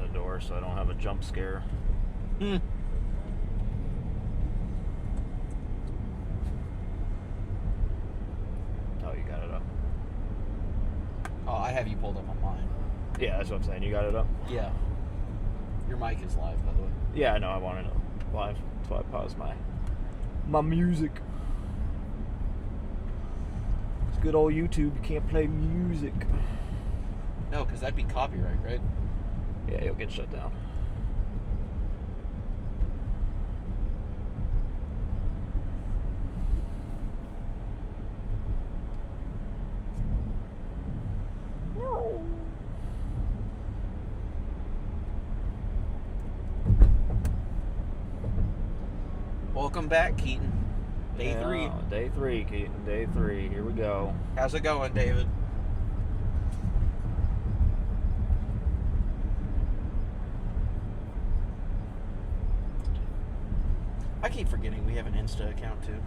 the door so I don't have a jump scare. Hmm. Oh, you got it up. Oh, I have you pulled up on mine. Yeah, that's what I'm saying. You got it up? Yeah. Your mic is live, by the way. Yeah, I know. I wanted it live. That's why I paused my music. It's good old YouTube. You can't play music. No, because that'd be copyright, right? Yeah, you'll get shut down. Welcome back, Keaton. Day 3. Day 3, Keaton. Day 3. Here we go. How's it going, David? I keep forgetting we have an Insta account, too.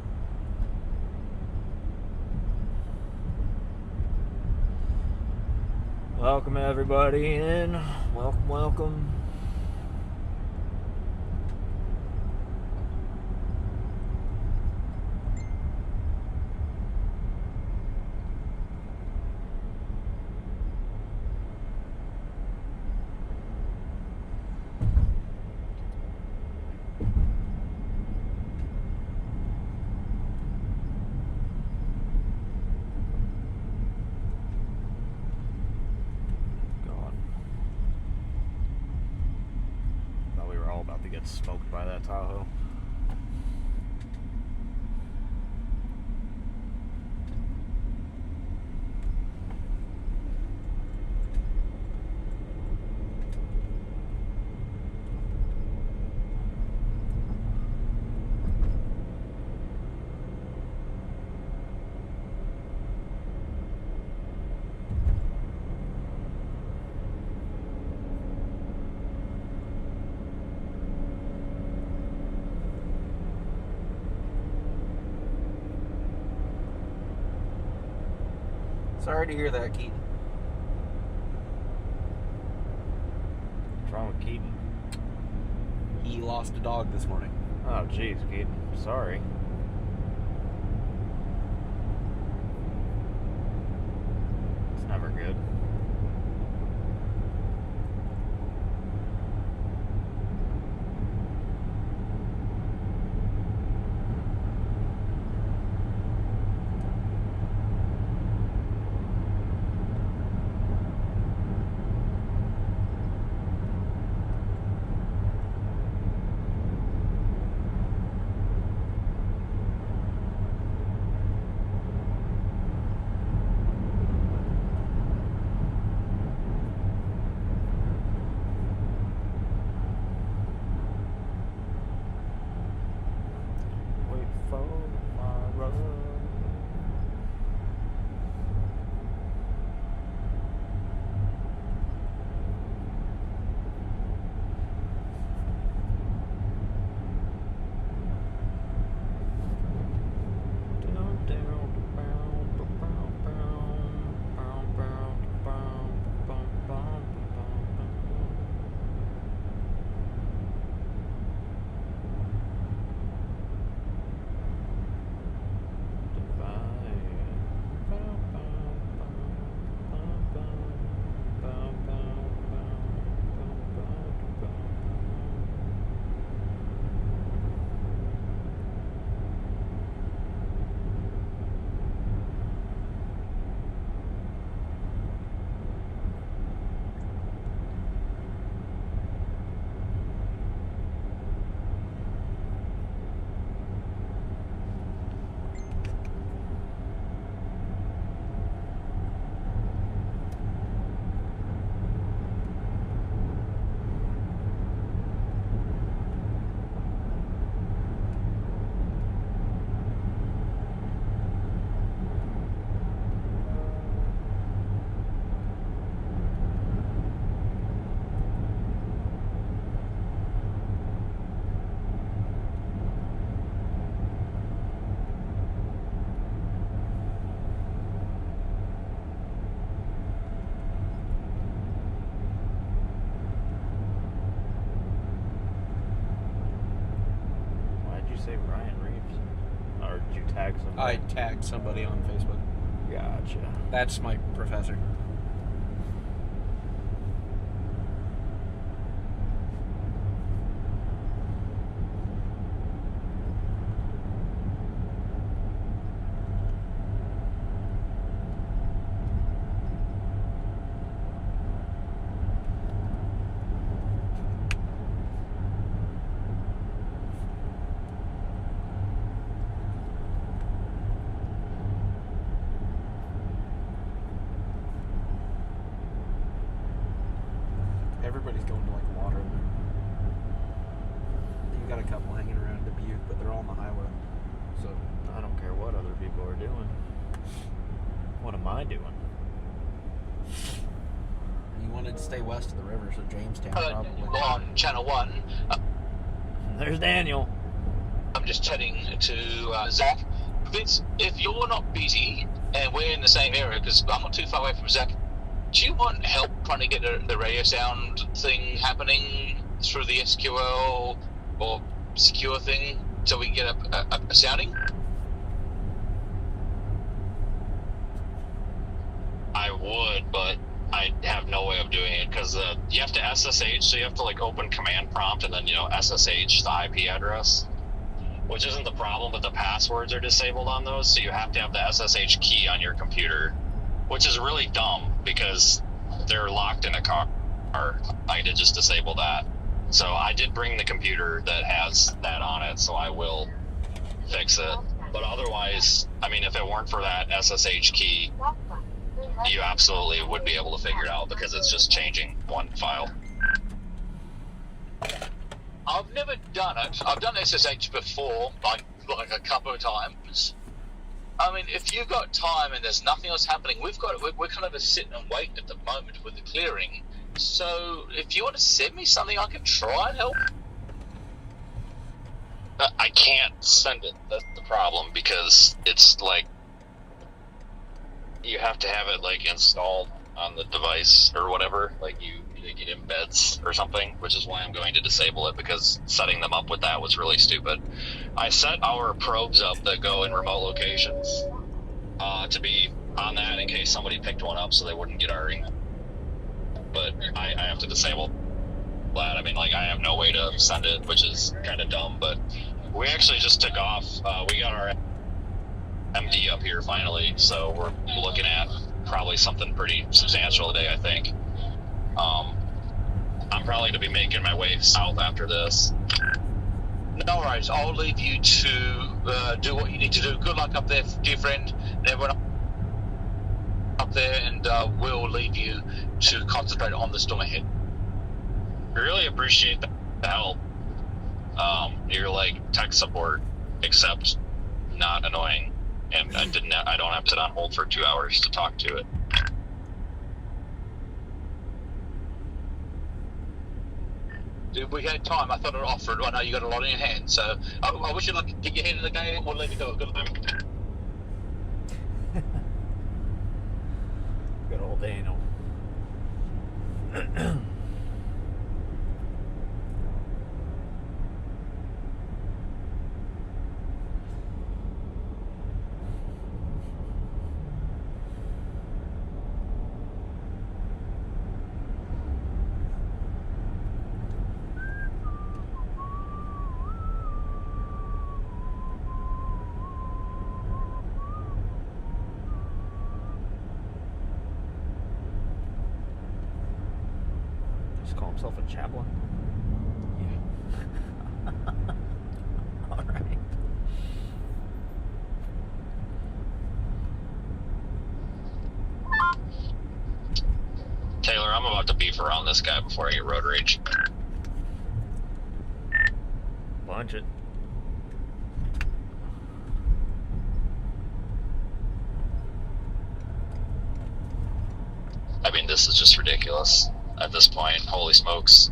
Welcome, everybody, in. Welcome, welcome. Get smoked by that Tahoe. Sorry to hear that, Keaton. What's wrong with Keaton? He lost a dog this morning. Oh, jeez, Keaton. Sorry. It's never good. say Ryan Reeves? Or did you tag somebody? I tagged somebody on Facebook. Gotcha. That's my professor. Everybody's going to like Waterloo. You got a couple hanging around Dubuque, but they're all on the highway. So I don't care what other people are doing. What am I doing? you wanted to stay west of the river, so Jamestown probably. On Channel 1. There's Daniel. I'm just chatting to Zach. Vince, if you're not busy and we're in the same area, because I'm not too far away from Zach, do you want help trying to get the radio sound thing happening through the SQL or secure thing so we can get a sounding? I would, but I have no way of doing it because you have to SSH, so you have to like open command prompt and then SSH the IP address, which isn't the problem, but the passwords are disabled on those, so you have to have the SSH key on your computer, which is really dumb because they're locked in a car. I did just disable that. So I did bring the computer that has that on it, so I will fix it. But otherwise, I mean, if it weren't for that SSH key, you absolutely would be able to figure it out because it's just changing one file. I've never done it. I've done SSH before, like a couple of times. I mean, if you've got time and there's nothing else happening, we're kind of just sitting and waiting at the moment with the clearing. So if you want to send me something, I can try and help. I can't send it. That's the problem because it's like you have to have it like installed on the device or whatever. Like it embeds or something, which is why I'm going to disable it because setting them up with that was really stupid. I set our probes up that go in remote locations to be on that in case somebody picked one up so they wouldn't get our email. But I have to disable that. I mean, like, I have no way to send it, which is kind of dumb, but we actually just took off. We got our MD up here finally, so we're looking at probably something pretty substantial today, I think. I'm probably going to be making my way south after this. No worries. I'll leave you to do what you need to do. Good luck up there, dear friend, and everyone up there, and we'll leave you to concentrate on the storm ahead. I really appreciate the help. You're like tech support, except not annoying, and I don't have to sit on hold for 2 hours to talk to it. Dude, we had time. I thought I'd offer it. I know you got a lot in your hands, so I wish you luck. Get your head in the game. We'll let you go. Good luck. Good old Daniel. Call himself a chaplain? Yeah. All right. Taylor, I'm about to beef around this guy before I get road rage. Bunch it. I mean, this is just ridiculous at this point. Holy smokes.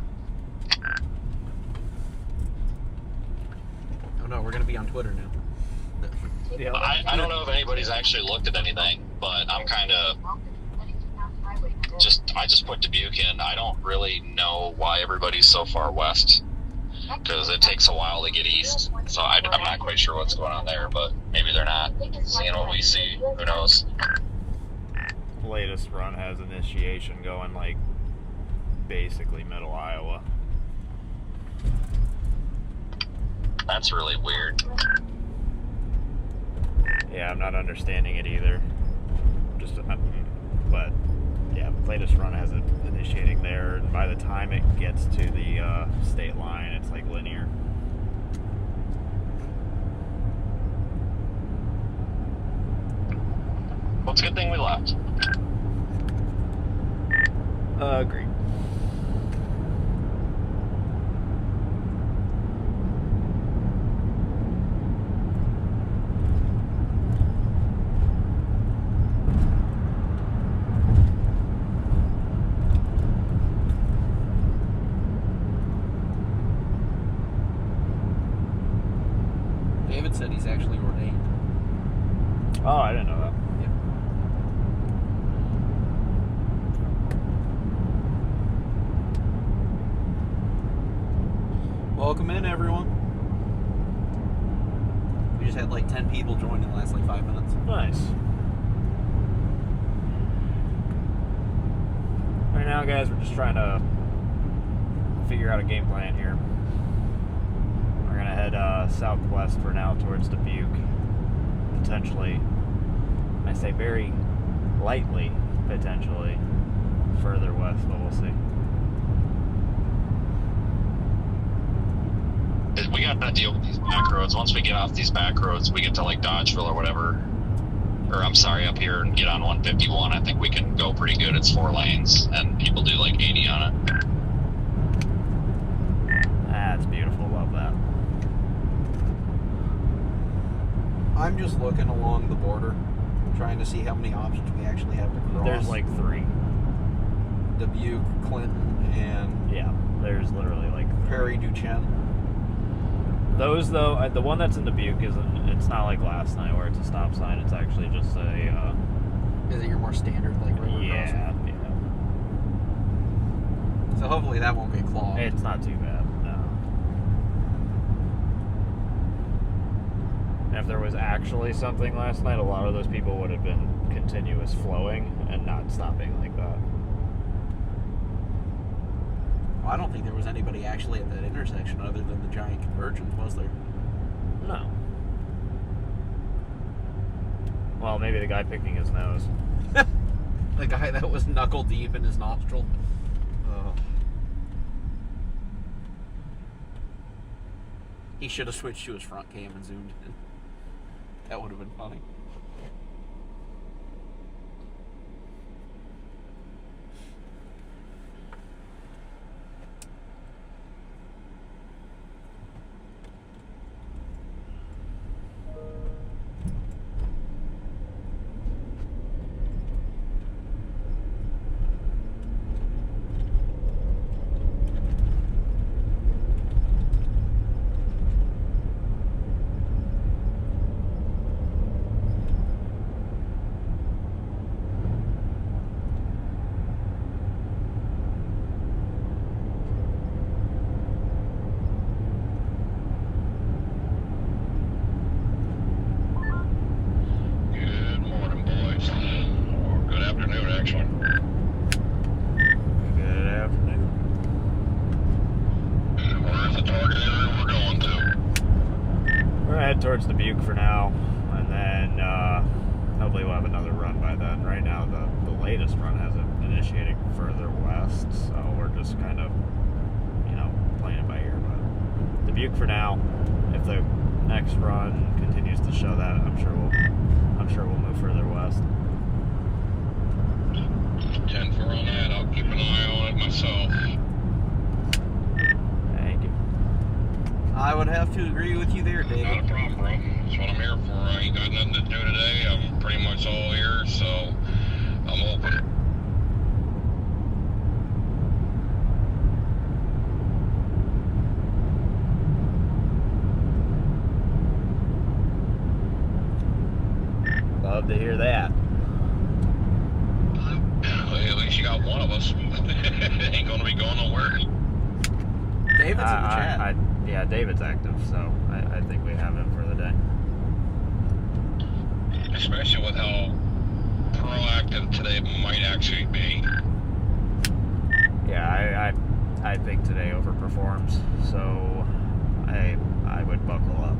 Oh no, we're gonna be on Twitter now. Yeah. I don't know if anybody's actually looked at anything, but I'm kind of I just put Dubuque in. I don't really know why everybody's so far west. because it takes a while to get east. So I'm not quite sure what's going on there, but maybe they're not seeing what we see. Who knows? Latest run has initiation going like basically middle Iowa. That's really weird. Yeah, I'm not understanding it either. But yeah, latest run has it initiating there, and by the time it gets to the state line, it's like linear. Well, it's a good thing we left. Agreed. David said he's actually ordained. Oh, I didn't know that. Yep. Welcome in, everyone. We just had like 10 people join in the last like 5 minutes. Nice. Right now, guys, we're just trying to figure out a game plan here. We're gonna head southwest for now towards Dubuque. Potentially, I say very lightly, potentially further west, but we'll see. We got to deal with these back roads. Once we get off these back roads, we get to like Dodgeville or whatever. Or I'm sorry, up here and get on 151. I think we can go pretty good. It's 4 lanes, and people do like 80 on it. That's beautiful. Love that. I'm just looking along the border, trying to see how many options we actually have to cross. There's like 3. Dubuque, Clinton, and Yeah, there's literally like 3. Prairie du Chien. Those though, the one that's in Dubuque it's not like last night where it's a stop sign. It's actually just a. Is it your more standard like river crossing? Yeah. So hopefully that won't get clogged. It's not too bad. No. And if there was actually something last night, a lot of those people would have been continuous flowing and not stopping like that. Well, I don't think there was anybody actually at that intersection other than the giant convergence, was there? No. Well, maybe the guy picking his nose. The guy that was knuckle deep in his nostril. Oh. He should have switched to his front cam and zoomed in. That would have been funny. Towards Dubuque for now, and then hopefully we'll have another run by then. Right now, the latest run has it initiating further west, so we're just kind of, playing it by ear. But Dubuque for now. If the next run continues to show that, I'm sure we'll move further west. 10-4 on that. I'll keep an eye on it myself. Thank you. I would have to agree with you there, David. Not a problem, bro. That's what I'm here for. I ain't got nothing to do today. I'm pretty much all here, so I'm open. Love to hear that. Well, at least you got one of us. Ain't gonna be going nowhere. David's in the chat. Yeah, David's active, so I think we have him for the day. Especially with how proactive today might actually be. Yeah, I think today overperforms, so I would buckle up.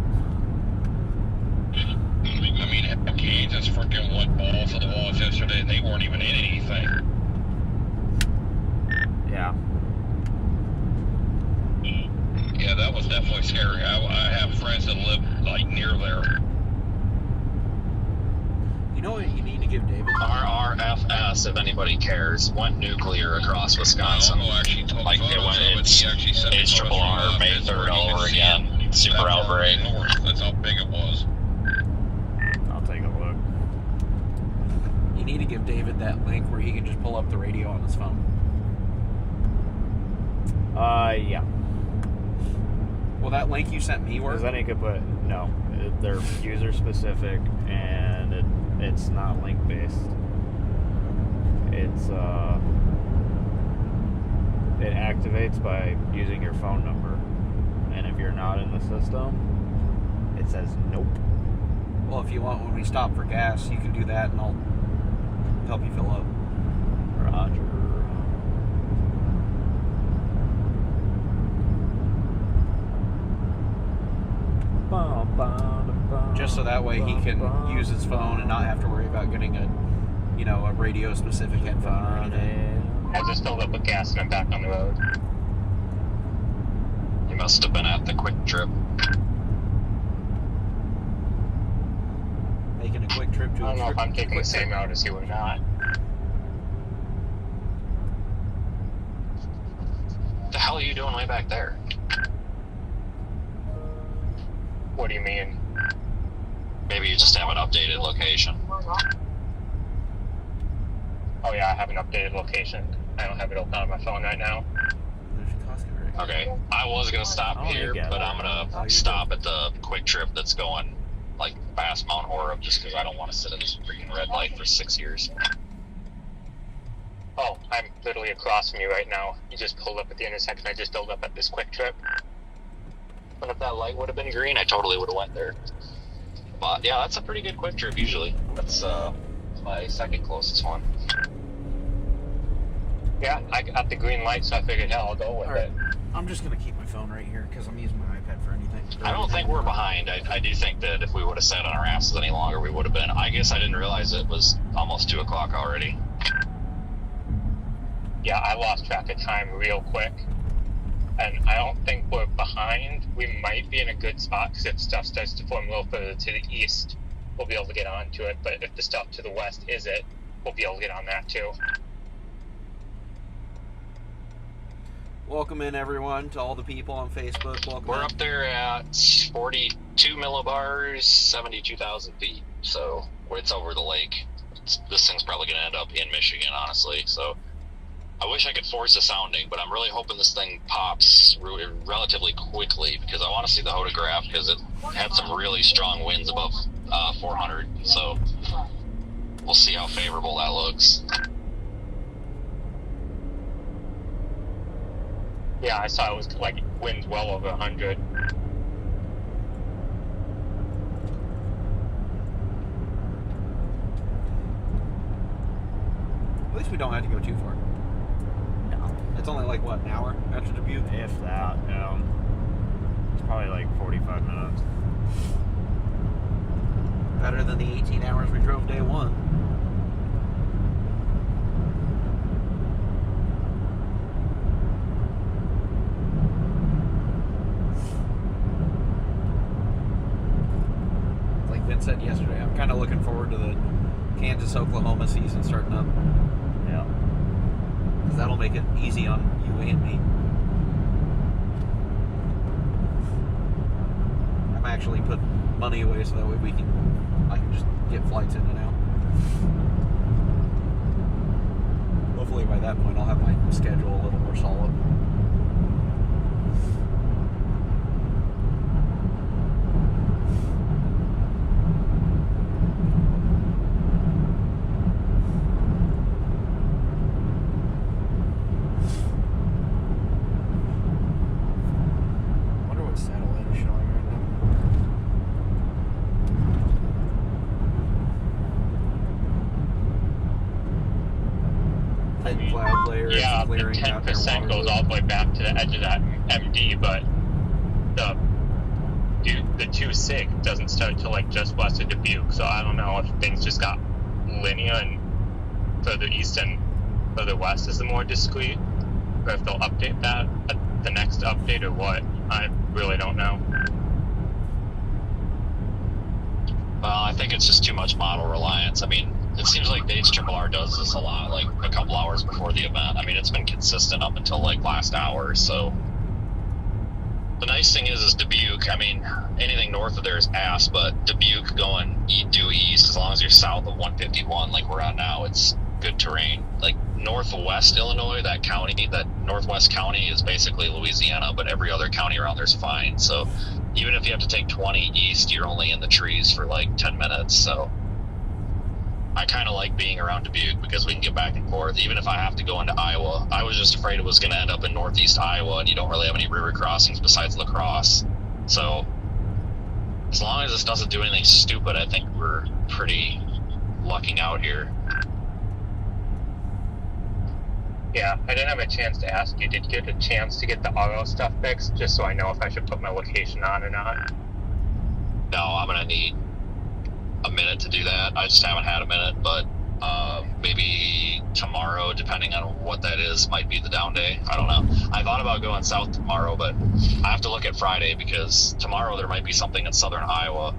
I mean, Kansas freaking went ball for the walls yesterday, and they weren't even in anything. Yeah. Yeah, that was definitely scary. I have friends that live like near there. You know what you need to give David? RRFS, if anybody cares, went nuclear across Wisconsin. My uncle actually took Like, it photos went, of it. it's He actually sent me photos HRRR, from May office 3rd where you all could over see again. it Super that far outbreak. north. That's how big it was. I'll take a look. You need to give David that link where he can just pull up the radio on his phone. Yeah. Will that link you sent me work? Because then he could put, no, they're user specific and it's not link based. It's, it activates by using your phone number. And if you're not in the system, it says nope. Well, if you want, when we stop for gas, you can do that and I'll help you fill up. Roger. Just so that way he can use his phone and not have to worry about getting a radio specific headphone or anything. I just filled up with gas and I'm back on the road. You must have been at the Quick Trip. Making a quick trip to I don't know a if I'm taking the same route as you or not. What the hell are you doing way back there? What do you mean? Maybe you just have an updated location. Oh yeah, I have an updated location. I don't have it open on my phone right now. Okay, I was gonna stop Oh, here, you get but it. I'm gonna stop at the Quick Trip that's going like past Mount Horeb, just because I don't want to sit in this freaking red light for 6 years. Oh, I'm literally across from you right now. You just pulled up at the intersection. I just pulled up at this Quick Trip. But if that light would have been green, I totally would have went there. But yeah, that's a pretty good Quick Trip usually. That's my second closest one. Yeah, I got the green light, so I figured, hell, I'll go with All right. it. I'm just going to keep my phone right here because I'm using my iPad for anything. I don't think we're behind. I do think that if we would have sat on our asses any longer, we would have been. I guess I didn't realize it was almost 2 o'clock already. Yeah, I lost track of time real quick. And I don't think we're behind. We might be in a good spot because if stuff starts to form a little further to the east, we'll be able to get onto it. But if the stuff to the west is it, we'll be able to get on that too. Welcome in, everyone, to all the people on Facebook. Welcome We're in. up there at 42 millibars, 72,000 feet. So it's over the lake. This thing's probably going to end up in Michigan, honestly. So I wish I could force a sounding, but I'm really hoping this thing pops relatively quickly because I want to see the photograph because it had some really strong winds above 400. So we'll see how favorable that looks. Yeah, I saw it was like winds well over 100. At least we don't have to go too far. No. It's only like, what, an hour after Dubuque? If that, it's probably like 45 minutes. Better than the 18 hours we drove day one. Like Vince said yesterday, I'm kind of looking forward to the Kansas-Oklahoma season starting up. Yeah. Because that'll make it easy on you and me. I'm actually putting money away so that way I can just get flights in and out. Hopefully by that point I'll have my schedule a little more solid. where yeah, it's clearing the out their 10% water. goes all the way back to the edge of that MD, but the 2 sig doesn't start till like just west of Dubuque, so I don't know if things just got linear and further east and further west is the more discrete, or if they'll update that at the next update or what. I really don't know. Well, I think it's just too much model reliance. I mean, it seems like the HRRR does this a lot, like a couple hours before the event. I mean, it's been consistent up until like last hour, so. The nice thing is Dubuque, I mean, anything north of there is ass, but Dubuque going due east, as long as you're south of 151 like we're on now, it's good terrain. Like northwest Illinois, that county, that northwest county is basically Louisiana, but every other county around there's fine. So even if you have to take 20 east, you're only in the trees for like 10 minutes. So I kind of like being around Dubuque because we can get back and forth, even if I have to go into Iowa. I was just afraid it was going to end up in northeast Iowa, and you don't really have any river crossings besides La Crosse. So as long as this doesn't do anything stupid, I think we're pretty lucking out here. Yeah, I didn't have a chance to ask you, did you get a chance to get the auto stuff fixed, just so I know if I should put my location on or not? No, I'm going to need a minute to do that. I just haven't had a minute, but maybe tomorrow, depending on what that is, might be the down day. I don't know. I thought about going south tomorrow, but I have to look at Friday because tomorrow there might be something in southern Iowa,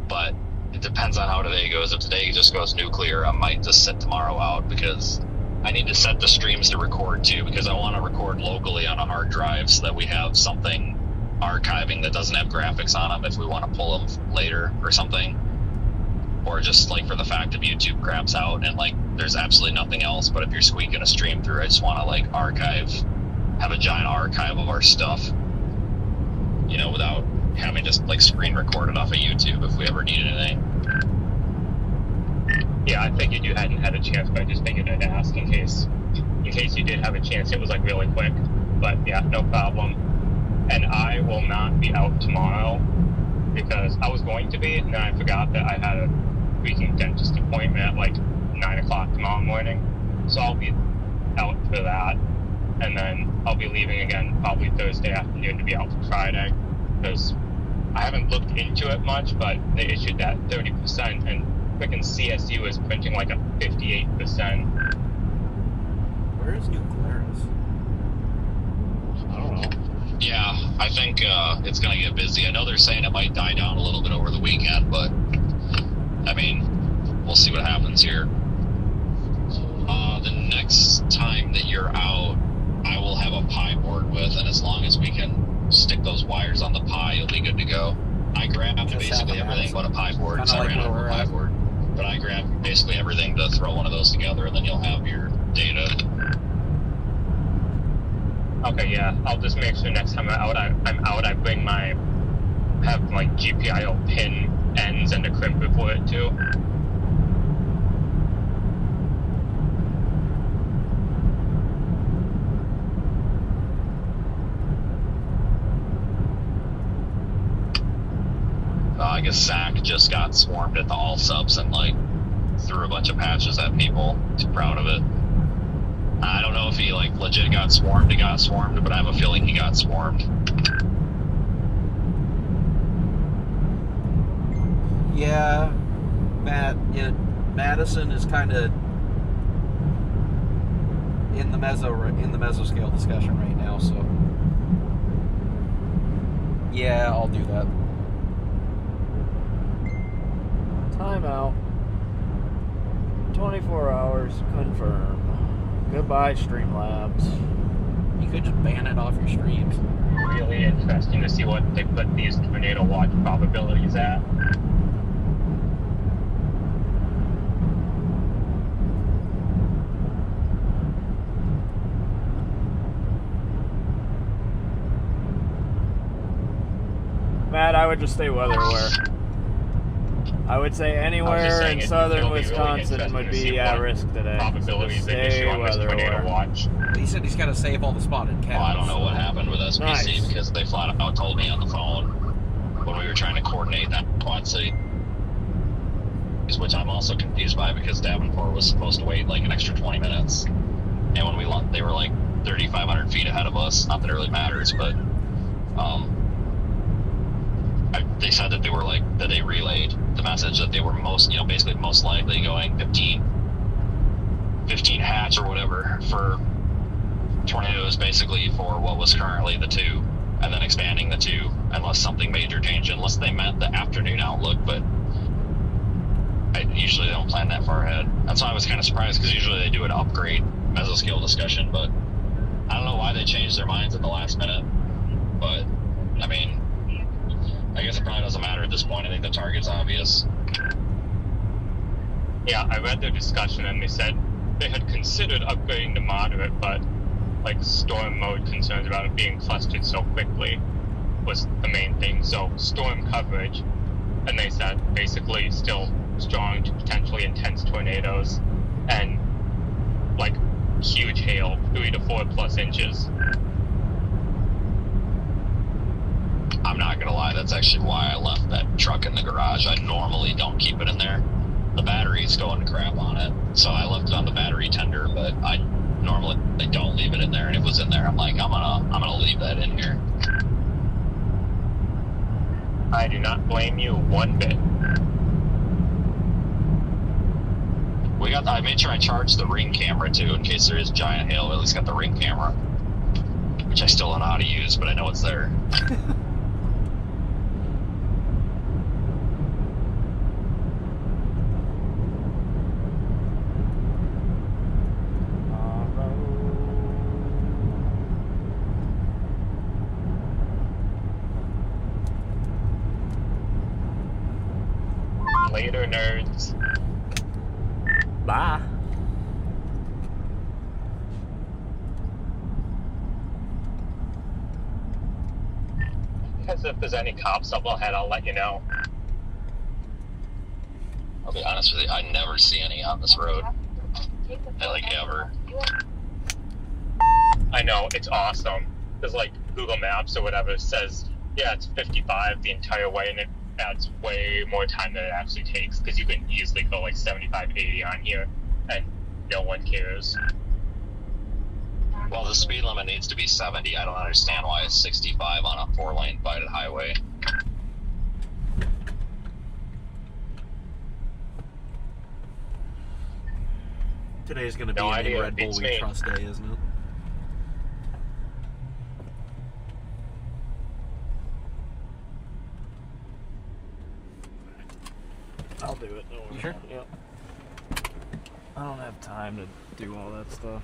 but it depends on how today goes. If today just goes nuclear, I might just sit tomorrow out because I need to set the streams to record too, because I want to record locally on a hard drive so that we have something archiving that doesn't have graphics on them if we want to pull them later or something. Or just like for the fact of YouTube craps out and like there's absolutely nothing else, but if you're squeaking a stream through, I just want to like have a giant archive of our stuff, you know, without having just like screen recorded off of YouTube if we ever need anything. Yeah, I figured you hadn't had a chance, but I just figured I'd ask in case you did have a chance. It was like really quick, but yeah, no problem. And I will not be out tomorrow because I was going to be, and then I forgot that I had a freaking dentist appointment at like 9 o'clock tomorrow morning. So I'll be out for that, and then I'll be leaving again probably Thursday afternoon to be out for Friday, because I haven't looked into it much, but they issued that 30%, and freaking CSU is printing like a 58%. Where is New Glarus? I don't know. Yeah, I think it's going to get busy. I know they're saying it might die down a little bit over the weekend, but I mean, we'll see what happens here. The next time that you're out, I will have a Pi board with, and as long as we can stick those wires on the Pi, you'll be good to go. I grabbed basically everything but a Pi board, because I ran out of a Pi board. But I grabbed basically everything to throw one of those together, and then you'll have your data. Okay, yeah, I'll just make sure next time I bring my GPIO pin ends and a crimper for it too. I guess Zach just got swarmed at the all subs and like threw a bunch of patches at people. He's proud of it. I don't know if he like legit got swarmed. He got swarmed, but I have a feeling he got swarmed. Yeah, Madison is kind of in the mesoscale discussion right now. So yeah, I'll do that. Timeout. 24 hours confirmed. Goodbye, Streamlabs. You could just ban it off your streams. Really interesting to see what they put these tornado watch probabilities at. Matt, I would just stay weather aware. I would say anywhere in southern Wisconsin would be at risk today. Probabilities So they issue stay on this weather tornado aware. watch. He said he's got to save all the spotted cats. Well, I don't know what happened with SBC Nice. because they flat out told me on the phone when we were trying to coordinate that Quad City, which I'm also confused by because Davenport was supposed to wait like an extra 20 minutes. and when we launched, they were like 3,500 feet ahead of us. Not that it really matters, but they said that they relayed the message that they were basically most likely going 15 hatch or whatever for tornadoes, basically for what was currently the 2, and then expanding the 2 unless something major changed, unless they meant the afternoon outlook, but usually they don't plan that far ahead. That's why I was kind of surprised, because usually they do an upgrade mesoscale discussion, but I don't know why they changed their minds at the last minute. But I mean, I guess it probably doesn't matter at this point. I think the target's obvious. Yeah, I read their discussion and they said they had considered upgrading to moderate, but like storm mode concerns about it being clustered so quickly was the main thing. So storm coverage, and they said basically still strong to potentially intense tornadoes and like huge hail, 3 to 4 plus inches. I'm not gonna lie, that's actually why I left that truck in the garage. I normally don't keep it in there. The battery's going to crap on it, so I left it on the battery tender, but I normally don't leave it in there, and if it was in there, I'm like, I'm gonna leave that in here. I do not blame you one bit. I made sure I charged the ring camera too, in case there is giant hail. I at least got the ring camera, which I still don't know how to use, but I know it's there. Later, nerds. Bye. Because if there's any cops up ahead, I'll let you know. I'll be honest with you, I never see any on this road. Ever. I know, it's awesome. There's like Google Maps or whatever says, yeah, it's 55 the entire way, and it adds way more time than it actually takes, because you can easily go like 75, 80 on here, and no one cares. Well, the speed limit needs to be 70. I don't understand why it's 65 on a 4-lane divided highway. Today's going to be No an idea. Red Bull Beats We me. Trust Day, isn't it? I'll do it. Don't worry. Sure. Yep. I don't have time to do all that stuff.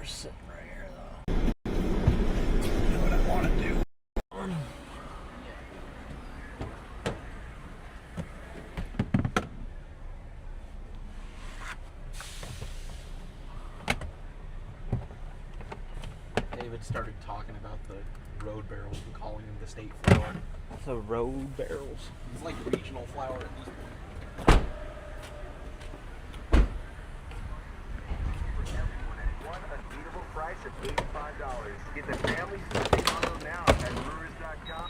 Sitting right here, though. You know what I want to do? David started talking about the road barrels and calling them the state flower. The road barrels. It's like regional flower at this point. Price of $85. Get the family smoothie bundle now at brewers.com.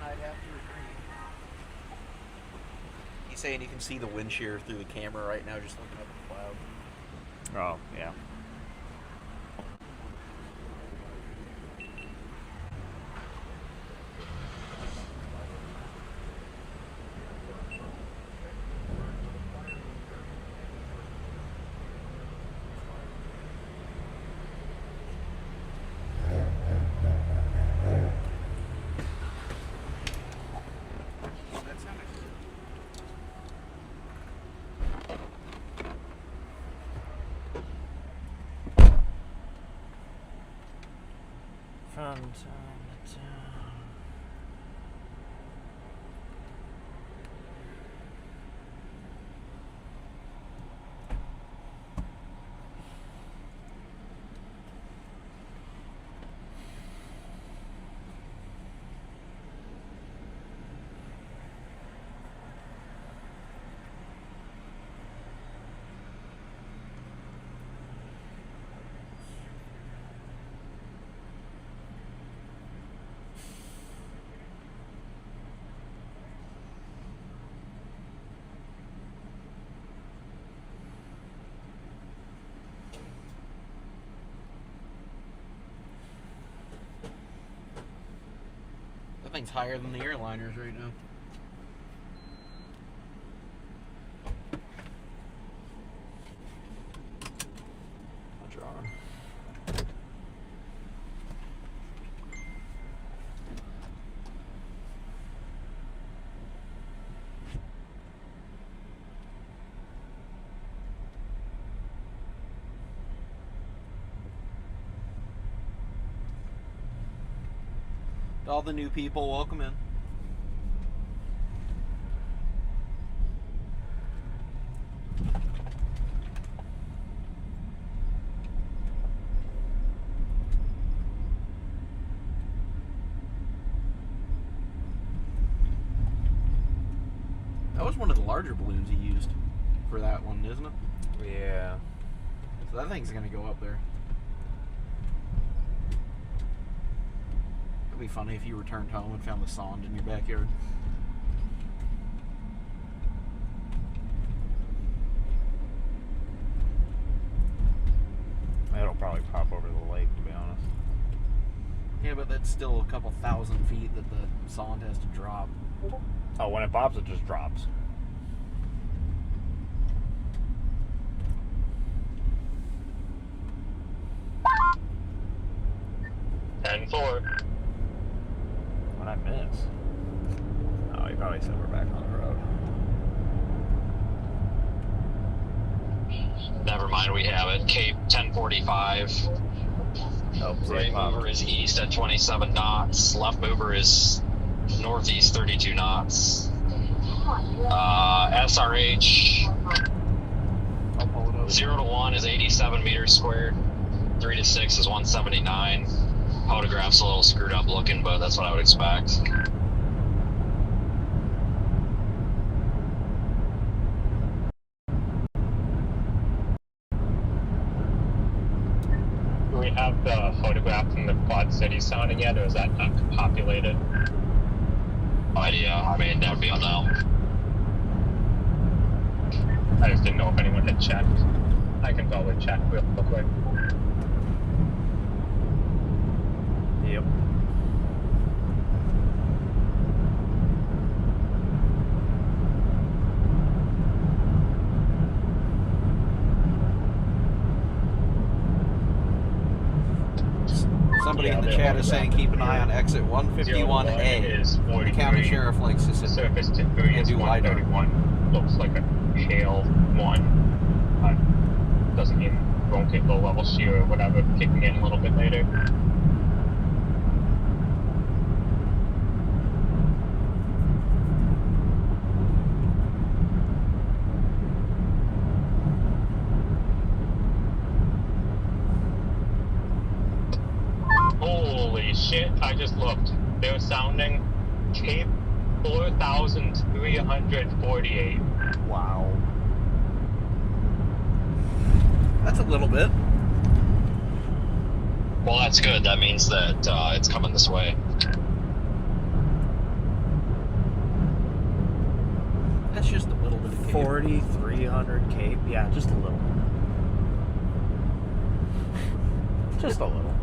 I'd have to agree. He's saying you can see the wind shear through the camera right now, just looking up at the cloud. Oh, yeah. That thing's higher than the airliners right now. All the new people, welcome in. That was one of the larger balloons he used for that one, isn't it? Yeah. So that thing's gonna go up there. It'd be funny if you returned home and found the Sonde in your backyard. It'll probably pop over the lake, to be honest. Yeah, but that's still a couple thousand feet that the Sonde has to drop. Oh, when it pops, it just drops. And 4. What'd I miss? Oh, he probably said we're back on the road. Never mind, we have it. Cape 1045. Oh, Right mover is east at 27 knots. Left mover is northeast 32 knots. SRH 0 to 1 is 87 meters squared. 3 to 6 is 179. Photograph's a little screwed up looking, but that's what I would expect. Do we have the photograph from the Quad City sounding yet, or is that not populated? No idea. I mean, that would be unknown. I just didn't know if anyone had checked. I can probably check real quick. Yep. Somebody in the chat is saying keep an eye on exit 151A. The county sheriff likes to sit Surface to and do LiDAR. 131 looks like a pale 1. Doesn't mean won't get low level shear or whatever kicking in a little bit later. Holy shit, I just looked. They're sounding Cape 4,348. Wow. That's a little bit. Well, that's good. That means that it's coming this way. That's just a little bit of Cape. 4,300 Cape? Yeah, just a little. Just a little.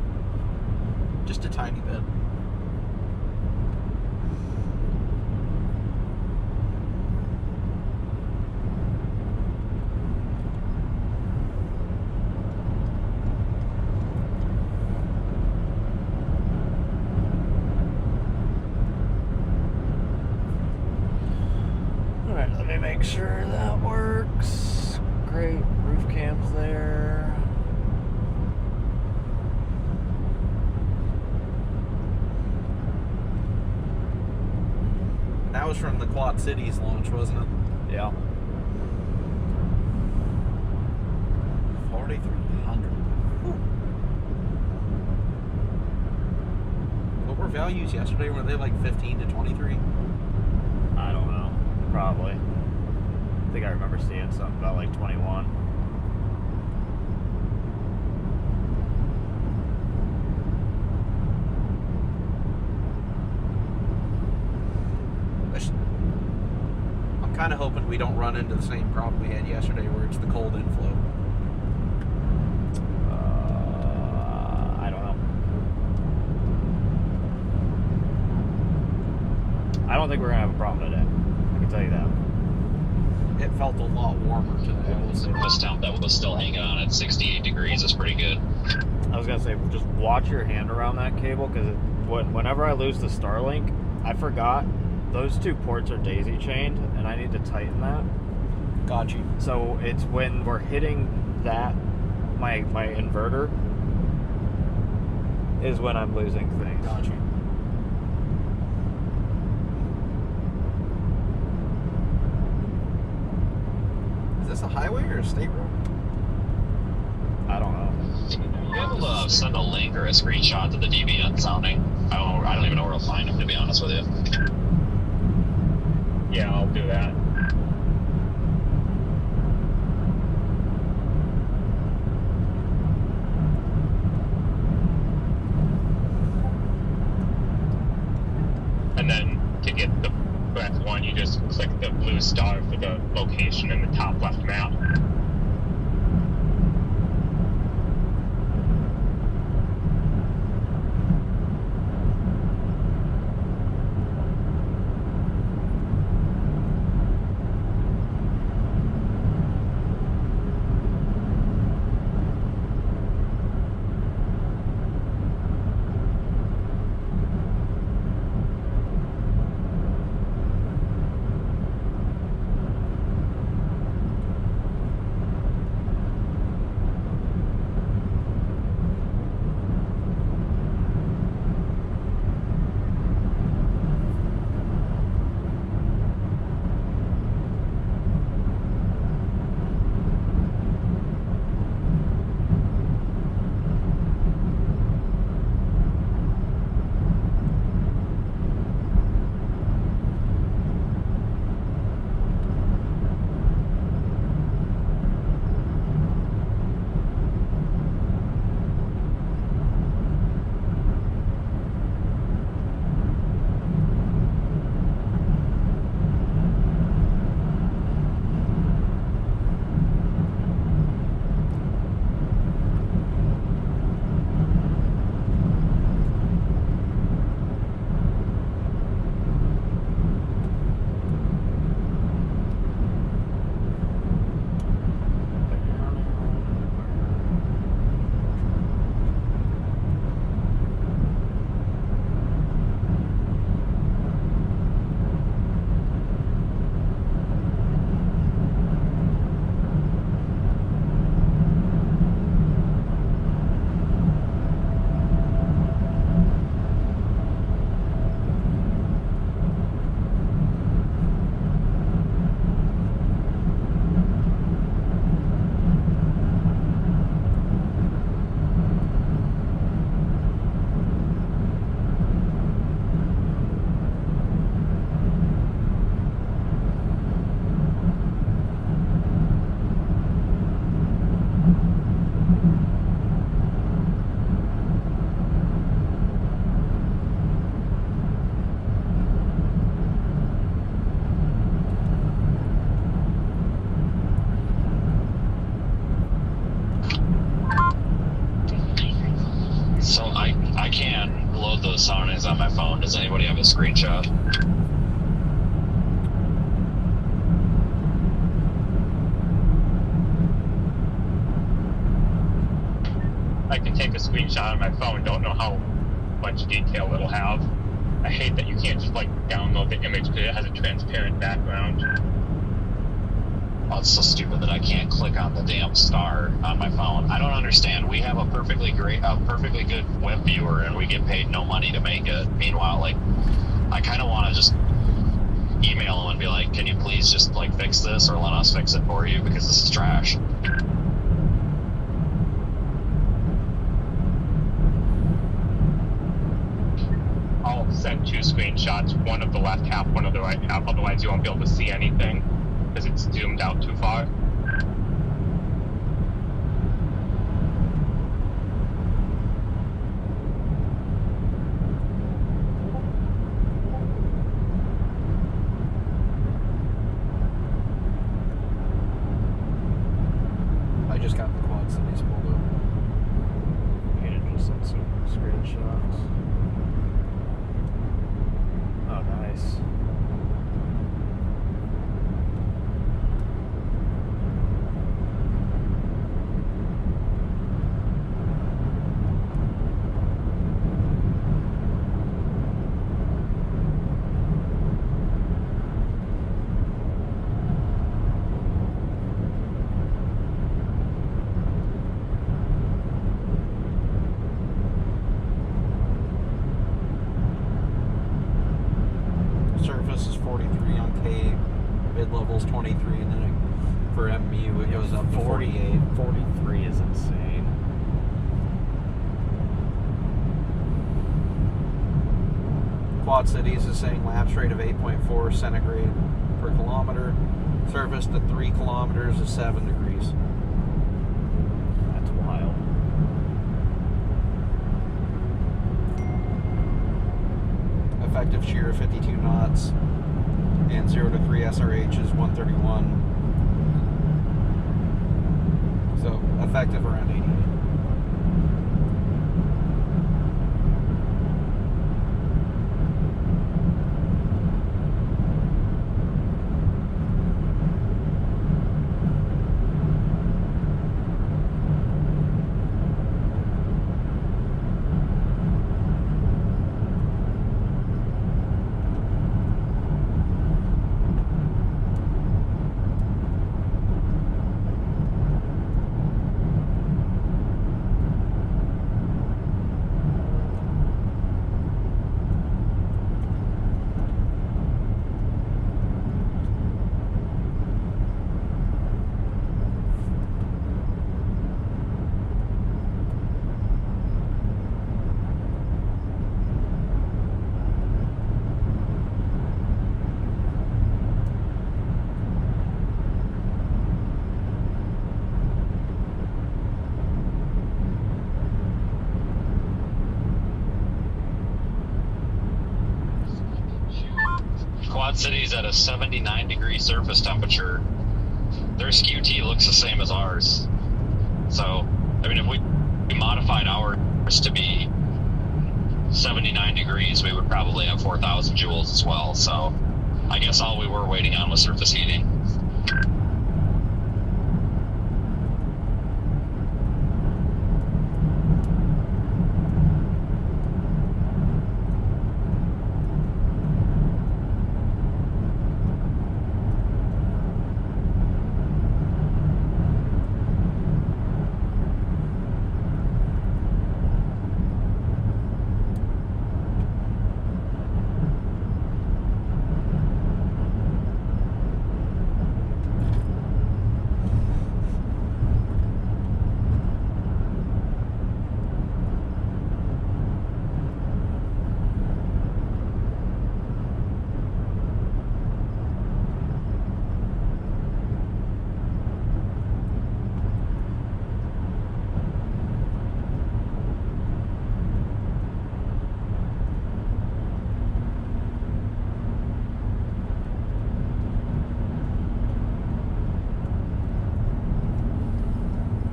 Just a tiny bit. Alright, let me make sure that works. Great, roof cam's there. That was from the Quad Cities launch, wasn't it? Yeah. 4,300. What were values yesterday? Were they like 15 to 23? I don't know. Probably. I think I remember seeing something about like 21. I'm kind of hoping we don't run into the same problem we had yesterday where it's the cold inflow. I don't know. I don't think we're going to have a problem today. I can tell you that. It felt a lot warmer today, I will say that. This temp that was still hanging on at 68 degrees is pretty good. I was going to say, just watch your hand around that cable, because whenever I lose the Starlink, I forgot those two ports are daisy chained, and I need to tighten that. Got you. So it's when we're hitting that, my inverter is when I'm losing things. Got you. Is this a highway or a state road? I don't know. You able to send a link or a screenshot to the DBN sounding? I don't even know where I'll find them, to be honest with you. Yeah, I'll do that. And then to get the correct one, you just click the blue star for the location in the top left map. I can load those soundings on my phone. Does anybody have a screenshot? I can take a screenshot on my phone, don't know how much detail it'll have. I hate that you can't just like download the image because it has a transparent background. Oh, it's so stupid that I can't click on the damn star on my phone. I don't understand. We have a perfectly good web viewer, and we get paid no money to make it. Meanwhile, like, I kind of want to just email them and be like, can you please just like fix this or let us fix it for you because this is trash. I'll send 2 screenshots, one of the left half, one of the right half, otherwise you won't be able to see anything because it's zoomed out too far. I just got the quad cities pulled up. You can just send some screenshots. Oh, nice. Surface is 43 on K, mid-level's 23, and then for MU it goes up to 48. 43 is insane. Quad Cities is saying lapse rate of 8.4 centigrade per kilometer. Surface to 3 kilometers is 7 degrees. That's wild. Effective shear 52 knots, and 0 to 3 SRH is 131. So effective around 88. Quad Cities at a 79 degree surface temperature. Their SQT looks the same as ours. So, I mean, if we modified ours to be 79 degrees, we would probably have 4,000 joules as well. So, I guess all we were waiting on was surface heating.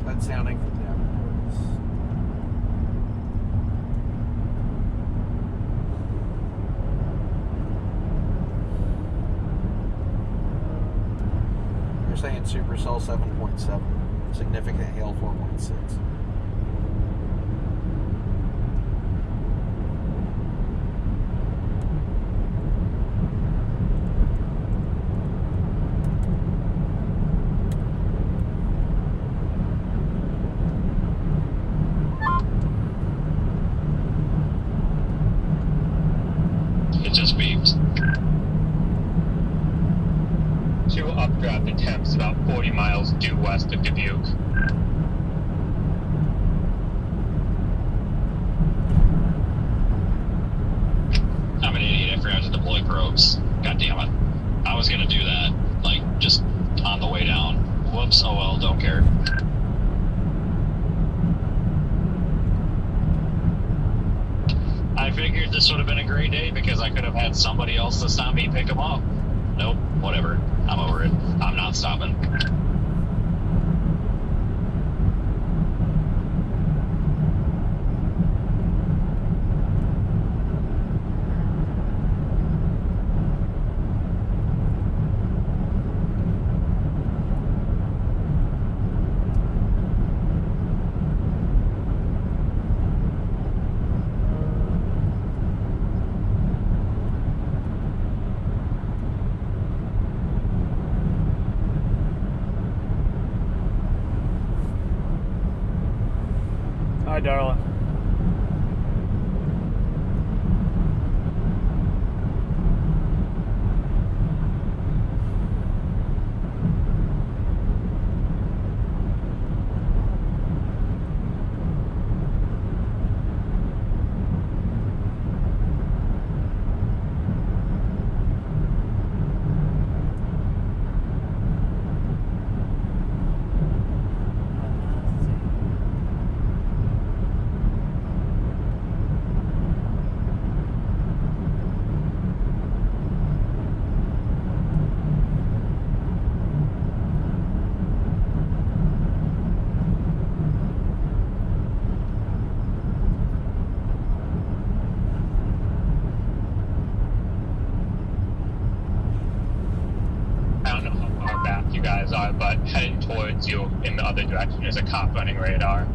That's sounding from downwards. You're saying Supercell 7.7, significant hail 4.6. It just beeped. 2 updraft attempts about 40 miles due west of Dubuque. I'm an idiot. I forgot to deploy probes. God damn it. I was gonna do that, like, just on the way down. Whoops, oh well, don't care. I figured this would have been a great day because I could have had somebody else to stop me pick them up. Nope, whatever. I'm over it. I'm not stopping. Hi, darling. I don't know how far back you guys are, but heading towards you in the other direction there's a cop running radar.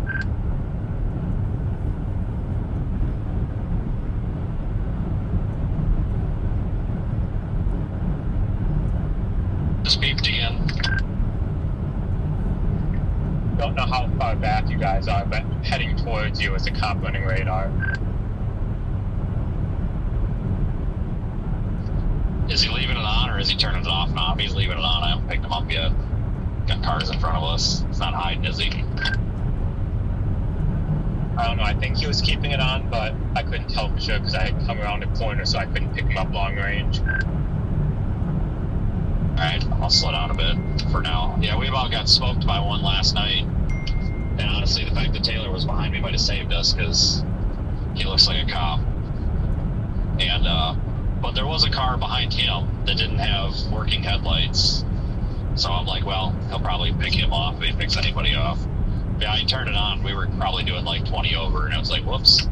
Just beeped again. Don't know how far back you guys are, but heading towards you is a cop running radar. Is he leaving it on or is he turning it off now? If he's leaving it on, I haven't picked him up yet. Got cars in front of us. It's not hiding, is he? I don't know, I think he was keeping it on, but I couldn't tell for sure because I had come around a corner, so I couldn't pick him up long range. Alright, I'll slow down a bit for now. Yeah, we about got smoked by one last night. And honestly, the fact that Taylor was behind me might have saved us because he looks like a cop. And, but there was a car behind him that didn't have working headlights. So I'm like, well, he'll probably pick him off if he picks anybody off. Yeah, he turned it on. We were probably doing like 20 over, and I was like, whoops.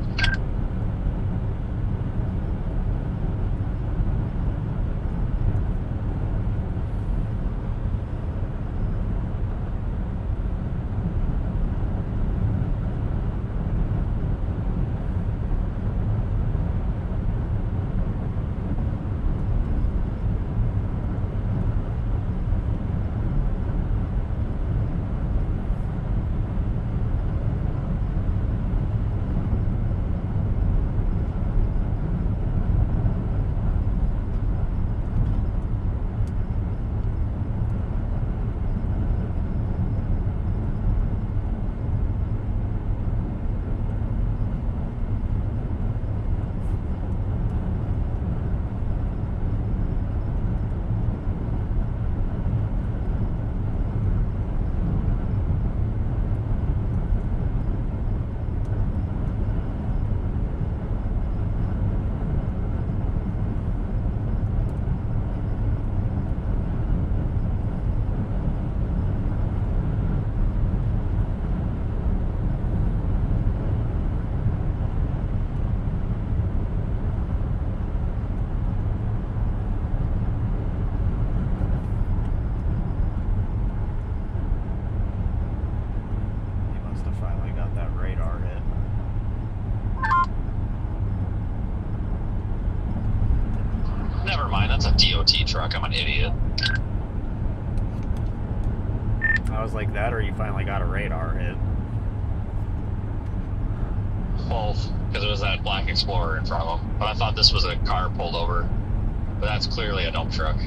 That's a DOT truck. I'm an idiot. I was like that, or you finally got a radar hit. Both, because it was that black Explorer in front of him. But I thought this was a car pulled over. But that's clearly a dump truck.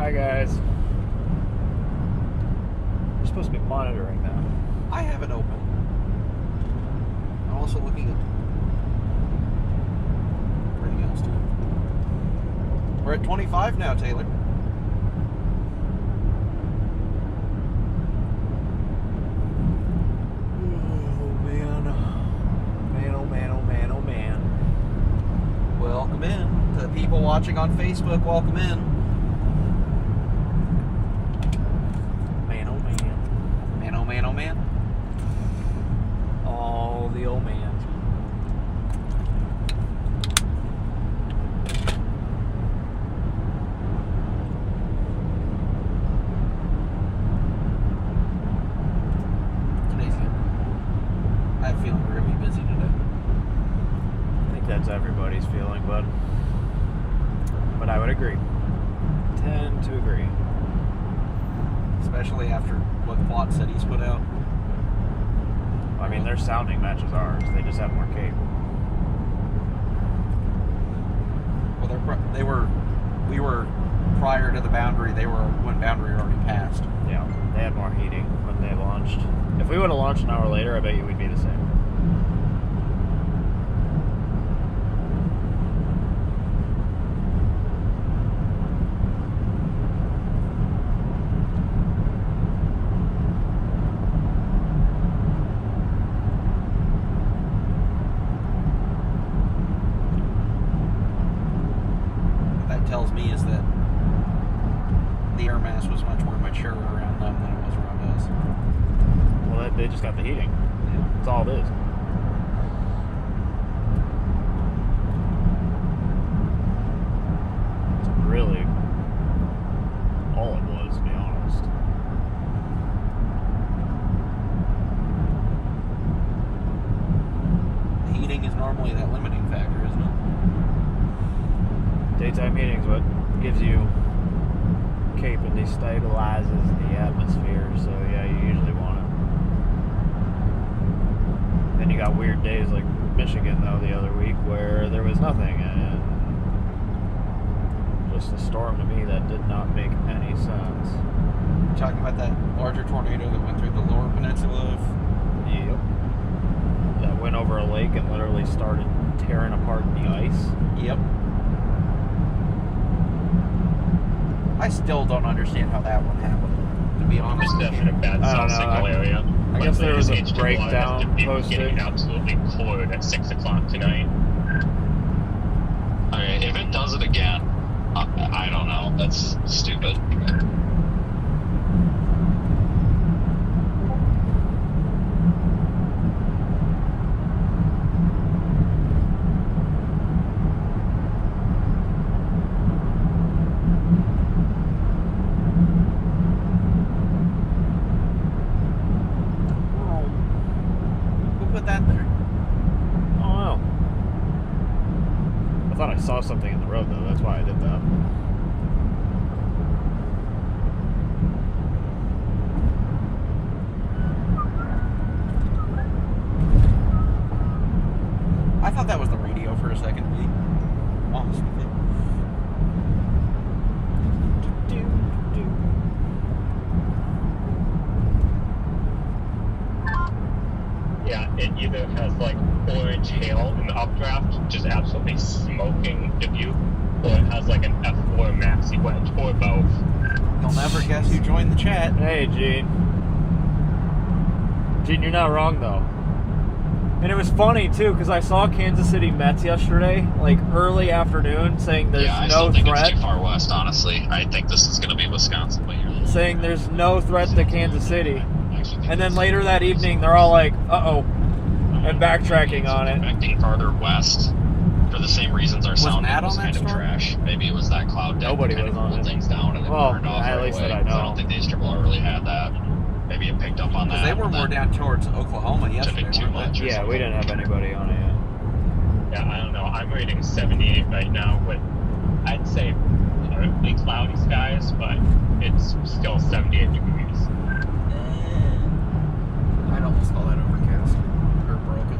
Hi, guys. We're supposed to be monitoring now. I have it open. I'm also looking at everything else too. We're at 25 now, Taylor. Welcome in. To the people watching on Facebook, welcome in. Man, oh man. Man, oh man, oh man. Oh, the old man. Today's good. I have a feeling we're going to be busy today. I think that's everybody's feeling, bud. But I would agree. Tend to agree. Especially after what Quad Cities put out. I mean, their sounding matches ours. They just have more cape. Well, we were prior to the boundary. They were when boundary already passed. Yeah, they had more heating when they launched. If we would have launched an hour later, I bet you we'd be the same. Tells me is that the air mass was much more mature around them than it was around us. Well, they just got the heating. Yeah. That's all it is. It's really all it was, to be honest. The heating is normally that limiting factor, isn't it? Daytime heating's what gives you cape and destabilizes the atmosphere, so yeah, you usually want it. Then you got weird days like Michigan, though, the other week where there was nothing, and just a storm to me that did not make any sense. You're talking about that larger tornado that went through the lower peninsula of... Yep. That went over a lake and literally started tearing apart the ice. Yep. I still don't understand how that one happened, to be honest It's with you. definitely a bad I cell don't know. signal area. I guess there was a HWI breakdown has been posted. getting absolutely cored at 6 o'clock tonight. Okay, if it does it again, I don't know. That's stupid. Who put that there? I don't know. I thought I saw something in the road, though. That's why I did that. I thought that was the radio for a second, to be honest with you. Yeah, it either has like orange hail in the updraft, just absolutely smoking the view, or it has like an F4 maxi wedge, or both. You'll never guess who joined the chat. Hey, Gene. Gene, you're not wrong, though. And it was funny, too, because I saw Kansas City Mets yesterday, like early afternoon, saying there's Yeah, I no still think threat. it's too far west, honestly. I think this is going to be Wisconsin, but you're Saying there's no threat to Kansas City. I actually think And then it's- later that evening, they're all like, uh-oh, and backtracking on it. Affecting farther west for the same reasons our sound Matt was on that kind of storm? trash. Maybe it was that cloud deck Nobody that kind was of on cooled it. things down and then Well, burned off at right least away. that I So I know. don't think the HRR really had that. Maybe it picked up on that. Because they were but more then down towards Oklahoma yesterday, took it too weren't much. they? Yeah, we didn't have anybody on it yet. Yeah, I don't know. I'm rating 78 right now with, I'd say, partly cloudy skies, but it's still 78 degrees. I'd almost call that overcast. Or broken.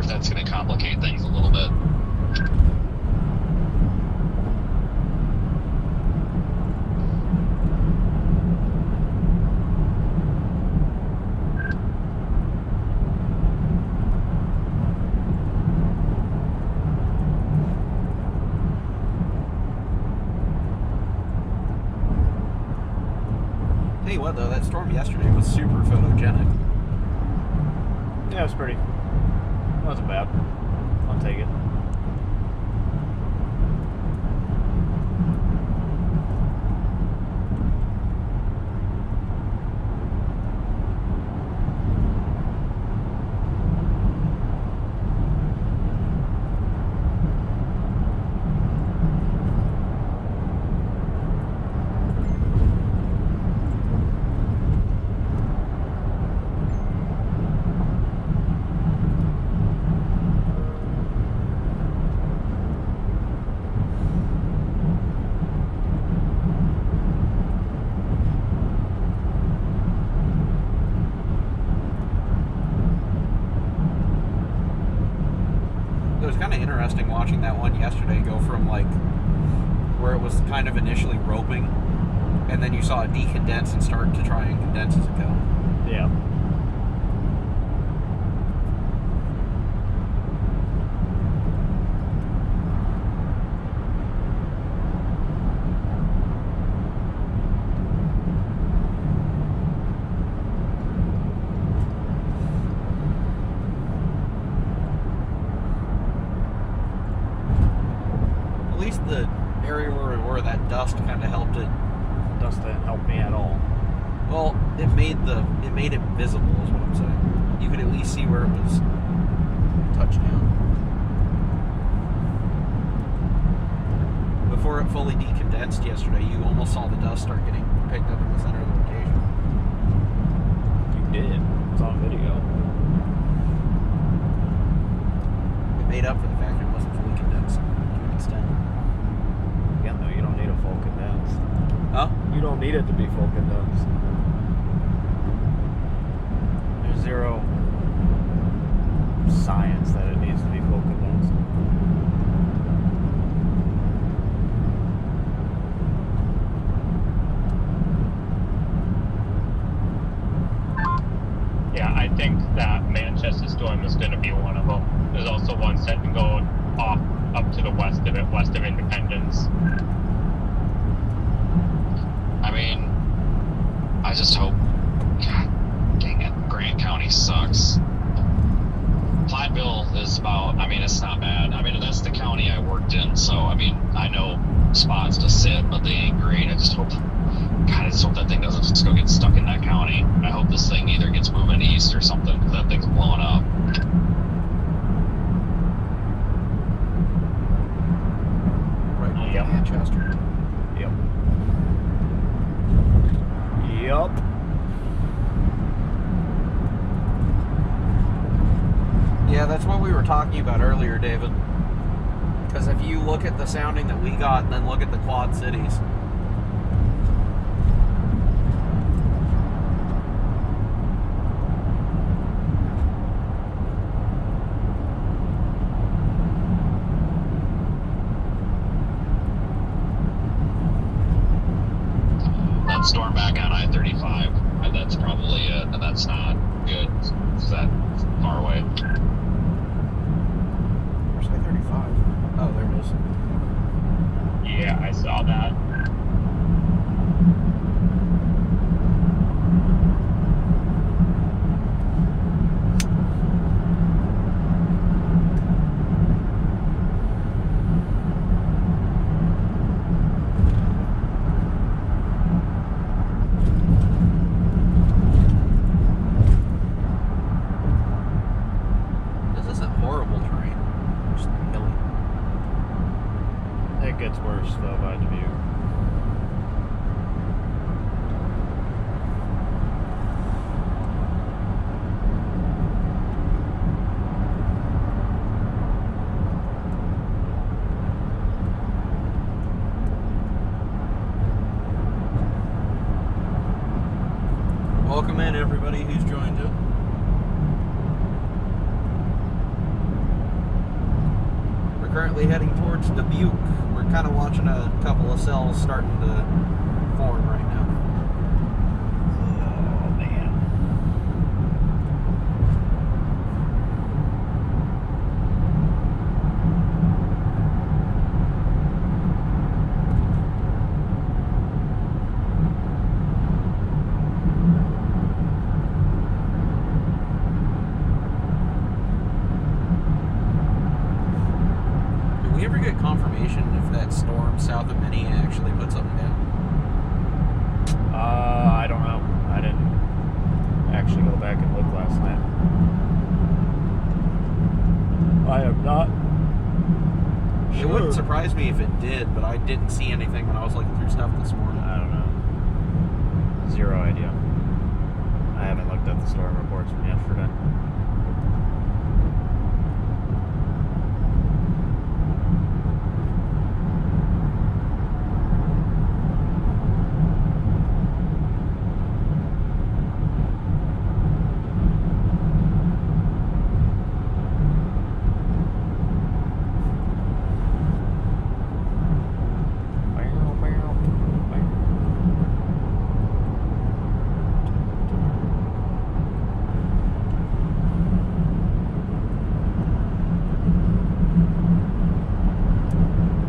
if that's going to complicate things a little bit. Tell you what, though, that storm yesterday was super photogenic. Yeah, it was pretty. It wasn't bad. I'll take it. It was kind of interesting watching that one yesterday go from like where it was kind of initially roping, and then you saw it decondense and start to try and condense as it go. Yeah. At least the area where that dust kind of helped it. Dust didn't help me at all. Well, it made it visible, is what I'm saying. You could at least see where it was touched down. Before it fully decondensed yesterday, you almost saw the dust start getting picked up in the center of the rotation. You did. It's on video. It made up for the fact that it wasn't fully condensed to an extent. Again, though, you don't need a full condensed. Huh? You don't need it to be full condensed. There's zero science that it needs to be full condensed. Yeah, I think that Manchester storm is going to be one of them. There's also one set to go off up to the west of it, west of Independence. I mean, I just hope. God dang it, Grant County sucks. Platteville is about. I mean, it's not bad. I mean, that's the county I worked in, so I mean, I know spots to sit, but they ain't great. I just hope. God, I just hope that thing doesn't just go get stuck in that county. I hope this thing either gets moving east or something, because that thing's blowing up. Right on Yep. Manchester. Yep. Yup. Yeah, that's what we were talking about earlier, David. Because if you look at the sounding that we got and then look at the Quad Cities, That storm back on I-35, and that's probably it, and that's not good. Is that far away? where's I-35? Oh, there it is. Yeah, I saw that. This isn't horrible terrain. Just hilly. It gets worse, though, by Dubuque. Welcome in, everybody who's joined it. currently heading towards Dubuque. We're kind of watching a couple of cells starting to form right now. Oh, man. Did we ever get confirmation if that storm south of Minnie actually put something down? I don't know. I didn't actually go back and look last night. I am not It wouldn't surprise me if it did, but I didn't see anything when I was looking through stuff this morning. I don't know. Zero idea. I haven't looked at the storm reports from yesterday.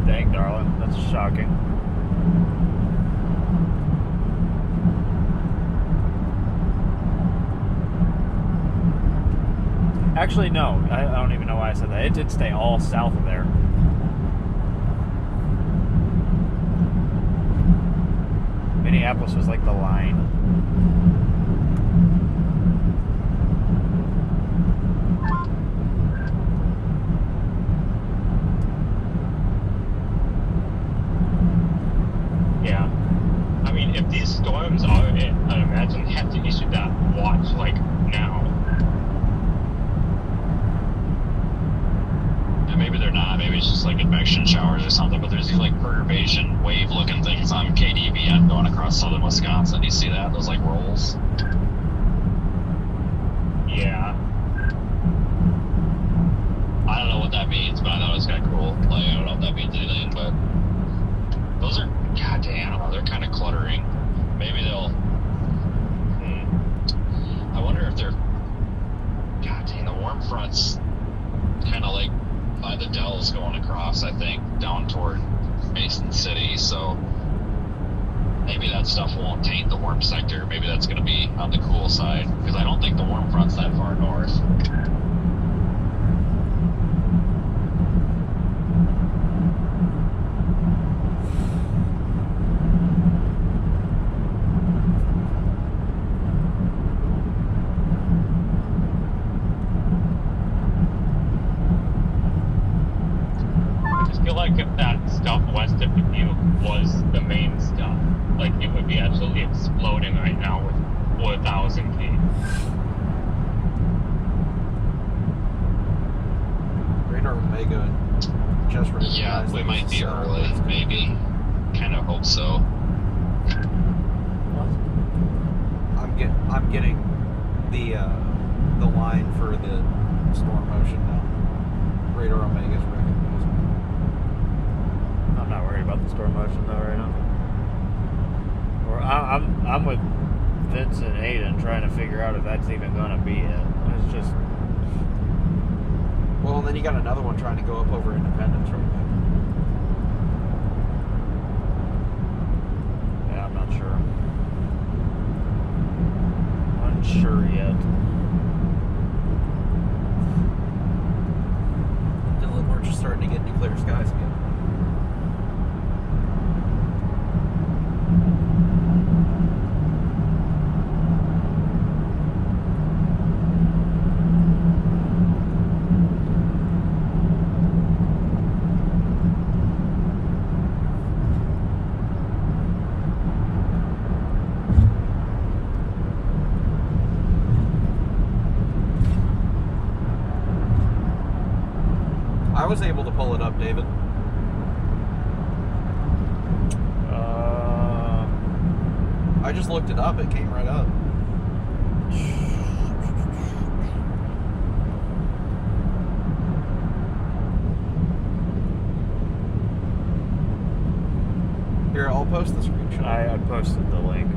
Dang, darling, that's shocking. Actually, no. I don't even know why I said that. It did stay all south of there. Minneapolis was like the line. Yeah. I mean, if these storms are it, I imagine they have to issue that watch like now. And maybe they're not. Maybe it's just like convection showers or something. But there's these like perturbation wave-looking things on KDVN going across southern Wisconsin. You see that? Those like rolls. Yeah. I don't know what that means, but I thought it was kind of cool. Like, I don't know if that means anything, but those are, goddamn, I don't know, they're kind of cluttering. Maybe they'll, I wonder if they're, goddamn, the warm front's kind of like by the Dells going across, I think, down toward Mason City, so maybe that stuff won't taint the warm sector. Maybe that's going to be on the cool side, because I don't think the warm front's that far north. I just feel like if that stuff west of Dubuque was the main stuff, like it would be absolutely exploding right now with 4,000 feet. Radar Omega just recognized. Yeah, we that might this is be early, maybe. Kind of hope so. I'm getting the line for the storm motion now. Radar Omega's recognized. I'm not worried about the storm motion though right now. Or I'm with Vince and Aiden trying to figure out if that's even gonna be it. It's just Well, and then you got another one trying to go up over Independence right now. yeah, I'm not sure. Unsure yet. Dylan, we're just starting to get new clear skies again. I was able to pull it up, David. I just looked it up. It came right up. Here, I'll post the screenshot. I posted the link.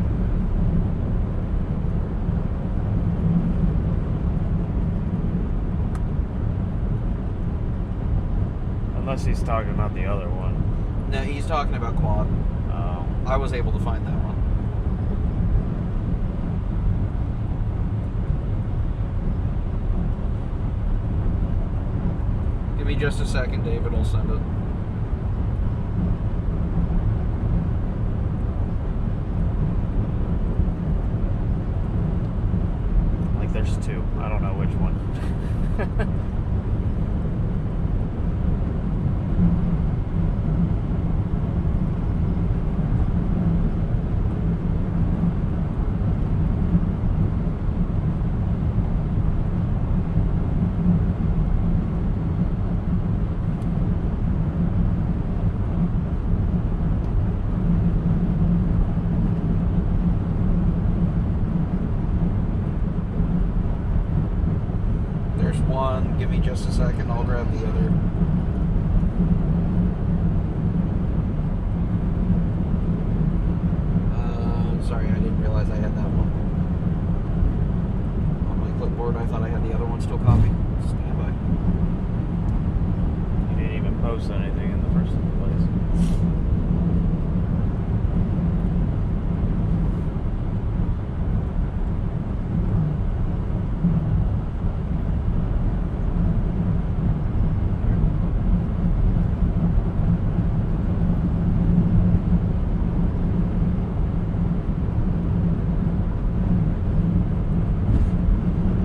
Unless he's talking about the other one. No, he's talking about quad. Oh. I was able to find that one. Give me just a second, David. I'll send it. Like there's two. I don't know which one. There's one. Give me just a second. I'll grab the other. Sorry, I didn't realize I had that one on my clipboard. I thought I had the other one still copied. Stand by. You didn't even post anything in the first place.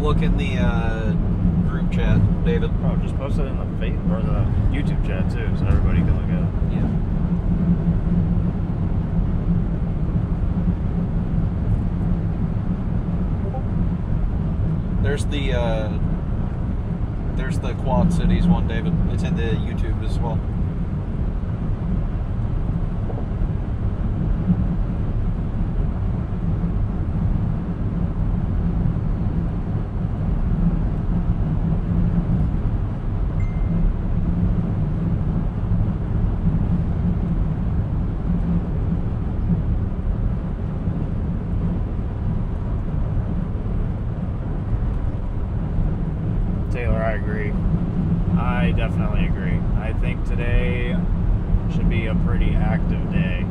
Look in the group chat, David. Oh, just post it in the or the YouTube chat too, so everybody can look at it. Yeah. There's the Quad Cities one, David. It's in the YouTube as well. Taylor, I agree. I definitely agree. I think today should be a pretty active day.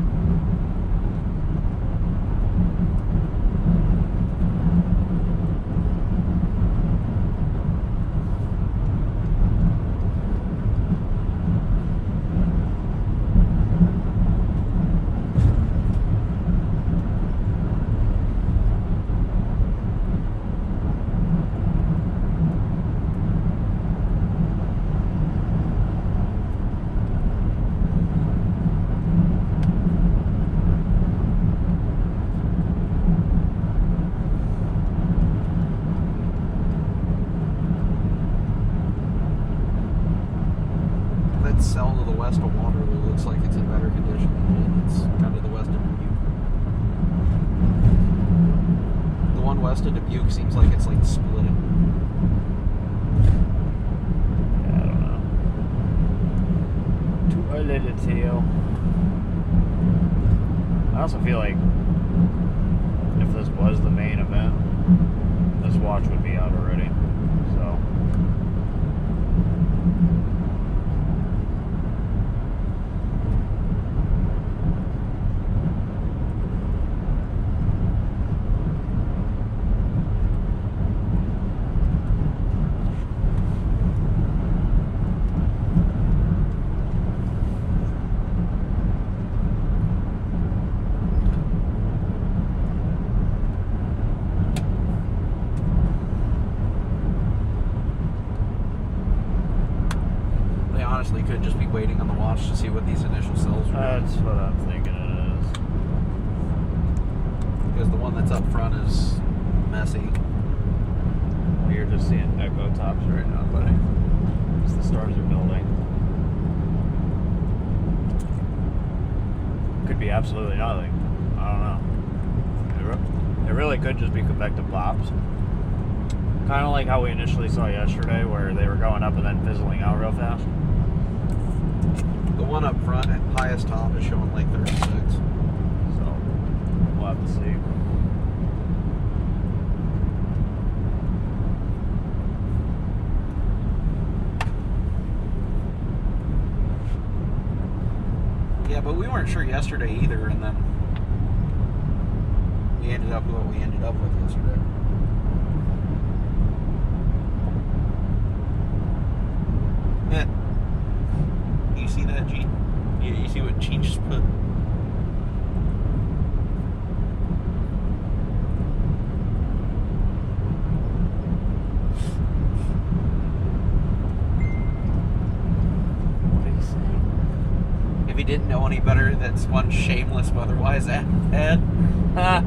That cell to the west of Waterloo looks like it's in better condition than it's kind of the west of Dubuque. The one west of Dubuque seems like it's like splitting. Yeah, I don't know. Too early to tell. I also feel like if this was the main event, this watch would be out already. So. They honestly could just be waiting on the watch to see what these initial cells are. That's what I'm thinking it is. Because the one that's up front is messy. Well, you're just seeing echo tops right now, buddy. As the stars are building. Could be absolutely nothing. I don't know. It really could just be convective pops. Kind of like how we initially saw yesterday, where they were going up and then fizzling out real fast. The one up front, at highest top, is showing like 36. So we'll have to see. Yeah, but we weren't sure yesterday either, and then we ended up with what we ended up with yesterday. You see that, Gene? You see what Gene just put? What are you saying? If he didn't know any better, that's one shameless otherwise ad. Ah.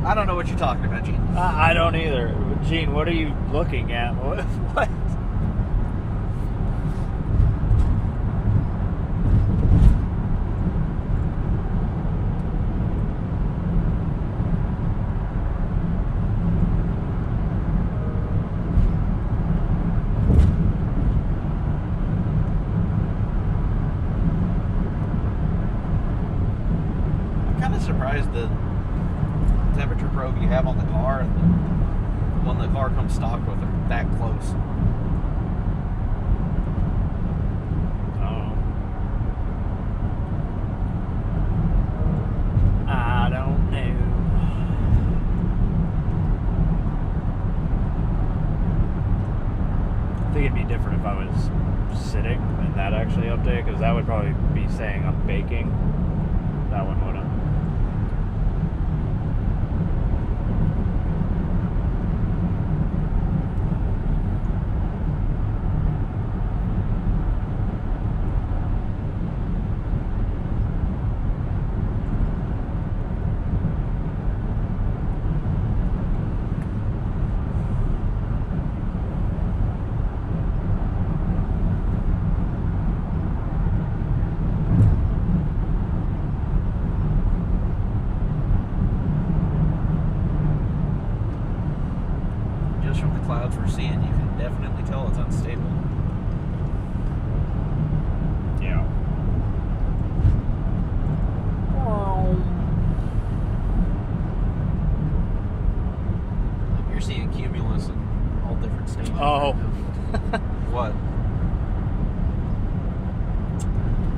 I don't know what you're talking about, Gene. I don't either. Gene, what are you looking at? What? I'm kind of surprised the temperature probe you have on the car and the one the car comes stock with are that close. Oh. I don't know. I think it'd be different if I was sitting and that actually update, because that would probably be saying I'm baking. That one wouldn't. Just from the clouds we're seeing, you can definitely tell it's unstable. Yeah. You're seeing cumulus in all different stages. Oh. What?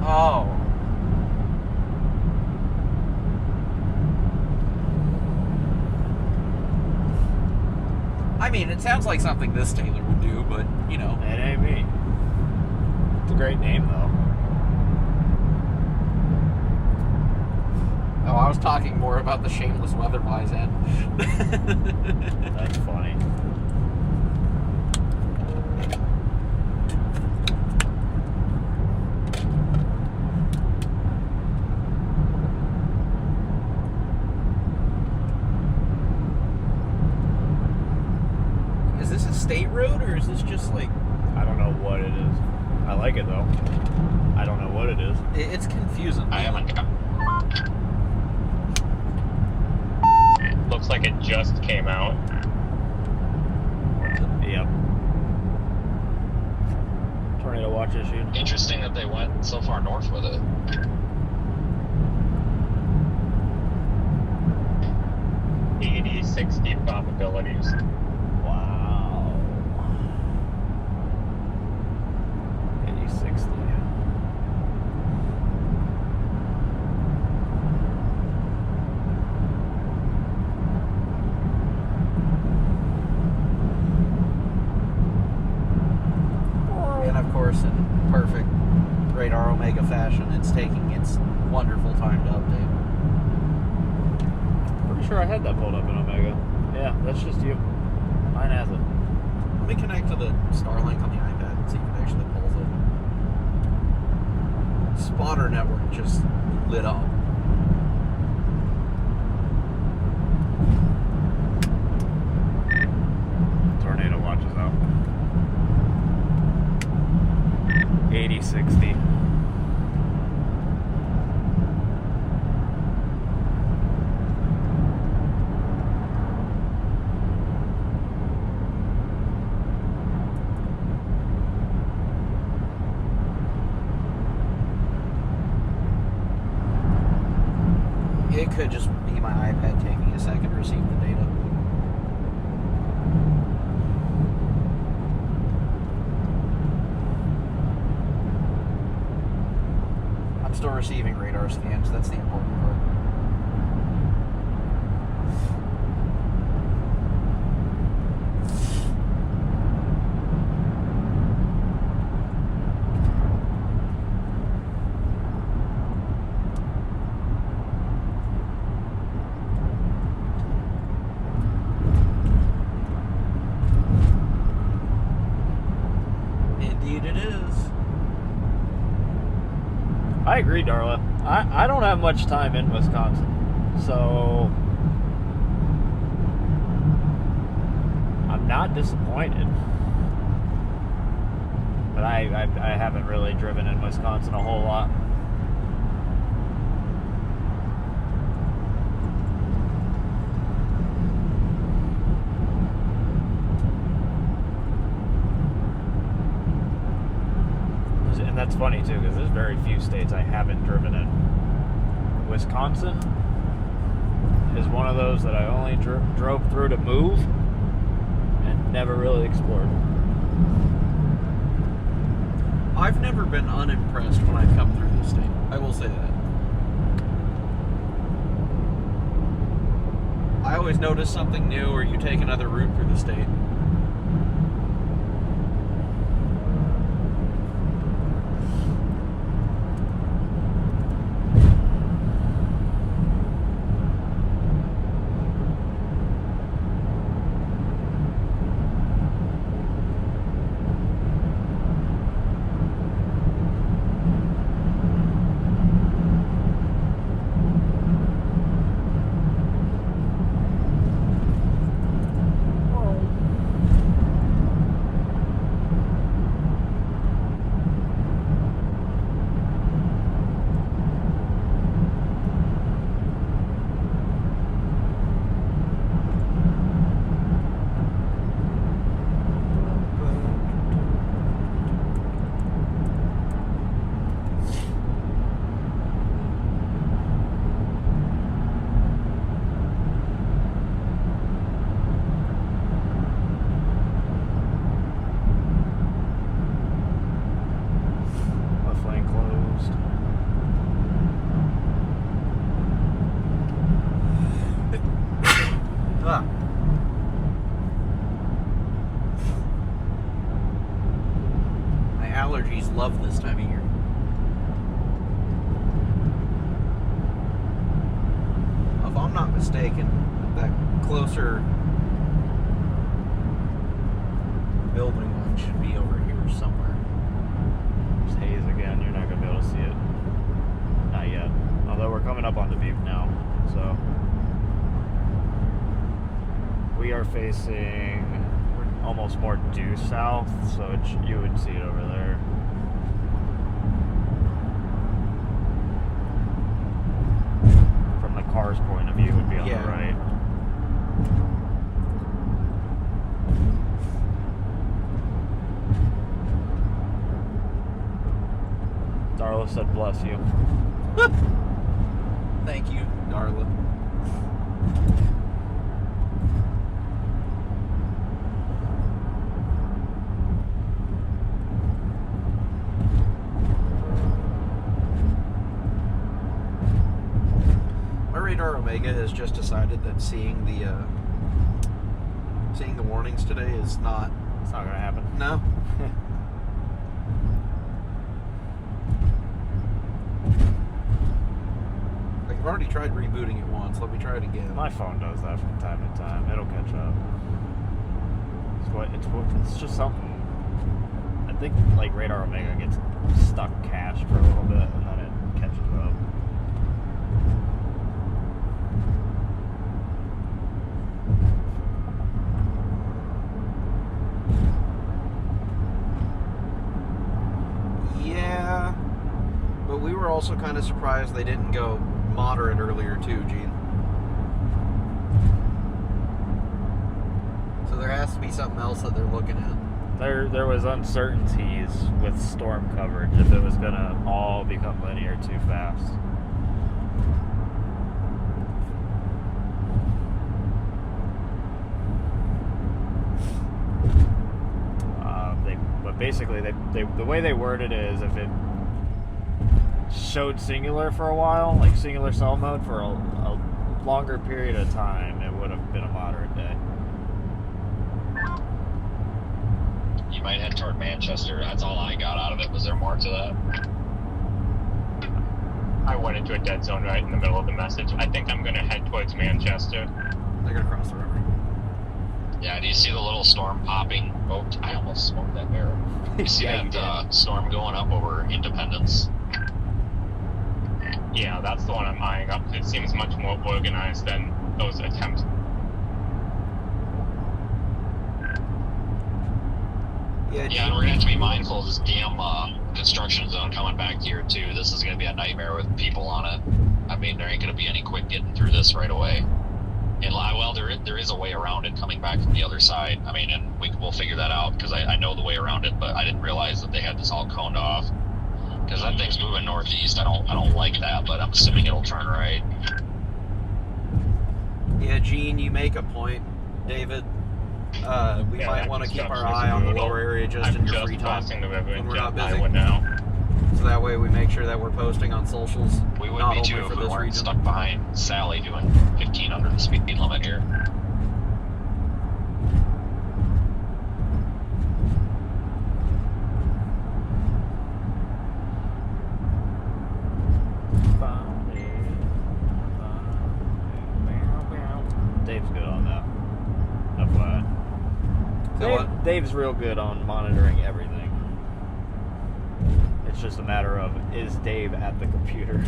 Oh. I mean, it sounds like something this Taylor would do, but, you know. It ain't me. It's a great name, though. Oh, I was talking more about the shameless weatherwise end. That's funny. Is this a state road, or is this just like... I don't know what it is. I like it, though. I don't know what it is. It's confusing. I haven't got. Looks like it just came out. Yep. Tornado watch issued. Interesting that they went so far north with it. $80, $60 probabilities. Wow. 80-60. And of course, in perfect Radar Omega fashion, it's taking its wonderful time to update. Pretty sure I had that pulled up in Omega. Yeah, that's just you. Mine has it. Let me connect to the Starlink on the iPad and see if it actually pulls it. Spotter network just lit up. Tornado watches out. 80-60. It could just be my iPad taking a second to receive the data. I'm still receiving radar scans. That's the important part. I agree, Darla. I don't have much time in Wisconsin, so I'm not disappointed. But I haven't really driven in Wisconsin a whole lot. And that's funny too, because there's very few states I haven't driven in. Wisconsin is one of those that I only drove through to move and never really explored. I've never been unimpressed when I've come through this state. I will say that. I always notice something new, or you take another route through the state. Allergies love this time of year. If I'm not mistaken, that closer building one should be over here somewhere. There's haze again. You're not going to be able to see it. Not yet. Although we're coming up on the Butte now. So we are facing almost more due south, so you would see it over there. From the car's point of view, it would be on the right. Darla said, "Bless you." Thank you, Darla. Radar Omega has just decided that seeing the warnings today is not. It's not gonna happen. No. Like, I've already tried rebooting it once. Let me try it again. My phone does that from time to time. It'll catch up. It's just something. I think like Radar Omega gets stuck cached for a little bit and then it catches up. Yeah, but we were also kind of surprised they didn't go moderate earlier too, Gene. So there has to be something else that they're looking at. There was uncertainties with storm coverage if it was gonna all become linear too fast. basically, the way they worded it is if it showed singular for a while, like singular cell mode for a longer period of time, it would have been a moderate day. You might head toward Manchester. That's all I got out of it. Was there more to that? I went into a dead zone right in the middle of the message. I think I'm gonna head towards Manchester. They're gonna cross the river. Yeah, do you see the little storm popping? Oh, I almost smoked that barrel. You see Yeah, you that storm going up over Independence? Yeah, that's the one I'm eyeing up. It seems much more organized than those attempts. Yeah, and we're gonna have to be mindful of this damn construction zone coming back here too. This is gonna be a nightmare with people on it. I mean, there ain't gonna be any quick getting through this right away. And well, there is a way around it coming back from the other side. I mean, and we'll figure that out because I know the way around it, but I didn't realize that they had this all coned off. Because that thing's moving northeast. I don't like that, but I'm assuming it'll turn right. Yeah, Gene, you make a point, David. We might want to keep our eye on the lower area just in your free time The river when in we're not busy. Iowa now. So that way we make sure that we're posting on socials. We would not be only too for if we this weren't region. stuck behind Sally doing 15 under the speed limit here. Dave's good on that. FYI. So what? Dave's real good on monitoring everything. It's just a matter of, is Dave at the computer?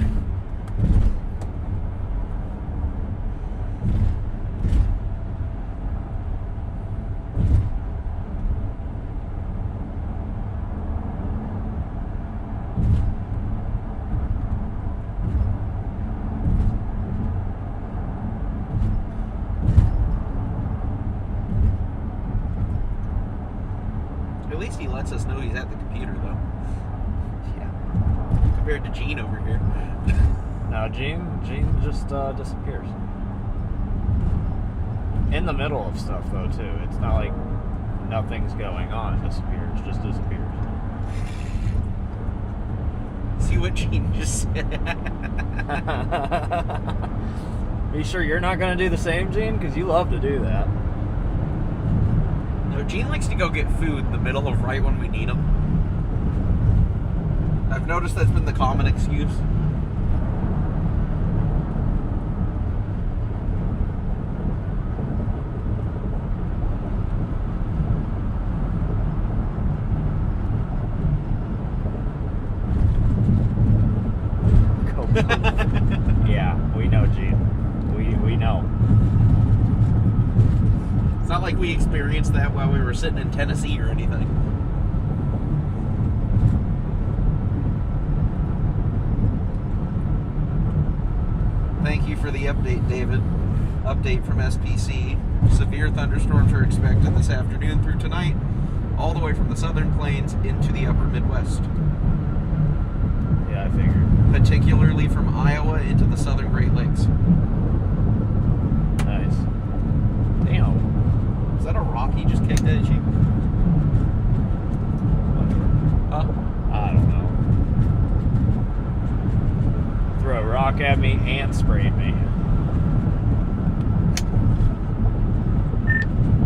At least he lets us know he's at the computer, though. Yeah. Compared to Gene over here. Now Gene just disappears. In the middle of stuff though too. It's not like nothing's going on. Disappears, just disappears. See what Gene just said? Are you sure you're not going to do the same, Gene? Because you love to do that. No, Gene likes to go get food in the middle of right when we need him. I've noticed that's been the common excuse. Yeah, we know, Gene. We know. It's not like we experienced that while we were sitting in Tennessee or anything. Thank you for the update, David. Update from SPC. Severe thunderstorms are expected this afternoon through tonight, all the way from the southern plains into the upper Midwest. Yeah, I figured. Particularly from Iowa into the southern Great Lakes. Nice. Damn. Is that a rock he just kicked at you? Huh? I don't know. Threw a rock at me and sprayed me.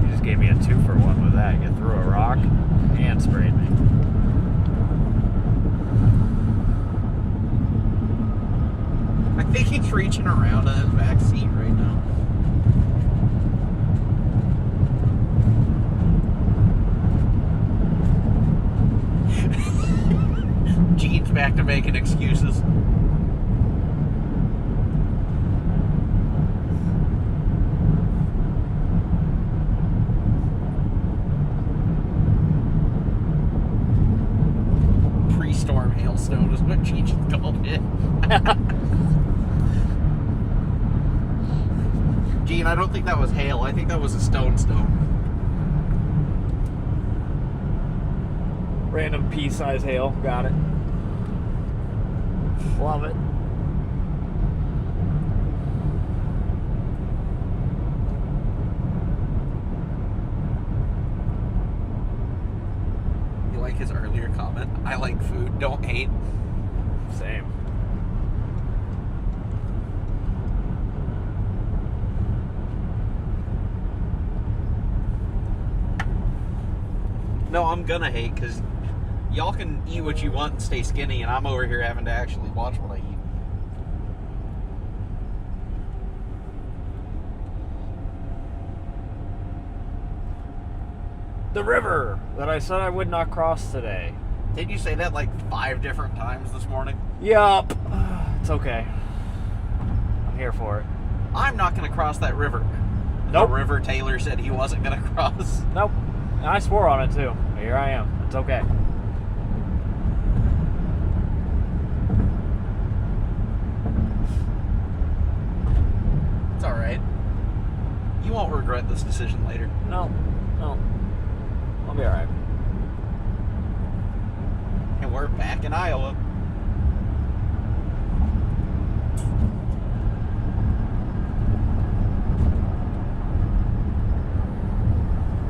You just gave me a 2-for-1 with that. You threw a rock and sprayed me. I think he's reaching around in his back seat right now. Gene's back to making excuses. Pre-storm hailstone is what Gene just called it. Gene, I don't think that was hail. I think that was a stone. Random pea-size hail. Got it. Love it. You like his earlier comment. I like food, don't hate. Same. No, I'm gonna hate because y'all can eat what you want and stay skinny, and I'm over here having to actually watch what I eat. The river that I said I would not cross today. Did you say that like 5 different times this morning? Yup. It's okay. I'm here for it. I'm not gonna cross that river. Nope. The river Taylor said he wasn't gonna cross. Nope. And I swore on it too. Here I am. It's okay. It's alright. You won't regret this decision later. No. I'll be alright. And we're back in Iowa.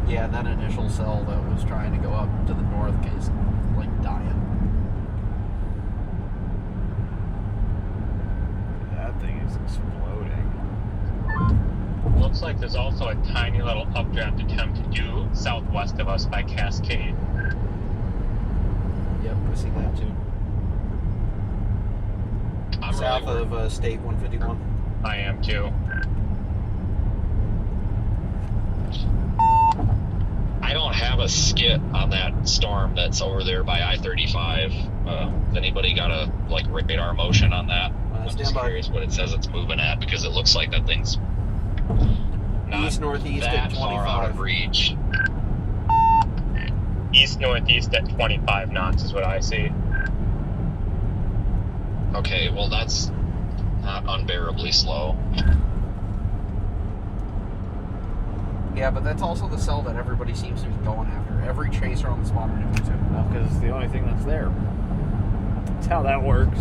Yeah, that initial cell that was trying to go up to the north is like dying. That thing is exploding. Looks like there's also a tiny little updraft attempt due southwest of us by Cascade. Yep, I see that too. I'm South really of State 151. I am too. I don't have a skit on that storm that's over there by I-35. Has anybody got a radar motion on that? I'm Stand just by. curious what it says it's moving at, because it looks like that thing's not East-northeast that at far out 25. of reach. East-northeast at 25 knots is what I see. Okay, well that's not unbearably slow. Yeah, but that's also the cell that everybody seems to be going after. Every chaser on the spot are doing too. Well, because it's the only thing that's there. That's how that works.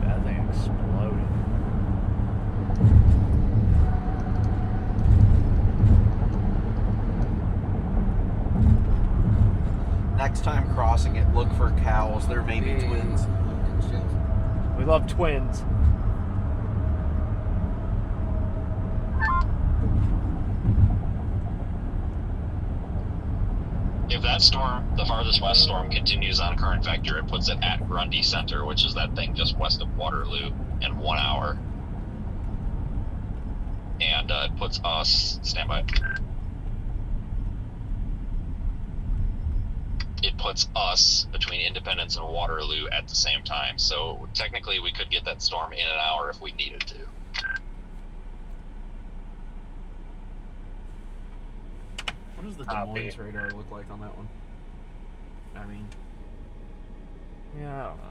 That thing exploded. Next time crossing it, look for cows. There may be twins. We love twins. If that storm, the farthest west storm, continues on current vector, it puts it at Grundy Center, which is that thing just west of Waterloo, in 1 hour. And it puts us, stand by. It puts us between Independence and Waterloo at the same time. So technically we could get that storm in an hour if we needed to. What does the Des Copy. Moines radar look like on that one? I mean, Yeah, I don't know.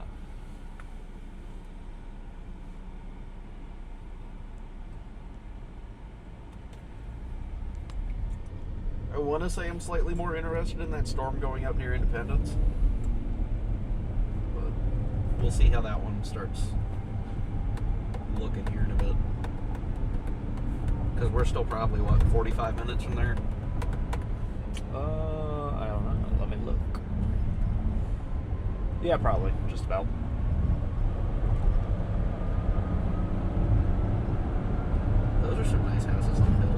I want to say I'm slightly more interested in that storm going up near Independence. But we'll see how that one starts looking here in a bit. Because we're still probably, 45 minutes from there? I don't know. Let me look. Yeah, probably. Just about. Those are some nice houses on the hill.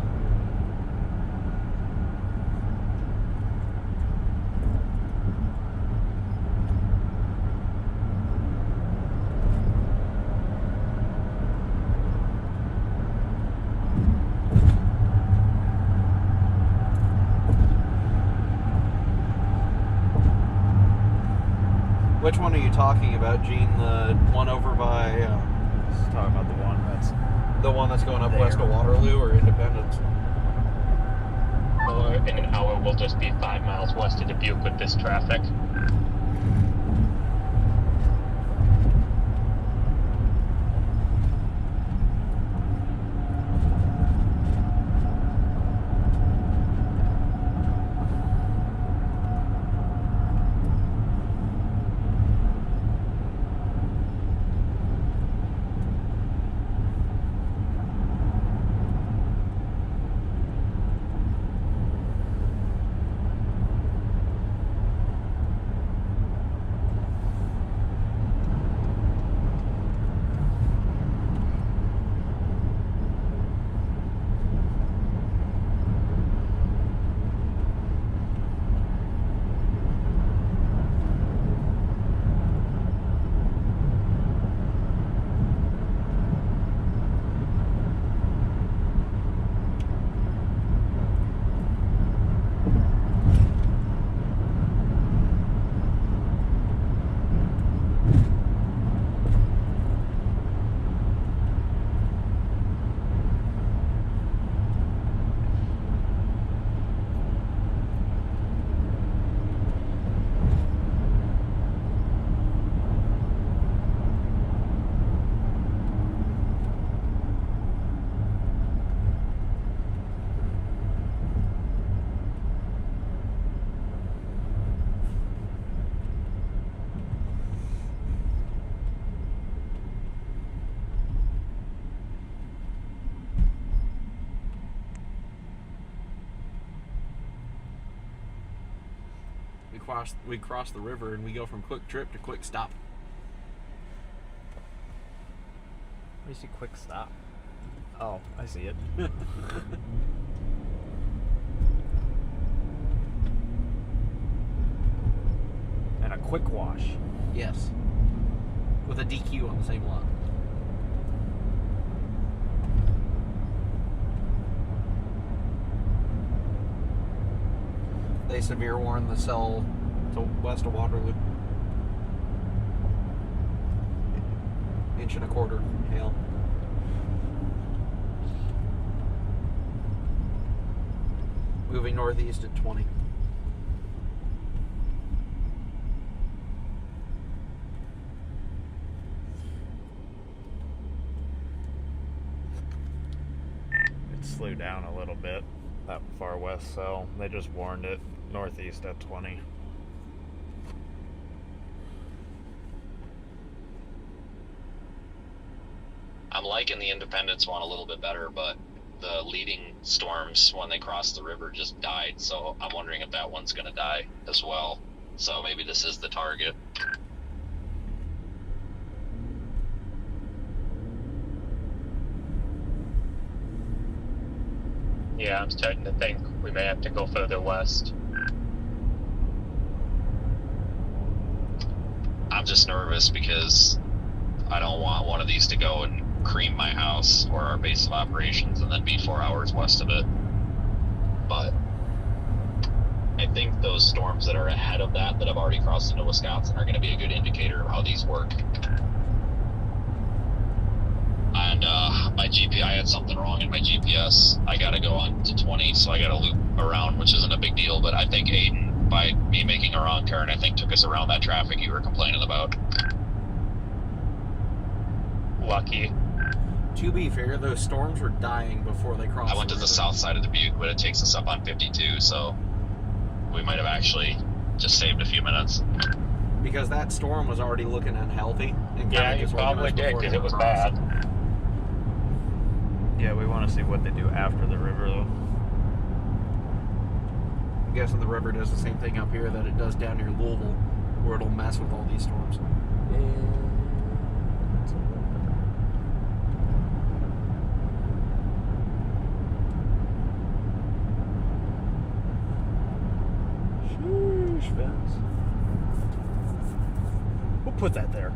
Which one are you talking about, Gene? The one over by Just talking about the one that's the one that's going up There. west of Waterloo or Independence? Or in an hour, we'll just be 5 miles west of Dubuque with this traffic. cross the river and we go from quick trip to quick stop. Where do you see quick stop? Oh, I see it. And a quick wash. Yes. With a DQ on the same lot. They severe warn the cell to west of Waterloo. 1.25 inch hail. Moving northeast at 20. It slowed down a little bit, that far west cell. They just warned it northeast at 20. I'm liking the Independence one a little bit better, but the leading storms when they crossed the river just died, so I'm wondering if that one's going to die as well. So maybe this is the target. Yeah, I'm starting to think we may have to go further west. I'm just nervous because I don't want one of these to go and cream my house or our base of operations and then be 4 hours west of it. But I think those storms that are ahead of that have already crossed into Wisconsin are going to be a good indicator of how these work. And my GPS, I had something wrong in my GPS. I got to go on to 20, so I got to loop around, which isn't a big deal. But I think Aiden, by me making a wrong turn, I think took us around that traffic you were complaining about. Lucky. To be fair, those storms were dying before they crossed. I went to the south side of Dubuque, but it takes us up on 52, so we might have actually just saved a few minutes. Because that storm was already looking unhealthy. And Yeah, you probably did, because it was bad. Yeah, we want to see what they do after the river, though. I'm guessing the river does the same thing up here that it does down near Louisville, where it'll mess with all these storms. Sheesh, Vince. Who put that there?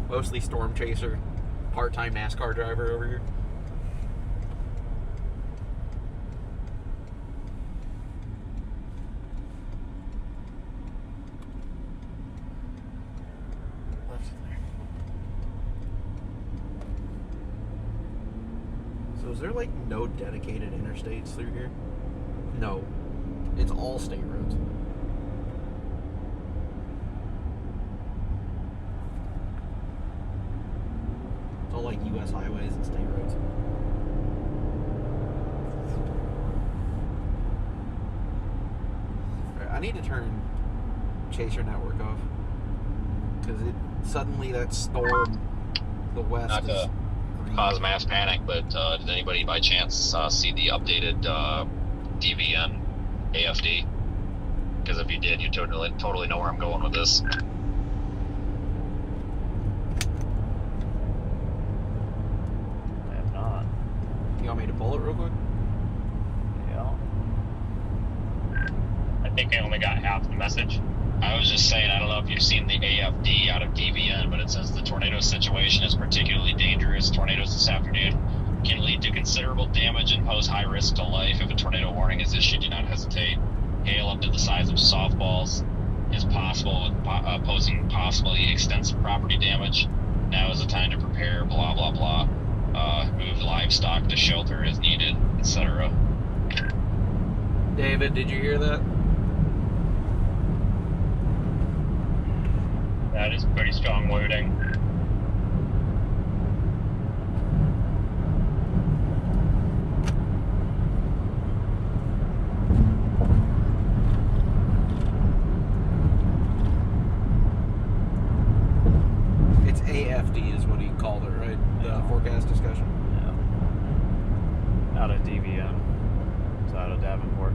Mostly storm chaser, part-time NASCAR driver over here. So is there like no dedicated interstates through here? No. It's all state roads. It's all like US highways and state roads. Alright, I need to turn Chaser Network off. Because it suddenly that storm, the west Not is to green. cause mass panic, but did anybody by chance see the updated DVN AFD? Because if you did, you totally know where I'm going with this. I have not. You want me to pull it real quick? Yeah. I think I only got half the message. I was just saying, I don't know if you've seen the AFD out of DVN, but it says the tornado situation is particularly dangerous. Tornadoes this afternoon can lead to considerable damage and pose high risk to life. If a tornado warning is issued, do not hesitate. Hail up to the size of softballs is possible, posing possibly extensive property damage. Now is the time to prepare, blah, blah, blah. Move livestock to shelter as needed, etc. David, did you hear that? That is pretty strong wording. It's AFD is what he called it, right? The forecast discussion. Yeah. out of DVN. It's out of Davenport.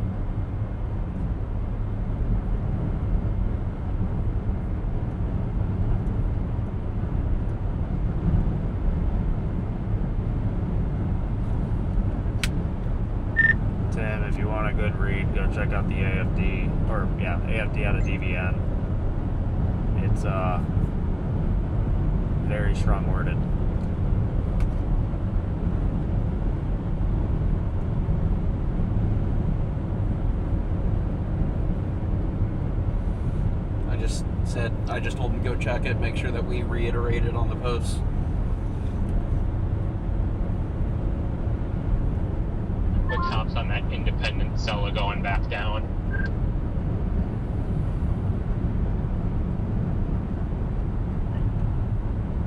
Tim, if you want a good read, go check out the AFD, or yeah, AFD out of DVN. It's very strong worded. I just told him to go check it, make sure that we reiterate it on the post. The cops on that independent cell are going back down.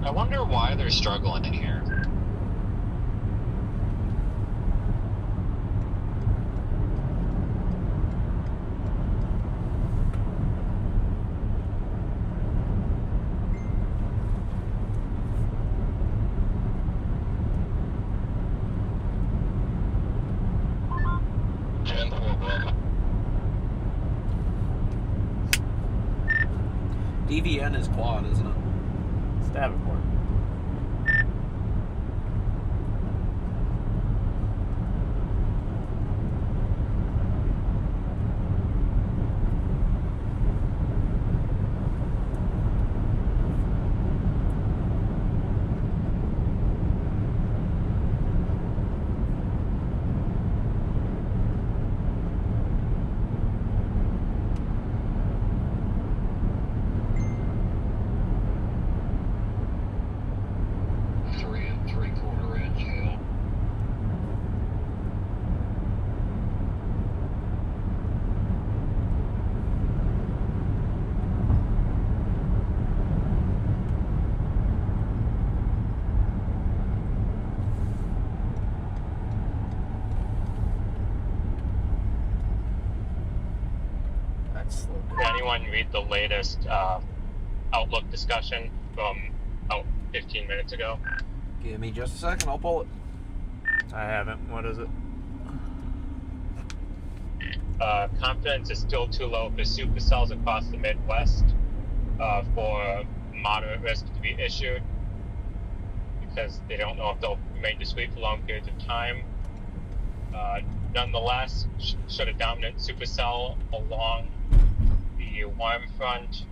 I wonder why they're struggling in here. DVN is quad, isn't it? It's Davenport. Did anyone read the latest Outlook discussion from 15 minutes ago? Give me just a second, I'll pull it. I haven't. What is it? Confidence is still too low for supercells across the Midwest for moderate risk to be issued because they don't know if they'll remain discrete for long periods of time. Nonetheless, should a dominant supercell along the warm front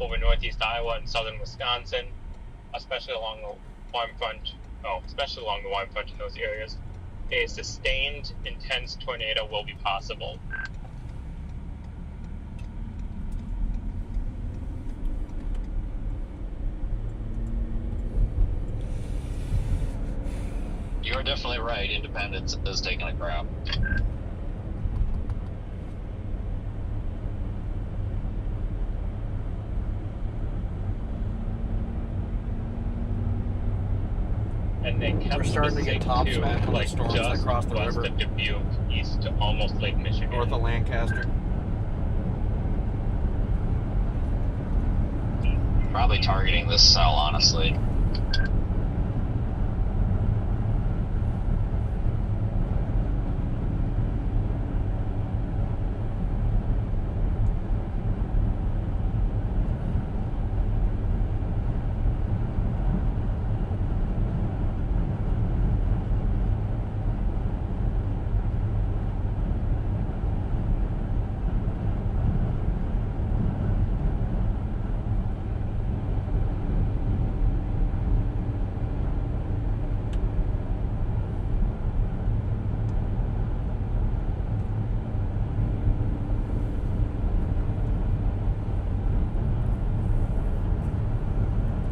over northeast Iowa and southern Wisconsin, especially along the warm front in those areas, a sustained intense tornado will be possible. You're definitely right. Independence is taking a crap. And they kept We're starting to get top smack on the storms that cross the west river. of Dubuque, east to almost Lake Michigan. North of Lancaster. Probably targeting this cell, honestly.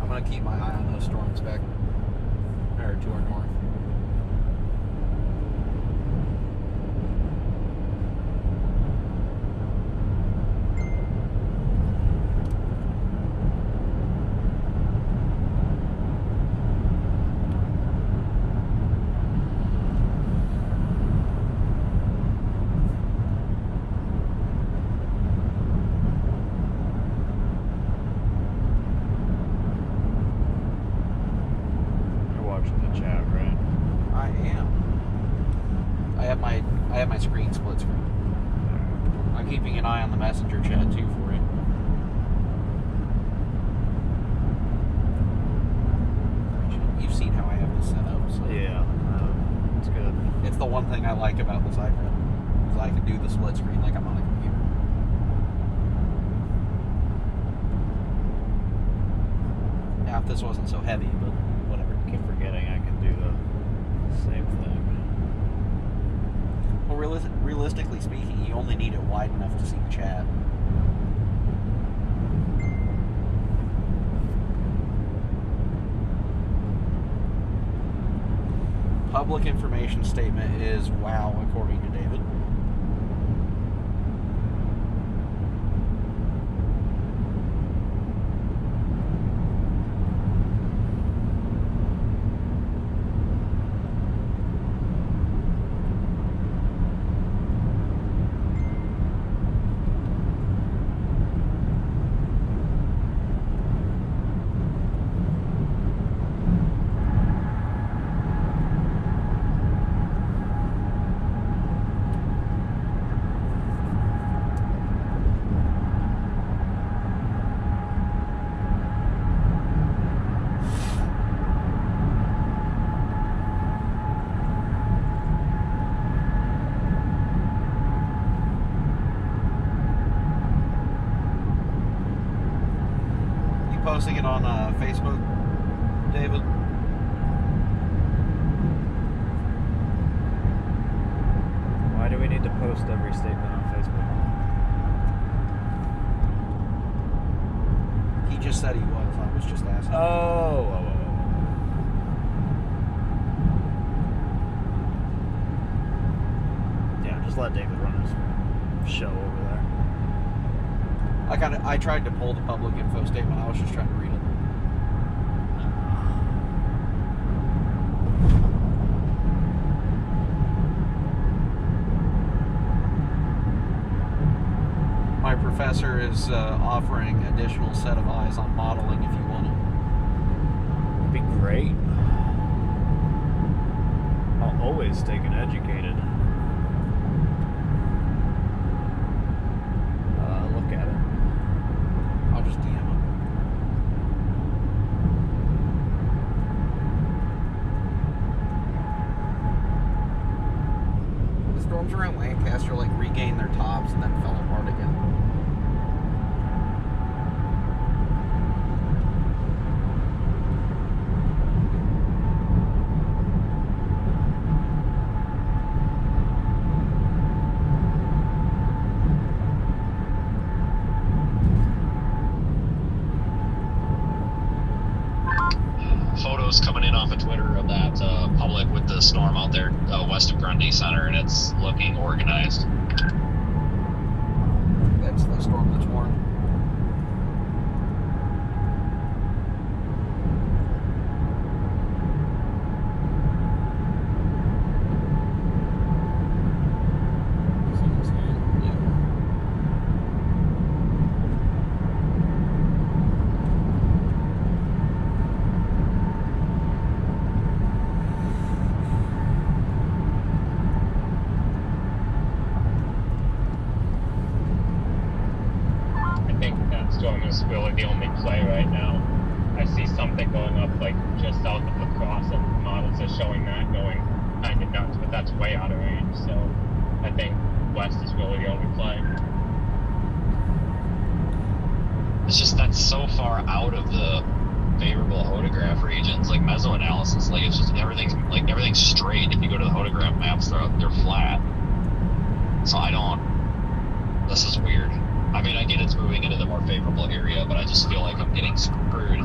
I'm gonna keep my eye on those storms back or to our north. You're watching the chat, right? have my screen split screen. I'm keeping an eye on the messenger chat too for you. You've seen how I have this set up, so Yeah, it's good. it's the one thing I like about this iPad, is I can do the split screen like I'm on a computer. Now, if this wasn't so heavy, but whatever. I keep forgetting I can do the same thing. Well, realistically speaking, you only need it wide enough to see the chat. Public information statement is wow, according to David. Posting it on Facebook, David? Why do we need to post every statement on Facebook? He just said he was. I was just asking. Oh. Yeah, just let David run his show over there. I tried to pull the public info statement. I was just trying to read it. My professor is offering additional set of eyes on modeling if you want it. It'd be great. I'll always take an educated look at it. I'll just DM him. The storms around Lancaster like regained their tops and then fell apart again. Photos coming in off of Twitter of that public with the storm out there west of Grundy Center, and it's looking organized. That's the storm that's warned. I think that storm is really the only play right now. I see something going up like just south of La Crosse, and models are showing that going kind of nuts, but that's way out of range. So I think west is really the only play. It's just that's so far out of the favorable hodograph regions, like mesoanalysis. Like it's just everything's straight. If you go to the hodograph maps, they're flat. So this is weird. I mean, I get it's moving into the more favorable area, but I just feel like I'm getting screwed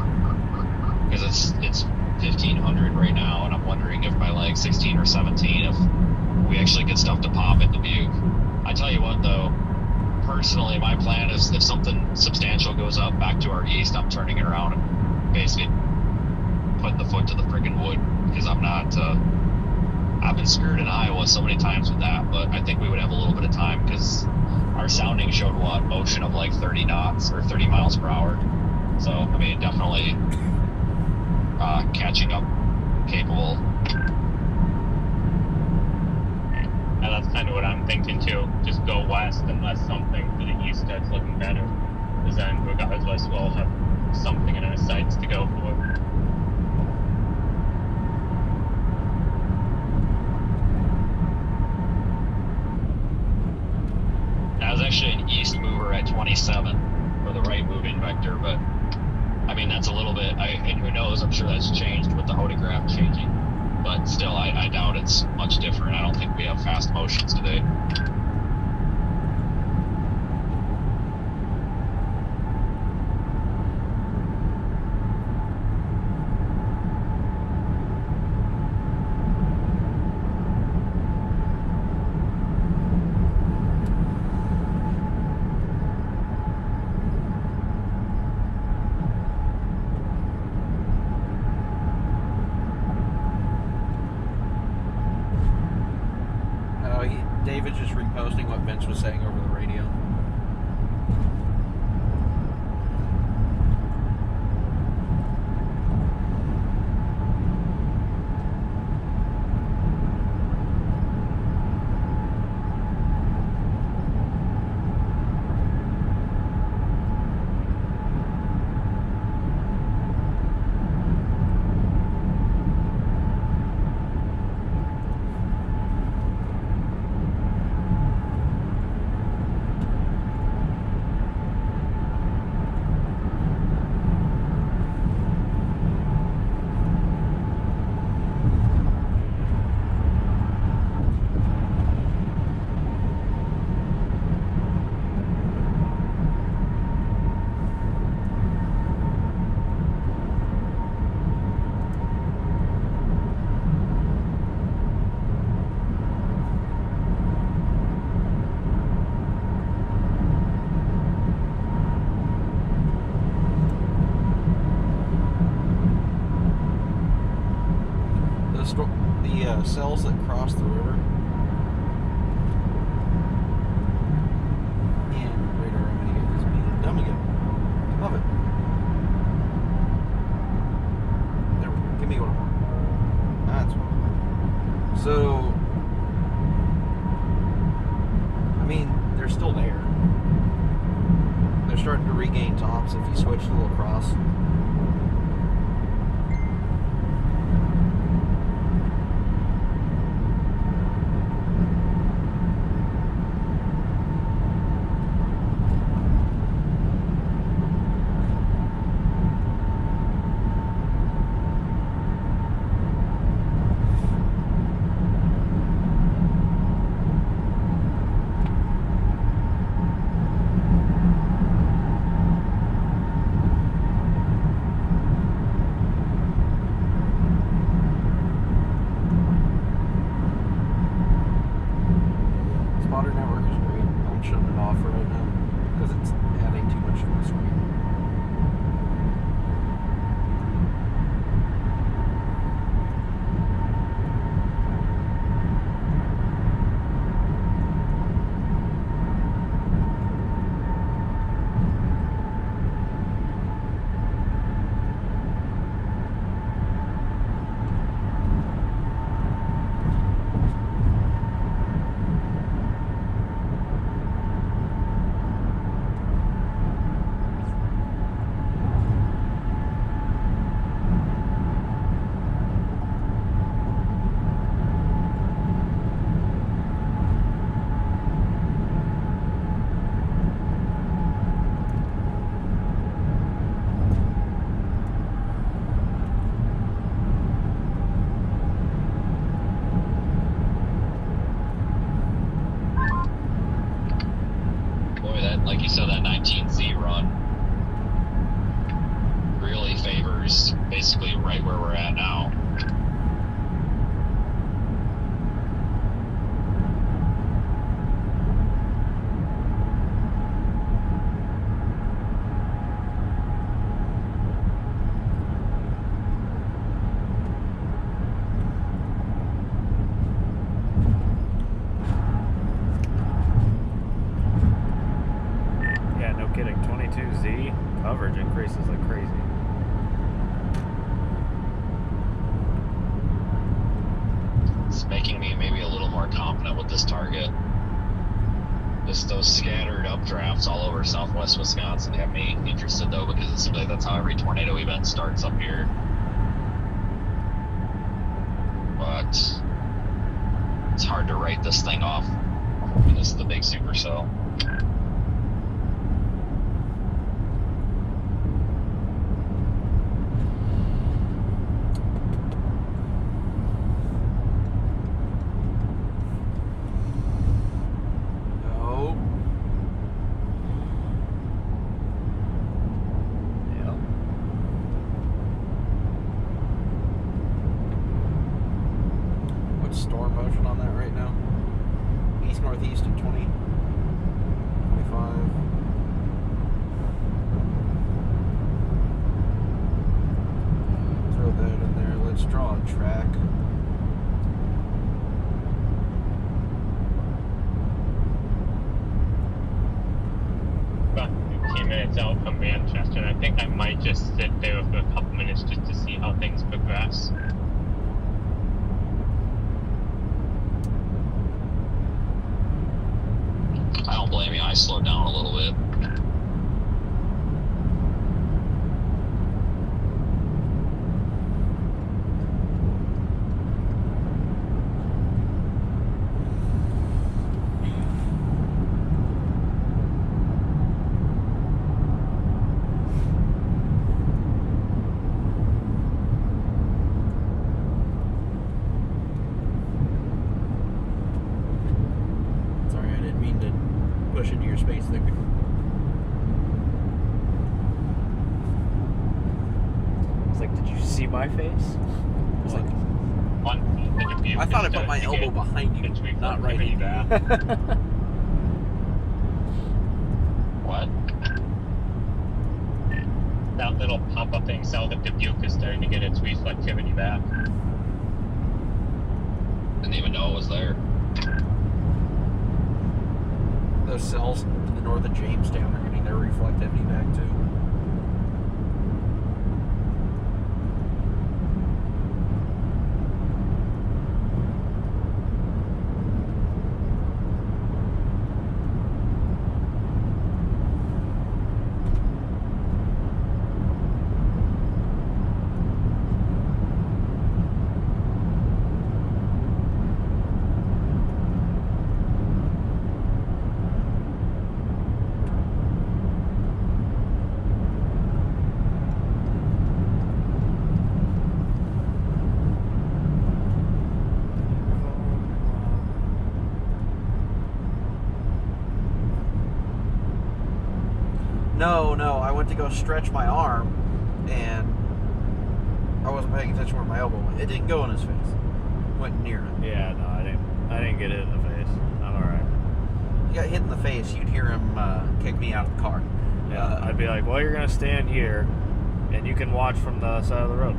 because it's 1500 right now, and I'm wondering if by like 16 or 17, if we actually get stuff to pop at Dubuque. I tell you what, though, personally, my plan is if something substantial goes up back to our east, I'm turning it around and basically putting the foot to the friggin' wood because I'm not. I've been screwed in Iowa so many times with that, but I think we would have a little bit of time because our sounding showed motion of like 30 knots or 30 miles per hour. So, I mean, definitely catching up capable. And that's kind of what I'm thinking too. Just go west unless something to the east starts looking better. Because then, regardless, we'll have something in our sights to go for. I was actually an east mover at 27 for the right moving vector, but I mean, that's a little bit, and who knows, I'm sure that's changed with the hodograph changing. But still, I doubt it's much different. I don't think we have fast motions today. David's just reposting what Vince was saying over the radio. The cells that cross the river and radar remedy is being dumb again. Love it. There we go. Give me one more. That's what I want. So, I mean, they're still there. They're starting to regain tops if you switch the little cross. southwest Wisconsin have me interested though, because it seems like that's how every tornado event starts up here. But it's hard to write this thing off. I mean, this is the big supercell. Storm motion on that right now. East northeast at 20, 25. Throw that in there. Let's draw a track. About 15 minutes out from Manchester, and I think I might just sit there for a couple minutes just to see how things progress. I don't blame you. I slowed down a little bit. Sorry, I didn't mean to push into your space there. It's like, did you see my face? It's like, I I thought I put my elbow behind you, not right in you. What? That little pop-up thing south of Dubuque is starting to get its reflectivity back. Didn't even know it was there. Those cells to the north of Jamestown are getting their reflectivity back too. No, I went to go stretch my arm, and I wasn't paying attention where my elbow went. It didn't go in his face. It went near it. Yeah, no, I didn't get hit in the face. I'm alright. If you got hit in the face, you'd hear him kick me out of the car. Yeah, I'd be like, well, you're gonna stand here, and you can watch from the side of the road.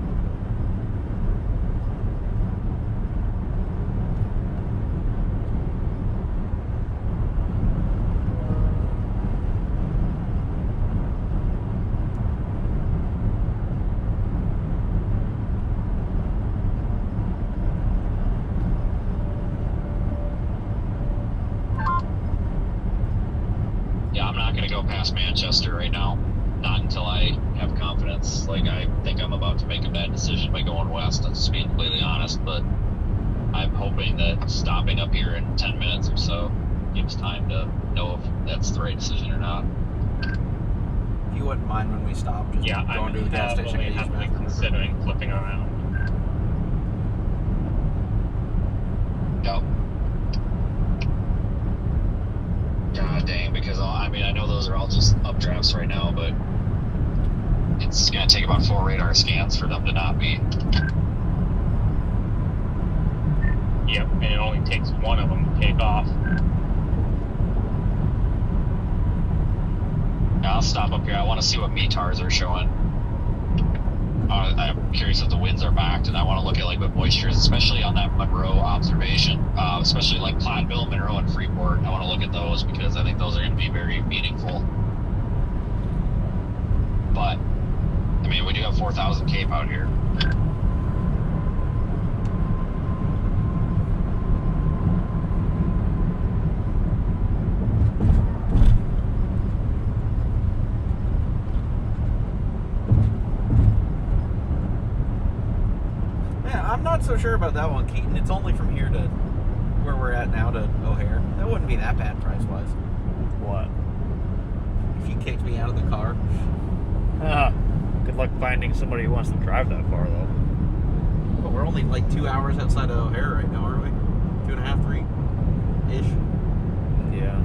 Yeah, I'm not going to go past Manchester right now. Not until I have confidence. Like, I think I'm about to make a bad decision by going west, to be completely honest, but I'm hoping that stopping up here in 10 minutes or so gives time to know if that's the right decision or not. If you wouldn't mind when we stop, just Yeah, going to the gas station. I'm heavily considering flipping around. Yep. God dang, because I mean, I know those are all just updrafts right now, but it's going to take about 4 radar scans for them to not be. Yep, and it only takes one of them to take off. Yeah, I'll stop up here. I want to see what METARs are showing. I'm curious if the winds are backed, and I want to look at like what moisture is, especially on that Monroe observation, especially like Platteville, Monroe, and Freeport. I want to look at those because I think those are going to be very meaningful. But I mean, we do have 4,000 Cape out here. Yeah, I'm not so sure about that one, Keaton. It's only from here to where we're at now to O'Hare. That wouldn't be that bad price-wise. What? If you kicked me out of the car. Good luck finding somebody who wants to drive that far, though. Well, we're only like 2 hours outside of O'Hare right now, aren't we? 2.5, 3-ish. Yeah.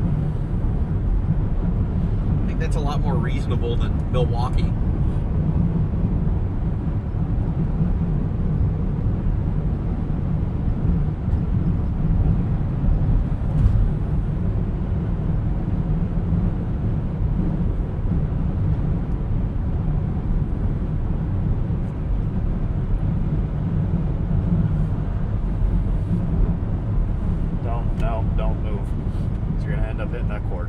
I think that's a lot more reasonable than Milwaukee. Don't move. So you're gonna end up hitting that cord.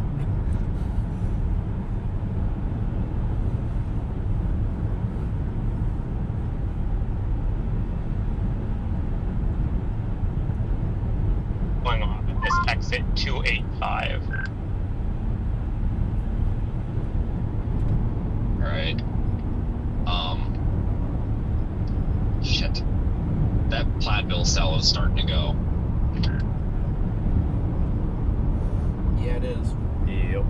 Going on this exit 285. Right. Shit. That Platteville cell is starting to go. Yeah, it is. Yep.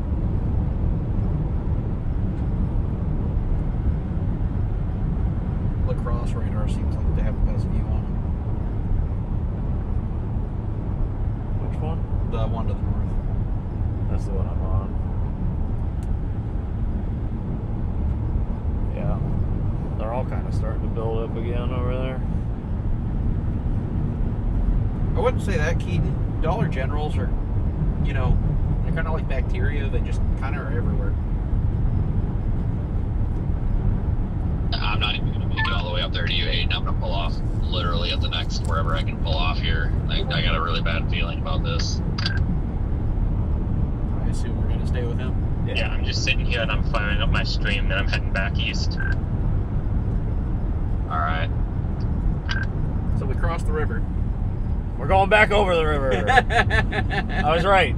Lacrosse radar seems like they have the best view on Which one? them. The one to the north. That's the one I'm on. Yeah. They're all kind of starting to build up again over there. I wouldn't say that, Keaton. Dollar Generals are, they're kind of like bacteria. They just kind of are everywhere. I'm not even gonna make it all the way up there to you, Hayden. I'm gonna pull off literally at the next wherever I can pull off here. I got a really bad feeling about this. I assume we're going to stay with him. Yeah, I'm just sitting here and I'm firing up my stream, then I'm heading back east. Alright. So we crossed the river. We're going back over the river. I was right.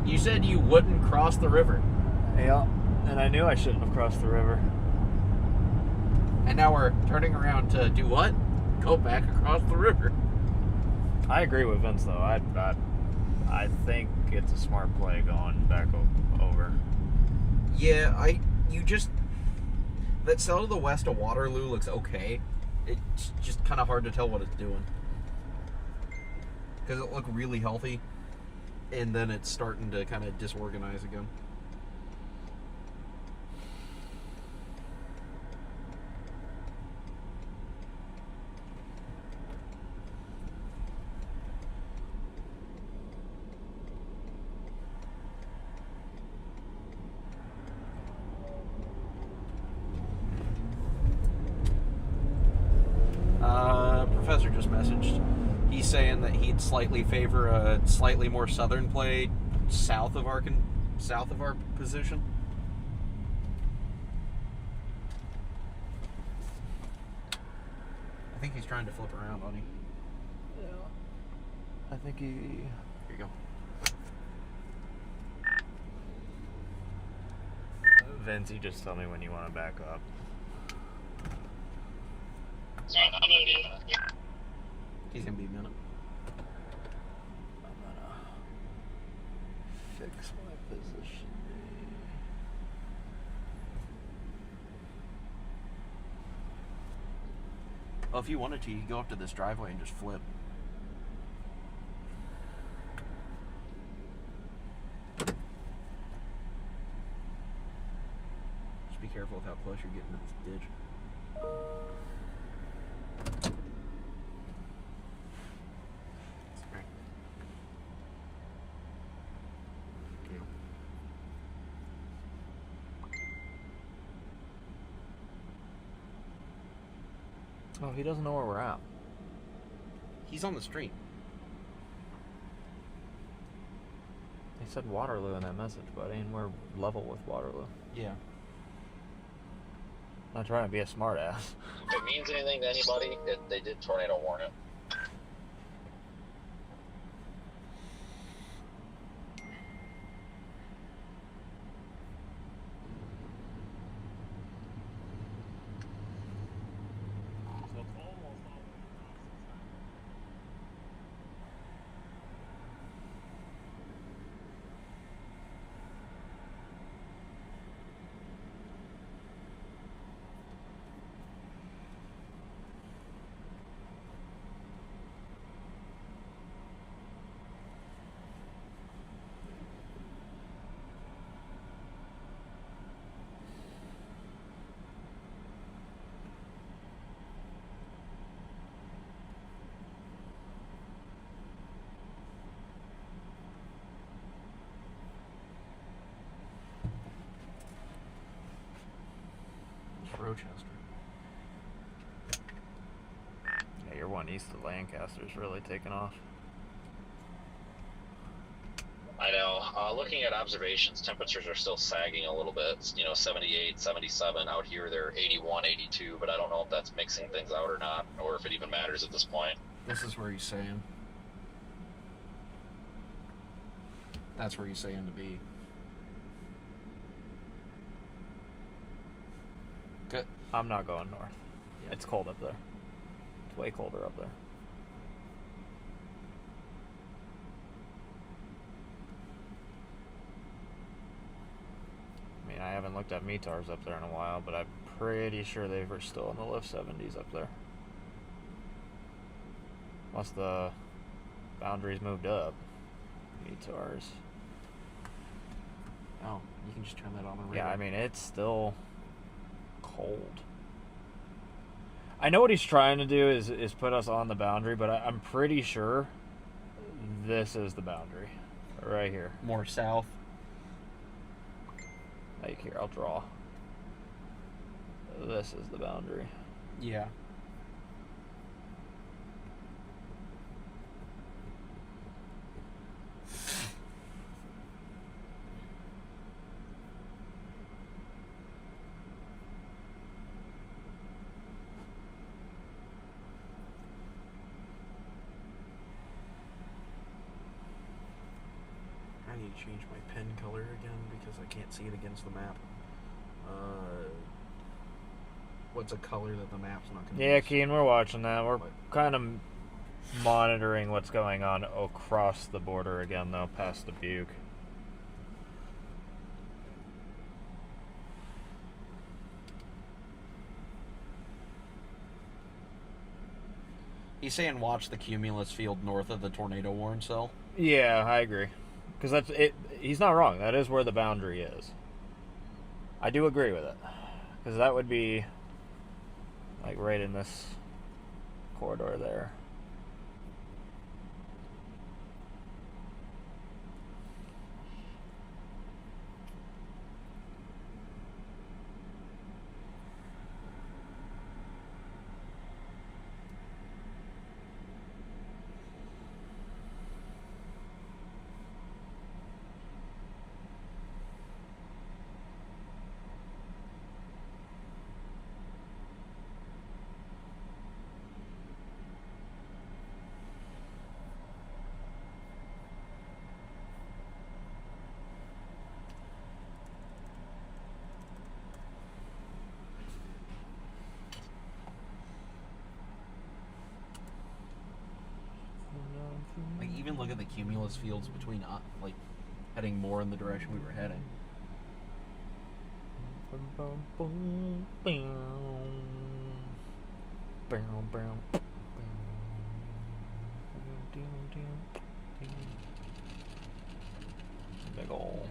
You said you wouldn't cross the river. Yeah. And I knew I shouldn't have crossed the river. And now we're turning around to do what? Go back across the river. I agree with Vince, though. I think it's a smart play going back over. Yeah, that cell to the west of Waterloo looks okay. It's just kind of hard to tell what it's doing. Because it looked really healthy, and then it's starting to kind of disorganize again. Professor just messaged. He's saying that he'd slightly favor a slightly more southern play south of our position. I think he's trying to flip around on you. Yeah. I think he... Here you go. Vince, you just tell me when you want to back up. He's gonna be a minute. I'm gonna fix my position. Well, if you wanted to, you could go up to this driveway and just flip. Just be careful with how close you're getting to this ditch. Sorry. Yeah. Oh, he doesn't know where we're at. He's on the street. He said Waterloo in that message, buddy, and we're level with Waterloo. Yeah. Not trying to be a smartass. If it means anything to anybody, they did tornado warn it. Rochester. Yeah, your one east of Lancaster's really taken off. I know. Looking at observations, temperatures are still sagging a little bit. 78, 77. Out here, they're 81, 82, but I don't know if that's mixing things out or not, or if it even matters at this point. This is where he's saying. That's where he's saying to be. Good. I'm not going north. Yeah. It's cold up there. It's way colder up there. I mean, I haven't looked at METARs up there in a while, but I'm pretty sure they were still in the low 70s up there. Unless the boundaries moved up. METARs. Oh, you can just turn that on the radar. Yeah, I mean, it's still cold. I know what he's trying to do is put us on the boundary, but I'm pretty sure this is the boundary. Right here. More south. Like here, I'll draw. This is the boundary. Yeah. I need to change my pen color again because I can't see it against the map. What's a color that the map's not going to Yeah, use? Keen, we're watching that. We're kind of monitoring what's going on across the border again, though, past Dubuque. He's saying watch the cumulus field north of the tornado warning cell. Yeah, I agree. Because that's it. He's not wrong. That is where the boundary is. I do agree with it. Because that would be like right in this corridor there. Like, even look at the cumulus fields between, like, heading more in the direction we were heading. Big ol'.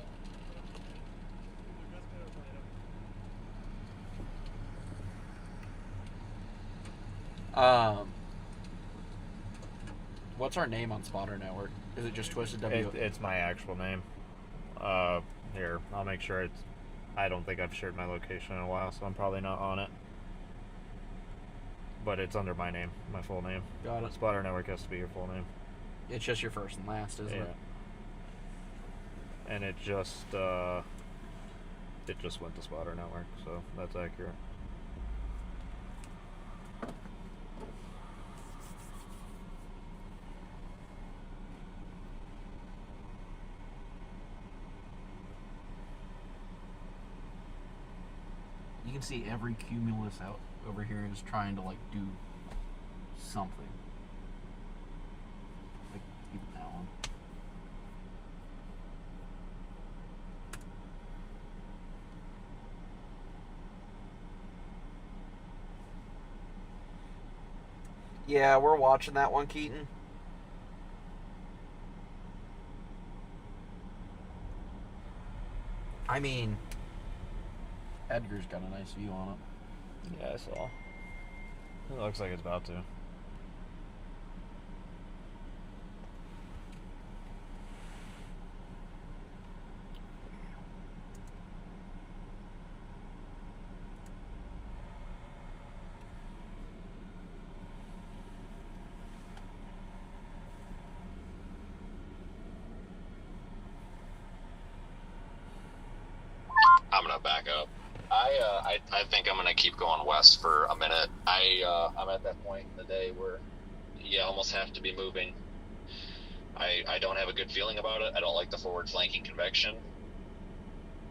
What's our name on Spotter Network? Is it just TwistedWX? It's my actual name. Here, I'll make sure it's... I don't think I've shared my location in a while, so I'm probably not on it. But it's under my name, my full name. Got it. Spotter Network has to be your full name. It's just your first and last, isn't it? And it just went to Spotter Network, so that's accurate. You can see every cumulus out over here is trying to, like, do something. Like, even that one. Yeah, we're watching that one, Keaton. I mean, Edgar's got a nice view on it. Yeah, I saw. It looks like it's about to. gonna back up. I think I'm gonna keep going west for a minute. I'm at that point in the day where you almost have to be moving. I don't have a good feeling about it. I don't like the forward flanking convection,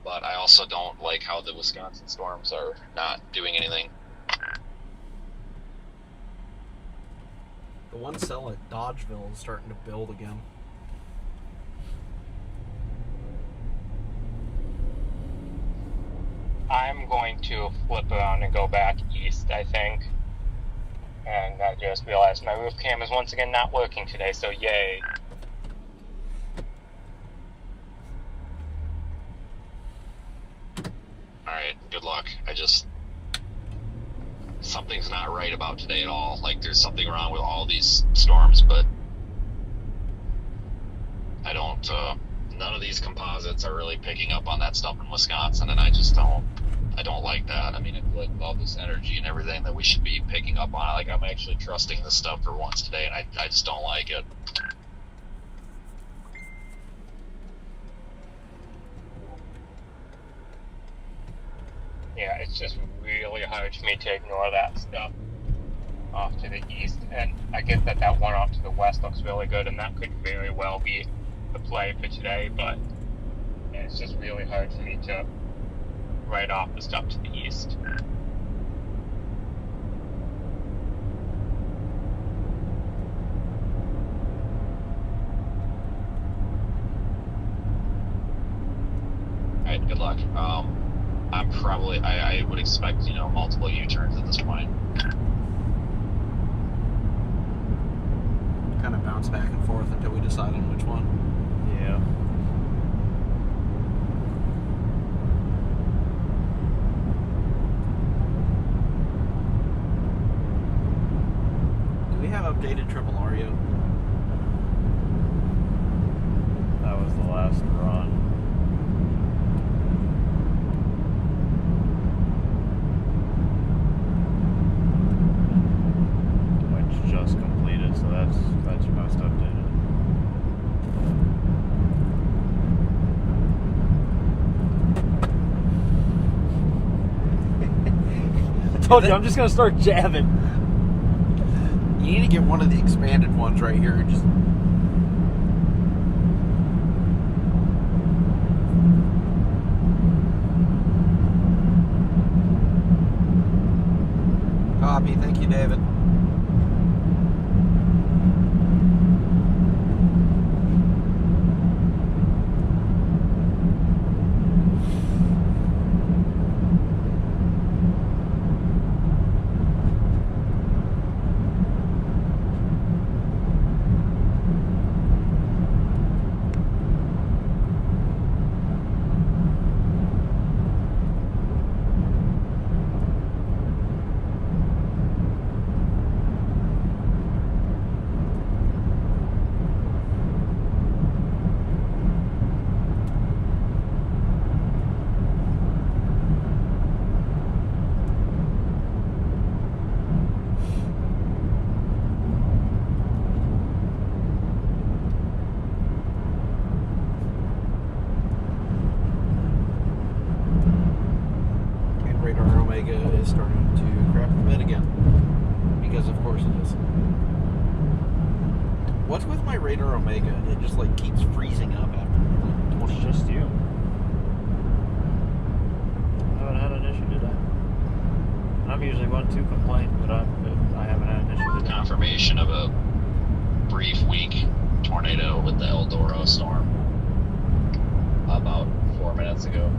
but I also don't like how the Wisconsin storms are not doing anything. The one cell at Dodgeville is starting to build again. I'm going to flip around and go back east, I think. And I just realized my roof cam is once again not working today, so yay. Alright, good luck. Something's not right about today at all. Like, there's something wrong with all these storms, but I don't, none of these composites are really picking up on that stuff in Wisconsin, and I don't like that. I mean, I feel like with all this energy and everything that we should be picking up on, like, I'm actually trusting this stuff for once today, and I just don't like it. Yeah, it's just really hard for me to ignore that stuff off to the east. And I get that that one off to the west looks really good, and that could very well be the play for today, but it's just really hard for me to write off the stuff to the east. Alright, good luck. I would expect, multiple U-turns at this point. Kind of bounce back and forth until we decide on which one. Yeah. Do we have updated Triple R yet? That was the last run. Which just completed, so that's your most updated. I told you, I'm just gonna start jabbing. You need to get one of the expanded ones right here. Just copy. Thank you, David. Is starting to crap a bit again, because of course it is. What's with my Radar Omega? It just like keeps freezing up after 20 It's just you. I haven't had an issue today. I'm usually one to complain, but I haven't had an issue today. Confirmation of a brief weak tornado with the Eldora storm about 4 minutes ago.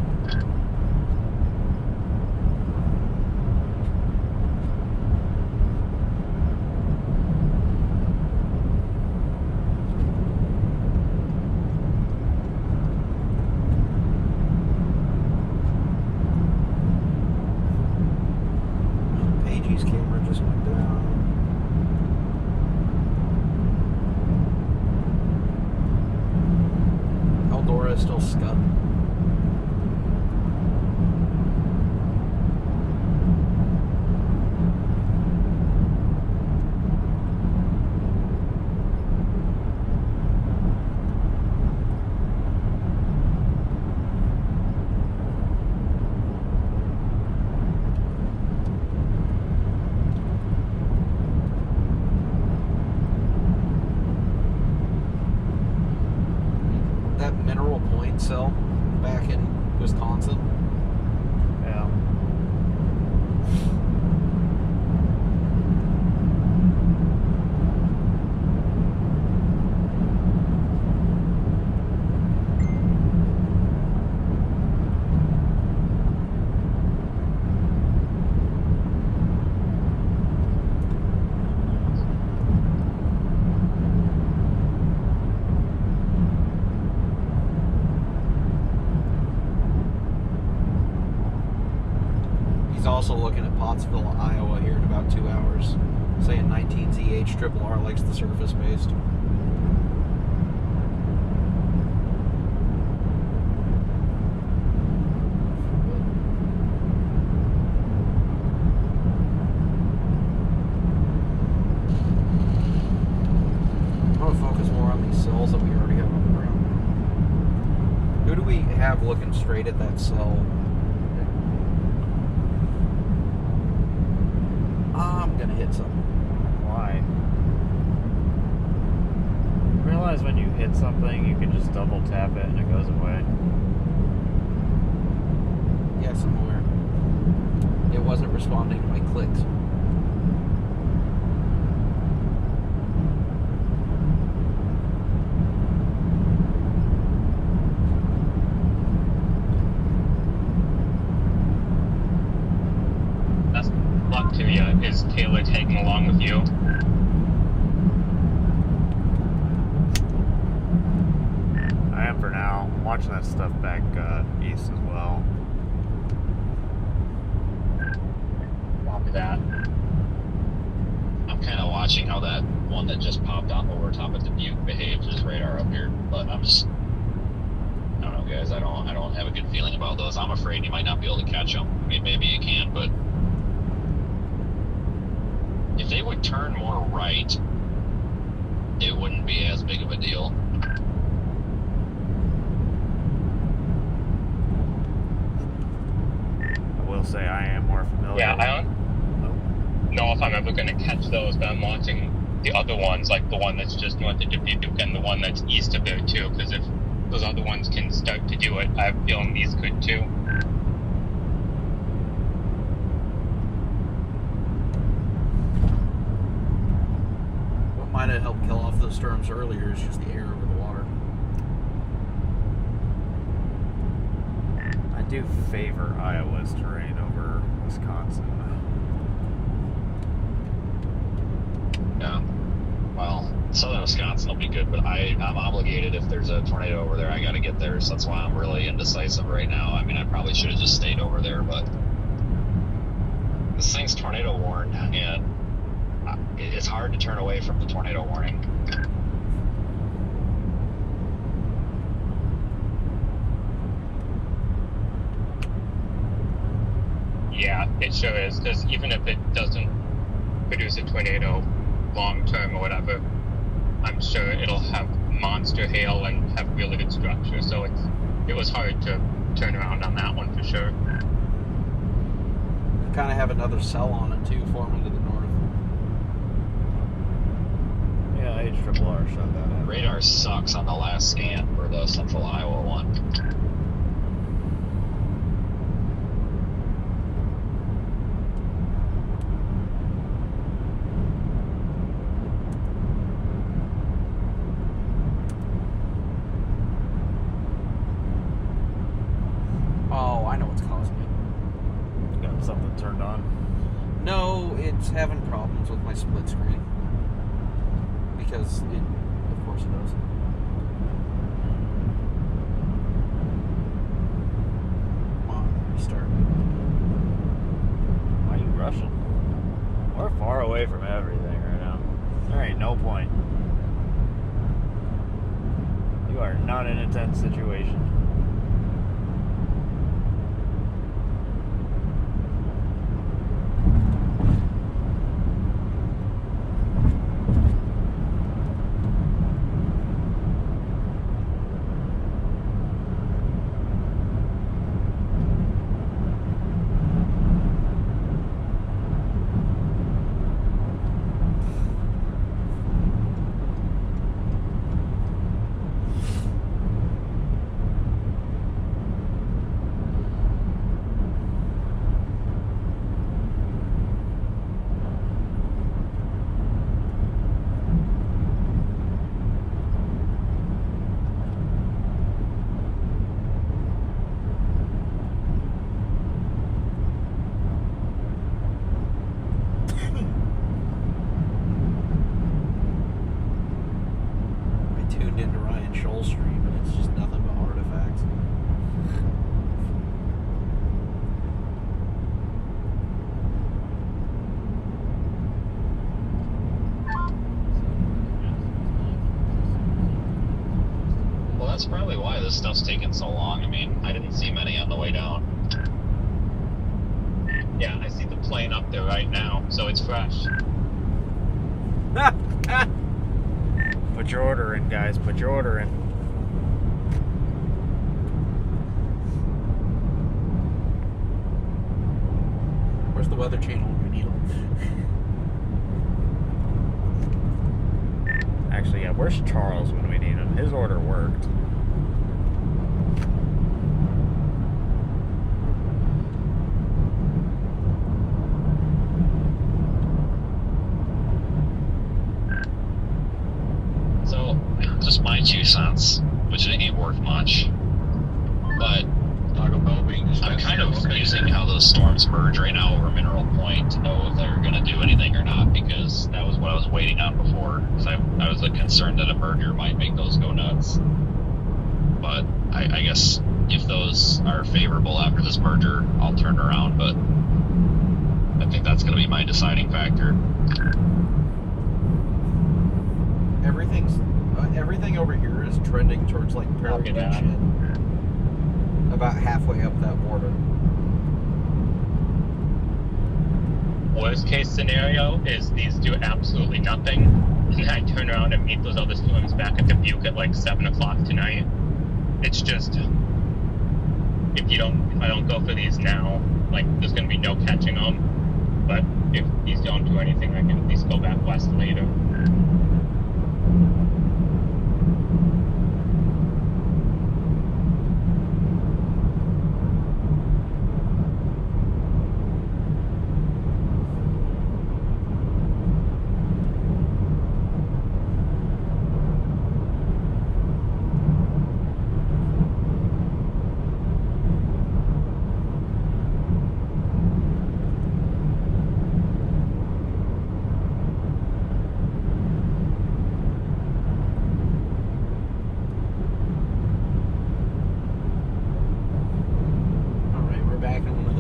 Page's camera just went down. Eldora is still scudding. giant cell back in Wisconsin. Yeah. Also looking at Pottsville, Iowa here in about 2 hours, saying 19ZH Triple R likes the surface based. I'm going to focus more on these cells that we already have on the ground. Who do we have looking straight at that cell? I'm gonna hit something. Why? Realize when you hit something, you can just double tap it and it goes away. Yes, I'm aware. It wasn't responding to my clicks. That's luck to you. Is Taylor tagging along with you? I am for now. I'm watching that stuff back east as well. Copy that. I'm kind of watching how that one that just popped on over top of the Butte behaves. There's radar up here, but I don't know, guys. I don't have a good feeling about those. I'm afraid you might not be able to catch them. I mean, maybe you can, but if they would turn more right, it wouldn't be as big of a deal. I will say I am more familiar. Yeah, I don't know if I'm ever going to catch those, but I'm watching the other ones, like the one that's just north of Dubuque and the one that's east of there too, because if those other ones can start to do it, I have a feeling these could too. What might have helped kill off those storms earlier is just the air over the water. I do favor Iowa's terrain over Wisconsin. Yeah. Well, southern Wisconsin will be good, but I'm obligated if there's a tornado over there. I got to get there, so that's why I'm really indecisive right now. I mean, I probably should have just stayed over there, but this thing's tornado warned, and it's hard to turn away from the tornado warning. Yeah, it sure is, because even if it doesn't produce a tornado long term or whatever, I'm sure it'll have monster hail and have really good structure, so it was hard to turn around on that one for sure. We kind of have another cell on it too, forming to the north. Yeah, HRRR shot that out. Radar sucks on the last scan for the central Iowa one. Oh, I know what's causing it. Got something turned on. No, it's having problems with my split screen. Because it, of course it does. Come on, restart. Why are you rushing? We're far away from everything right now. There ain't no point. You are not in a tense situation. stream, and it's just nothing but artifacts. Well, that's probably why this stuff's taking so long. I mean, I didn't see many on the way down. Yeah, I see the plane up there right now, so it's fresh. Put your order in, guys. Put your order in. Where's the Weather Channel when we need them? Actually, yeah, where's Charles when we need him? His order worked. So, just my 2 cents, which ain't worth much, but Taco Bell being I'm kind of using how those storms merge right now over Mineral Point to know if they're going to do anything or not, because that was what I was waiting on before. Because I was concerned that a merger might make those go nuts. But I guess if those are favorable after this merger, I'll turn around. But I think that's going to be my deciding factor. Everything over here is trending towards like Prairie Copy that. Beach and about halfway up that border. Worst case scenario is these do absolutely nothing, and I turn around and meet those other storms back at the Butte at like 7 o'clock tonight. It's just, if I don't go for these now, like there's gonna be no catching them. But if these don't do anything, I can at least go back west later.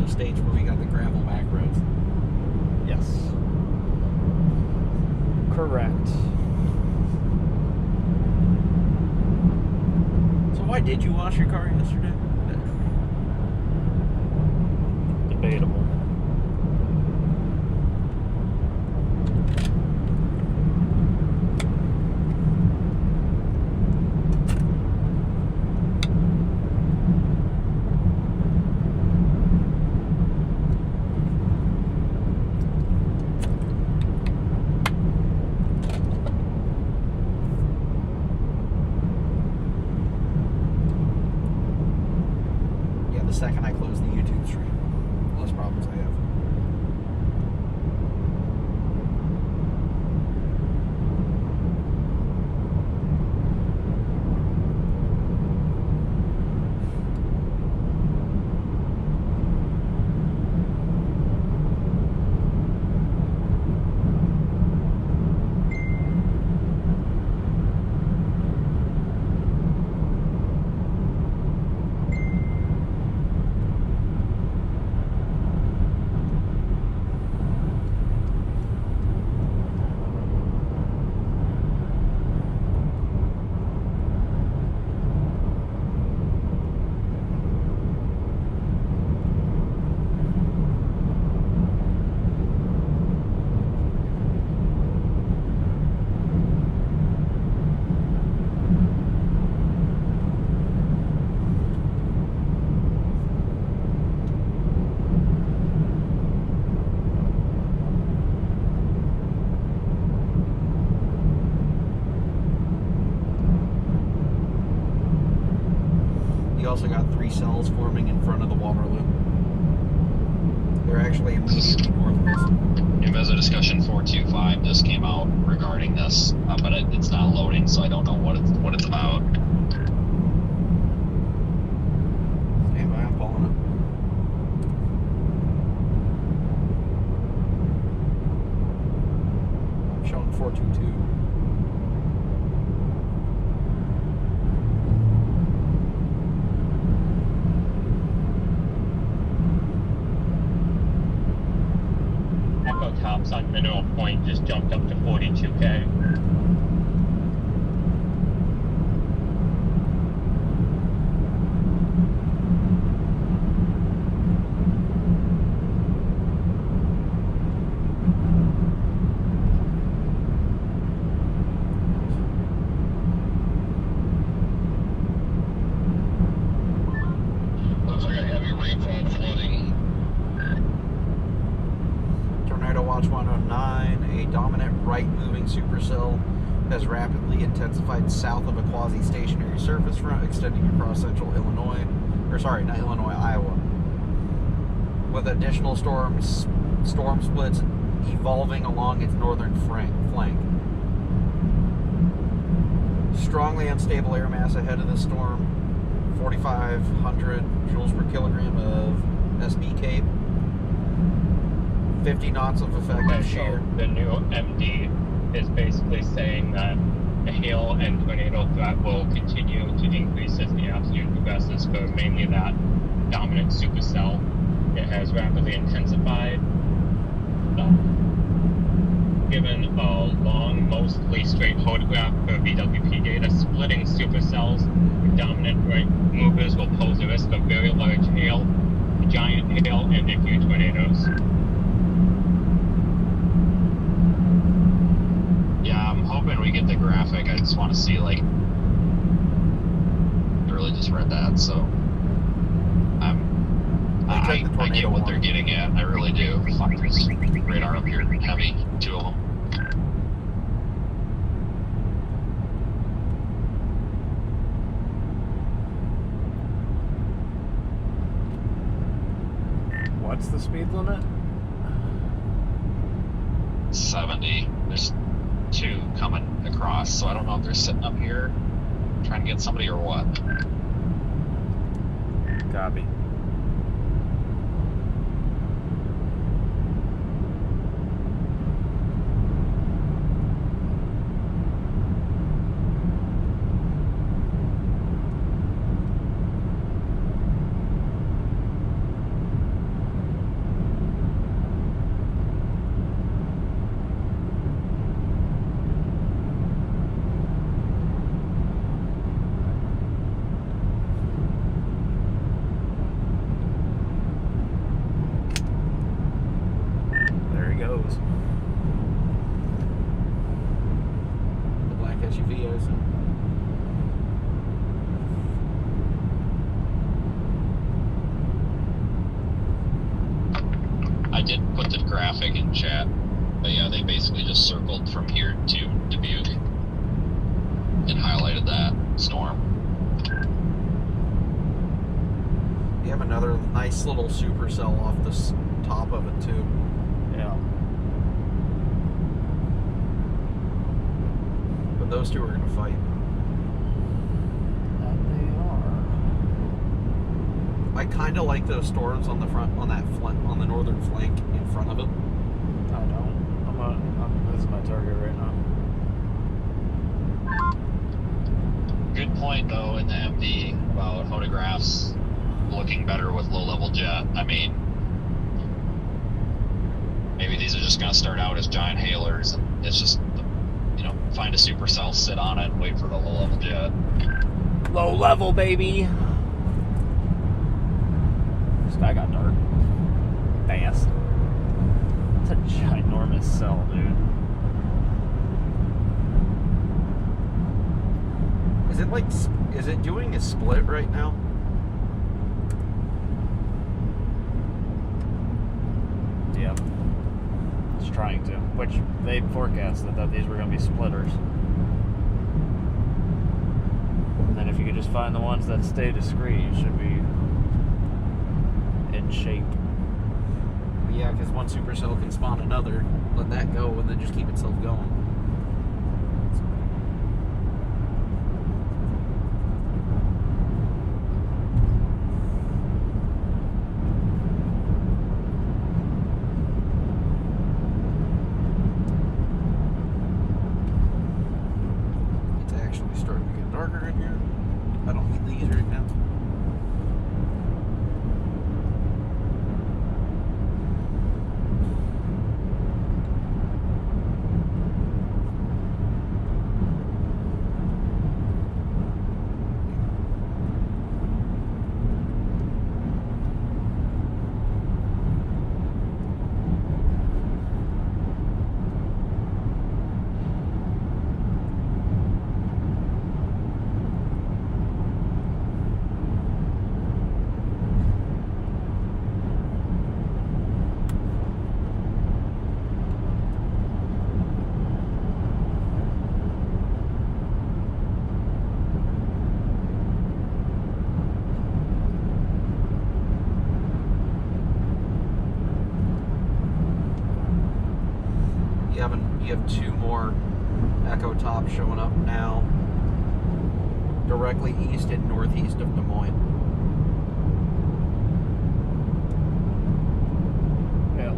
States where we got the gravel back roads. Yes. Correct. So why did you wash your car yesterday? Debatable. The second I close the YouTube stream, the less problems I have. You also got 3 cells forming in front of the water loop. They're actually immediately north of us. New Mezzo Discussion 425 just came out regarding this, but it's not loading, so I don't know what it's about. Stand by, I'm pulling it. I'm showing 422. stops on Mineral Point just jumped up to 42K. Looks like a heavy rainfall flooding. Tornado Watch 109, a dominant right-moving supercell has rapidly intensified south of a quasi-stationary surface front extending across central Illinois, or sorry, not Illinois, Iowa, with additional storm splits evolving along its northern flank. Strongly unstable air mass ahead of the storm, 4,500 joules per kilogram of SB Cape, 50 knots of effective shear. So the new MD is basically saying that the hail and tornado threat will continue to increase as the afternoon progresses for mainly that dominant supercell. It has rapidly intensified. Given a long, mostly straight photograph for VWP data, splitting supercells with dominant right movers will pose a risk of very large hail, giant hail, and a few tornadoes. Yeah, I'm hoping we get the graphic. I just want to see, like, I really just read that, so I get what they're getting at. I really do. Fuck, there's radar up here, heavy, 2 of them. What's the speed limit? 70. There's 2 coming across, so I don't know if they're sitting up here trying to get somebody or what. Copy. There he goes. The black SUV, I assume. I did put the graphic in chat, but yeah, they basically just circled from here to Dubuque and highlighted that storm. You have another nice little supercell off the top of it too. Yeah. But those two are going to fight. That they are. I kind of like those storms on the front, on that on the northern flank in front of it. I don't. This is my target right now. Good point, though, in the MD about photographs looking better with low-level jet. I mean, maybe these are just going to start out as giant hailers, and it's just, you know, find a supercell, sit on it, and wait for the low-level jet. Low level, baby. Sky got dark. Fast. It's a ginormous cell, dude. Is it doing a split right now? Yep. It's trying to. Which they forecasted that these were going to be splitters. And then if you could just find the ones that stay discrete, you should be in shape. Yeah, because one supercell can spawn another, let that go, and then just keep itself going. It's actually starting to get darker in here. I don't need these right now. You have 2 more Echo Tops showing up now, directly east and northeast of Des Moines. Yeah.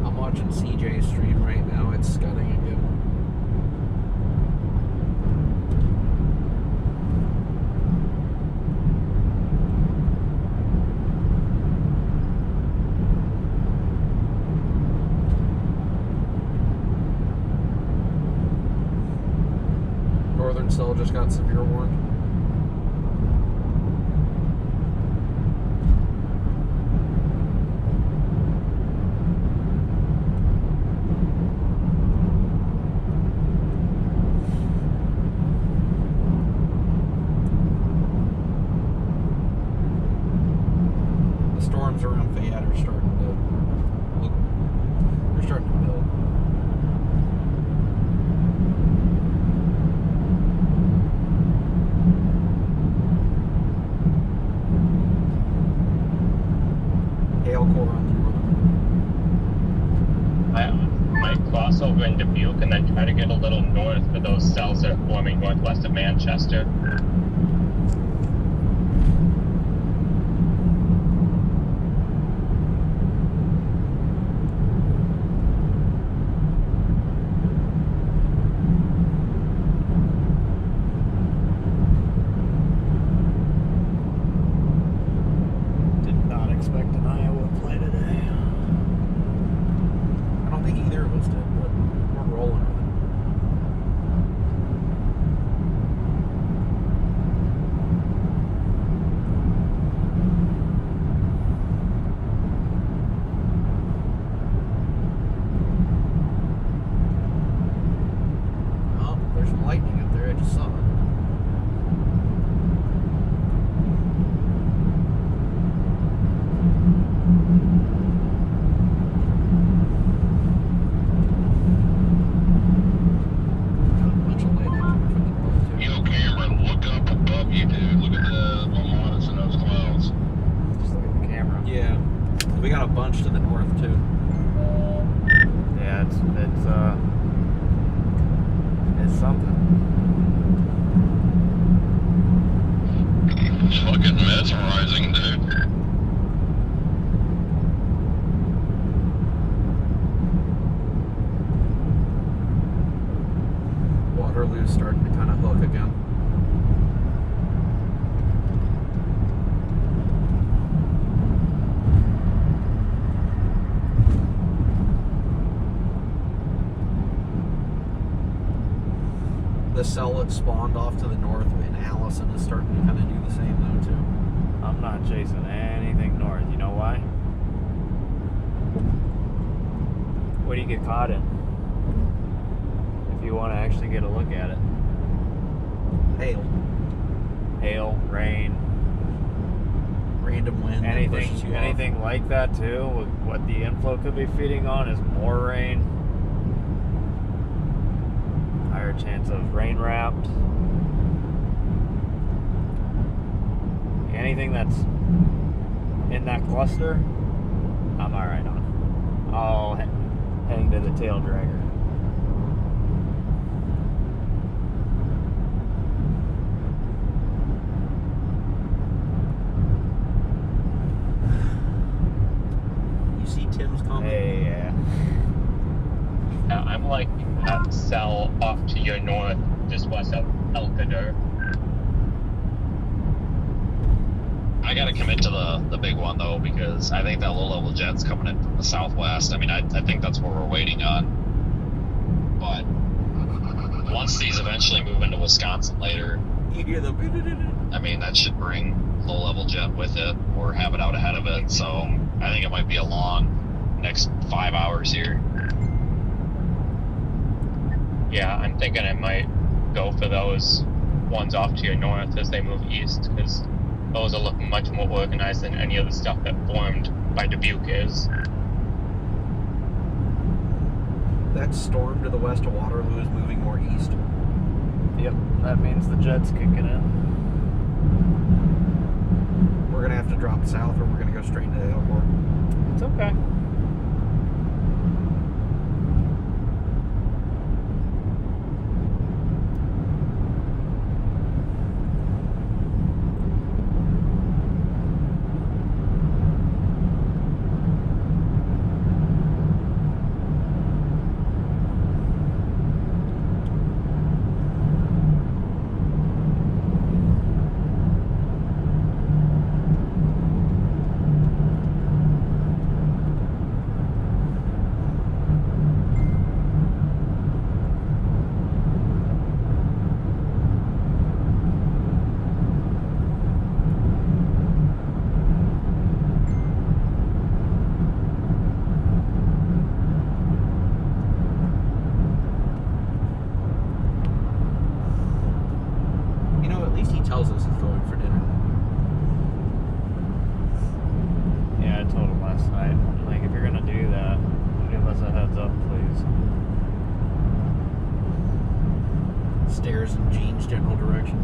I'm watching CJ's stream right now. It's scudding again. Northern Cell just got severe warned. The storms around Fayette are starting to look, they're starting to build. Hail core on the northern. I might cross over into Butte and then try to get a little north for those cells that are forming northwest of Manchester. Did not expect an Iowa play today. I don't think either of us did, but we're rolling with it. Oh, there's some lightning up there. I just saw it. Got a bunch of lightning coming from the north, too. Yo, Cameron, look up above you, dude. Look at the Vermonts and those clouds. Just look at the camera. Yeah. We got a bunch to the north, too. Yeah, it's something. It's fucking mesmerizing, dude. Waterloo's starting to kind of hook again. The cell that spawned off to the north in Allison is starting to kind of do the same though too. I'm not chasing anything north. You know why? What do you get caught in? If you want to actually get a look at it. Hail, Hail, rain, random wind, that pushes anything you off. anything like that too. What the inflow could be feeding on is more rain. Higher chance of rain wrapped. Anything that's in that cluster, I'm alright on. I'll hang to the tail dragger. You see Tim's comment? Hey, yeah. I'm like that cell off to your north, just west of Elkader. I gotta commit to the big one though, because I think that low level jet's coming in from the southwest. I mean, I think that's what we're waiting on. But once these eventually move into Wisconsin later, You hear the I mean, that should bring low level jet with it or have it out ahead of it. So I think it might be a long next 5 hours here. Yeah, I'm thinking I might go for those ones off to your north as they move east, because those are looking much more organized than any of the stuff that formed by Dubuque is. That storm to the west of Waterloo is moving more east. Yep, that means the jet's kicking in. We're gonna have to drop south, or we're gonna go straight to the airport. It's okay. You know, at least he tells us he's going for dinner. Yeah, I told him last night. Like, if you're gonna do that, give us a heads up, please. Stairs in Gene's general direction.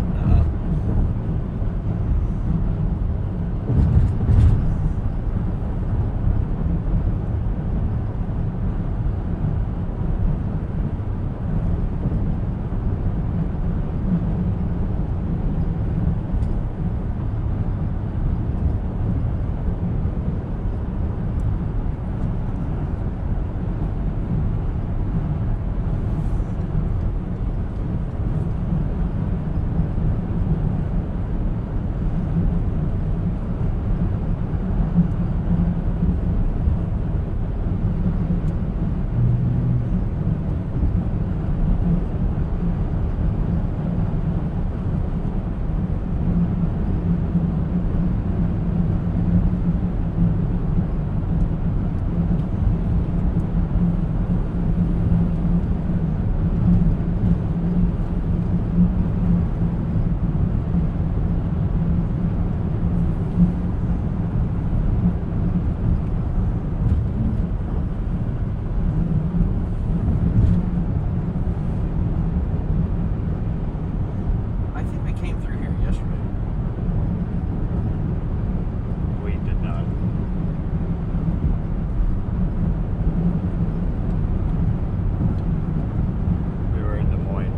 I think we came through here yesterday. We did not. We were in Des Moines,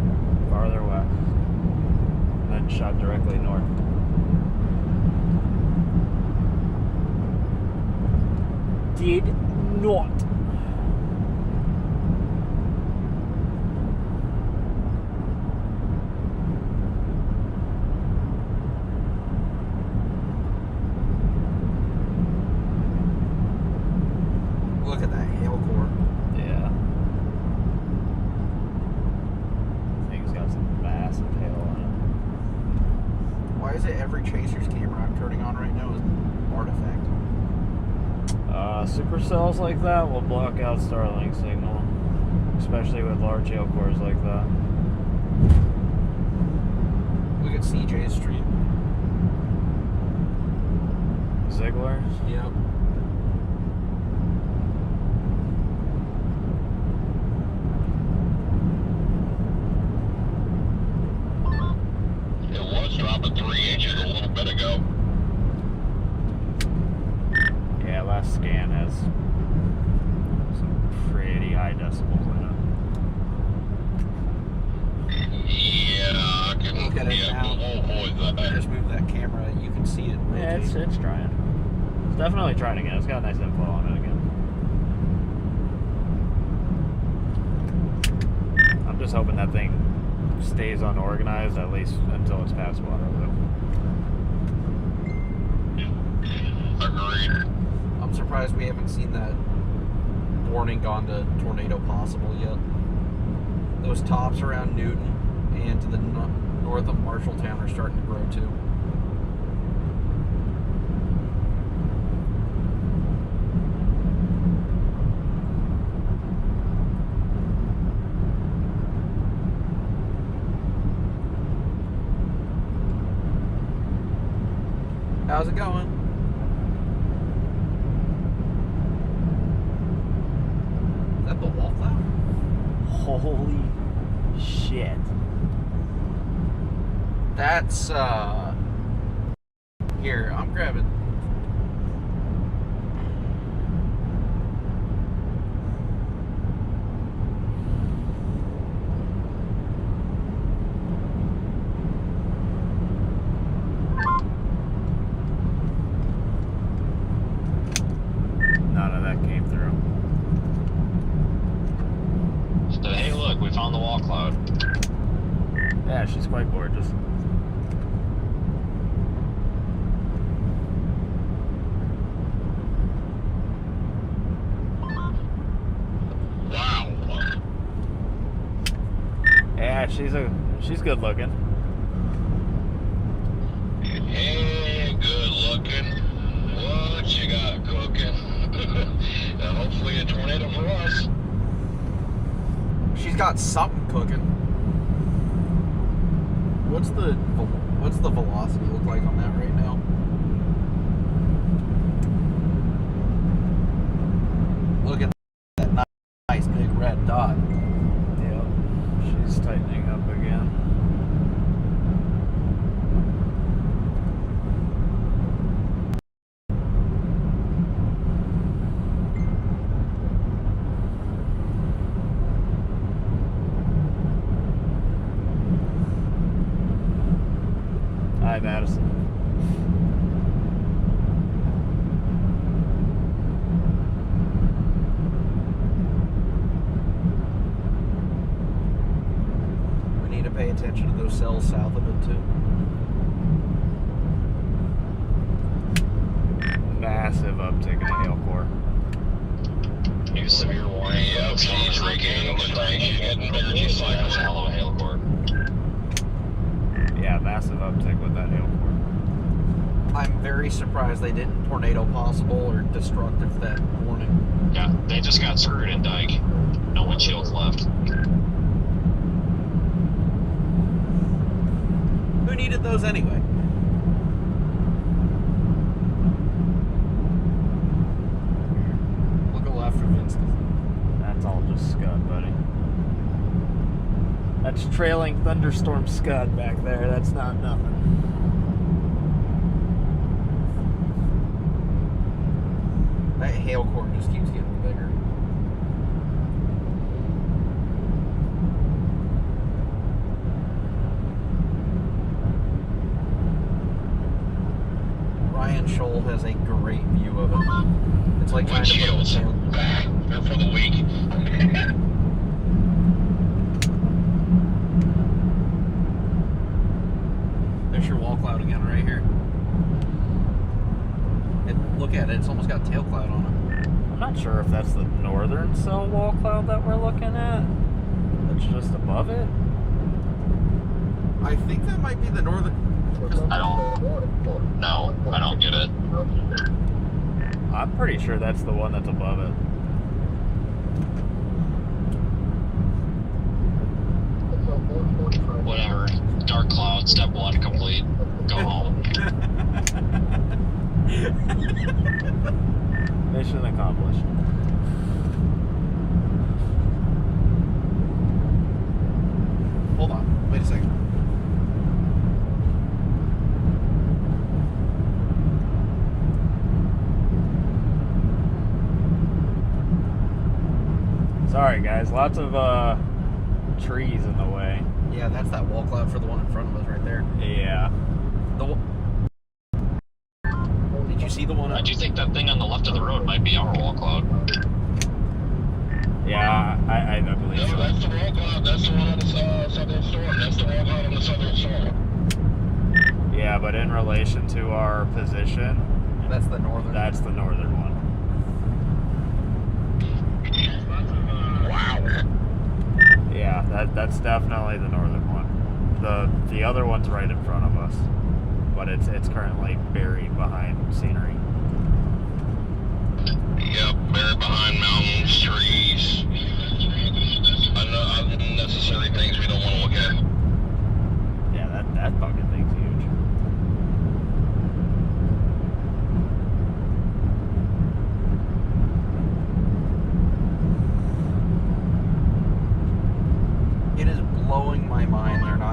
farther west, and then shot directly north. Did not. Look at that hail core. Yeah. Thing's got some massive hail on Why is it every chaser's camera I'm turning on right now is an artifact? it. Supercells like that will block out Starlink signal, especially with large hail cores like that. Look at CJ's stream. Ziggler? Yep. It was dropping 3 inches a little bit ago. Yeah, last scan has some pretty high decibels in Yeah, I can. Look at it Yeah, now. oh boy, I just moved that camera. You can see it. it. Yeah, it's trying. It's definitely trying again. It's got a nice info on it again. I'm just hoping that thing stays unorganized at least until it's past Waterloo. Agreed. I'm surprised we haven't seen that warning gone to tornado possible yet. Those tops around Newton and to the north of Marshalltown are starting to grow too. How's it going? Is that the wall cloud? Holy shit. That's, here, I'm grabbing. None of that came through. Said, hey, look, we found the wall cloud. Yeah, she's quite gorgeous. Wow. Yeah, she's good looking. Hey, good looking. What you got cooking? Hopefully a tornado for us. She's got something cooking. What's the velocity look like on that right now? Look at that nice big red dot. Yep. She's tightening up again. Hi, Madison. We need to pay attention to those cells south of it too. Massive uptick in the hail core. New severe warning. Yep, she's regaining the strength. She's getting bigger. She's That's a cycling. hell of a hail core. Yeah, massive uptick with that hail core. I'm very surprised they didn't tornado possible or destructive that morning. Yeah, they just got screwed in dike. No windshields left. Who needed those anyway? Look at left of Vinston. That's all just scud, buddy. That's trailing thunderstorm scud back there. That's not nothing. That hail core just keeps getting bigger. Ryan Scholl has a great view of it. It's like trying to put the Windshields. tail. They're for the weak. There's your wall cloud again right here. Look at it, it's almost got tail cloud on it. I'm not sure if that's the northern cell wall cloud that we're looking at. That's just above it. I think that might be the northern. I don't get it. I'm pretty sure that's the one that's above it. Whatever. Dark cloud, step 1 complete. Go home. Mission accomplished. Hold on, wait a second. Sorry, guys. Lots of trees in the way. Yeah, that's that wall cloud for the one in front of us right there. Yeah. Did you see the one? I do think that thing on the left of the road might be our wall cloud. Yeah, I believe No, so. that's the wall cloud. That's the one on the southern storm. That's the wall cloud on the southern storm. Yeah, but in relation to our position, That's the northern. that's the northern one. Wow. Yeah, that's definitely the northern one. The other one's right in front of us, but it's currently buried behind scenery. Yep, buried behind mountains, trees. Unnecessary things we don't want to look at. Yeah, that fucking thing's huge.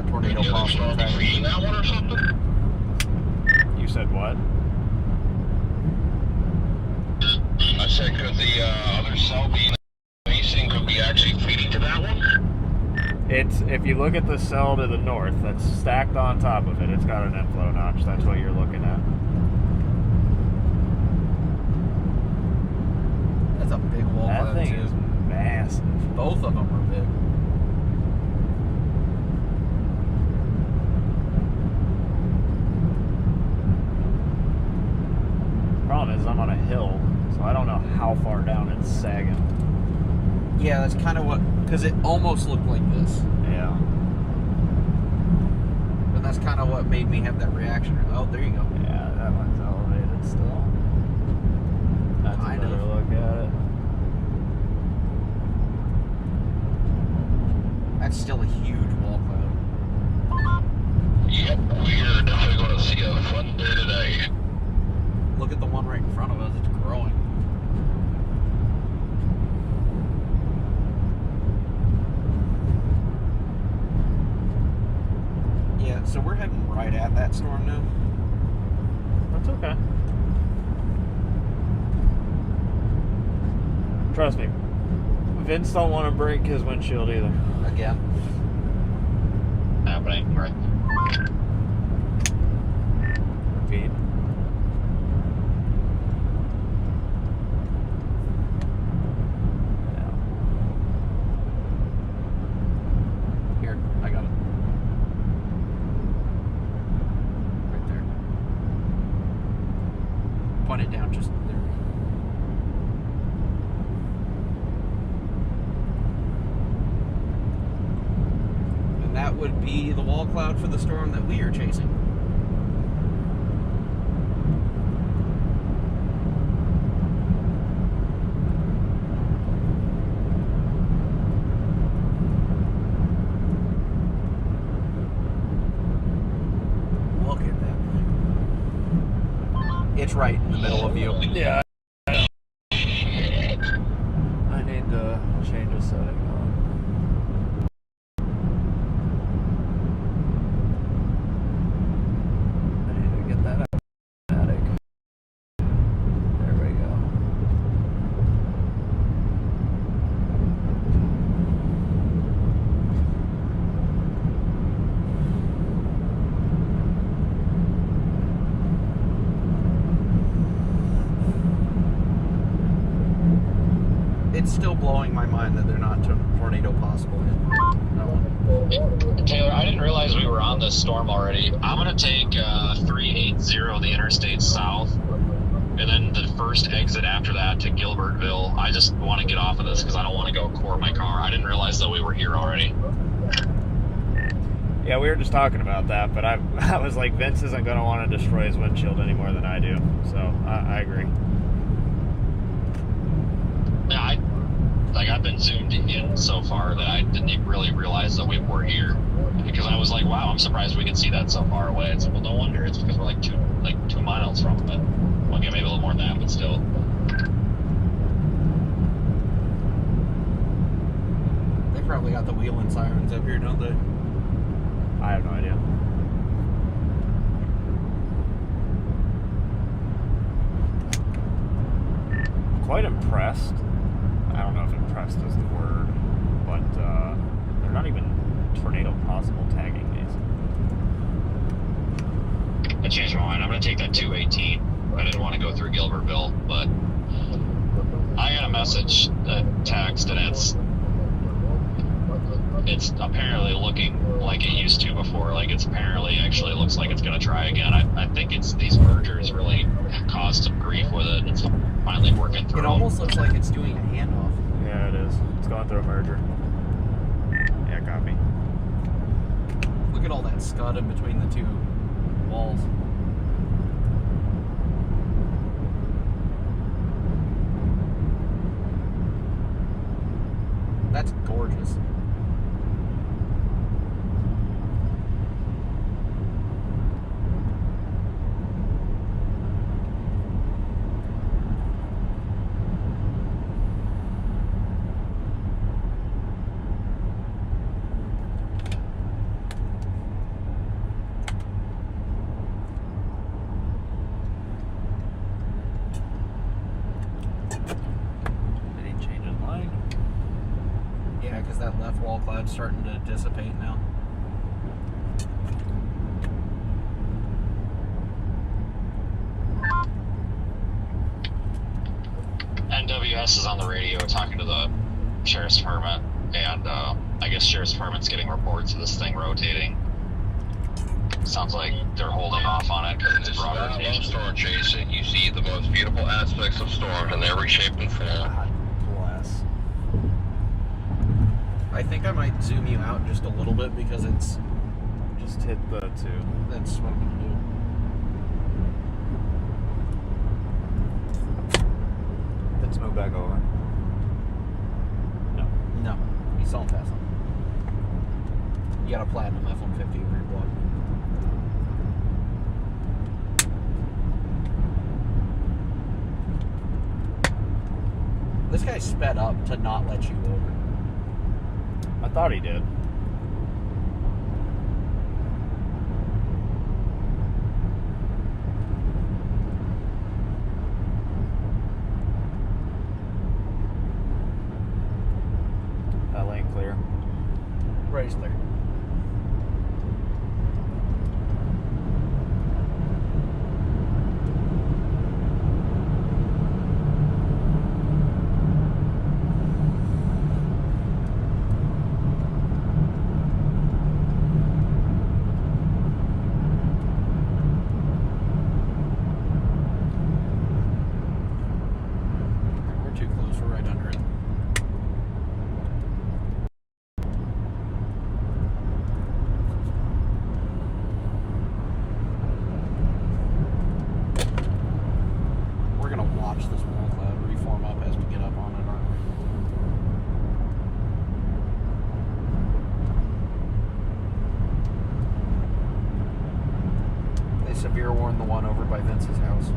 tornado The other possible cell be tracking. feeding that one or something? You said what? I said, could the other cell be facing, could be actually feeding to that one? It's, if you look at the cell to the north that's stacked on top of it, it's got an inflow notch. That's what you're looking at. That's a big wall That cloud, thing too. is massive. Both of them are big. Problem is, I'm on a hill, so I don't know how far down it's sagging. Yeah, that's kind of what, because it almost looked like this. Yeah. And that's kind of what made me have that reaction. Oh, there you go. Yeah, that one's elevated still. That's Kind another of. look at it. That's still a huge wall cloud. Yep, we are definitely going to see a fun day today. Look at the one right in front of us. It's growing. Yeah, so we're heading right at that storm now. That's okay. Trust me, Vince don't want to break his windshield either. Again. Happening, right? Repeat. Yeah. Here, I got it. Right there. Point it down just there. And that would be the wall cloud for the storm that we are chasing. Look at that thing. It's right in the middle of you. Yeah. I need to change a setting on. I need to get that automatic. There we go. It's still blowing my mind that they're not tornado possible yet. That one. Taylor, I didn't realize we were on this storm already. I'm going to take 380, the interstate south, and then the first exit after that to Gilbertville. I just want to get off of this because I don't want to go core my car. I didn't realize that we were here already. Yeah, we were just talking about that, but I was like, Vince isn't going to want to destroy his windshield any more than I do. So I agree. Yeah, I've been zoomed in so far that I didn't even really realize that we were here, because I was like, wow, I'm surprised we could see that so far away. It's, well, no wonder. It's because we're like 2 miles from it. Well, yeah, maybe a little more than that, but still. They probably got the wheeling sirens up here, don't they? I have no idea. Quite impressed. I don't know if impressed is the word, but they're not even tornado possible tagging these. I changed my mind. I'm going to take that 218. I didn't want to go through Gilbertville, but I got a message, a text, and it's apparently looking like it used to before. Like, it's apparently actually looks like it's going to try again. I think it's these mergers really caused some grief with it. It's finally working through. It almost looks like it's doing a handoff. Yeah, it is. It's going through a merger. Yeah, copy. Look at all that scud in between the two walls. That's gorgeous. Yeah, because that left wall cloud's starting to dissipate now. NWS is on the radio talking to the sheriff's department, and I guess sheriff's department's getting reports of this thing rotating. Sounds like they're holding off on it because it's broad I love rotation. storm chasing. You see the most beautiful aspects of storms in every shape and form. God bless. I think I might zoom you out just a little bit because it's... Just hit the 2. That's what I'm going to do. Let's move back over. No. No, he's still fast on. You got a platinum F-150 over your block. This guy sped up to not let you over. I thought he did. That lane clear. Right, clear. We're too close. We're right under it. We're gonna watch this wall cloud reform up as we get up on it, aren't we? They severe warned the one over by Vince's house.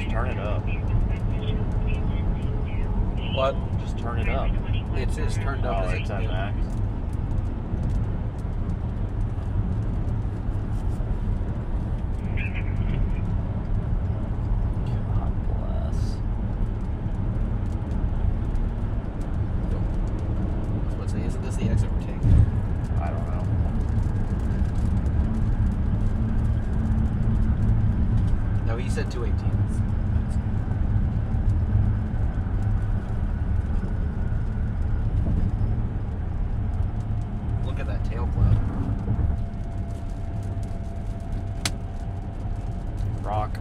Turn it up. What? Just turn it up. It's just turned up Oh, as it's at max. God bless. Let's say, isn't this the exit we're taking? I don't know. No, he said 218. Look at that tail cloud. Rock.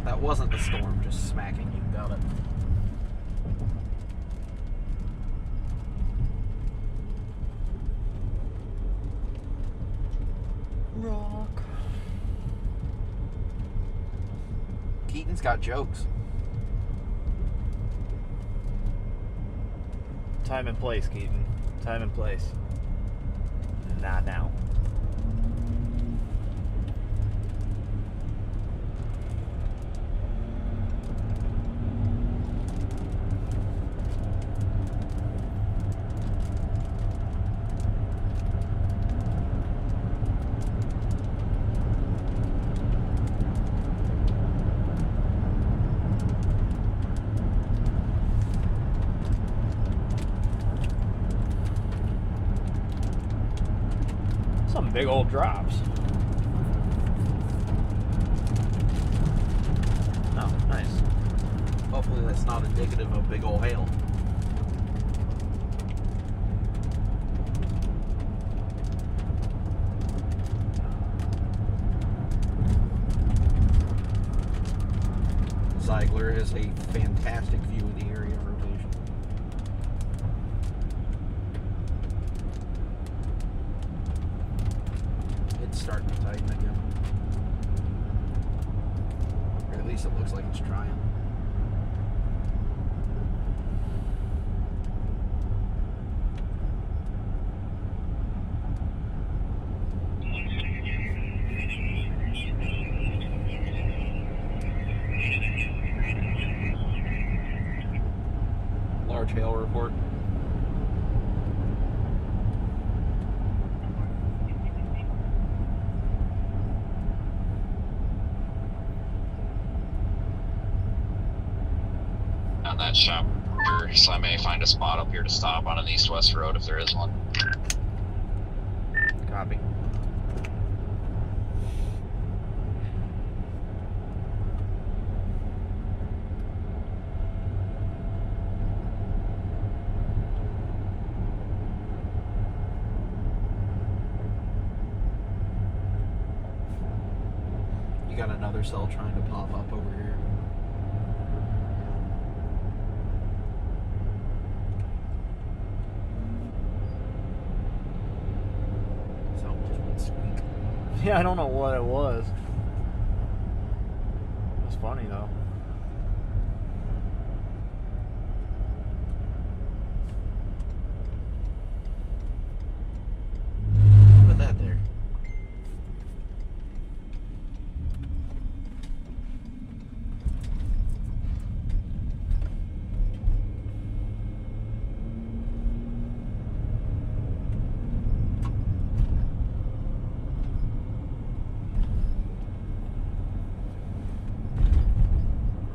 That wasn't the storm just smacking you. Got it. Rock. Keaton's got jokes. Time and place, Keaton. Time and place. Not now. big old drops. Oh, nice. Hopefully that's not indicative of big old hail. Zeigler has a fantastic view of the area of rotation. It's starting to tighten again. Or at least it looks like it's trying. Large hail report. On that shop, so I may find a spot up here to stop on an east-west road if there is one. Copy. You got another cell trying to pop up over here. Something just went squeak. Yeah, I don't know what it was. It was funny though. Put that there.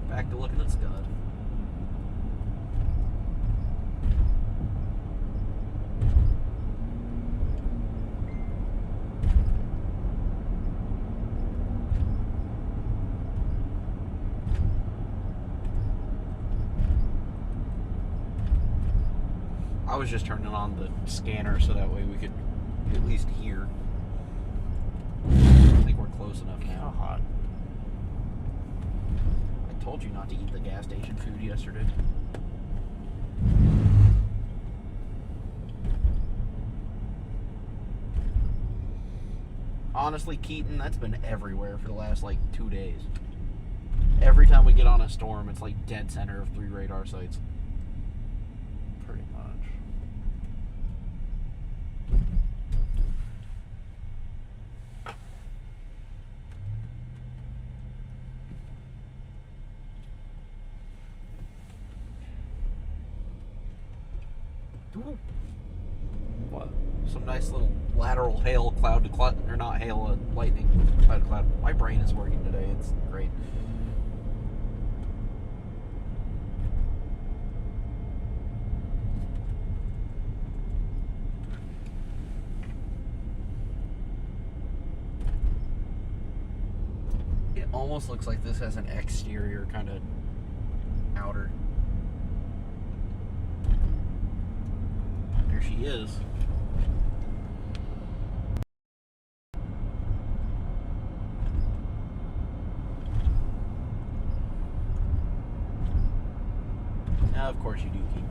Back to looking at Scud. I was just turning on the scanner so that way we could at least hear. I think we're close enough now. God. I told you not to eat the gas station food yesterday. Honestly, Keaton, that's been everywhere for the last like 2 days. Every time we get on a storm, it's like dead center of 3 radar sites. Pretty much. Ooh. What? Some nice little lateral hail, cloud to cloud, or not hail, lightning, cloud to cloud. My brain is working today. It's great. It almost looks like this has an exterior kind of outer. There she is. Of course you do, Keith.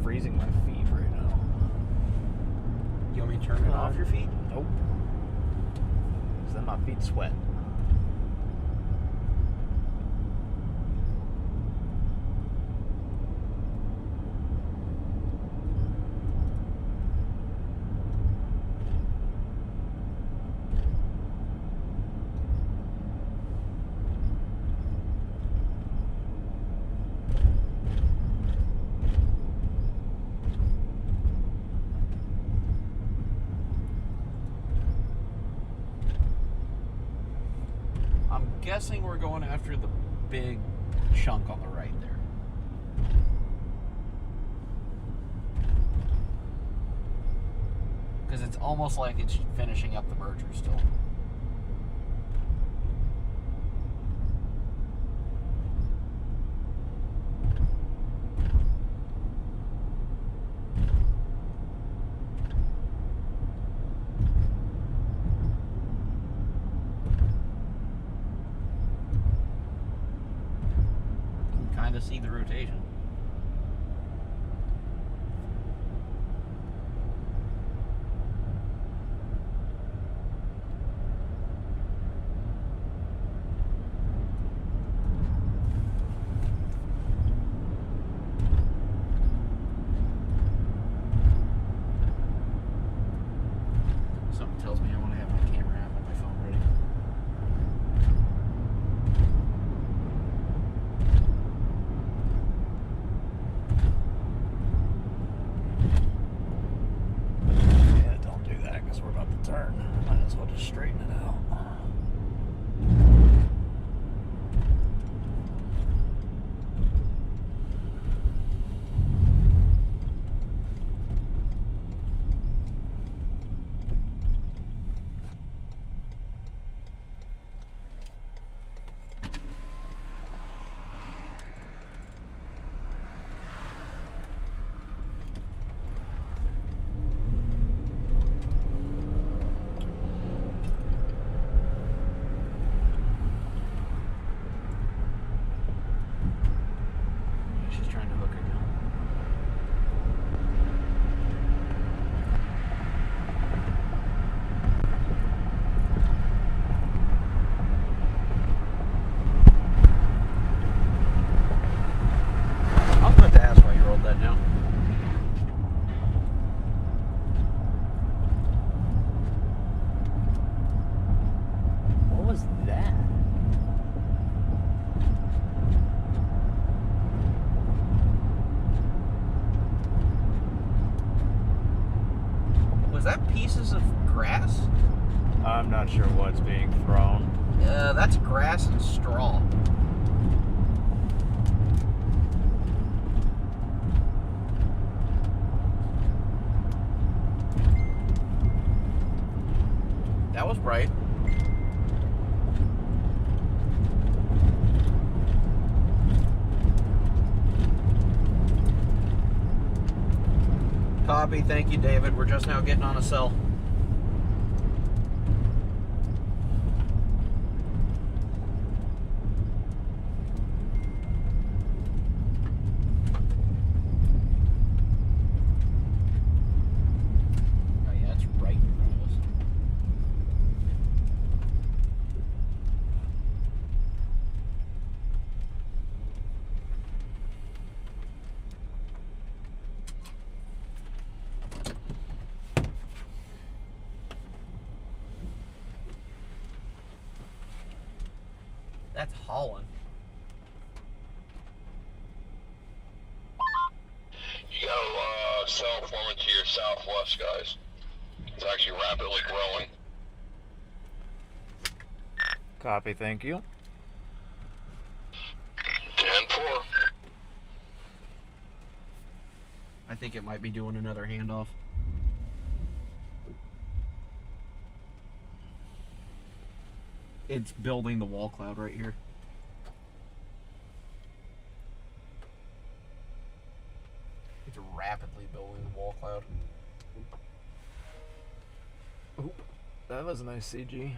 Freezing my feet right now. You want me to turn it off your feet? Nope. because then my feet sweat. I'm guessing we're going after the big chunk on the right there. Because it's almost like it's finishing up the merger still. Kind of see the rotation. Something tells me I want to have my camera app on my phone ready. Yeah, don't do that because we're about to turn. Might as well just straighten it out. She's trying to hook her down. I was about to ask why you rolled that down. What was that? Was that pieces of grass? I'm not sure what's being thrown. That's grass and straw. That was bright. Copy. Thank you, David. We're just now getting on a cell. Oh yeah, it's right in front of us. That's Holland. You got a cell forming to your southwest, guys. It's actually rapidly growing. Copy, thank you. 10-4. I think it might be doing another handoff. It's building the wall cloud right here. It's rapidly building the wall cloud. Oop, that was a nice CG.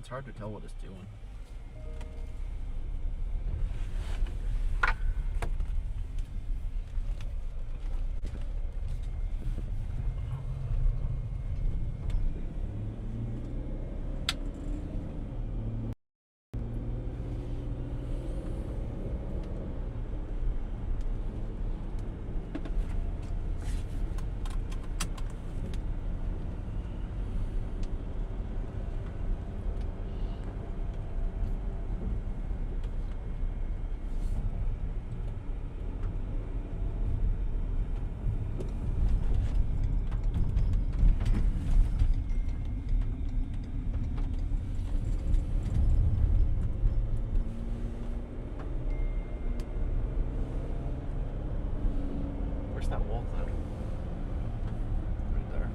it's hard to tell what it's doing. Where's that wall cloud? Right there.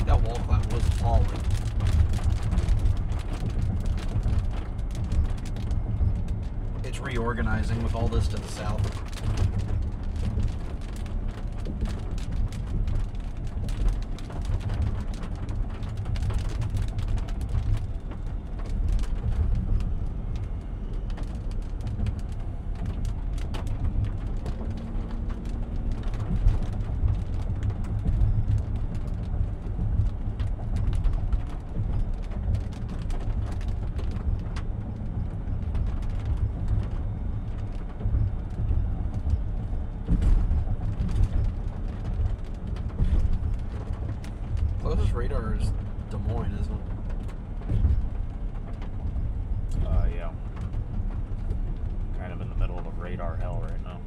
That wall cloud was falling. It's reorganizing with all this to the south. Closest radar is Des Moines, isn't it? Yeah. Kind of in the middle of radar hell right now.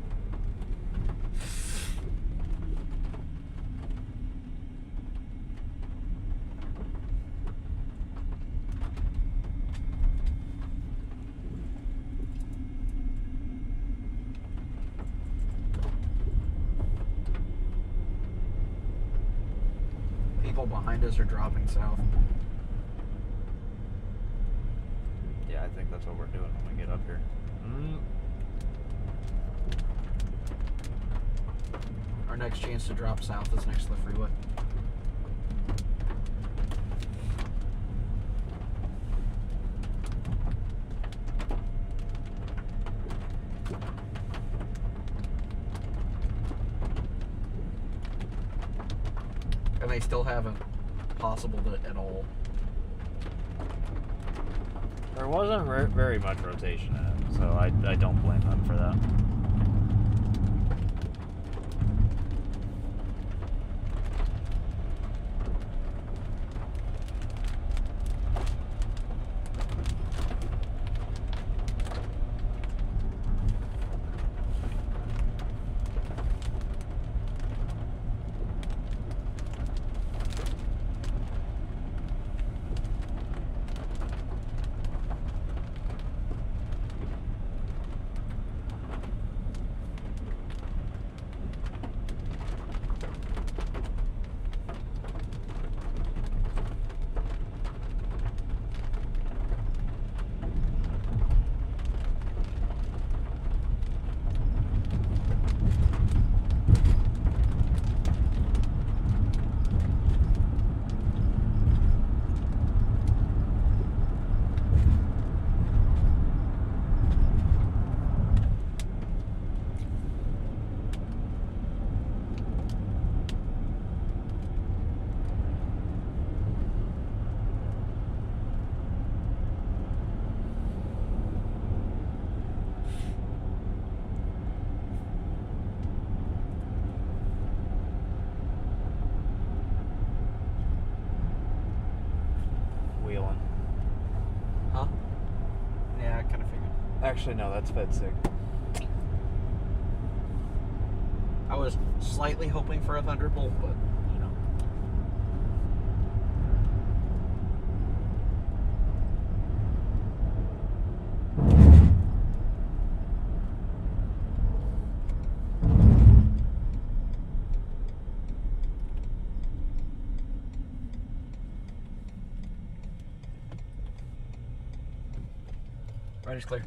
People behind us are dropping south. Yeah, I think that's what we're doing when we get up here. Our next chance to drop south is next to the freeway. And they still haven't possibled it at all. There wasn't very much rotation in it, so I don't blame them for that. wheeling. Huh? Yeah, I kind of figured. Actually, no, that's FedSig. I was slightly hoping for a Thunderbolt, but, you know. Right is clear.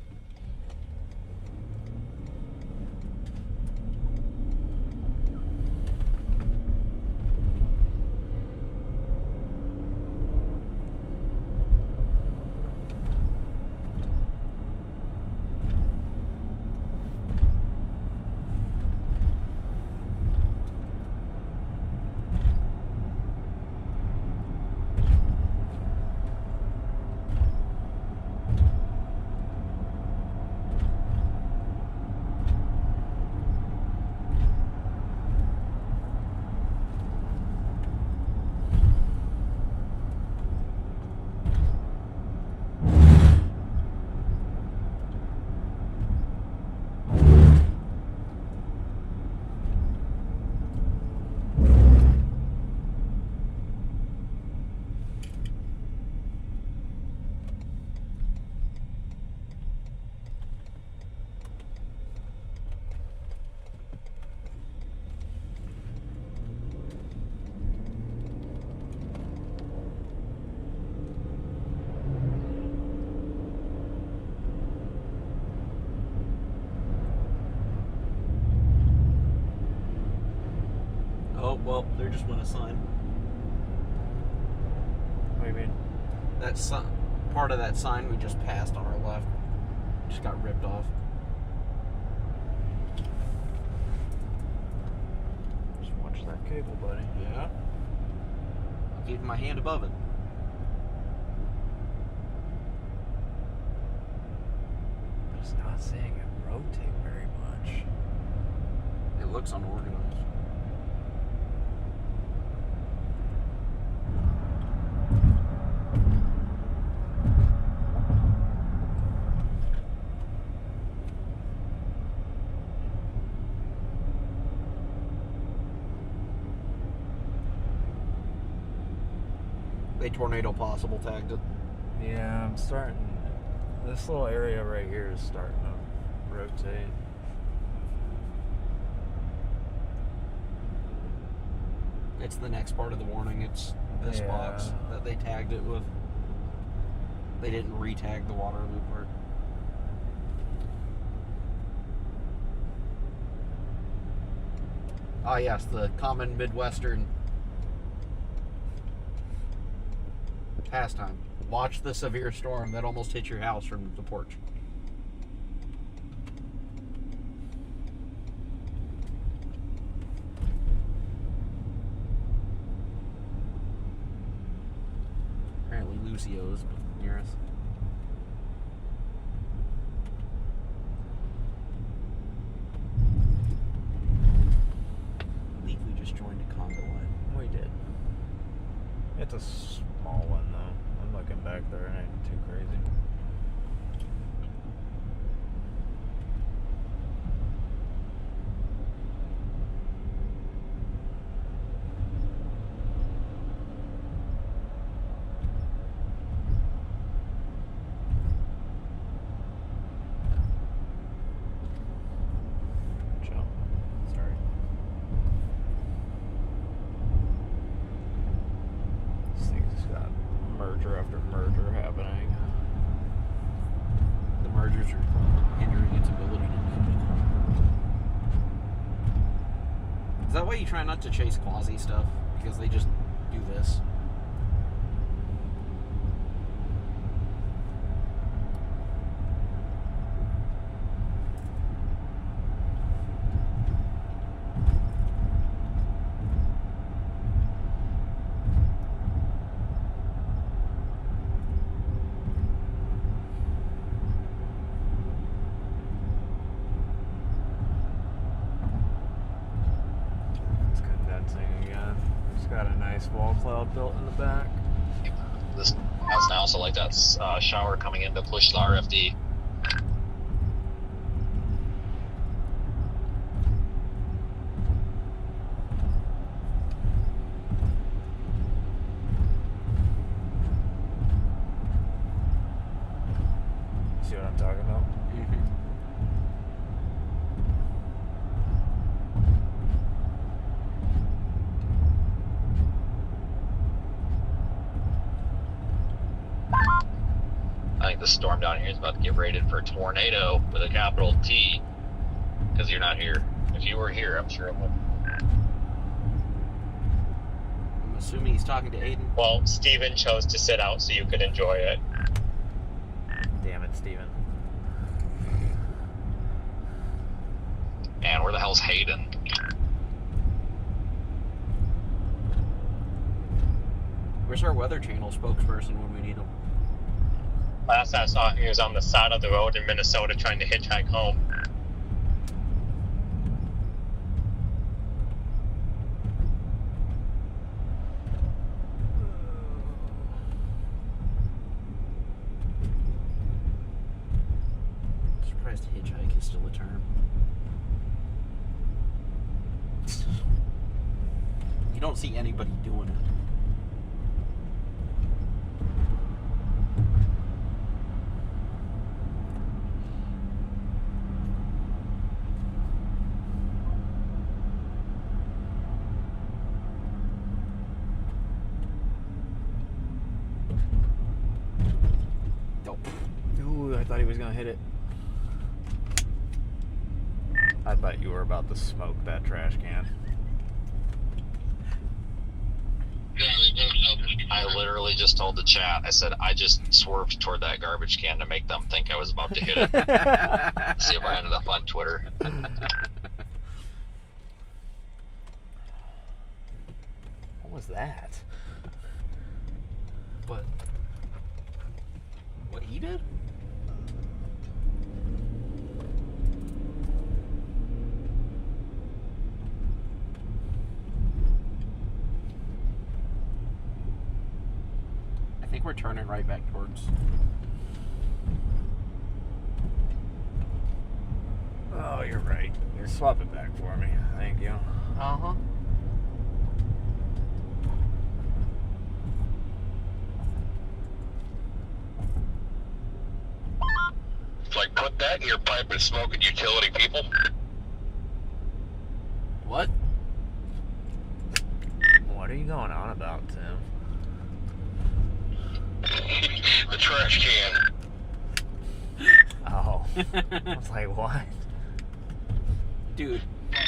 Oh, well, there just went a sign. What do you mean? That part of that sign we just passed on our left just got ripped off. Just watch that cable, buddy. Yeah. I'll keep my hand above it. Just not seeing it rotate very much. It looks unorganized. They tornado possible tagged it. Yeah, I'm starting. This little area right here is starting to rotate. It's the next part of the warning. It's this box that they tagged it with. They didn't re-tag the Waterloo part. Ah, yes, the common Midwestern pastime. Watch the severe storm that almost hit your house from the porch. Apparently Lucio's near us. I believe we just joined a conga line. We did. It's a small one, though. I'm looking back there, it ain't too crazy. Jump. Sorry. This thing's got merger after merger happening. The mergers are hindering its ability to move. Is that why you try not to chase quasi stuff? Because they just do this? It's condensing again. It's got a nice wall cloud built in the back. This And I also like that shower coming in to push the RFD. See what I'm talking about? I think the storm down here is about to get rated for tornado with a capital T, because you're not here. If you were here, I'm sure it would. I'm assuming he's talking to Aiden. Well, Steven chose to sit out so you could enjoy it. Damn it, Steven. And where the hell's Hayden? Where's our Weather Channel spokesperson when we need him? Last I saw, he was on the side of the road in Minnesota trying to hitchhike home. Surprised hitchhike is still a term. You don't see anybody doing it. Ooh, I thought he was gonna hit it. I bet you were about to smoke that trash can. I literally just told the chat, I said, I just swerved toward that garbage can to make them think I was about to hit it. See if I ended up on Twitter. What was that? But what he did? I think we're turning right back towards. Oh, you're right. Swap it back for me. Thank you. Uh-huh. It's like, put that in your pipe and smoke it, utility people. What? What are you going on about, Tim? The trash can. Oh. I was like, what? Dude,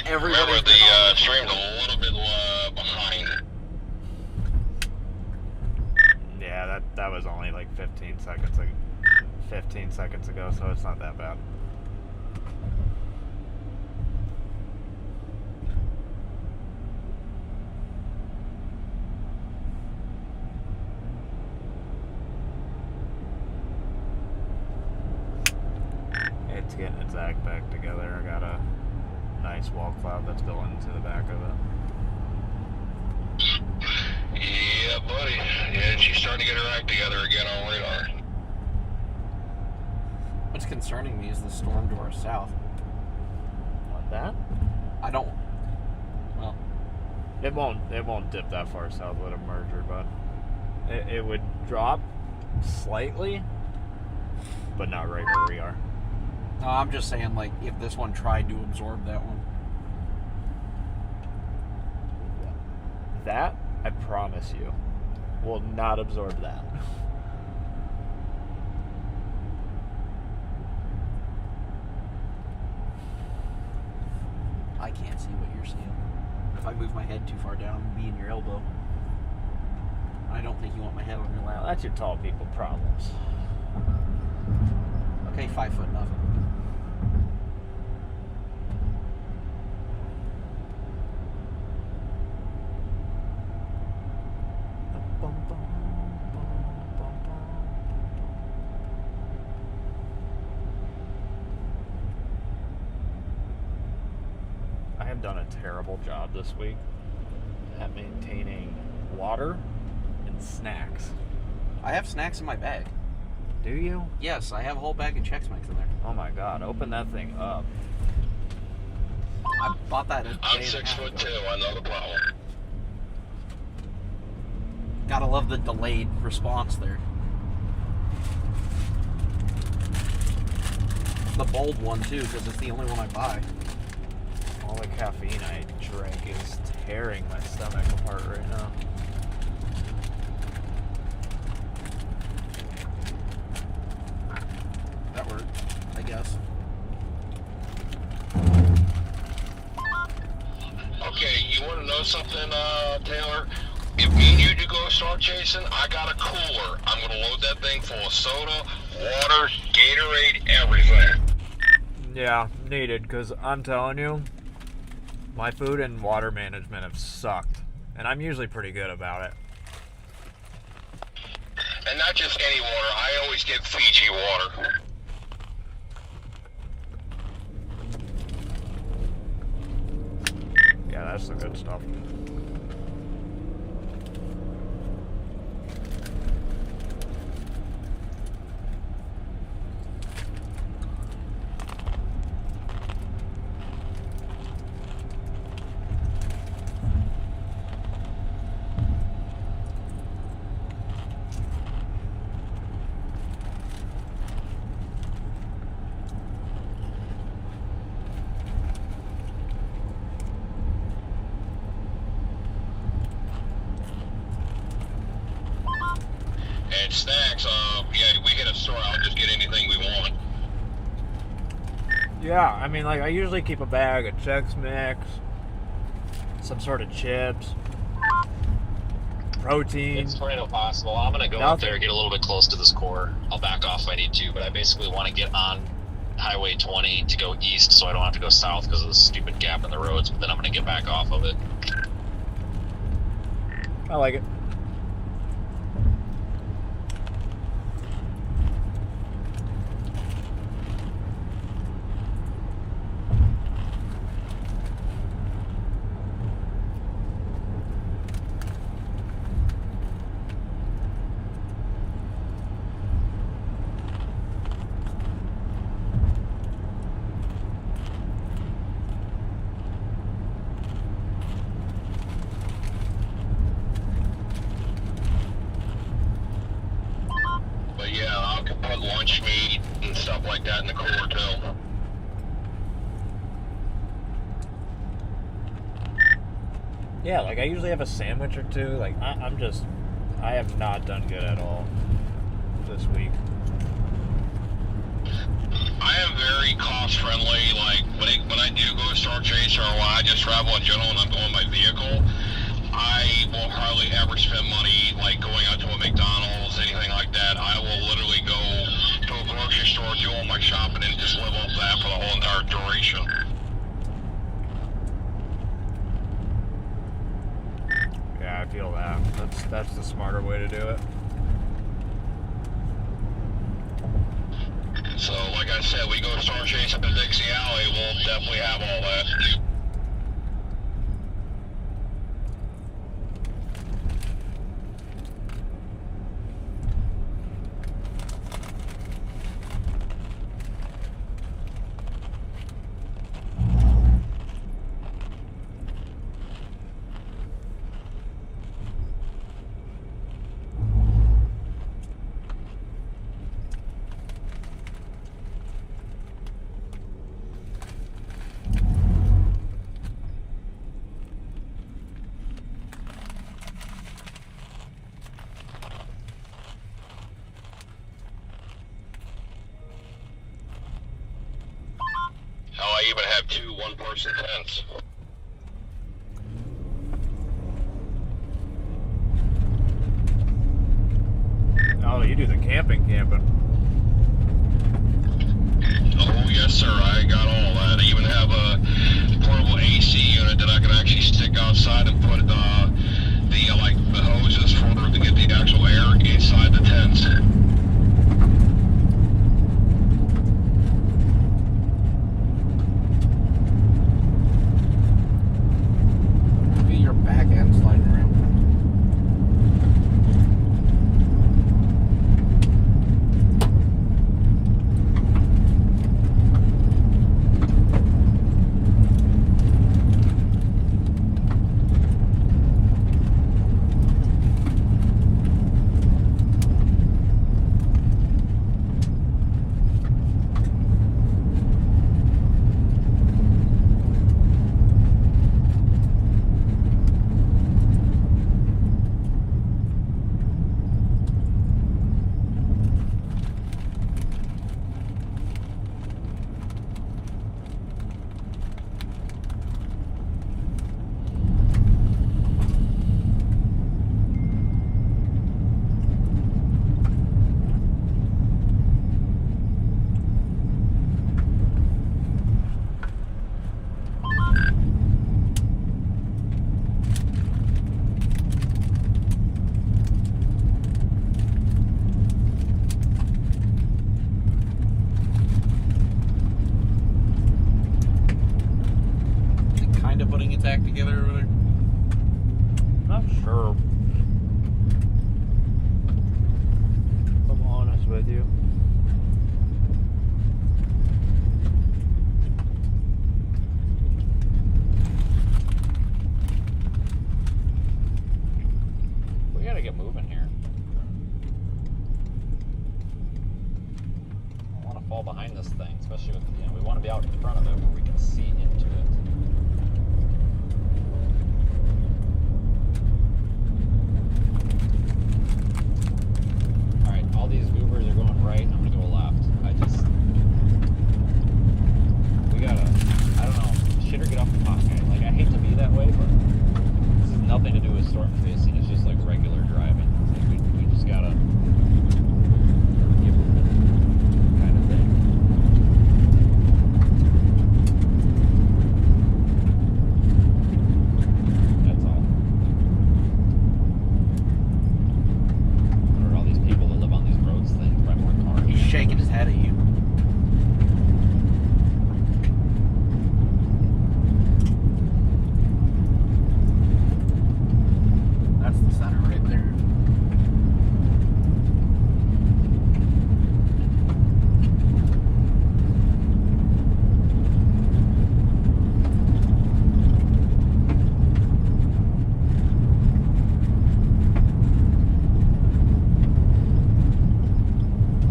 Remember, everybody's the been on this stream's one. a little bit behind. Yeah, that was only like 15 seconds ago, so it's not that bad. It's getting its act back together. I got a nice wall cloud that's going into the back of it. Yeah, buddy. Yeah, she's starting to get her act together again on radar. What's concerning me is the storm to our south. What, that? I don't. Well, It won't dip that far south with a merger, but it would drop slightly, but not right where we are. no, I'm just saying, like, if this one tried to absorb that one. That, I promise you, will not absorb that. I can't see what you're seeing. If I move my head too far down, it'll be in your elbow. I don't think you want my head on your Well, lap. that's your tall people problems. Okay, 5 foot nothing. I have done a terrible job this week at maintaining water and snacks I have snacks in my bag. Do you? Yes, I have a whole bag of Chex Mix in there. Oh my god, open that thing up. I bought that a I'm day and a half 6'2". ago. I know the problem. Gotta love the delayed response there. The bold one too, because it's the only one I buy. All the caffeine I drank is tearing my stomach apart right now. That worked, I guess. Okay, you want to know something, Taylor? If me and you do go star chasing, I got a cooler. I'm going to load that thing full of soda, water, Gatorade, everything. Yeah, needed, because I'm telling you, my food and water management have sucked. And I'm usually pretty good about it. And not just any water. I always get Fiji water. Yeah, that's the good stuff. And snacks, yeah, we hit a store, I'll just get anything we want. Yeah, I mean, like, I usually keep a bag of Chex Mix, some sort of chips, protein. It's tornado possible. I'm gonna go up there, get a little bit close to this core. I'll back off if I need to, but I basically want to get on Highway 20 to go east, so I don't have to go south because of the stupid gap in the roads. But then I'm gonna get back off of it. I like it. But yeah, I could put lunch meat and stuff like that in the cooler too. Yeah, like, I usually have a sandwich or two. Like, I have not done good at all this week. I am very cost friendly. Like when I do go star chaser or when I just travel in general and I'm going by vehicle, I will hardly ever spend money like going out to a McDonald's, anything like that. I will literally go to a grocery store, do all my shopping, and just live off that for the whole entire duration. Yeah, I feel that. That's the smarter way to do it. So, like I said, we go star chase up in Dixie Alley, we'll definitely have all that. Hell, I even have 2 one-person tents. Oh, you do the camping. Oh, yes, sir. I got all that. I even have a portable AC unit that I can actually stick outside and put the hoses for to get the actual air inside the tents. Maybe your back end sliding around. with you. We gotta get moving here. I don't want to fall behind this thing, especially with, you know, we want to be out in front of it where we can see into it. All right, all these goobers are going right. I'm gonna go left. We gotta, I don't know, shit or get off the pot, guys. Like, I hate to be that way, but this has nothing to do with storm facing. It's just like regular driving. It's like we just gotta get moving, kind of thing. That's all. What are all these people that live on these roads things? Probably more cars. He's shaking his head at you. That's the center right there.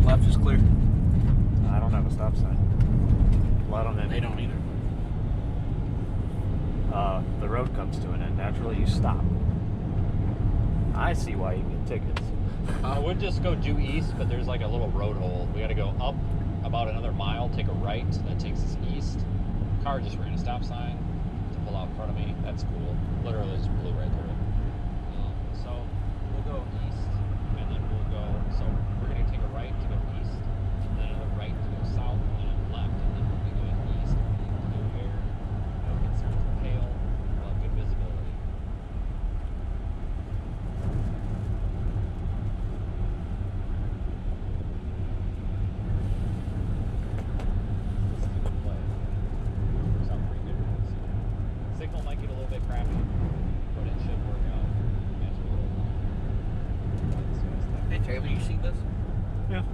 Left is clear. I don't have a stop sign. Let them in. They don't either. The road comes to an end. Naturally, you stop. I see why you get tickets. I would just go due east, but there's like a little road hole. We gotta go up about another mile, take a right, that takes us east. Car just ran a stop sign to pull out in front of me. That's cool. Literally just blew right through it. So we'll go east, and then we'll go, so we're gonna take a right to go east, and then another right to go south, and then left, and then we'll be going east, blue air, no concerns with hail, we'll have good visibility. This is a good play. Works out pretty good for us. Signal might get a little bit crappy, but it should work out. Match a little. Hey, Taylor, you see this? Yeah.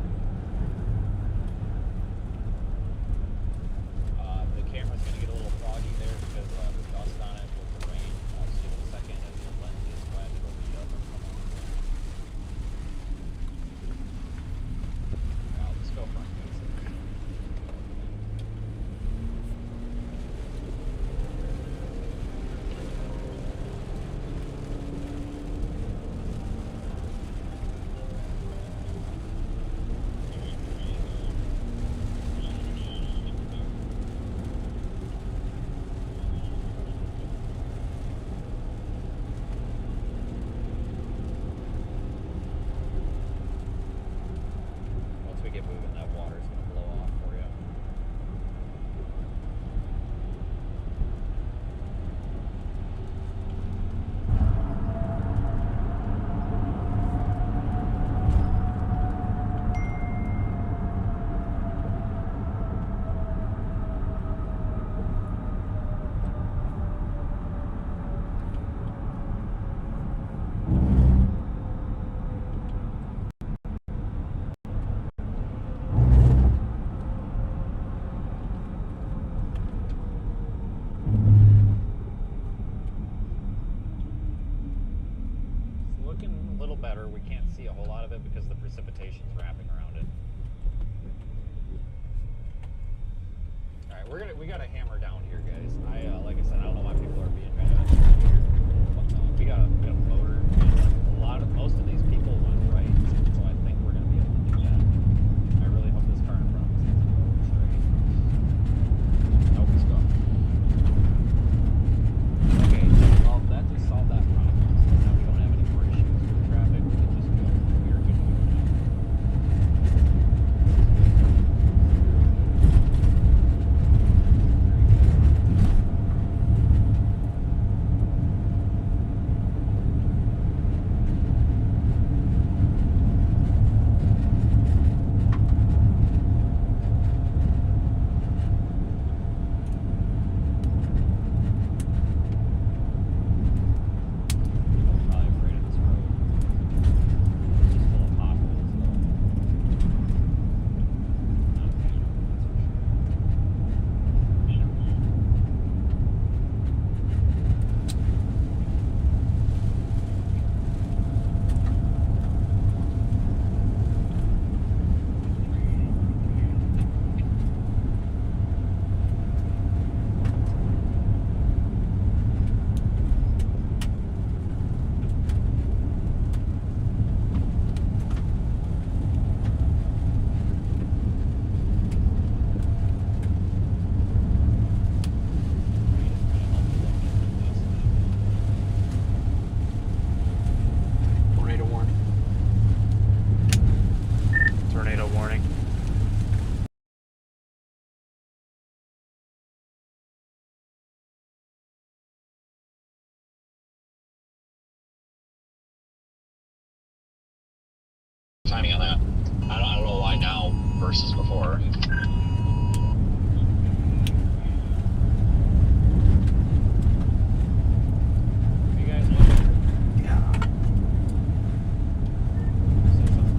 The camera's going to get a little foggy there because there's dust on it with the rain. I'll just give it a second as the lenses flash will beat up and come on. Now let's go front, guys. Once we get moving, that water's going to blow off for you. It's looking a little better. We can't see a whole lot of it because the precipitation's wrapping around it. All right, we got to hammer down here, guys. Like I said, I don't know why people are being kind of here. We got a motor. And most of these people went right, so I think we're gonna be able to do that. I really hope this car in front of us is going straight. Nope, it's gone. Okay, well that just solved that problem. So now we don't have any more issues with traffic. We can just go. We're good to go now. on that. I don't know why now versus before. You guys looking? Yeah. Say something.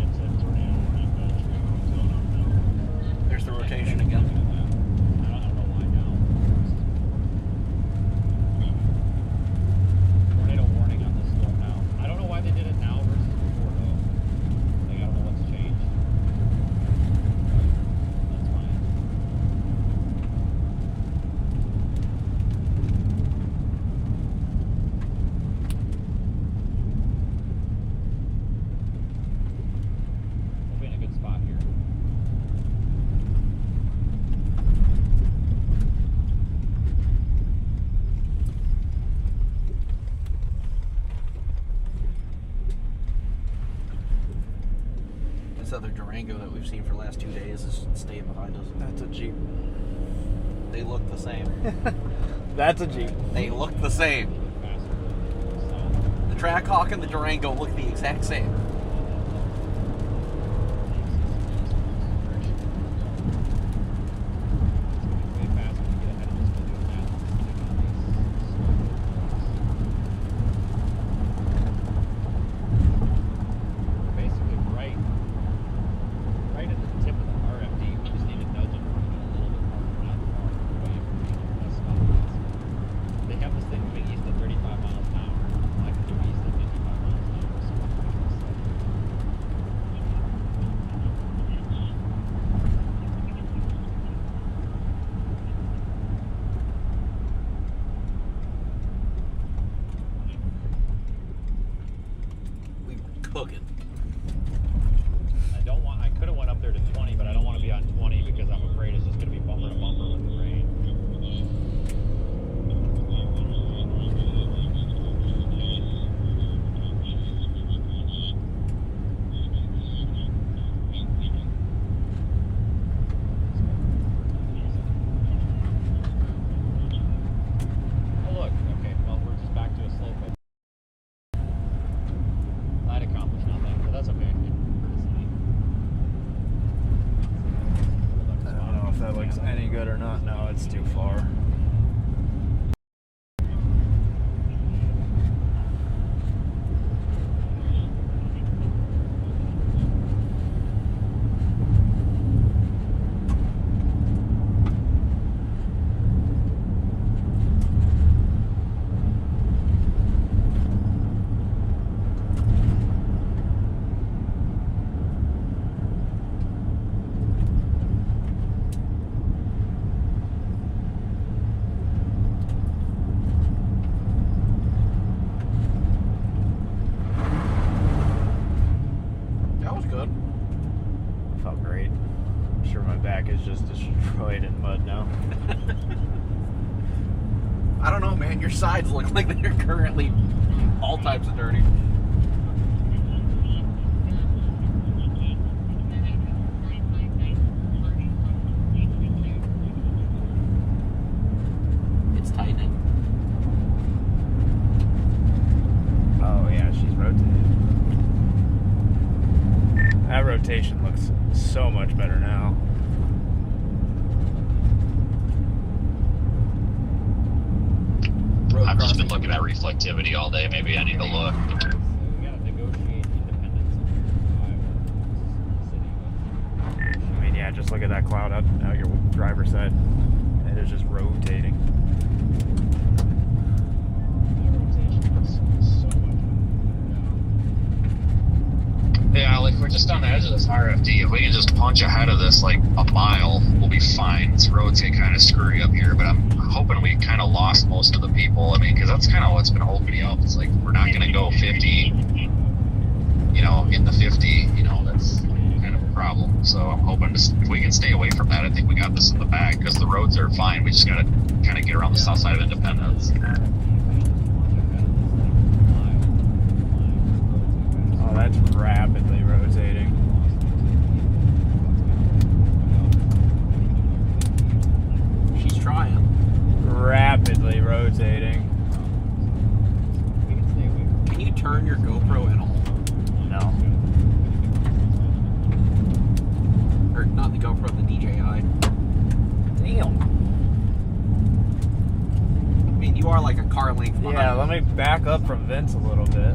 It's a tornado warning, but There's the rotation again. I don't know why now. Tornado warning on this storm now. I don't know why they did it now versus before though. Like I don't know what's changed. That's fine. We'll be in a good spot here. This other Durango that we've seen for the last 2 days is staying behind us. That's a Jeep. They look the same. That's a Jeep. They look the same. The Trackhawk and the Durango look the exact same. Basically, right at the tip of the RFD, we just need to nudge it a little bit more, not far away from being our best spot. They have this thing moving east at 35 miles an hour. I can do east at 55 miles an hour. So We were cooking. I could have went up there to 20, but I don't want to be on 20 because I'm afraid it's just going to be bumper to bumper with the rain. Oh look, okay, well we're just back to a slope. I'd accomplish nothing, but that's okay. I don't know if that looks any good or not. No, it's too far. That was good. Felt great. I'm sure my back is just destroyed in mud now. I don't know, man. Your sides look like they're currently all types of dirty. It's tightening. Oh yeah, she's rotating. That rotation looks so much better now. Road I've just been crossing. looking at reflectivity all day. Maybe I need to look. So we gotta negotiate independence in the city. I mean, yeah, just look at that cloud out your driver's side. It is just rotating. Yeah, like we're just on the edge of this RFD. If we can just punch ahead of this like a mile, we'll be fine. This road's get kind of screwy up here, but I'm hoping we kind of lost most of the people. I mean, because that's kind of what's been holding me up. It's like we're not going to go 50, you know, in the 50. You know, that's kind of a problem. So I'm hoping if we can stay away from that, I think we got this in the bag because the roads are fine. We just got to kind of get around the south side of Independence. Oh, that's rapidly rotating. She's trying. Rapidly rotating. Can you turn your GoPro at all? No. Or not the GoPro, the DJI. Damn. I mean, you are like a car length behind. Yeah, let me back up from Vince a little bit.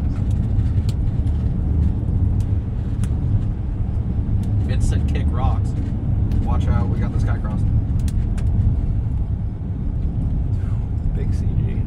Vince said kick rocks. Watch out, we got this guy crossing. Big CG.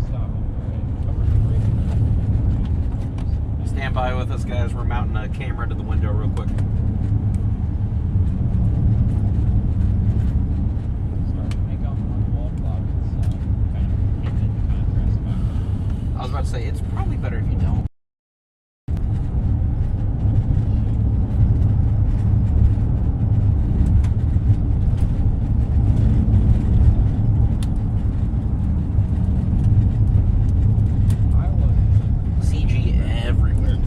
Stop. Stand by with us, guys. We're mounting a camera to the window real quick. Start to make up on the wall cloud. It's kind of keeping the contrast back. I was about to say, it's probably better if you don't. I was CG everywhere.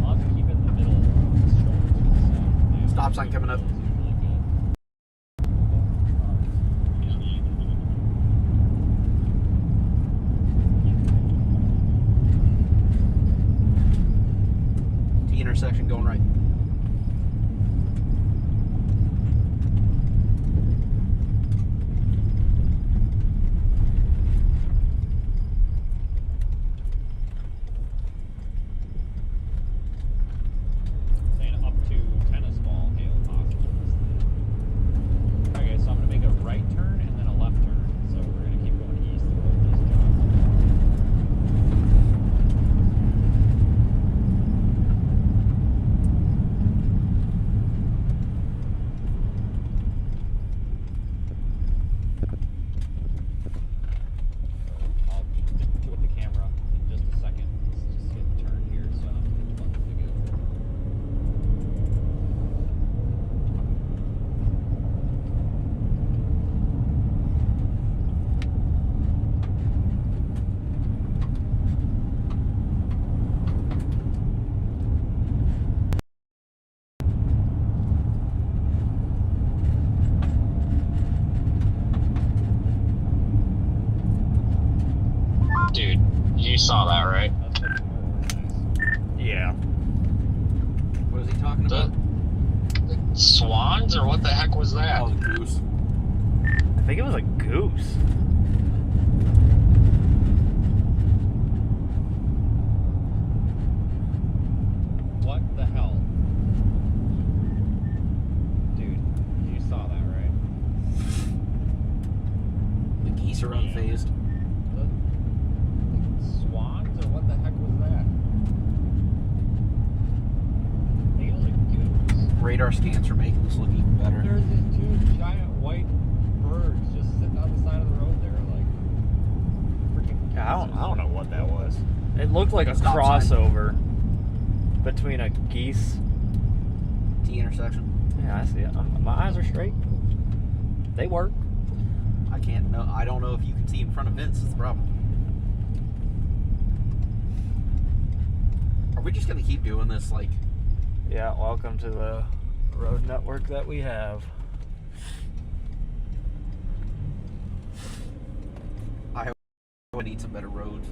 I'll have to keep it in the middle of the shoulder. Stop sign coming up. T intersection going right. Saying up to tennis ball hail possible. Okay, so I'm gonna make a right turn and then a left turn. So we're gonna keep going east through both these jobs. I'll do with the camera in just a second. Let's just hit turn here so I don't hit the button again. Dude, you saw that, right? That's like, oh, nice. Yeah. What is he talking about? The swans, or what the heck was that? Oh, the goose. I think it was a goose. What the hell? Dude, you saw that, right? The geese are unfazed. The swans, or what the heck was that? I think it was a goose. Radar scans are making this look even better. There's these two giant white birds just sitting on the side of the road there, like freaking. Yeah, I don't know what that was. It looked like a Stop sign. crossover between a geese. T intersection. Yeah, I see it. My eyes are straight. They work. I can't know. I don't know if you can see in front of Vince. Is the problem. Are we just gonna keep doing this? Like, Yeah, welcome to the road network that we have. I hope we need some better roads.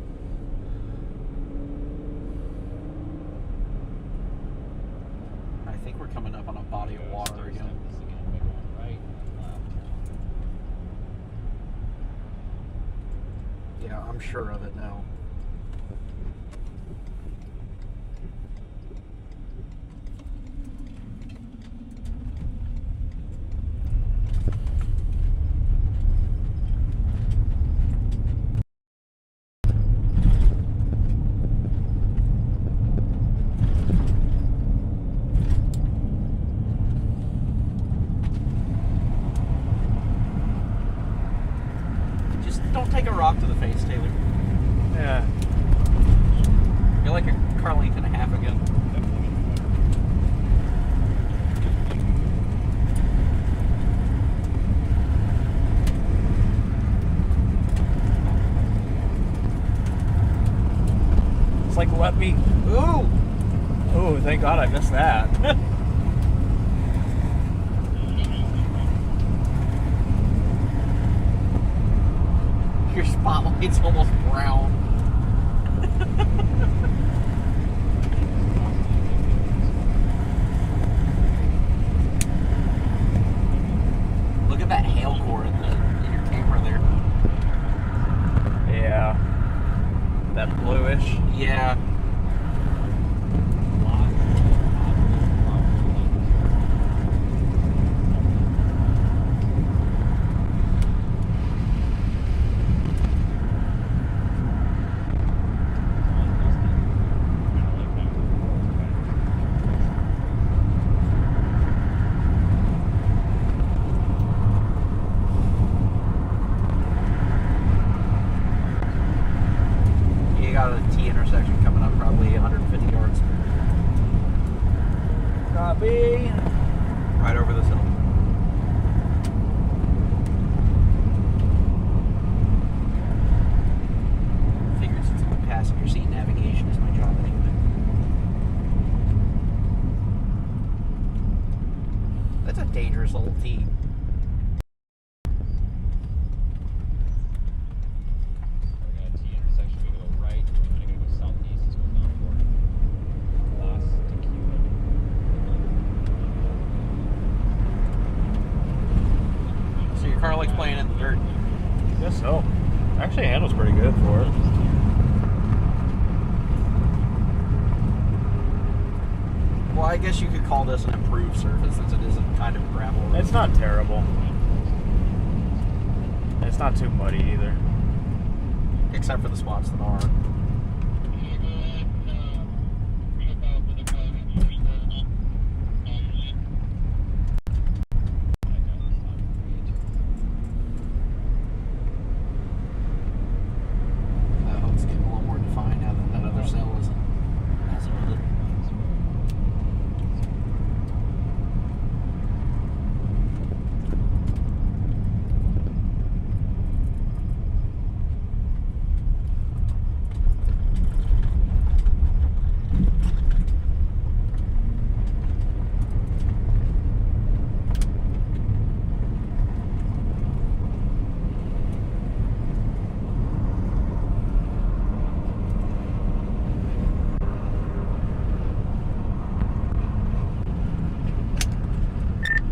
I think we're coming up on a body of water again. This again by going right and left. Yeah, I'm sure of it now. Just don't take a rock to the face, Taylor. Yeah. You're like a car length and a half again. Definitely gonna be better. Oh, thank God I missed that. Your spotlight's almost brown. Look at that hail core in your camera there. Yeah. That bluish. Yeah. You got a T intersection coming up, probably 150 yards. Copy. Right over this hill. Figured since I'm in passenger seat navigation is my job anyway. That's a dangerous little T. So your car likes playing in the dirt. Guess so. Actually, handles pretty good for it. Well, I guess you could call this an improved surface since it isn't kind of gravel road. It's not terrible. It's not too muddy either. Except for the spots that are. Oh, it's getting a little more defined now that that other cell isn't messing with it.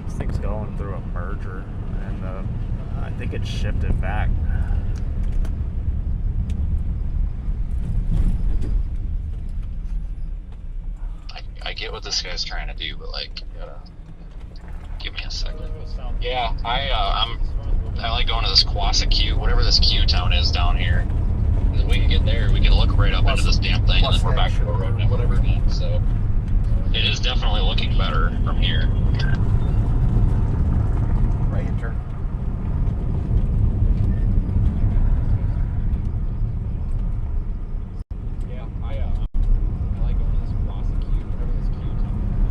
This thing's going through a merger, and I think it shifted back. I get what this guy's trying to do, but like, you gotta give me a second. Yeah, I like going to this Quassa Q, whatever this Q town is down here. Because we can get there, we can look right up into this damn thing, and then we're back to the road and whatever. So it is definitely looking better from here. Right hand turn. Yeah, I like going to this Quassa Q, whatever this Q town is.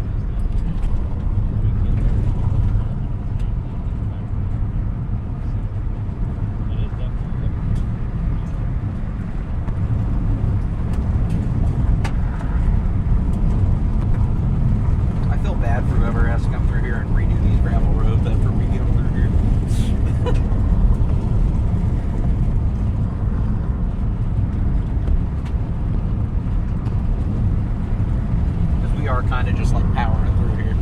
It is definitely I feel bad for whoever has to come through here and redo these gravel roads after we go through here. Because we are kind of just like powering through here.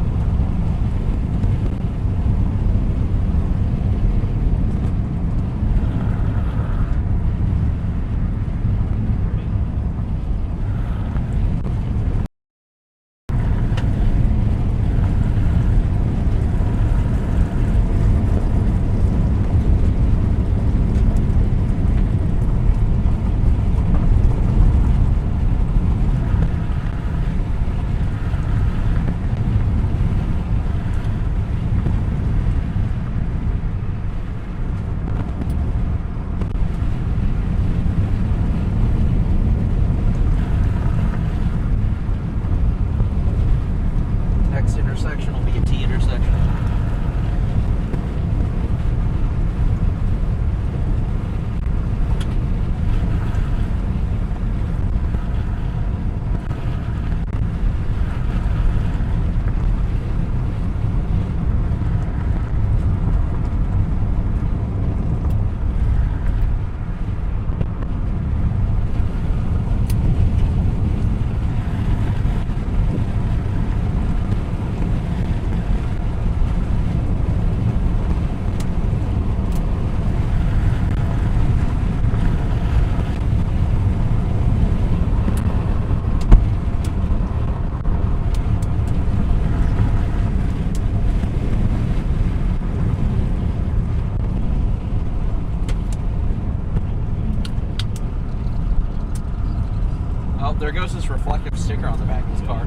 sticker on the back of his car.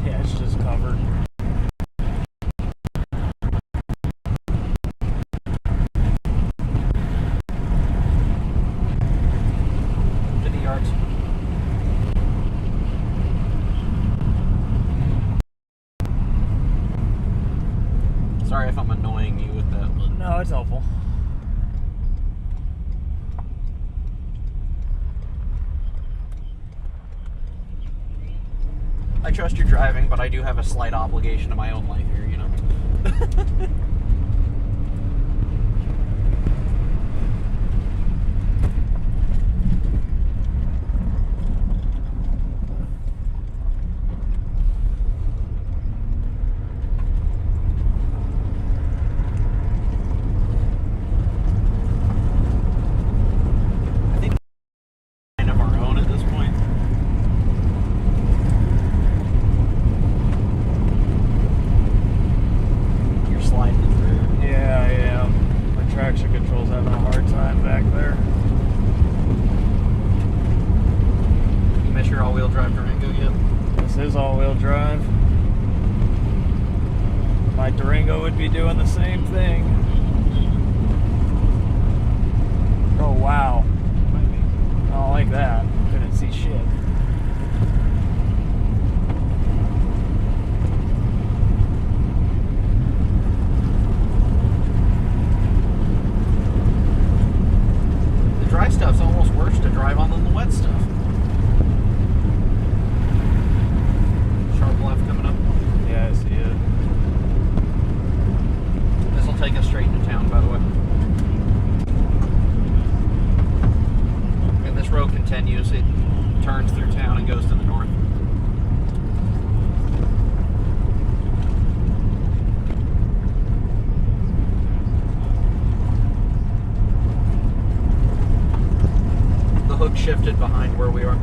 Yeah, it's just covered. 50 yards. Sorry if I'm annoying you with that. But No, it's helpful. I trust your driving, but I do have a slight obligation to my own life here, you know. I think we're kind of our own at this point. You're sliding it through. Yeah, I am. My traction control's having a hard time back there. You miss your all-wheel drive Durango yet? This is all-wheel drive. My Durango would be doing the same thing. Oh, wow. I don't like that. Couldn't see shit. The dry stuff's almost worse to drive on than the wet stuff. Sharp left coming up. Yeah, I see it. This will take us straight into town, by the way. And this road continues. It turns through town and goes to the north. The hook shifted behind where we are.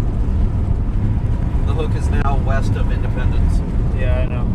The hook is now west of Independence. Yeah, I know.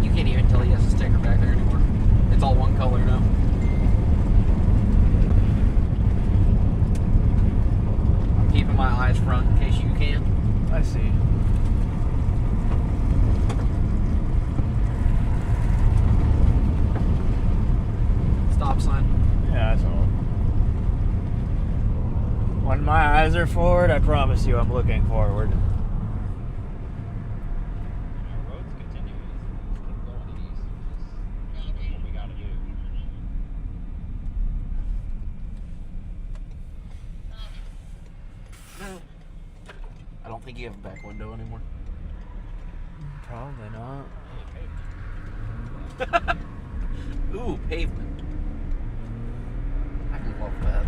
You can't even tell he has a sticker back there anymore. It's all one color now. I'm keeping my eyes front in case you can't. I see. Stop sign. Yeah, that's all. When my eyes are forward, I promise you I'm looking forward. Our road's continuous. Just keep going east. That's what we gotta do. I don't think you have a back window anymore. Probably not. Hey, pavement. Ooh, pavement. I love that.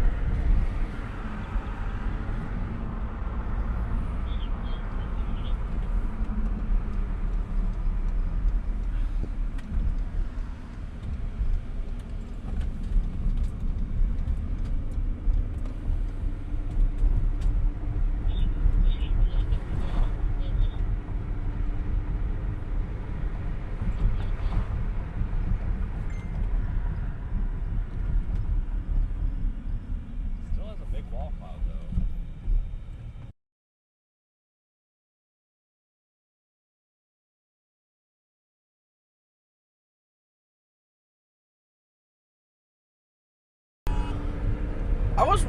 I was,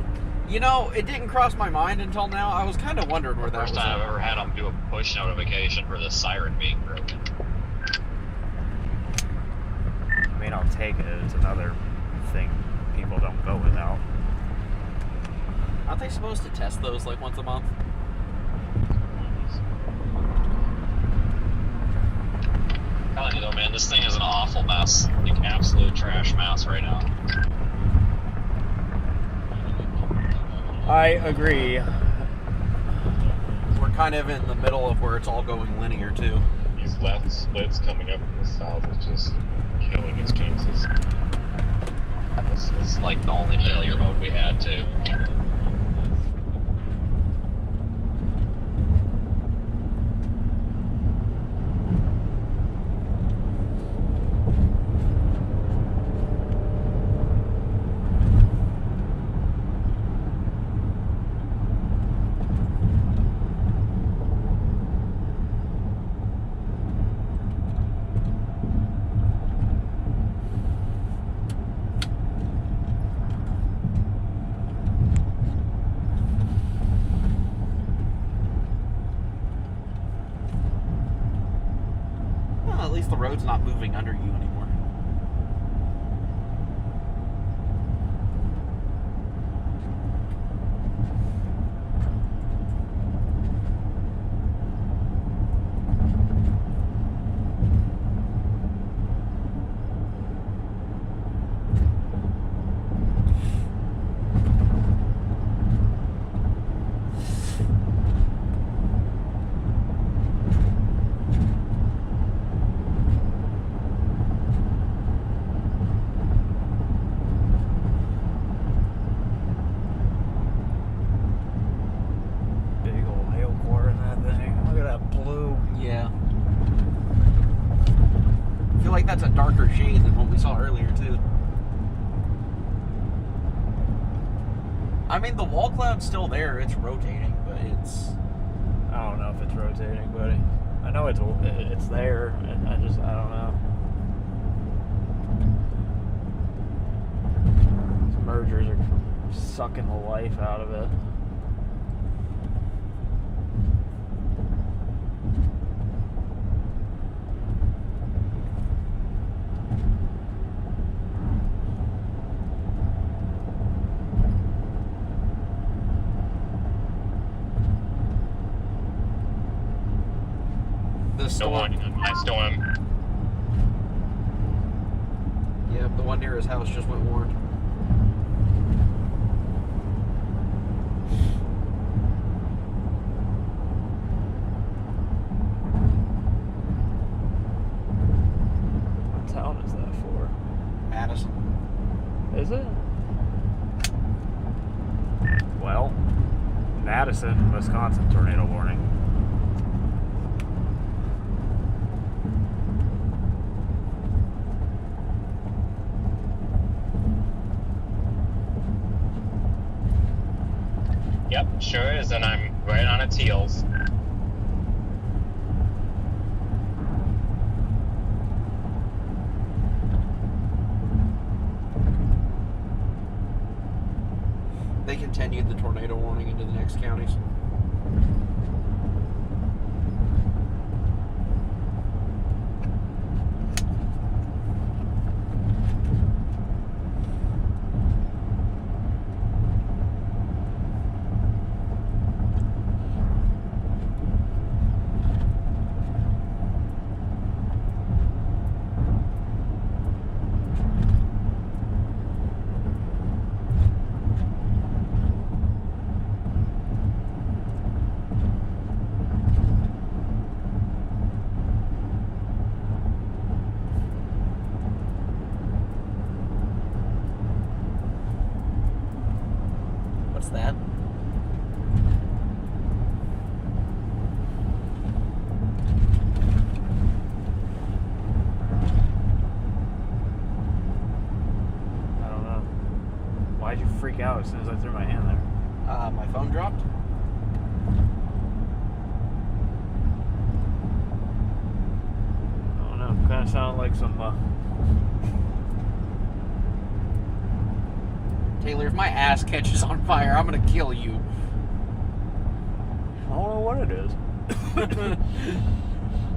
it didn't cross my mind until now. I was kind of wondering where that was First time I've at. ever had them do a push notification for the siren being broken. I mean, I'll take it. It's another thing people don't go without. Aren't they supposed to test those like once a month? I'm telling you though, man, this thing is an awful mess. Like, absolute trash mess right now. I agree. We're kind of in the middle of where it's all going linear too. These left splits coming up from the south is just killing its chances. This is like the only failure mode we had too. Well, at least the road's not moving under you anymore. Big old hail core in that thing. Look at that blue. Yeah. I feel like that's a darker shade than what we saw earlier too. I mean, the wall cloud's still there. It's rotating, but it's... I don't know if it's rotating, buddy. I know it's there. And I don't know. These mergers are sucking the life out of it. The Still storm... walking on my storm. Yep, the one near his house just went warned. What town is that for? Madison. Is it? Well, Madison, Wisconsin tornado warning. Yep, sure is, and I'm right on its heels. They continued the tornado warning into the next counties. What's that? I don't know. Why'd you freak out as soon as I threw my hand there? My phone dropped. I don't know. Kind of sounded like some Taylor, if my ass catches on fire, I'm gonna kill you. I don't know what it is.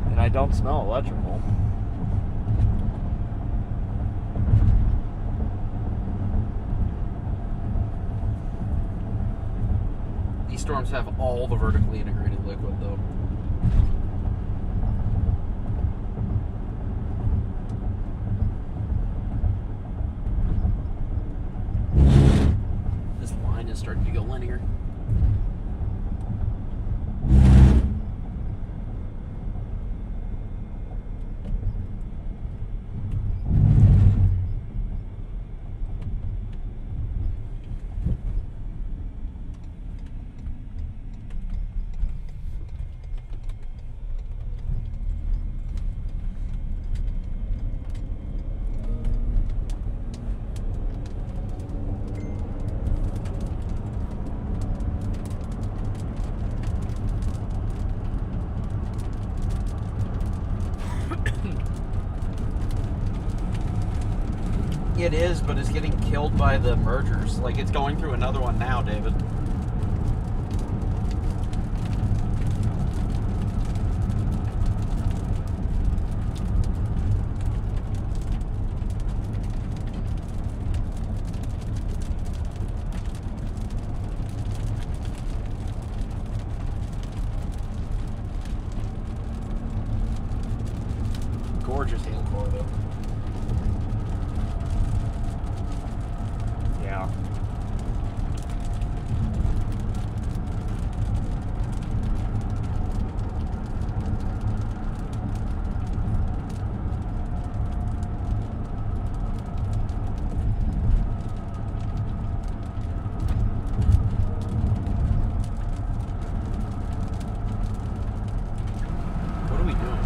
And I don't smell electrical. These storms have all the vertically integrated liquid, though. This line is starting to go linear. It is, but it's getting killed by the mergers. Like, it's going through another one now, David. Gorgeous hail core, though. Yeah. What are we doing?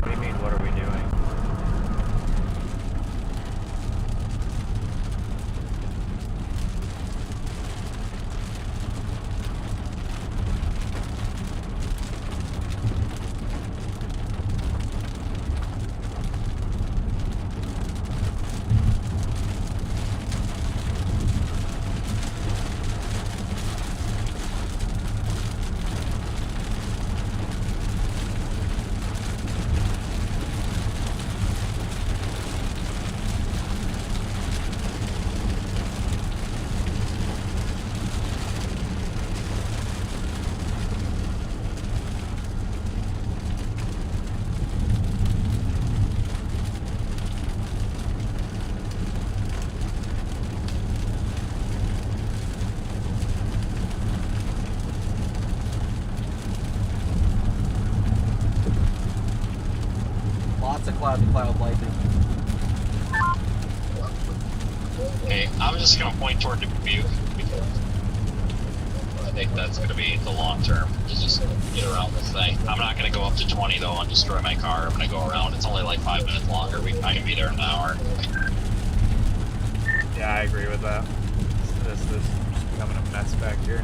What do you mean, what are we doing? Lots of cloud-to-cloud lightning. Okay, I'm just gonna point toward the Butte because I think that's gonna be the long term. To just get around this thing. I'm not gonna go up to 20 though and destroy my car. I'm gonna go around. It's only like 5 minutes longer. I can be there in an hour. Yeah, I agree with that. This is just becoming a mess back here.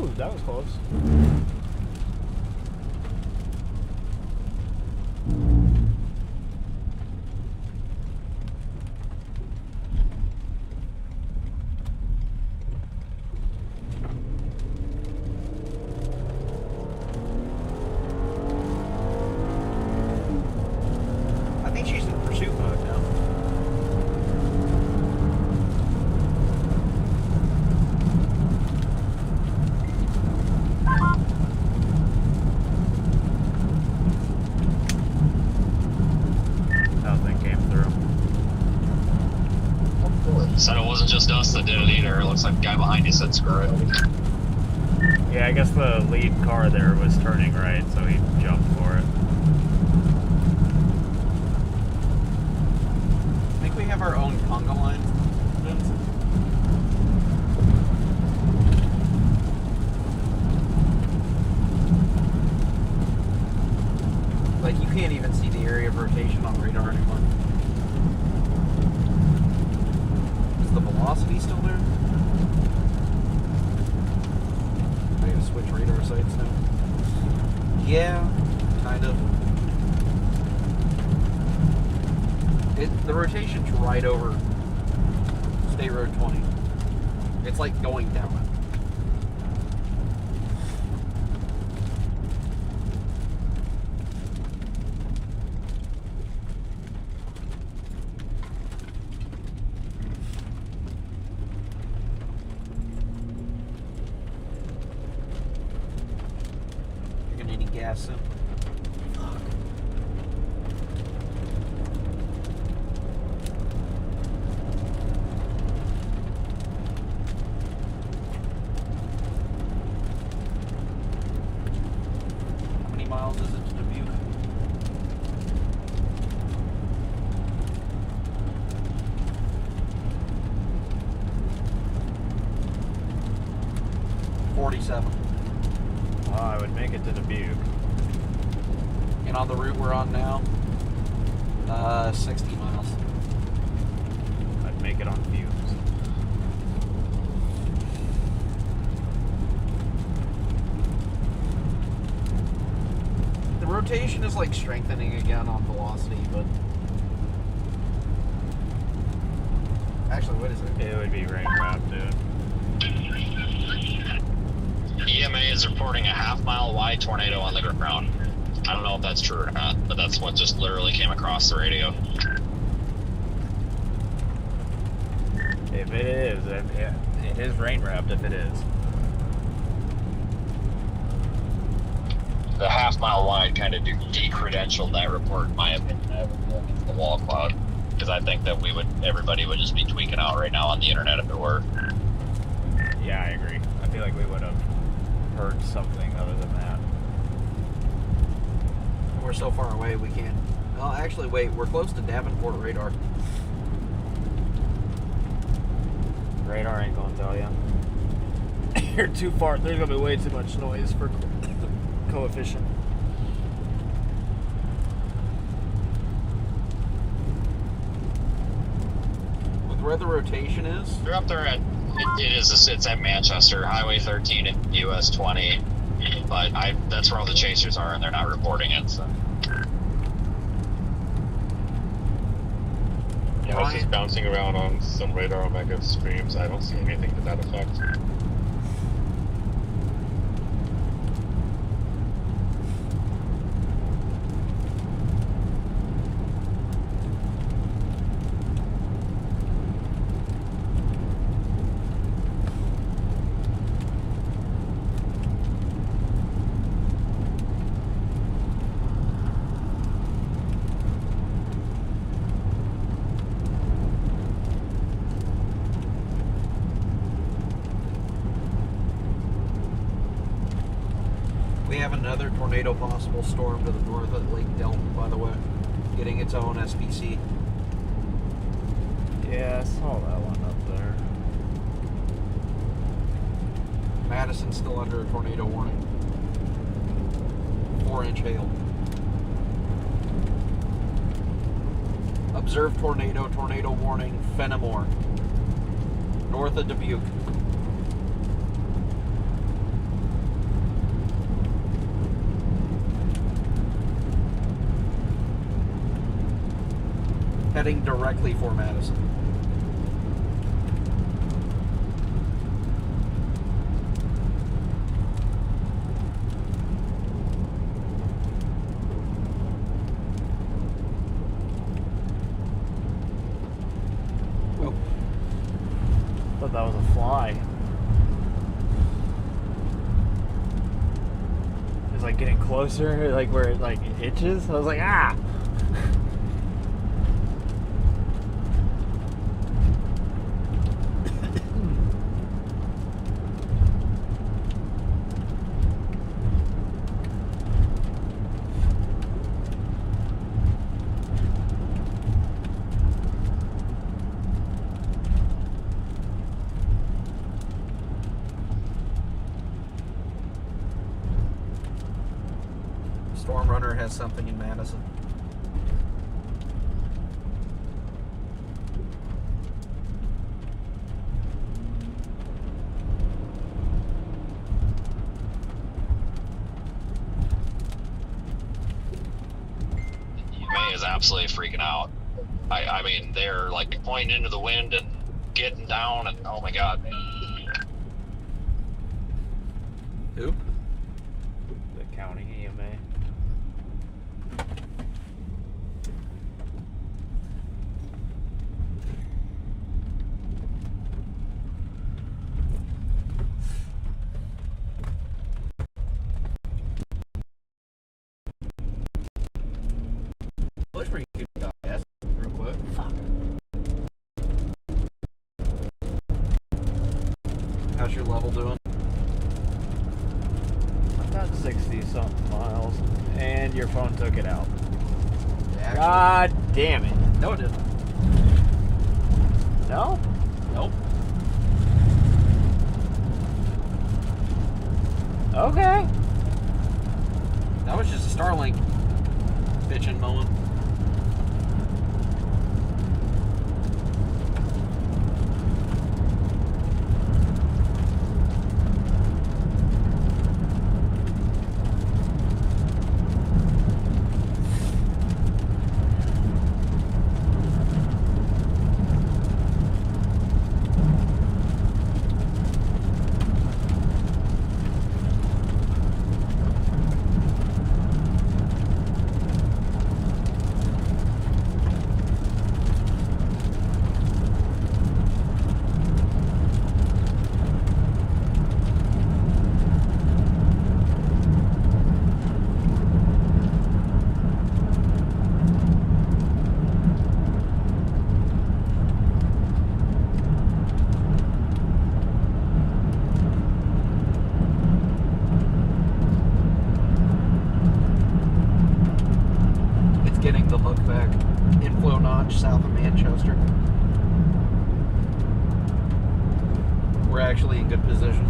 Ooh, that was close. I think she's in pursuit mode now. Nothing came through. Said it wasn't just us that did it either. It looks like the guy behind you said screw it. Yeah, I guess the lead car there was turning right, so he jumped for it. I think we have our own conga line. Like, you can't even see the area of rotation on radar anymore. Is the velocity still there? I gotta switch radar sites now. Yeah, kind of. The rotation's right over State Road 20. It's like going down it. You're gonna need gas soon. Fuck. How many miles is it to Dubuque? $47. I would make it to Dubuque. And on the route we're on now, 60 miles. I'd make it on fumes. The rotation is like strengthening again on velocity, but actually, what is it? It would be rain wrap, dude. EMA is reporting a half-mile wide tornado on the ground. I don't know if that's true or not, but that's what just literally came across the radio. If it is, it is rain wrapped if it is. The half-mile wide kind of de-credentialed that report, in my opinion, against the wall cloud, because I think that everybody would just be tweaking out right now on the internet if it were. Yeah, I agree. I feel like we would have heard something other than that. We're so far away we can't. Well, actually, wait. We're close to Davenport radar. Radar ain't gonna tell you. You're too far. There's gonna be way too much noise for coefficient. With where the rotation is, They're up there at it's at Manchester, Highway 13 and US 20, but that's where all the chasers are, and they're not reporting it. So. Yeah, I was just bouncing around on some radar Omega streams. I don't see anything to that effect. we have another tornado possible storm to the north of Lake Delton, by the way, getting its own SPC. Yeah, I saw that one up there. Madison's still under a tornado warning. 4-inch hail. Observed tornado, tornado warning, Fenimore. North of Dubuque. heading directly for Madison. Oh, Thought that was a fly. It's like getting closer, like where it like itches. I was like, ah! Storm Runner has something in Madison. May is absolutely freaking out. I mean, they're like pointing into the wind and getting down, and oh my god. Who? The county EMA. Looks pretty good, guys. Real quick. How's your level doing? About 60-something miles. And your phone took it out. Actually, God damn it. no, it didn't. No? Nope. Okay. That was just a Starlink bitchin' moment. Getting the look back. Inflow notch south of Manchester. We're actually in good position.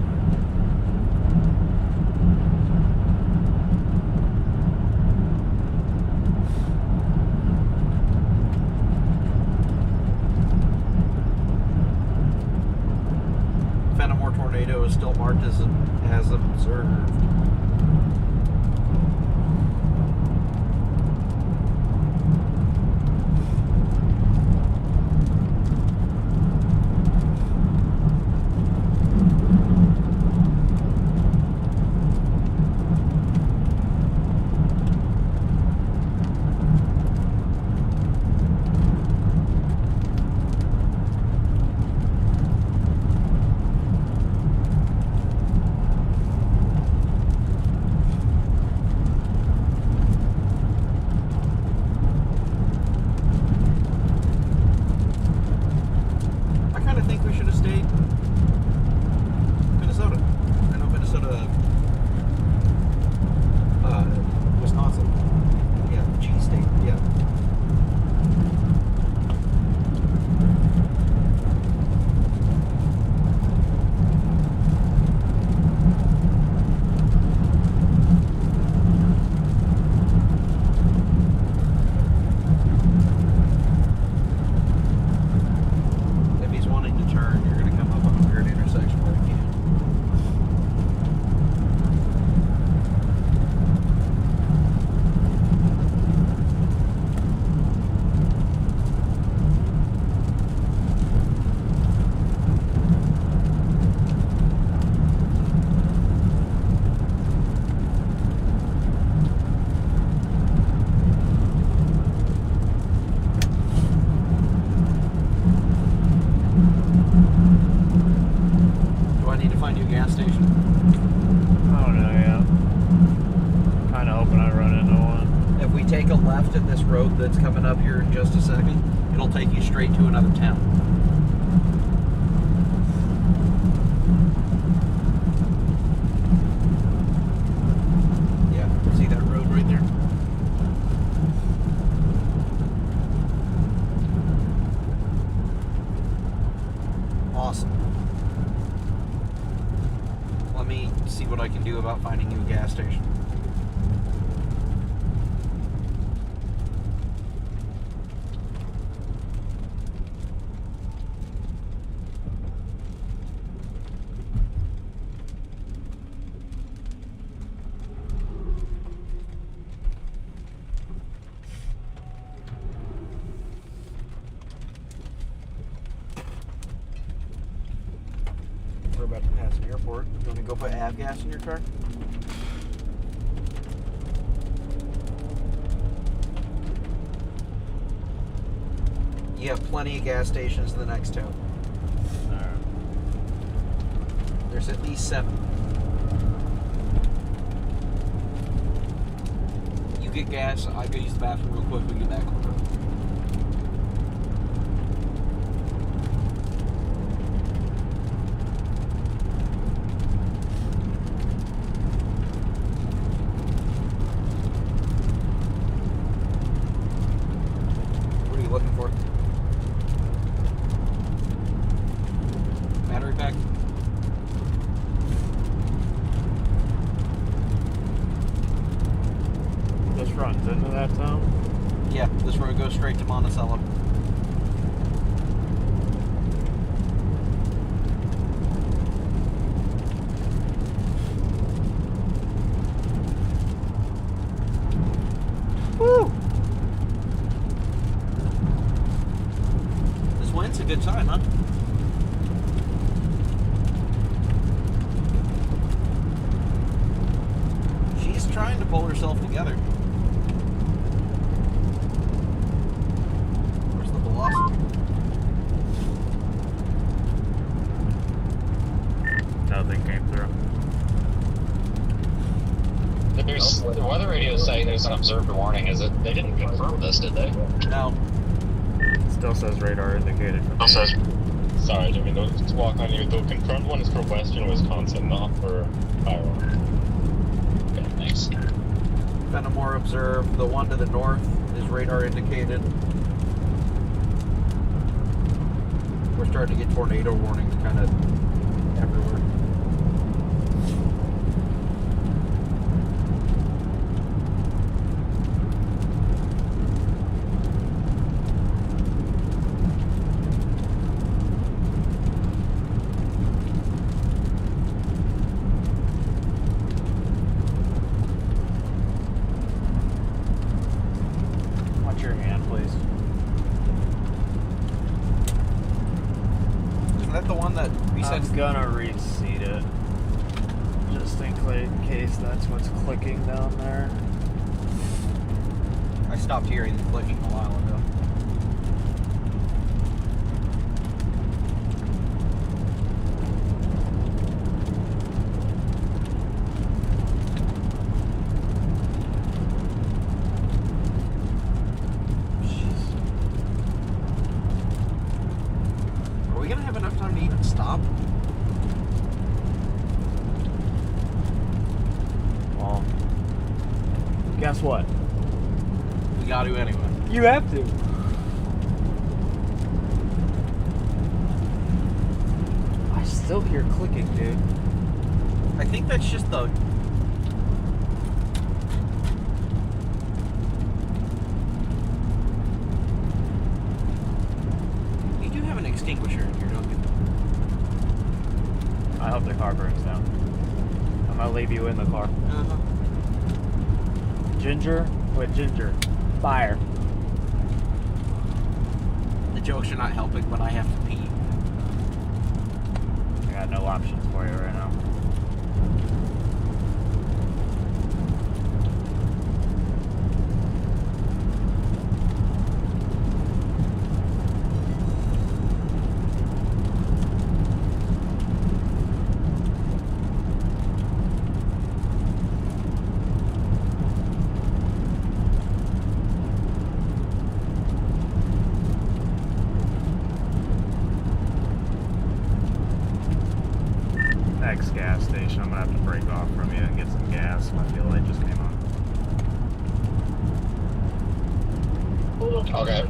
Fenimore tornado is still marked as observed. road that's coming up here in just a second, it'll take you straight to another town. Yeah, see that road right there? Awesome. Let me see what I can do about finding you a gas station. We're about to pass an airport. You want to go put av gas in your car? You have plenty of gas stations in the next town. There's at least 7. You get gas, I go use the bathroom real quick, we get back on the road. What are you looking for? Battery pack? This runs into that town? Yeah, this road goes straight to Monticello. Woo! This wind's a good time, huh? She's trying to pull herself together. Where's the velocity? Nothing came through. There's the weather radio saying there's an observed warning. Is it? They didn't confirm this, did they? No. Still says radar indicated. For Still me. says. Sorry, I didn't mean to walk on you. The confirmed one is for Western Wisconsin, not for Iowa. Okay, thanks. Fenimore observed. The one to the north is radar indicated. We're starting to get tornado warnings kind of everywhere. Watch your hand, please. Isn't that the one that resets? I'm gonna reseat it. Just in case that's what's clicking down there. I stopped hearing the clicking a while ago. Are we gonna have enough time to even stop? Well, guess what? We got to anyway. You have to. I still hear clicking, dude. I think that's just the. You do have an extinguisher in here, don't you? I hope the car burns down. I'm gonna leave you in the car. Uh-huh. Ginger with ginger. Fire. The jokes are not helping, but I have to pee. I got no options for you right now. next gas station. I'm gonna have to break off from you and get some gas. My fuel light just came on. Okay.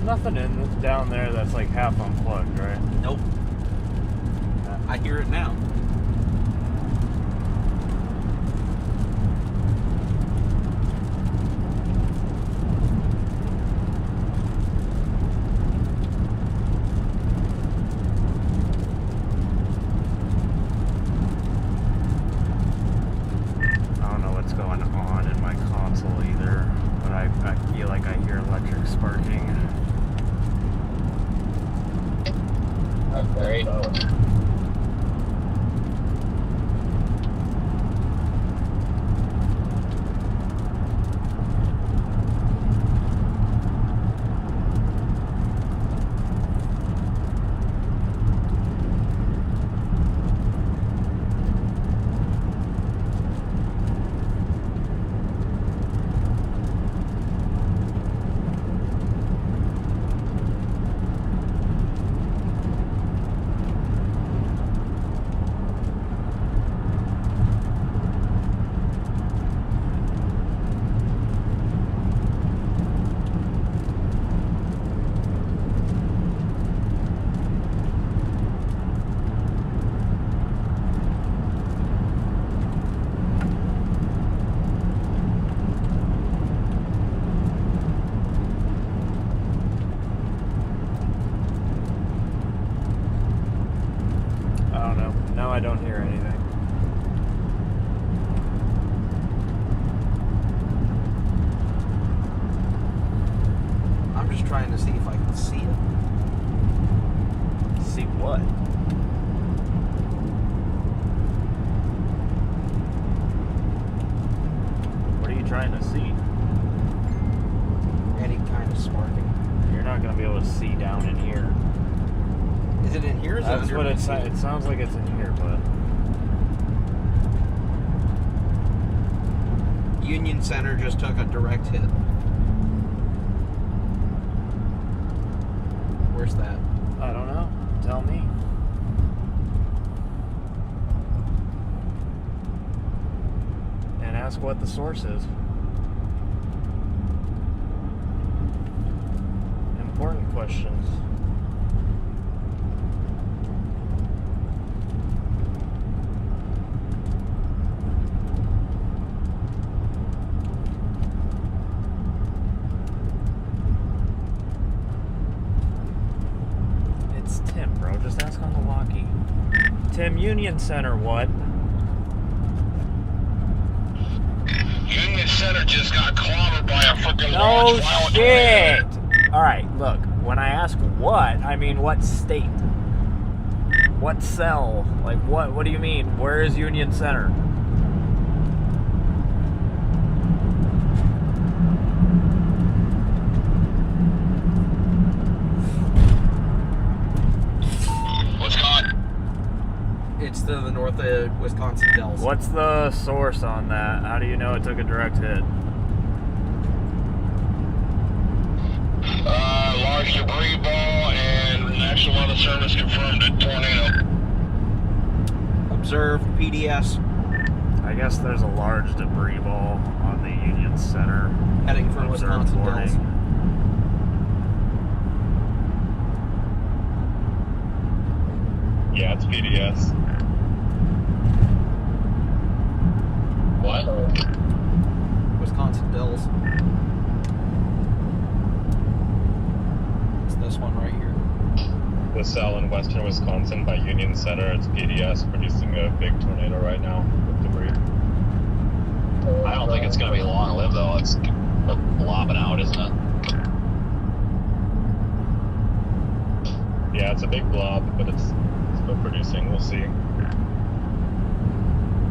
Nothing in down there that's like half unplugged, right? Nope. I hear it now. I don't know what's going on in my console either, but I feel like I hear electric sparking. Great. I don't hear anything. I'm just trying to see if I can see it. See what? What are you trying to see? Any kind of sparking. You're not going to be able to see down in here. Is it in here? Or is That's it what under my seat? it sounds like. It's in here, but Union Center just took a direct hit. Where's that? I don't know. Tell me. And ask what the source is. Important questions. It's Tim, bro. Just ask on the walkie. Tim, Union Center, what? Union Center just got clobbered by a freaking No large violent shit! tornado. Alright, look. When I ask what, I mean what state? What cell? Like what do you mean? Where is Union Center? Wisconsin. It's to the north of Wisconsin Dells. What's the source on that? How do you know it took a direct hit? Large debris ball and National Weather Service confirmed a tornado. Observed PDS I guess there's a large debris ball on the Union Center. heading for Observed Wisconsin warning. Dells. Yeah, it's PDS. What? Wisconsin Dells. It's this one right here. The cell in western Wisconsin by Union Center, it's PDS, producing a big tornado right now with debris. I don't think it's going to be long-lived, though. it's blobbing out, isn't it? Yeah, it's a big blob, but it's still producing. We'll see.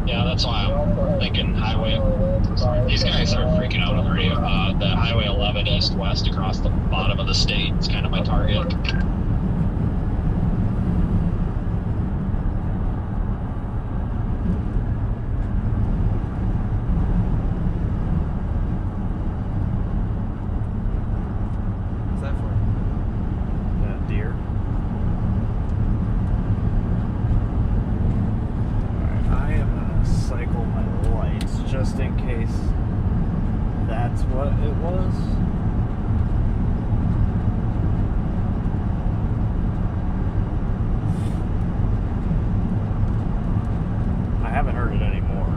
Yeah, that's why I'm thinking highway. These guys are freaking out on the radio. The highway 11 east-west across the bottom of the state is kind of my target. What's that for? That deer. Alright, I am gonna cycle my lights just in case that's what it was. I haven't heard it anymore.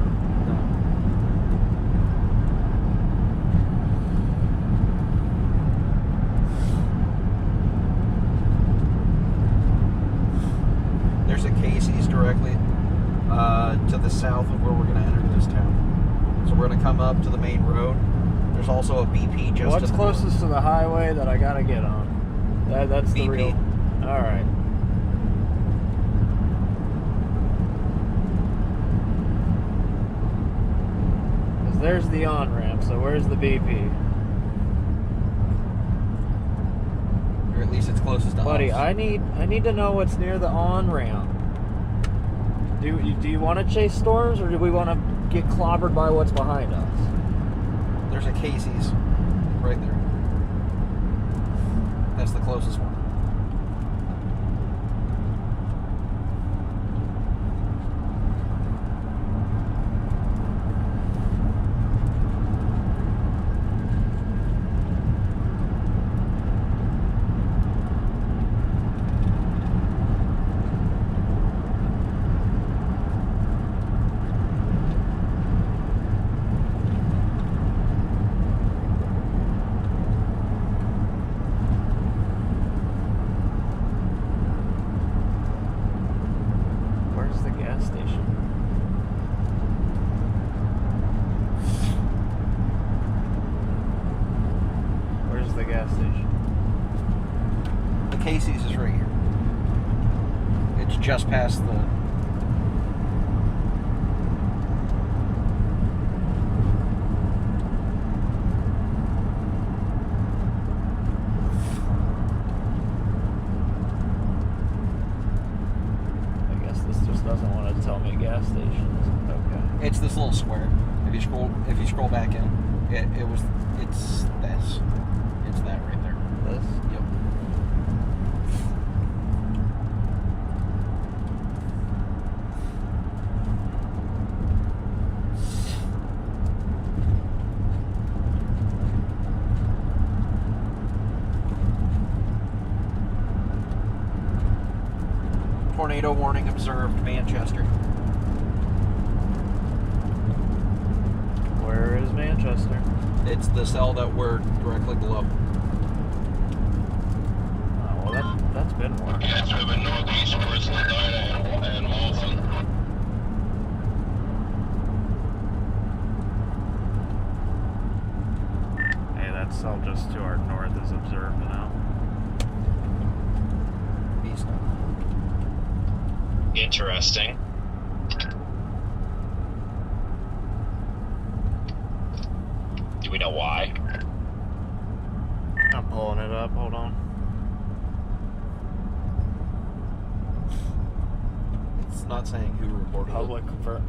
There's a Casey's directly to the south of where we're going to enter this town. So we're going to come up to the main road. There's also a BP just What's to the closest to the highway that I gotta get on? That's the BP. real. All right. Because there's the on ramp. So where's the BP? Or at least it's closest to Buddy, us. I need to know what's near the on ramp. Do you want to chase storms, or do we want to get clobbered by what's behind us? There's a Casey's right there. That's the closest one. Where's the gas station? Where's the gas station? The Casey's is right here. It's just past the... I guess this just doesn't want to tell me gas stations. Okay. It's this little square. If you scroll back in, it's this. It's that right there. This? Yep. Tornado warning observed, Manchester. Where is Manchester? It's the cell that we're directly below. Oh, well, that's been warm. Yeah, it's moving northeast towards Ladina and Malton. Hey, that cell just to our north is observed now. East. Interesting. Do we know why? I'm pulling it up. Hold on. It's not saying who reported Public confirmed.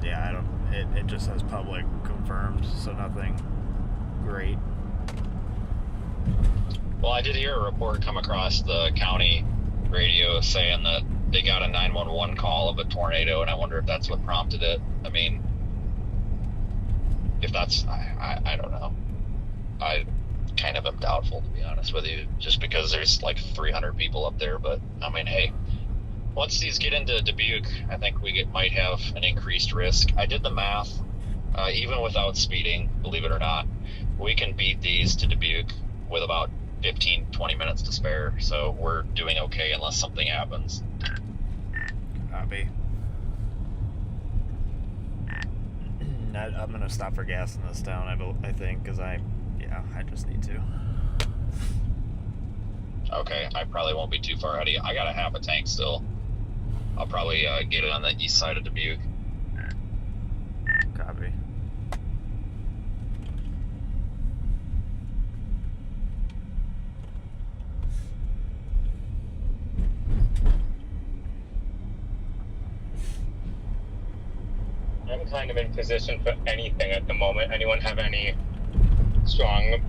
Yeah, I don't. It just says public confirmed, so nothing great. Well, I did hear a report come across the county radio saying that they got a 911 call of a tornado, and I wonder if that's what prompted it. I mean, if that's, I don't know. I kind of am doubtful, to be honest with you, just because there's like 300 people up there. But I mean, hey, once these get into Dubuque, I think we might have an increased risk. I did the math. Even without speeding, believe it or not, we can beat these to Dubuque with about 15-20 minutes to spare. So we're doing okay unless something happens. Copy. mean, I'm gonna stop for gas in this town. I think because I just need to. Okay, I probably won't be too far ahead of you. I got a half a tank still. I'll probably get it on the east side of Dubuque. Copy. I'm kind of in position for anything at the moment. Anyone have any strong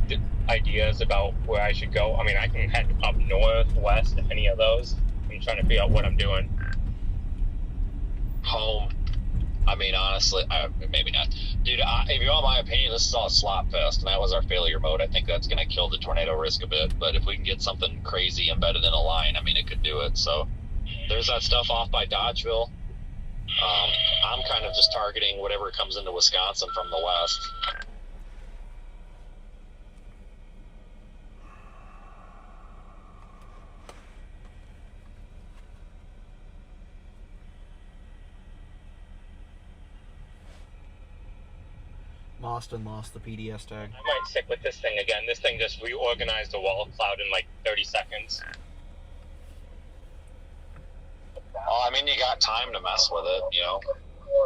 ideas about where I should go? I mean, I can head up north, west, any of those. I'm trying to figure out what I'm doing. Home. I mean, honestly, maybe not. Dude, if you want my opinion, this is all a slop fest, and that was our failure mode. I think that's going to kill the tornado risk a bit, but if we can get something crazy embedded in a line, I mean, it could do it. So there's that stuff off by Dodgeville. I'm kind of just targeting whatever comes into Wisconsin from the west. Boston lost the PDS tag. I might stick with this thing again. This thing just reorganized a wall cloud in like 30 seconds. Oh, I mean, you got time to mess with it, you know,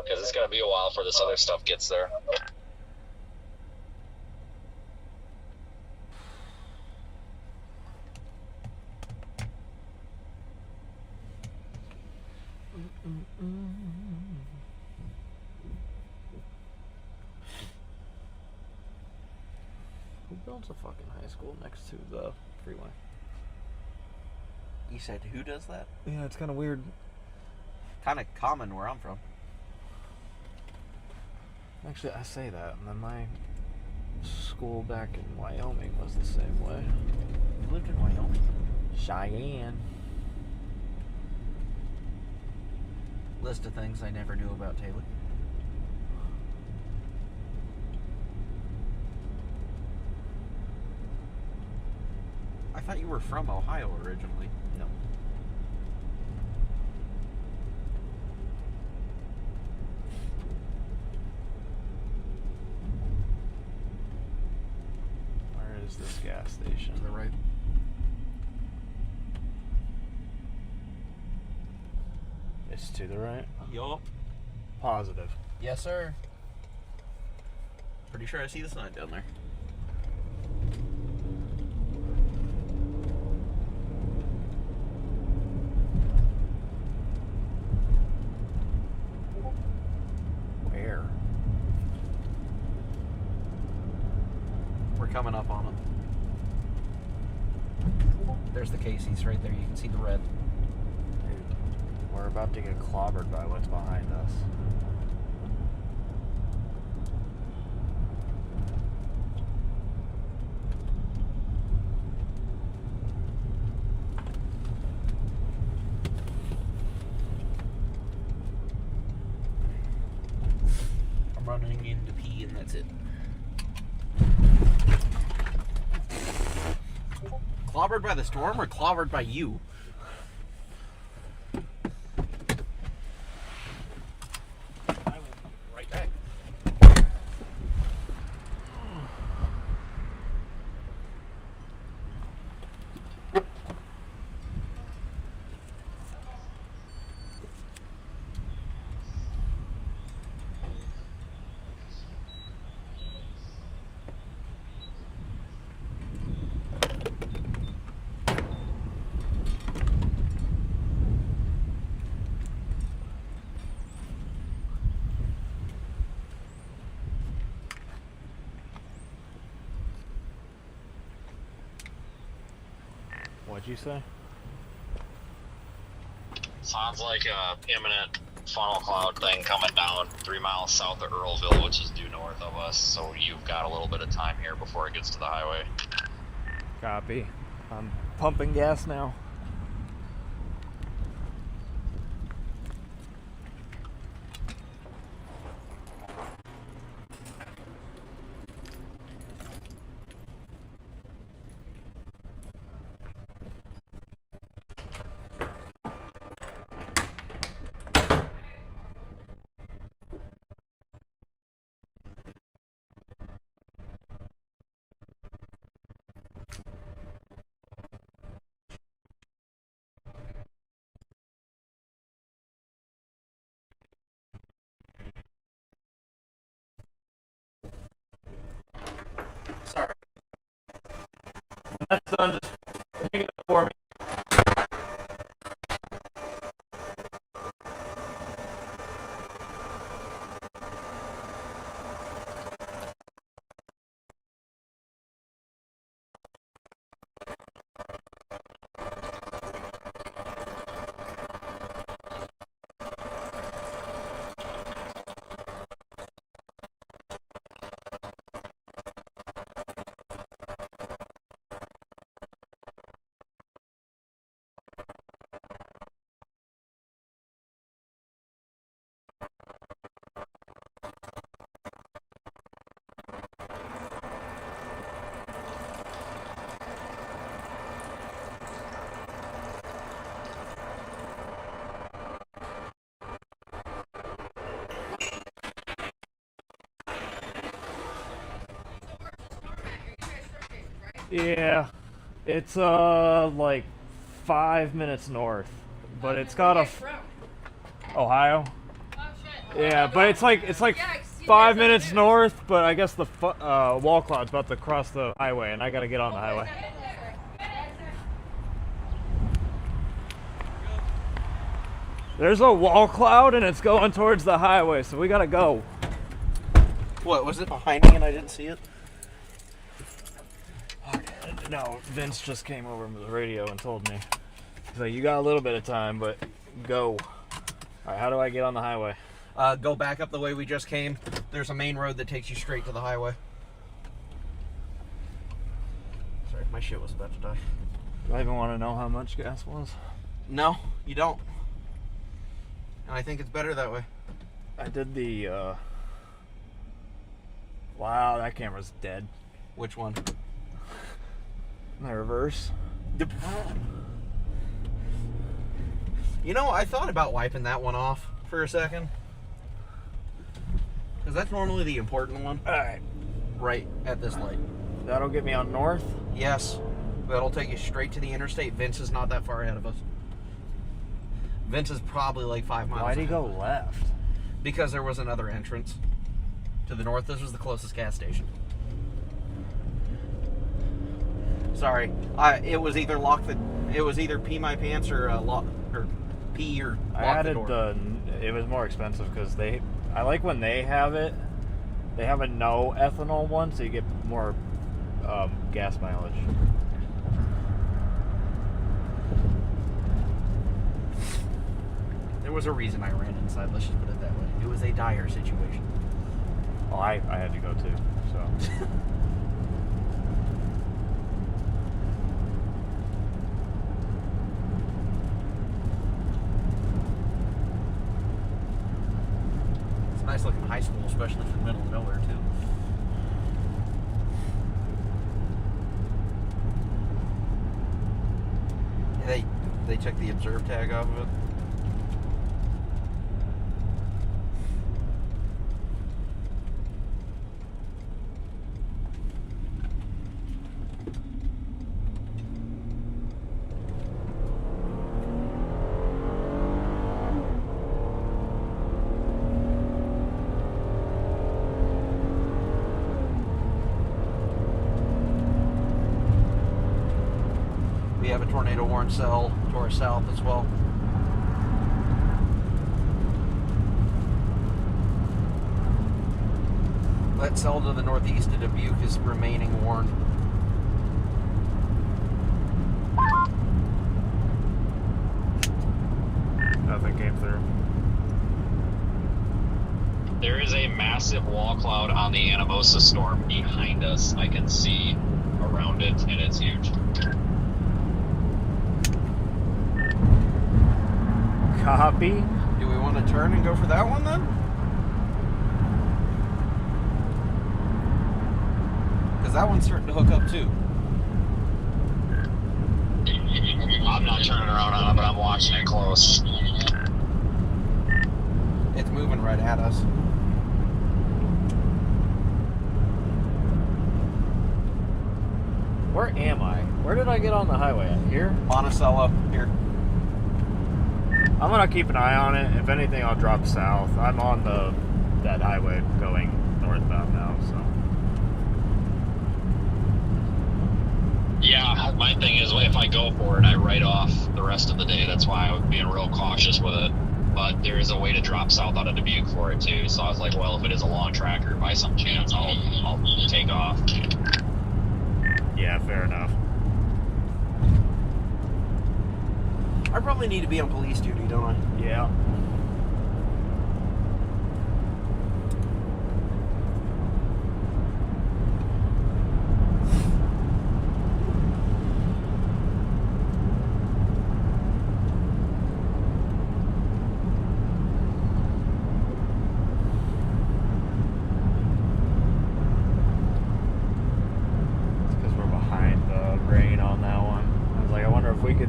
because it's going to be a while before this other stuff gets there. Who builds a fucking high school next to the freeway? You said who does that? Yeah, it's kind of weird. Kind of common where I'm from. Actually, I say that, and then my school back in Wyoming was the same way. You lived in Wyoming? Cheyenne. List of things I never knew about Taylor. I thought you were from Ohio originally. No. Where is this gas station? To the right. It's to the right? Yup. Positive. Yes, sir. Pretty sure I see the sign down there. Where? We're coming up on it. There's the Casey's right there. You can see the red. Dude, we're about to get clobbered by what's behind us. I'm running into P and that's it. Clobbered by the storm or clobbered by you? What'd you say? Sounds like a imminent funnel cloud thing coming down 3 miles south of Earlville, which is due north of us. So you've got a little bit of time here before it gets to the highway. Copy. I'm pumping gas now. that's done, just hang it up for me. Yeah, it's like 5 minutes north, but it's got a Ohio. Yeah, but it's like 5 minutes north, but I guess the wall cloud's about to cross the highway, and I gotta get on the highway. There's a wall cloud, and it's going towards the highway, so we gotta go. What, was it behind me and I didn't see it? No, Vince just came over to the radio and told me. He's like, you got a little bit of time, but go. All right, how do I get on the highway? Go back up the way we just came. There's a main road that takes you straight to the highway. Sorry, my shit was about to die. Do I even want to know how much gas was? No, you don't. And I think it's better that way. I did the, wow, that camera's dead. Which one? My reverse. You know, I thought about wiping that one off for a second. Because that's normally the important one. Alright. Right at this light. That'll get me on north? Yes. That'll take you straight to the interstate. Vince is not that far ahead of us. Vince is probably like 5 miles. Why'd he go left? Because there was another entrance to the north. This was the closest gas station. Sorry, it was either pee my pants or pee or lock I added the door. it was more expensive because I like when they have it. They have a no ethanol one, so you get more gas mileage. There was a reason I ran inside. Let's just put it that way. It was a dire situation. Well, I had to go too, so. Nice looking high school, especially for the middle of nowhere too. They took the observe tag off of it. We have a tornado warning cell to our south as well. That cell to the northeast of Dubuque is remaining warned. Nothing came through. There is a massive wall cloud on the Anamosa storm behind us. I can see around it, and it's huge. Copy. Do we want to turn and go for that one then? Because that one's starting to hook up too. I'm not turning around on it, but I'm watching it close. It's moving right at us. Where am I? Where did I get on the highway at? Here? Monticello, here. I'm gonna keep an eye on it. If anything, I'll drop south. I'm on that highway going northbound now, so. Yeah, go for it, I write off the rest of the day. That's why I was being real cautious with it. But there is a way to drop south out of Dubuque for it too. So I was like, well, if it is a long tracker, by some chance, I'll take off. Yeah, fair enough. I probably need to be on police duty, don't I? Yeah.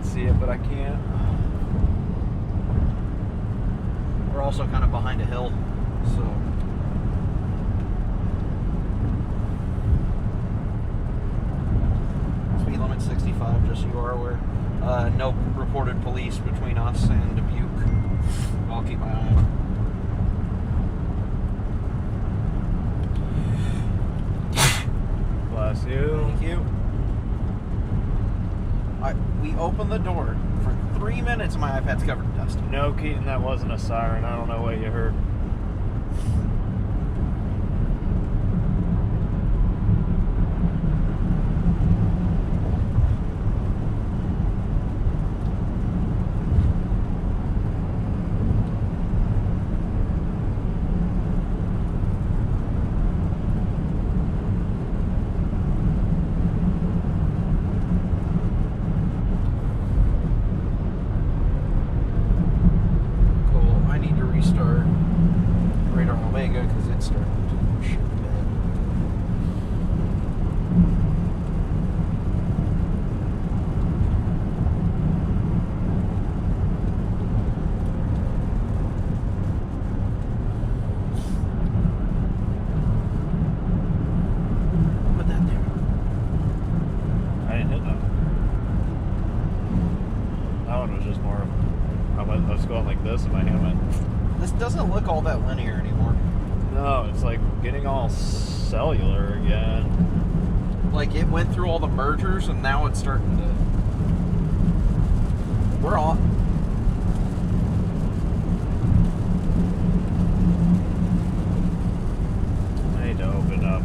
See it, but I can't. We're also kind of behind a hill, so speed limit 65, just so you are aware. No reported police between us and Dubuque. I'll keep my eye on it. Bless you. Thank you. We opened the door for 3 minutes and my iPad's covered in dust. No, Keaton, that wasn't a siren. I don't know what you heard. Because it's starting to shit the bed. Put that there. I didn't hit that. That one was just more of, I was going like this and my hand went. This doesn't look all that linear anymore. No, it's like getting all cellular again. Like it went through all the mergers and now it's starting to. We're on. I need to open up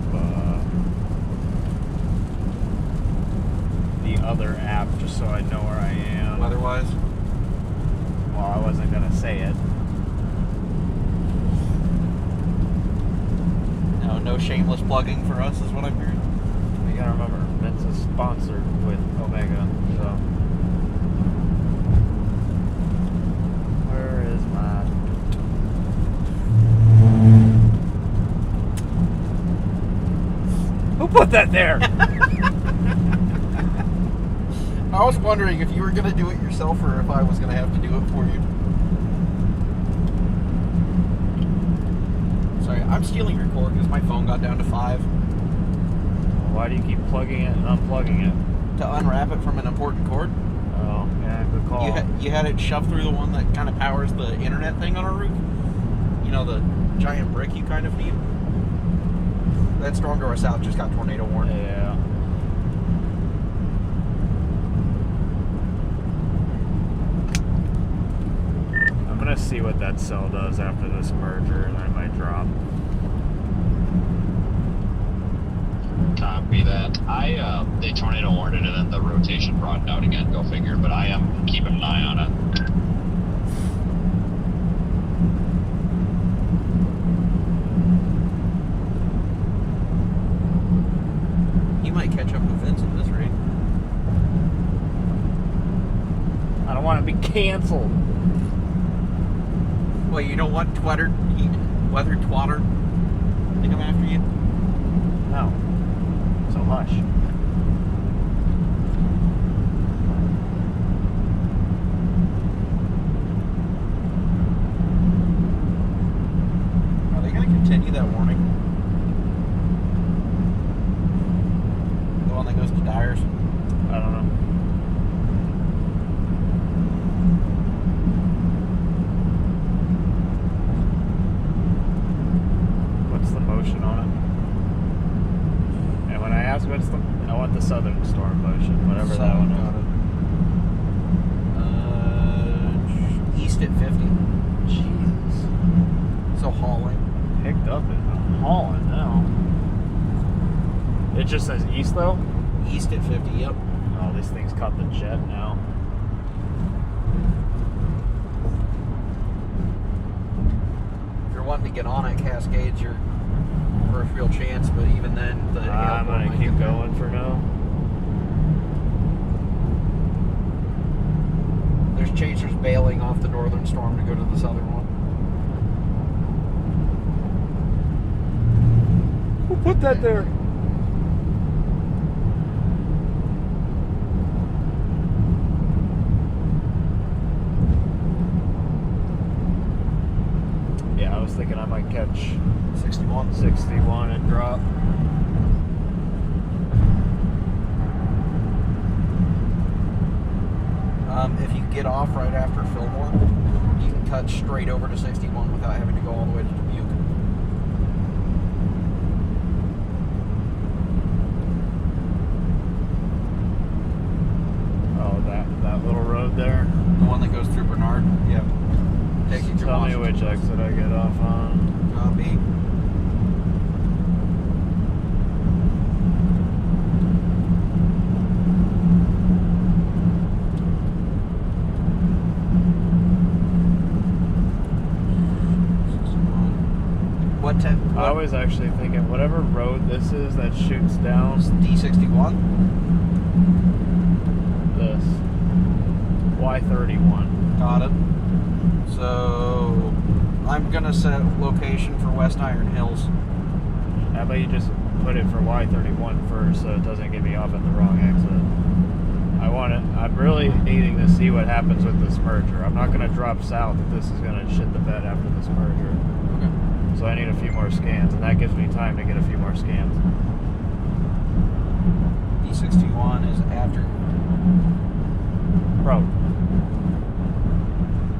the other app just so I know where I am. Otherwise, well, I wasn't gonna say it. No shameless plugging for us is what I'm hearing. You gotta remember, Vince is sponsored with Omega, so. Where is my... Who put that there? I was wondering if you were going to do it yourself or if I was going to have to do it for you. Sorry, I'm stealing your cord because my phone got down to 5. Why do you keep plugging it and unplugging it? To unwrap it from an important cord. Oh, yeah, good call. You had it shoved through the one that kind of powers the internet thing on our roof. You know, the giant brick you kind of need. That storm to our south just got tornado warned. Yeah. I'm gonna see what that cell does after this merger, and I might drop. Copy that. They tornado warned it, and then the rotation brought it out again. Go figure. But I am keeping an eye on it. He might catch up with Vince at this rate. I don't want to be canceled. Well, you don't want weather twatter to come after you? No. So hush. Are they going to continue that warning? The one that goes to Dyers? I don't know. What's the motion on it? And when I ask what's the, I want the southern storm motion, whatever that one is. east at 50. Jesus. So hauling. Picked up and hauling now. It just says east though? East at 50, yep. Oh, these things cut the jet now. If you're wanting to get on at Cascades, your first real chance, but even then, the I'm hail gonna might keep get there. going for now. There's chasers bailing off the northern storm to go to the southern one. Who put that there? Yeah, I was thinking I might catch 61. 61 and drop. If you get off right after Fillmore, you can cut straight over to 61 without having to go all the way to Dubuque. Oh, that little road there. The one that goes through Bernard? Yep. Take you through Tell me Washington. which exit I get off on. Copy. What time? I was actually thinking whatever road this is that shoots down D61? this Y31. Got it. So I'm gonna set location for West Iron Hills. How about you just put it for Y31 first so it doesn't get me off at the wrong exit? I'm really needing to see what happens with this merger. I'm not gonna drop south if this is gonna shit the bed after this merger. Okay. So I need a few more scans, and that gives me time to get a few more scans. D61 is after. Bro,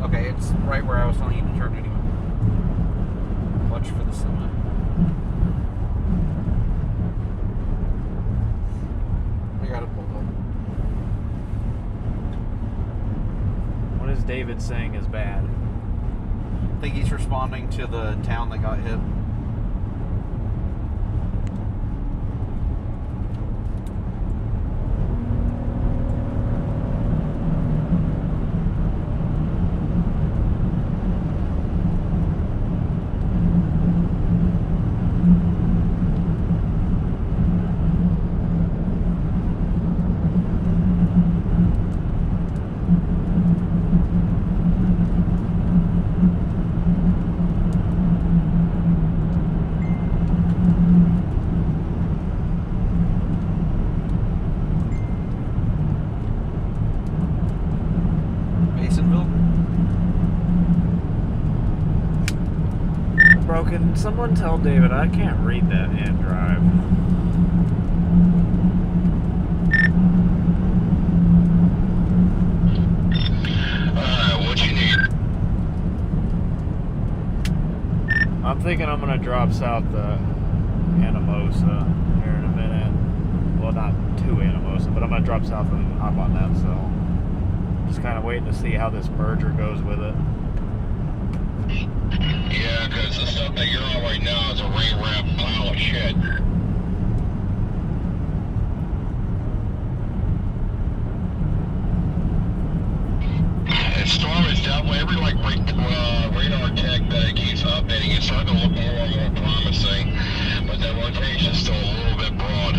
Okay, it's right where I was telling you to turn anyway. Watch for the semi. I got it pulled up. what is David saying is bad? I think he's responding to the town that got hit. Masonville? Bro, can someone tell David I can't read that and drive? What you need? I'm thinking I'm gonna drop south to Anamosa here in a minute. Well, not to Anamosa, but I'm gonna drop south and hop on that, so just kind of waiting to see how this merger goes with it. Yeah, because the stuff that you're on right now is a rain-wrapped pile of shit. And Storm is definitely, every radar tech that it keeps updating, it's starting to look more and more promising, but that rotation's still a little bit broad.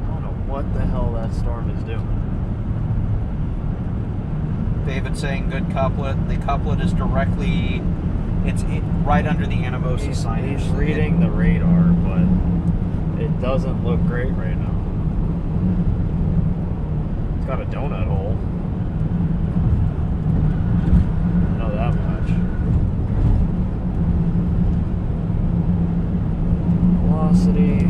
I don't know what the hell that storm is doing. David saying good couplet. The couplet is directly, right under the Anamosa signage. He's reading the radar, but it doesn't look great right now. It's got a donut hole. I know that much. Velocity.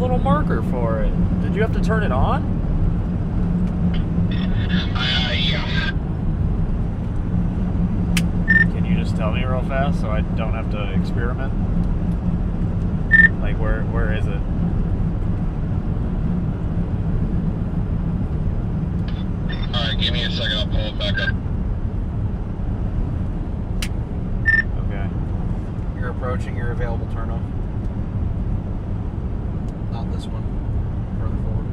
little marker for it. Did you have to turn it on? Yeah. Can you just tell me real fast so I don't have to experiment? Like, where is it? Alright, give me a second, I'll pull it back up. Okay. You're approaching your available turnoff. Not this one. Further forward.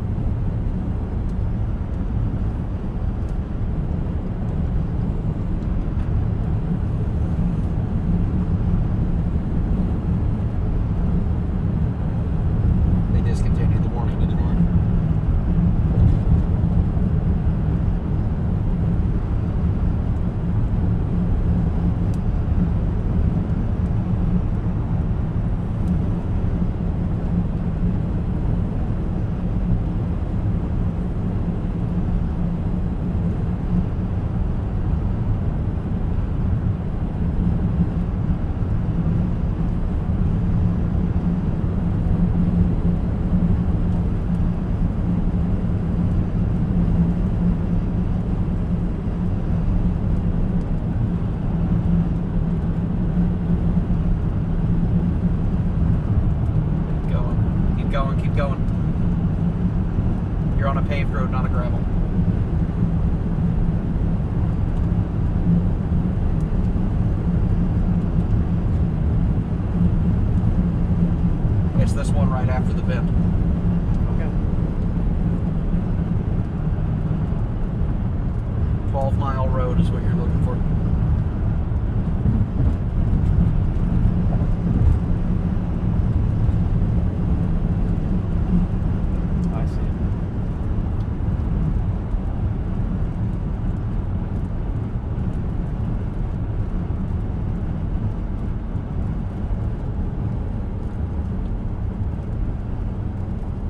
They discontinued the warning, didn't they? Keep going. You're on a paved road, not a gravel. It's this one right after the bend. Okay. 12-mile road is what you're looking for. I see it.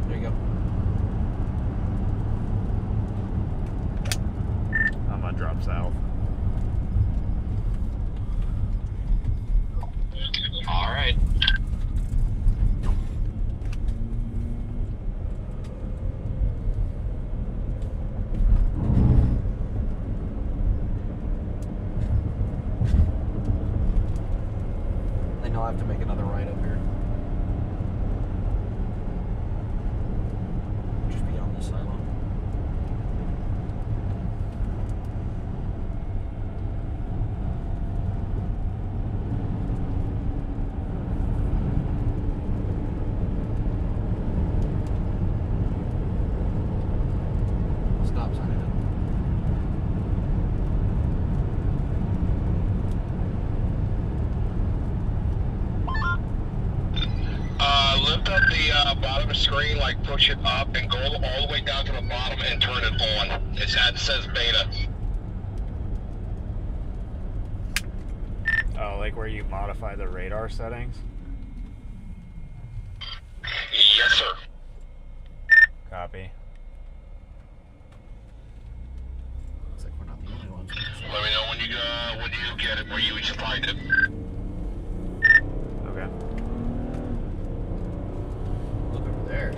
There you go. I'm gonna drop south. All right. Then you'll have to make another right up here. Just be on this silo. Stop sign it. Lift up the bottom screen, like push it up and go all the way down to the bottom and turn it on. It says beta. Oh, like where you modify the radar settings? Yes, sir. Copy. Looks like we're not the only ones. Let me know when you get it, where you find it. Okay. Look over there.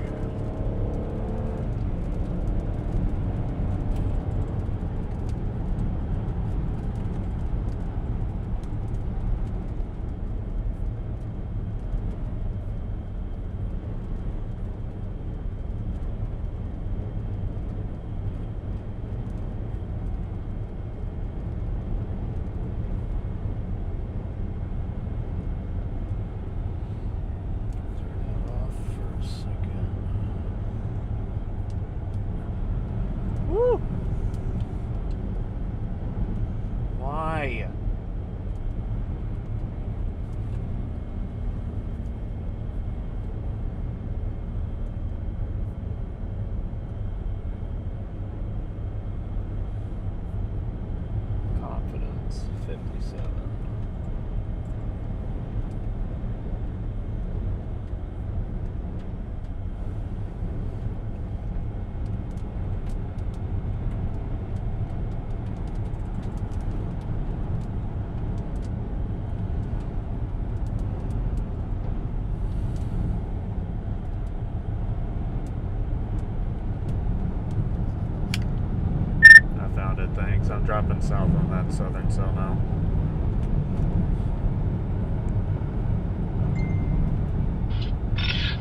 dropping south on that southern cell now.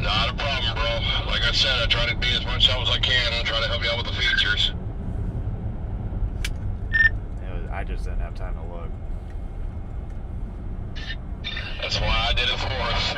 Not a problem, bro. Like I said, I try to be as much help as I can and try to help you out with the features. I just didn't have time to look. That's why I did it for us.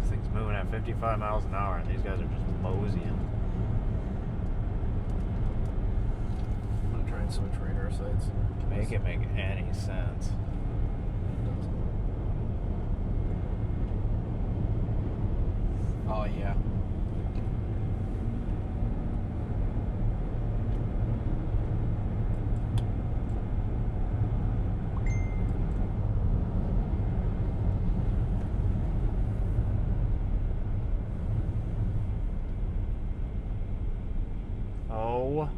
This thing's moving at 55 miles an hour, and these guys are just moseying. I'm gonna try and switch radar sites. Make it make any sense. Oh yeah. Oh.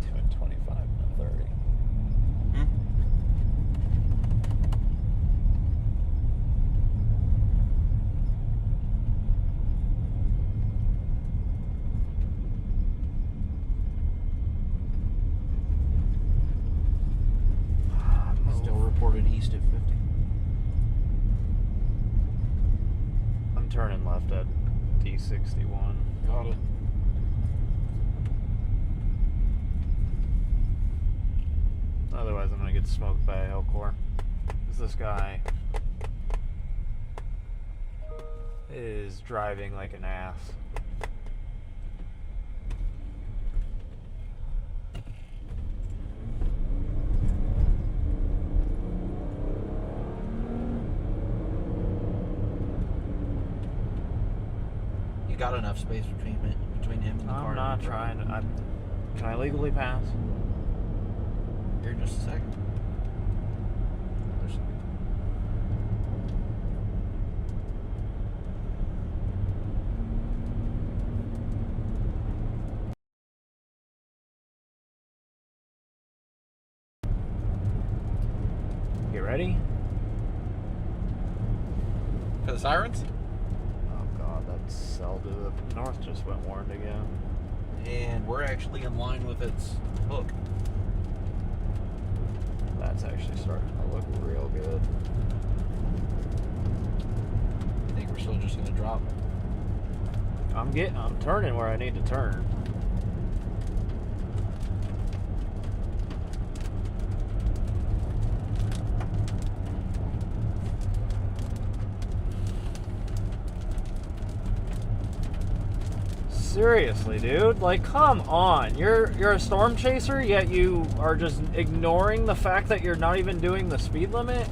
Doing 25 and 30. Still reported east at 50. I'm turning left at D61. Got it. Otherwise, I'm gonna get smoked by a Hellcore. This guy is driving like an ass. You got enough space between him and the car. I'm not trying to. Can I legally pass? Here, just a second. Get ready? For the sirens? Oh god, that cell to the north just went warned again. And we're actually in line with its hook. That's actually starting to look real good. I think we're still just gonna drop. I'm turning where I need to turn. Seriously, dude, like, come on. You're a storm chaser, yet you are just ignoring the fact that you're not even doing the speed limit?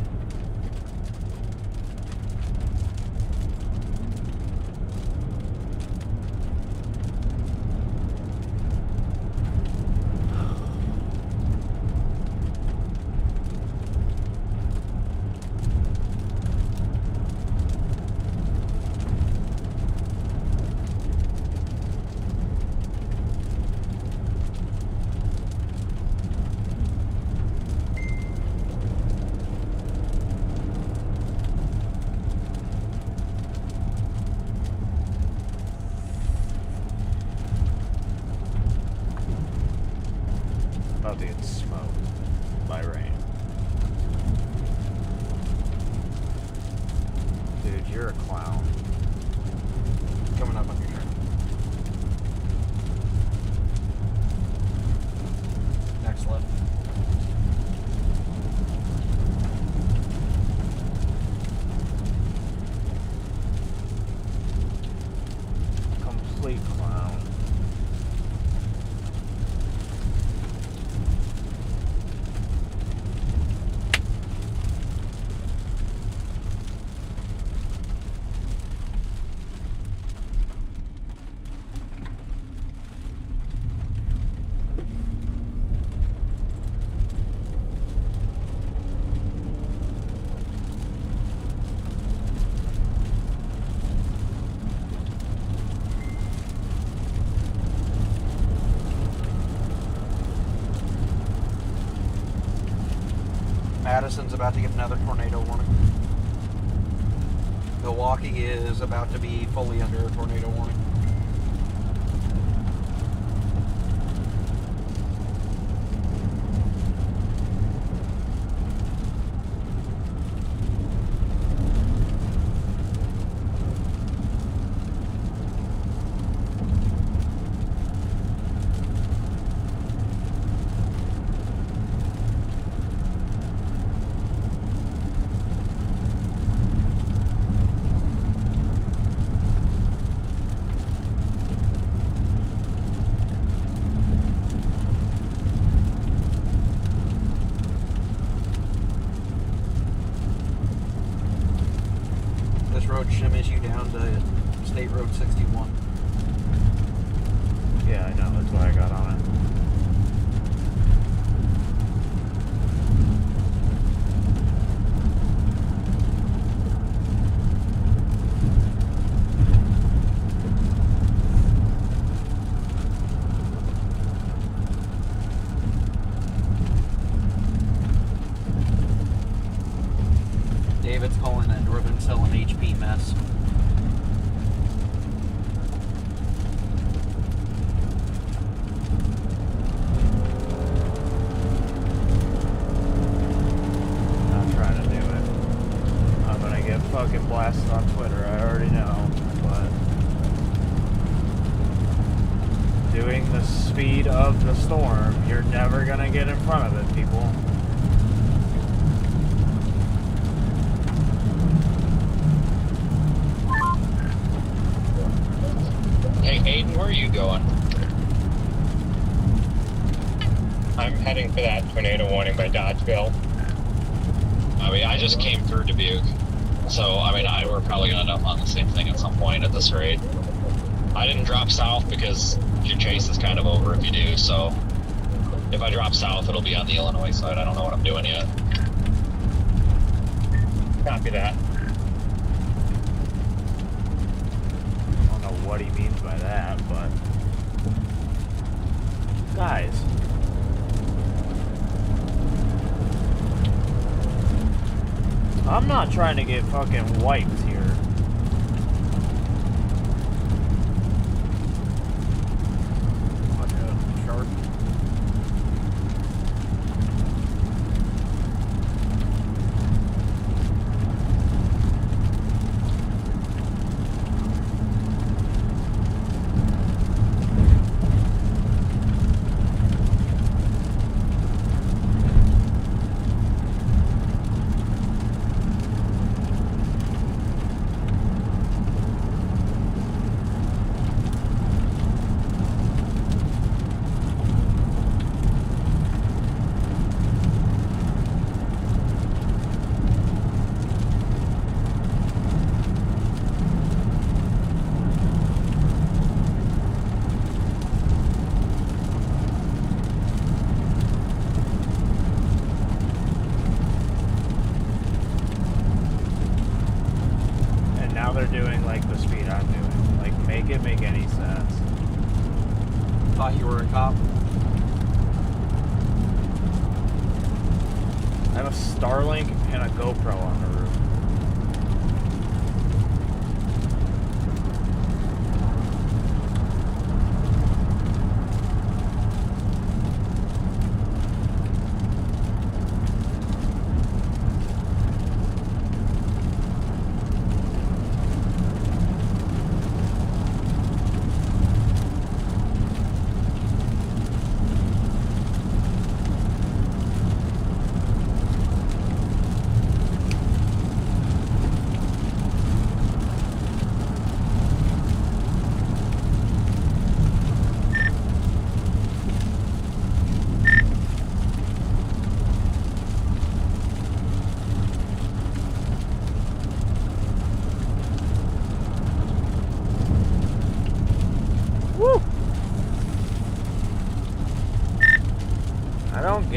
About to get smoked. complete clown. Madison's about to get another tornado warning. Milwaukee is about to be fully under a tornado warning. This road shimmies you down to State Road 61. Yeah, I know. That's why I got on it. David's calling that Northern Cell an HP mess. Not trying to do it. I'm gonna get fucking blasted on Twitter, I already know, but doing the speed of the storm, you're never gonna get in front of it, people. Hey, Aiden, where are you going? I'm heading for that tornado warning by Dodgeville. I mean, I just came through Dubuque. So, I mean, we're probably going to end up on the same thing at some point at this rate. I didn't drop south because your chase is kind of over if you do, so if I drop south, it'll be on the Illinois side. I don't know what I'm doing yet. Copy that. I don't know what he means by that, but guys, I'm not trying to get fucking wiped here. Like a shark. They're doing like the speed I'm doing. Like, make it make any sense. Thought you were a cop. I have a Starlink and a GoPro on the roof.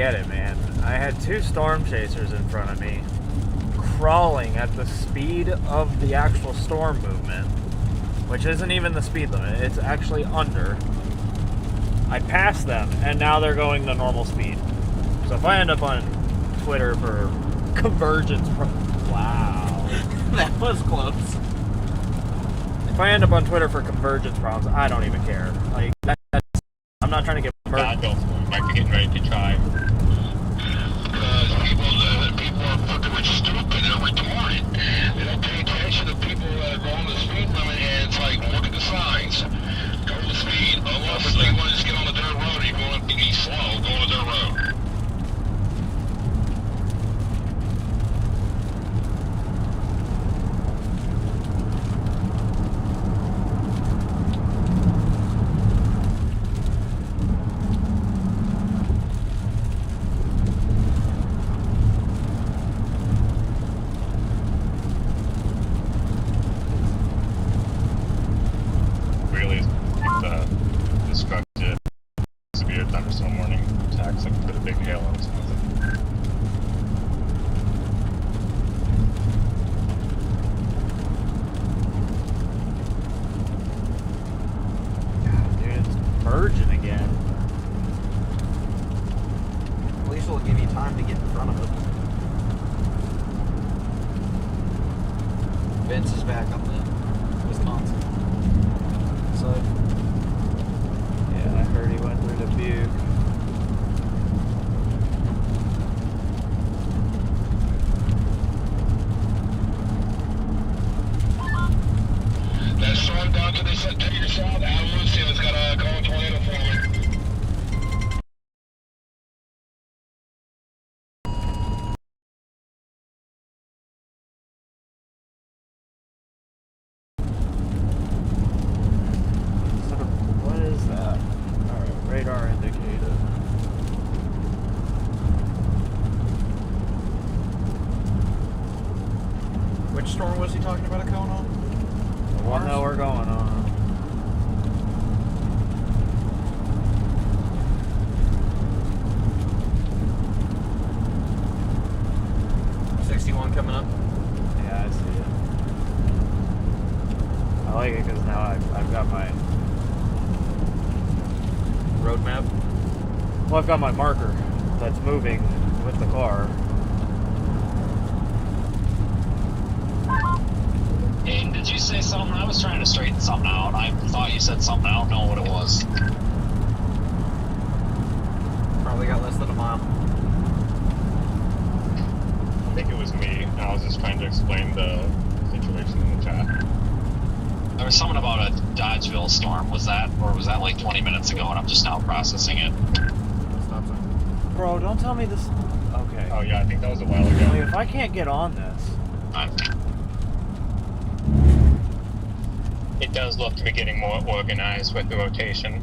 get it, man. I had 2 storm chasers in front of me, crawling at the speed of the actual storm movement, which isn't even the speed limit. It's actually under. I passed them, and now they're going the normal speed. So if I end up on Twitter for convergence, wow, That was close. if I end up on Twitter for convergence problems, I don't even care. Like, I'm not trying to get God, don't. Might be getting ready to try. Because people are fucking stupid and retarded. They don't pay attention to people that are going the speed limit, and it's like, look at the signs. Go the speed. Unless you want to just get on the dirt road and you want to be slow, go on the dirt road. Really, the destructive severe thunderstorm warning attacks like with a big hail and stuff. Dude, it's merging again. At least it'll give you time to get in front of it. Vince is back on the Wisconsin side. Yeah, I heard he went through the Butte. That storm down to your south, Atlas, and it's got a calling tornado forward. What is that? Alright, radar indicated. Which storm was he talking about a cone on? The one that we're going on. Coming up. Yeah, I see it. I like it because now I've got my Road map. well, I've got my marker that's moving with the car. And did you say something? I was trying to straighten something out. I thought you said something. I don't know what it was. Probably got less than a mile. I think it was me. I was just trying to explain the situation in the chat. There was something about a Dodgeville storm. Was that, or was that like 20 minutes ago and I'm just now processing it? Stop sign. Bro, don't tell me this. Okay. Oh yeah, I think that was a while Like, ago. if I can't get on this, It does look to be getting more organized with the rotation.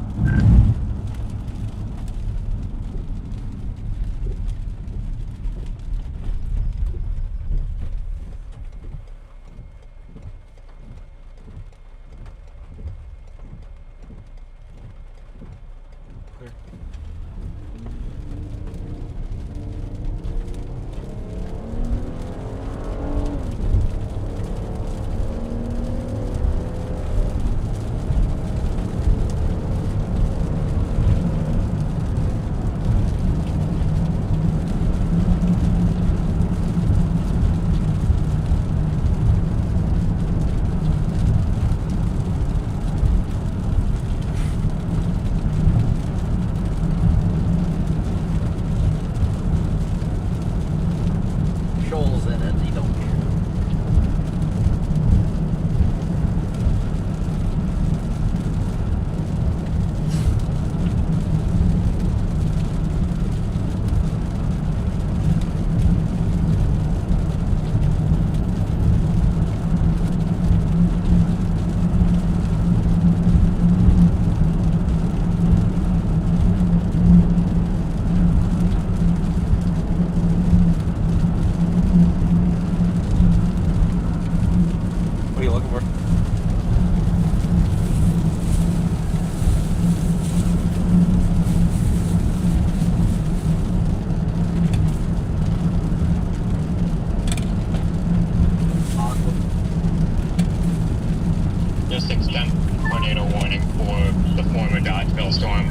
Just extend tornado warning for the former Dodgeville storm.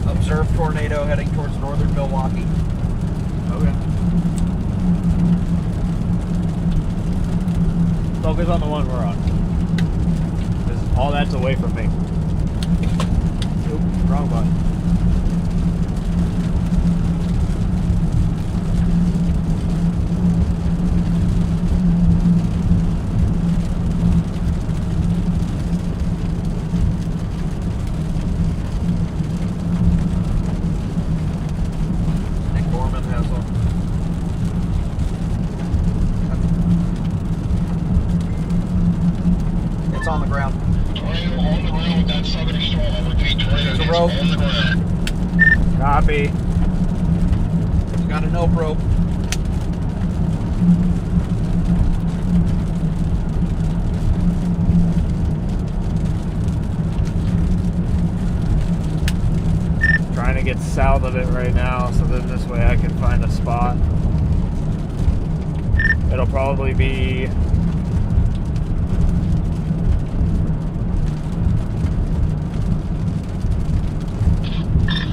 Observed tornado heading towards northern Milwaukee. Okay. Focus on the one we're on. 'Cause all that's away from me. Oop, wrong button. Nick Gorman has one. It's on the ground. Tornado on the ground with that southerly storm. I repeat, tornado There's a is rope. on the ground. Copy. Got a nope rope. Trying to get south of it right now, so then this way I can find a spot. It'll probably be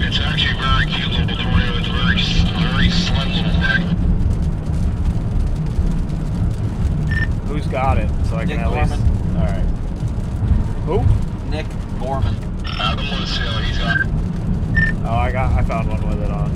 It's actually a very cute little tornado. It's very slim little thing. who's got it, so I can Nick at least. Gorman. All right. Who? Nick Gorman. Adam Lucille, he's got it. Oh, I found one with it on.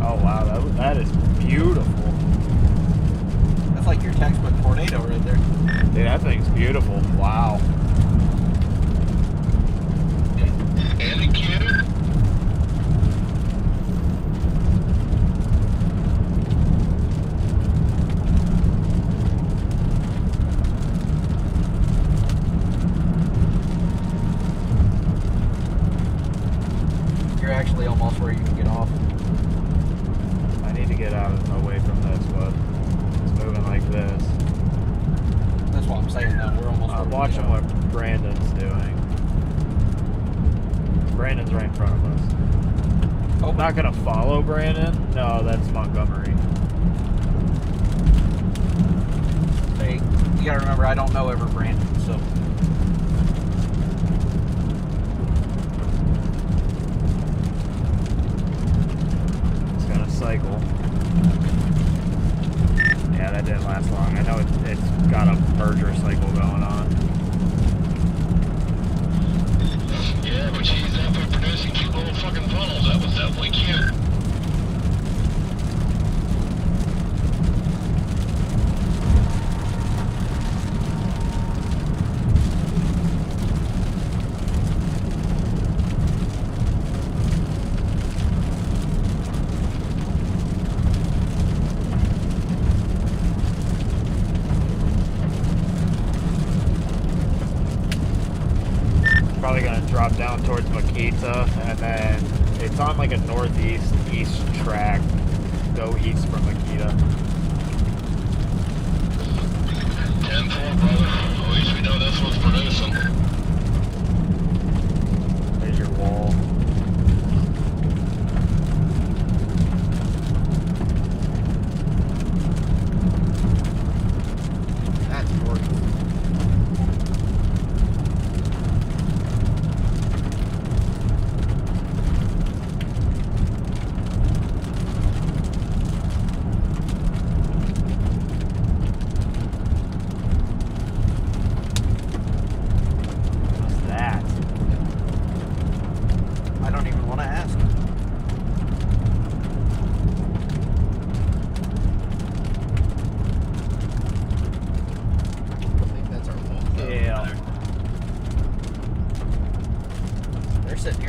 Oh wow, that is beautiful. That's like your textbook tornado right there. Dude, that thing's beautiful. Wow. Any kid? You're actually almost where you can get off. I need to get out away from this, but it's moving like this. That's what I'm saying though. We're almost I'm where we can watching get what off. Brandon's doing. Brandon's right in front of us. Oh, I'm not gonna follow Brandon. No, that's Montgomery. hey, you gotta remember I don't know ever Brandon, so It's gonna cycle. Yeah, that didn't last long. I know it's got a merger cycle going on. Yeah, but she's up and producing cute little fucking funnels. That was definitely cute. Probably gonna drop down towards Makita, and then it's on like a northeast-east track. Go east from Makita. 10-4, brother. At least we know this one's producing. There's your wall. that's gorgeous.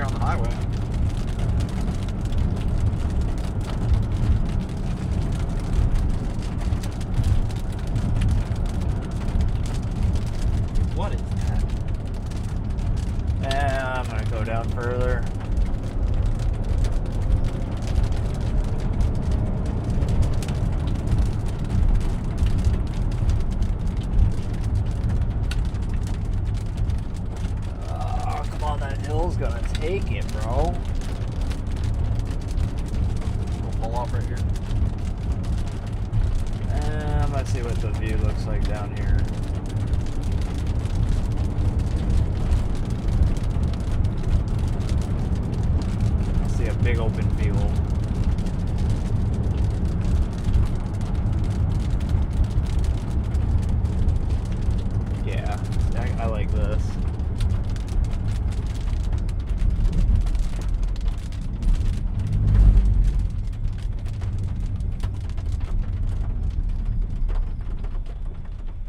here on the highway. What is that? I'm gonna go down further. Oh, come on, that hill's gonna take it, bro. We'll pull off right here. Let's see what the view looks like down here. I see a big open field. Yeah, I like this.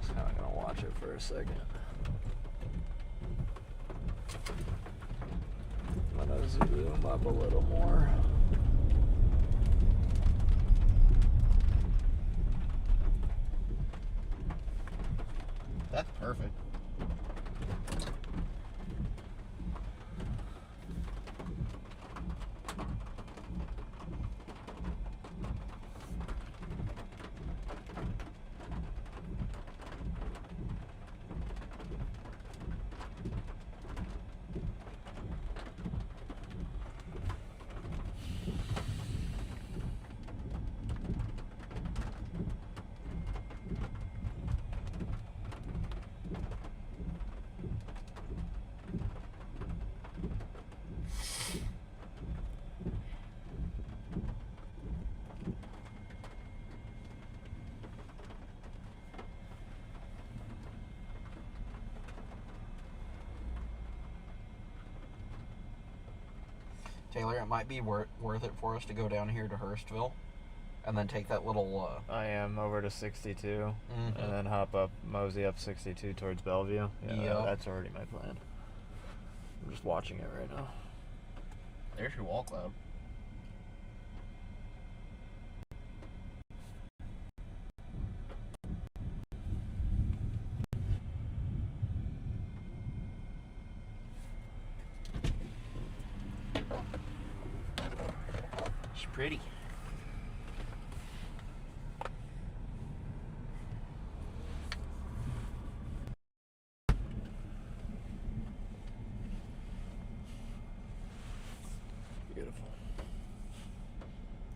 Just kind of gonna watch it for a second. I'm gonna zoom up a little more. That's perfect. Taylor, it might be worth it for us to go down here to Hurstville and then take that little... I am over to 62 and then hop up, mosey up 62 towards Bellevue. Yeah, that's already my plan. I'm just watching it right now. There's your wall cloud. She's pretty. Beautiful.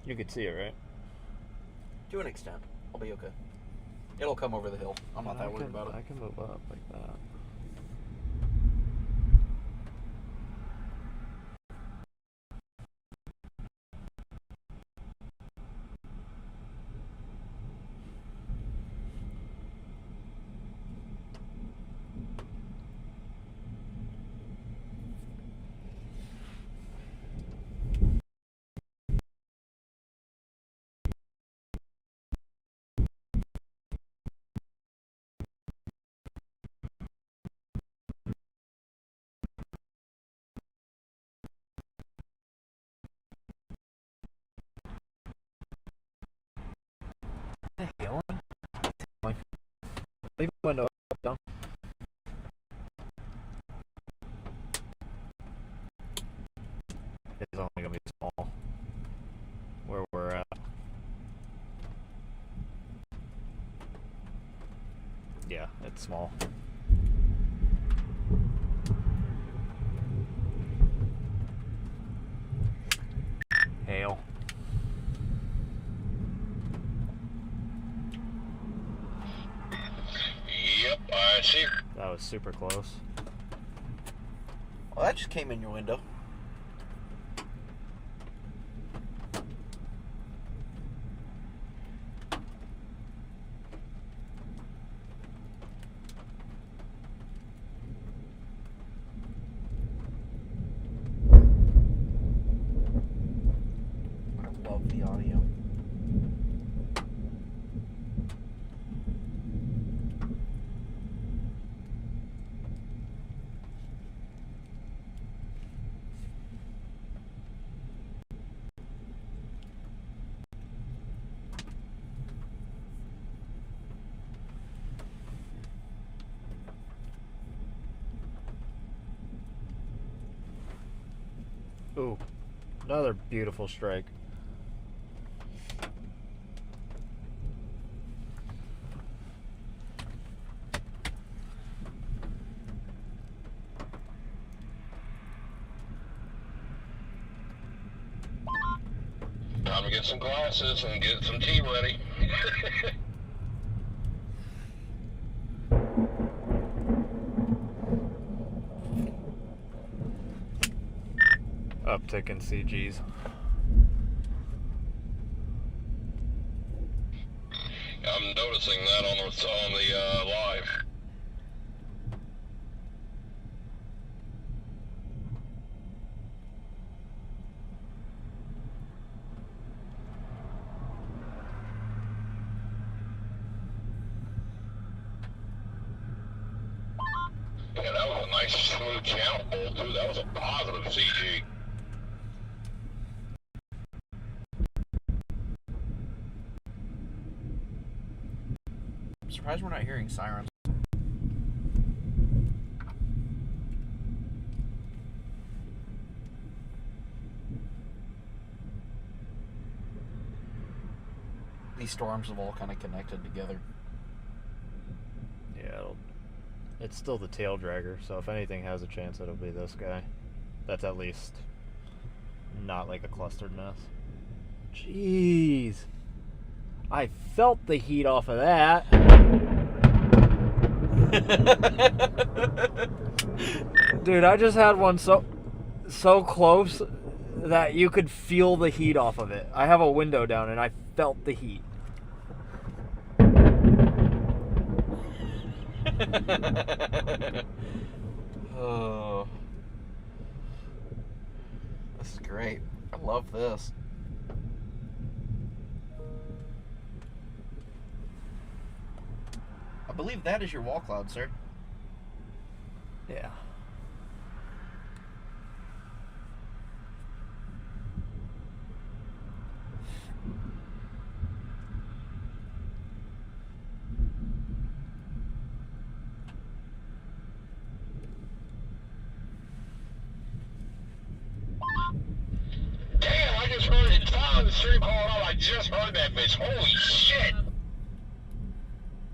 You could see it, right? To an extent. I'll be okay. It'll come over the hill. I'm not that worried about it. I can move up like that. Leave the window up, down. It's only gonna be small. Where we're at. Yeah, it's small. Hail. Yep, I see. That was super close. Well, that just came in your window. I love the audio. Ooh, another beautiful strike. Time to get some glasses and get some tea ready. Uptick in CGs. I'm noticing that on the live. Yeah, that was a nice smooth channel pull too. That was a positive CG. I'm surprised we're not hearing sirens. These storms have all kind of connected together. Yeah, it's still the tail dragger, so if anything has a chance, it'll be this guy. That's at least not like a clustered mess. Jeez. I felt the heat off of that. Dude, I just had one so close that you could feel the heat off of it. I have a window down and I felt the heat. Oh, this is great. I love this. I believe that is your wall cloud, sir. Yeah. Damn, I just heard it. Time the stream calling out. I just heard that bitch. Holy shit.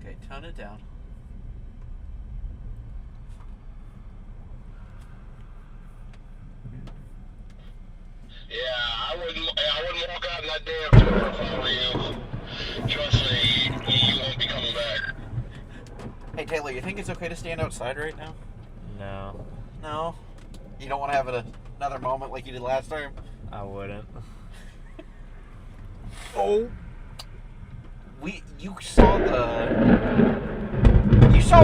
Okay, tone it down. Yeah, I wouldn't walk out in that damn tour if I were you. Trust me, you won't be coming back. Hey, Taylor, you think it's okay to stand outside right now? No, No? You don't want to have another moment like you did last time? I wouldn't. Oh! You saw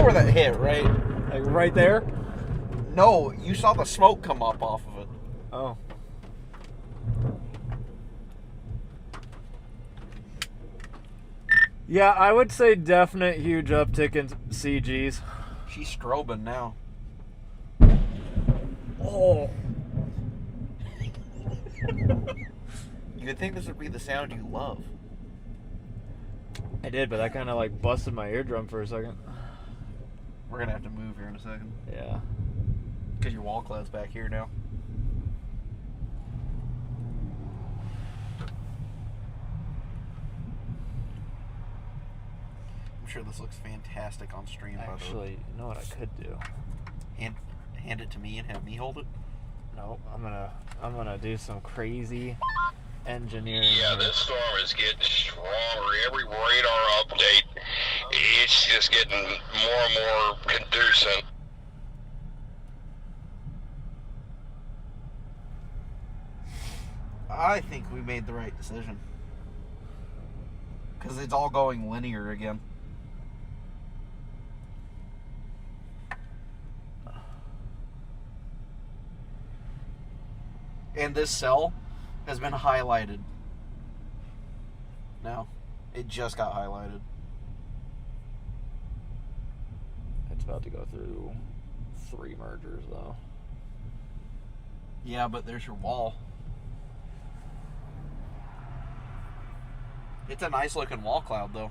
where that hit, right? Like right there? No, you saw the smoke come up off of it. Oh. Yeah, I would say definite huge uptick in CGs. She's strobing now. Oh. You would think this would be the sound you love. I did, but that kind of like busted my eardrum for a second. We're going to have to move here in a second. Yeah. Because your wall cloud's back here now. I'm sure this looks fantastic on stream, by the way. Actually, you know what I could do? Hand it to me and have me hold it? No, I'm gonna do some crazy engineering. Yeah, this storm is getting stronger. Every radar update, it's just getting more and more conducive. I think we made the right decision. Because it's all going linear again. And this cell has been highlighted. Now, it just got highlighted. It's about to go through 3 mergers, though. Yeah, but there's your wall. It's a nice looking wall cloud, though.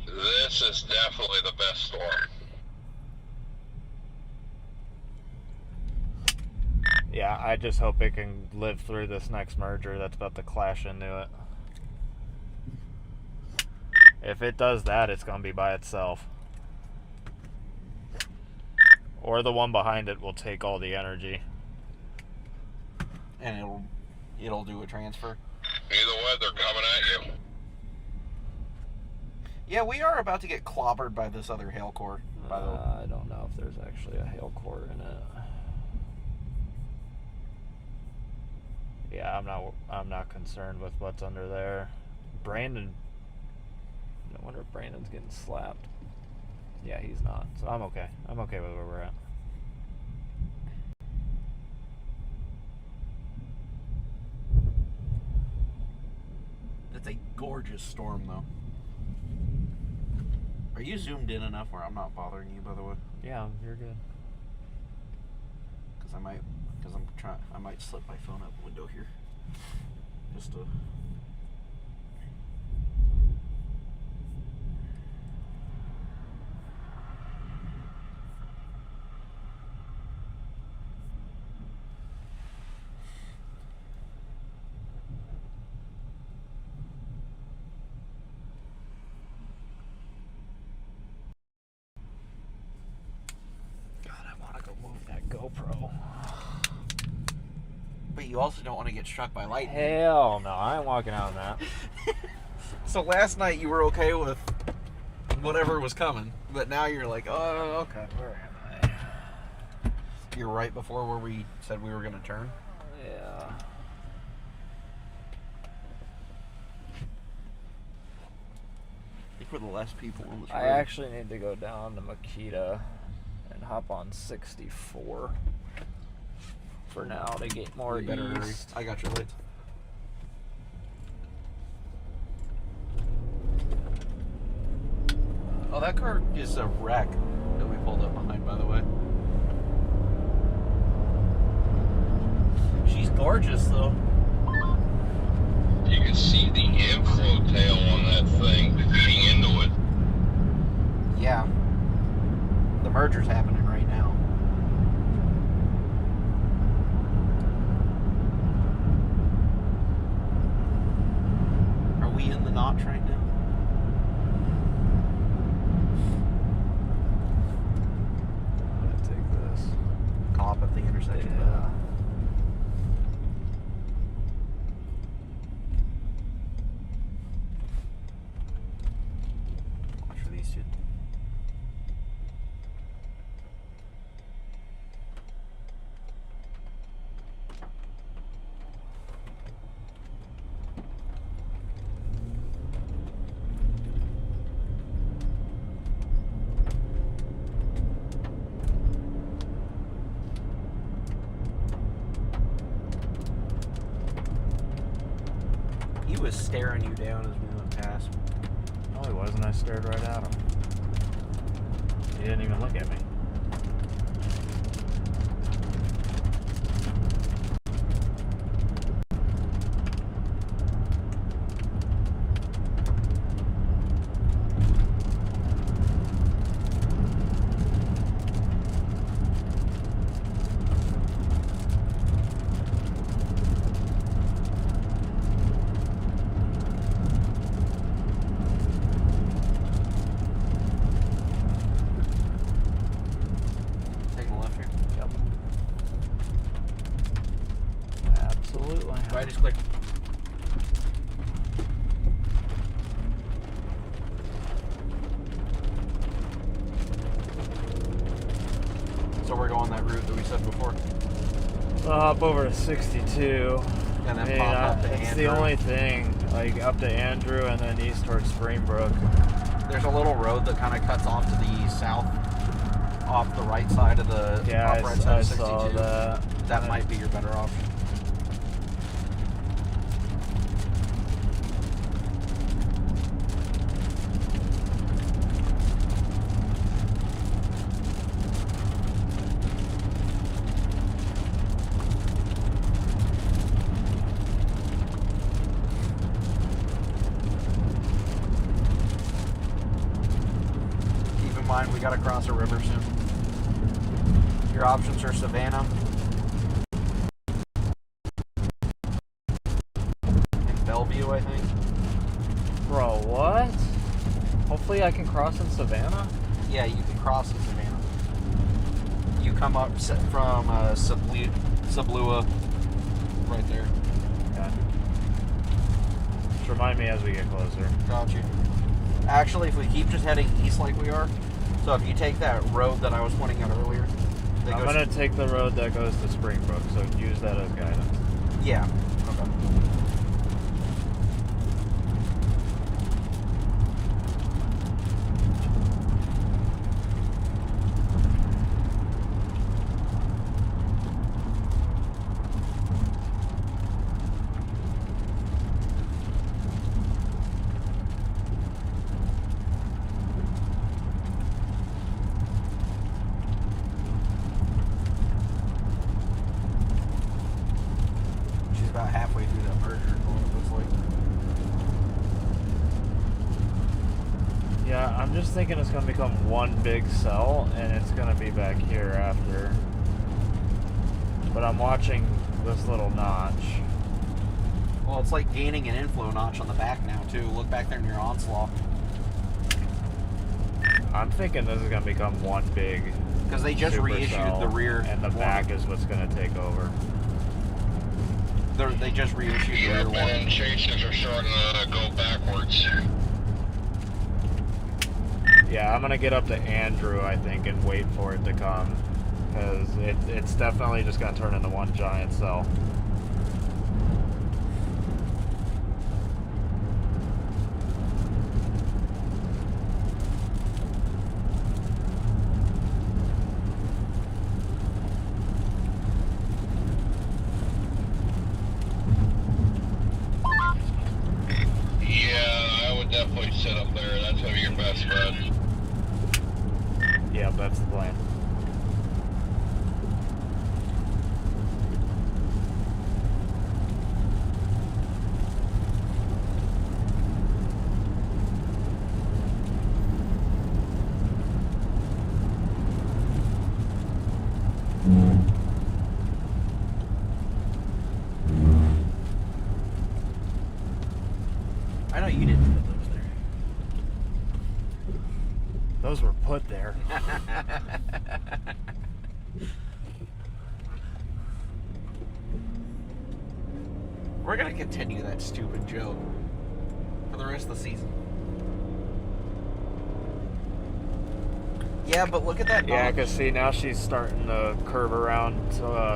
This is definitely the best storm. Yeah, I just hope it can live through this next merger that's about to clash into it. If it does that, it's going to be by itself. Or the one behind it will take all the energy. And it'll do a transfer. Either way, they're coming at you. Yeah, we are about to get clobbered by this other hail core. By the way. I don't know if there's actually a hail core in it. Yeah, I'm not concerned with what's under there. Brandon, I wonder if Brandon's getting slapped. Yeah, he's not. So I'm okay. I'm okay with where we're at. It's a gorgeous storm, though. Are you zoomed in enough where I'm not bothering you, by the way? Yeah, you're good. Because I might slip my phone out the window here. Just to... GoPro. But you also don't want to get struck by lightning. Hell no, I ain't walking out on that. So last night you were okay with whatever was coming, but now you're like, oh, okay, where am I? You're right before where we said we were going to turn? Yeah. I think we're the last people on this road. I actually need to go down to Makita and hop on 64 for now to get more You better hurry. east. I got your lights. Oh, that car is a wreck that we pulled up behind, by the way. She's gorgeous, though. You can see the inflow tail on that thing feeding into it. Yeah. The merger's happening right now. Are we in the notch right now? I'm gonna take this. Cop at the intersection. Yeah. Watch for these two. He was staring you down as we went past. No, he wasn't. I stared right at him. He didn't even look at me. Taking a left here. Yep. Absolutely. Right is clear. So we're going that route that we said before. I'll hop over to 62. And then I mean, pop up to it's the Andrew. only thing, like up to Andrew and then east towards Springbrook. There's a little road that kind of cuts off to the south, off the right side of the Yeah, off right side I of 62. saw that. That might be your better option. Keep in mind, we got to cross a river soon. Your options are Savannah, hopefully I can cross in Savannah. Yeah, you can cross in Savannah. You come up from Sablua, right there. Okay. Just remind me as we get closer. Got you. Actually, if we keep just heading east like we are, so if you take that road that I was pointing out earlier, that I'm gonna take the road that goes to Springbrook, so use that as guidance. Yeah. Okay. About halfway through that merger, it looks like. Yeah, I'm just thinking it's gonna become one big cell, and it's gonna be back here after. But I'm watching this little notch. Well, it's like gaining an inflow notch on the back now, too. Look back there near Onslaught. I'm thinking this is gonna become one big. Because they just reissued the rear. And the back is what's gonna take over. They just reissued the rear one. And chases are starting to go backwards. Yeah, I'm gonna get up to Andrew, I think, and wait for it to come. Because it's definitely just gonna turn into one giant cell. Definitely sit up there. That's gonna be your best bet. Yeah, that's the plan. I know you didn't put those there. Those were put there. We're gonna continue that stupid joke for the rest of the season. Yeah, but look at that. Yeah, because see, now she's starting to curve around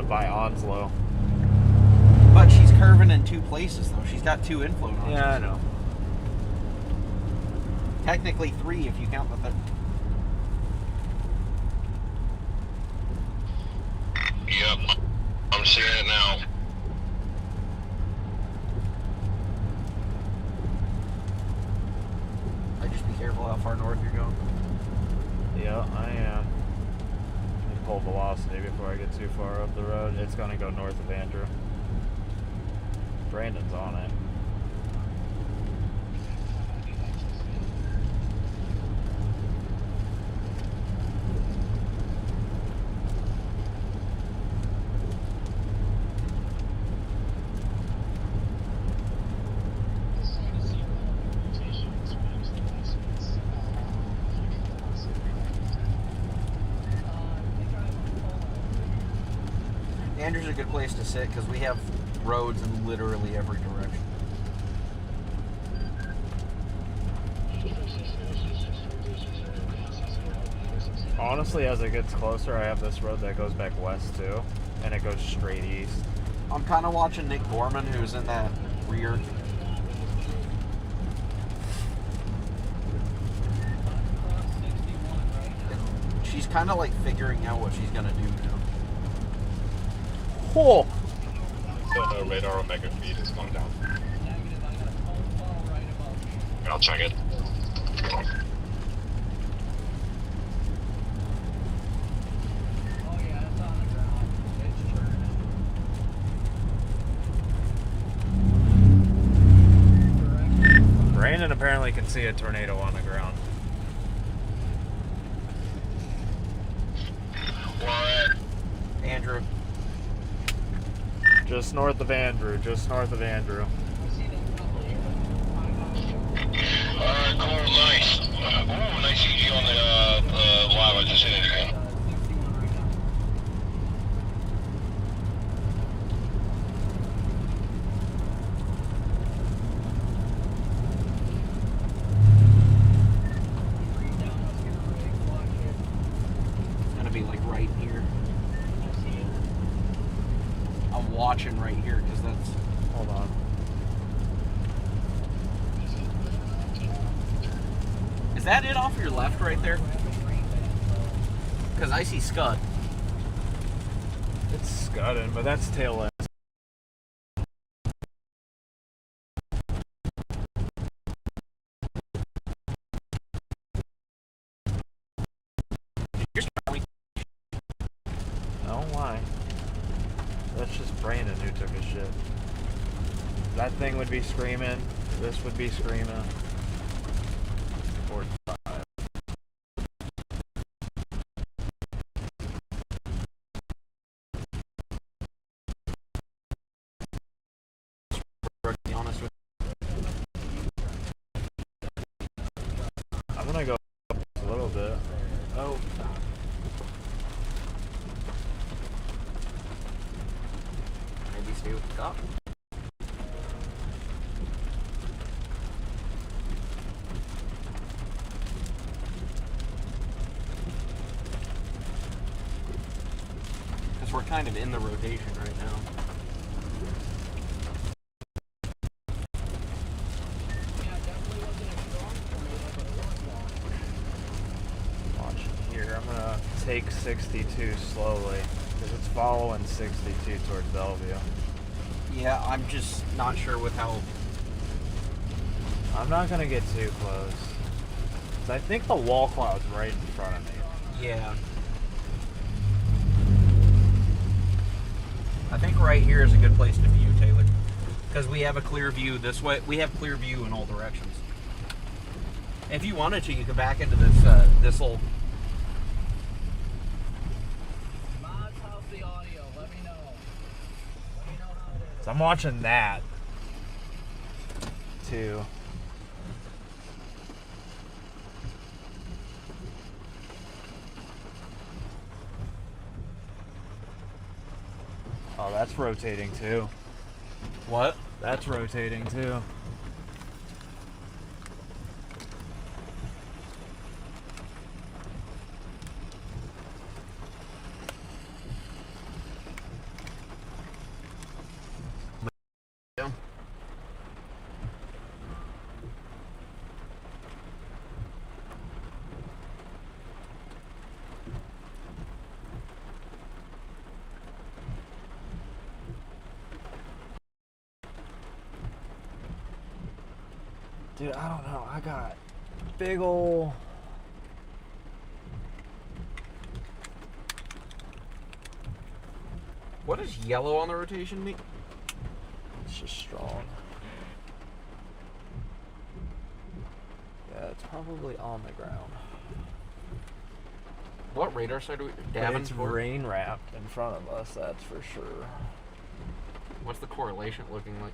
by Onslow. But she's curving in two places, though. She's got two inflow notches. Yeah, I know. Technically three if you count the third. Yep, I'm seeing it now. I just be careful how far north you're going. Yeah, I am. Let me pull velocity before I get too far up the road. It's going to go north of Andrew. Brandon's on it. Andrew's a good place to sit because we have roads in literally every direction. Honestly, as it gets closer, I have this road that goes back west too, and it goes straight east. I'm kind of watching Nick Gorman, who's in that rear. She's kind of like figuring out what she's gonna do now. Oh! The radar omega feed is going down. I'll check it. Brandon apparently can see a tornado on the ground. Where Andrew. Just north of Andrew, just north of Andrew. Alright, cool, nice. CG on the live. I just hit it again. It's gonna be like right here. I'm watching right here because that's. Hold on. Is that it off your left right there? Because I see Scud. It's scudding, but that's tail end. Oh, why? That's just Brandon who took a shit. That thing would be screaming. This would be screaming. 45. To be honest with I'm gonna go a little bit. Oh. maybe stay with the cop. Because we're kind of in the rotation right now. Here, I'm gonna take 62 slowly because it's following 62 towards Bellevue. Yeah, I'm just not sure with how. I'm not gonna get too close. 'Cause I think the wall cloud's right in front of me. Yeah. I think right here is a good place to view, Taylor. Because we have a clear view this way. We have clear view in all directions. If you wanted to, you could back into this this little. Mods, how's the audio? Let me know. Let me know how it is. So I'm watching that too. Oh, that's rotating too. What? That's rotating too. Yeah. Dude, I don't know. I got big ol'. What does yellow on the rotation mean? It's just strong. Yeah, it's probably on the ground. What radar side are we? But it's Davenport? rain wrapped in front of us, that's for sure. What's the correlation looking like?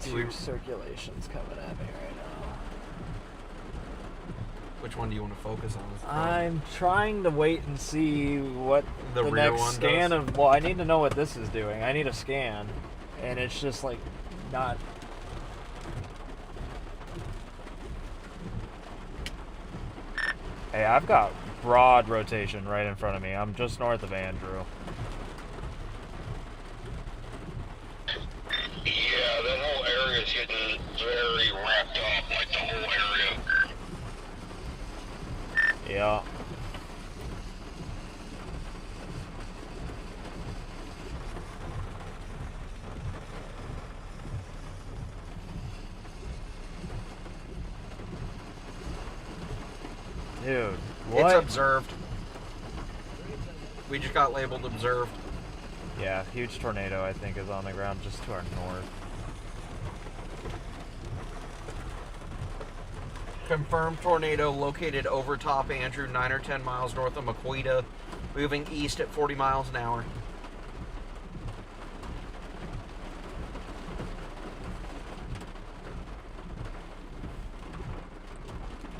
Two circulations coming at me right now. Which one do you want to focus on? I'm trying to wait and see what The the rear next one scan does? of. Well, I need to know what this is doing. I need a scan, and it's just like not. Hey, I've got broad rotation right in front of me. I'm just north of Andrew. Yeah, that whole area is getting very wrapped up, like the whole area. Yeah. Dude, what? It's observed. We just got labeled observed. Yeah, huge tornado, I think, is on the ground just to our north. Confirmed tornado located over top Andrew, 9 or 10 miles north of Maquita, moving east at 40 miles an hour.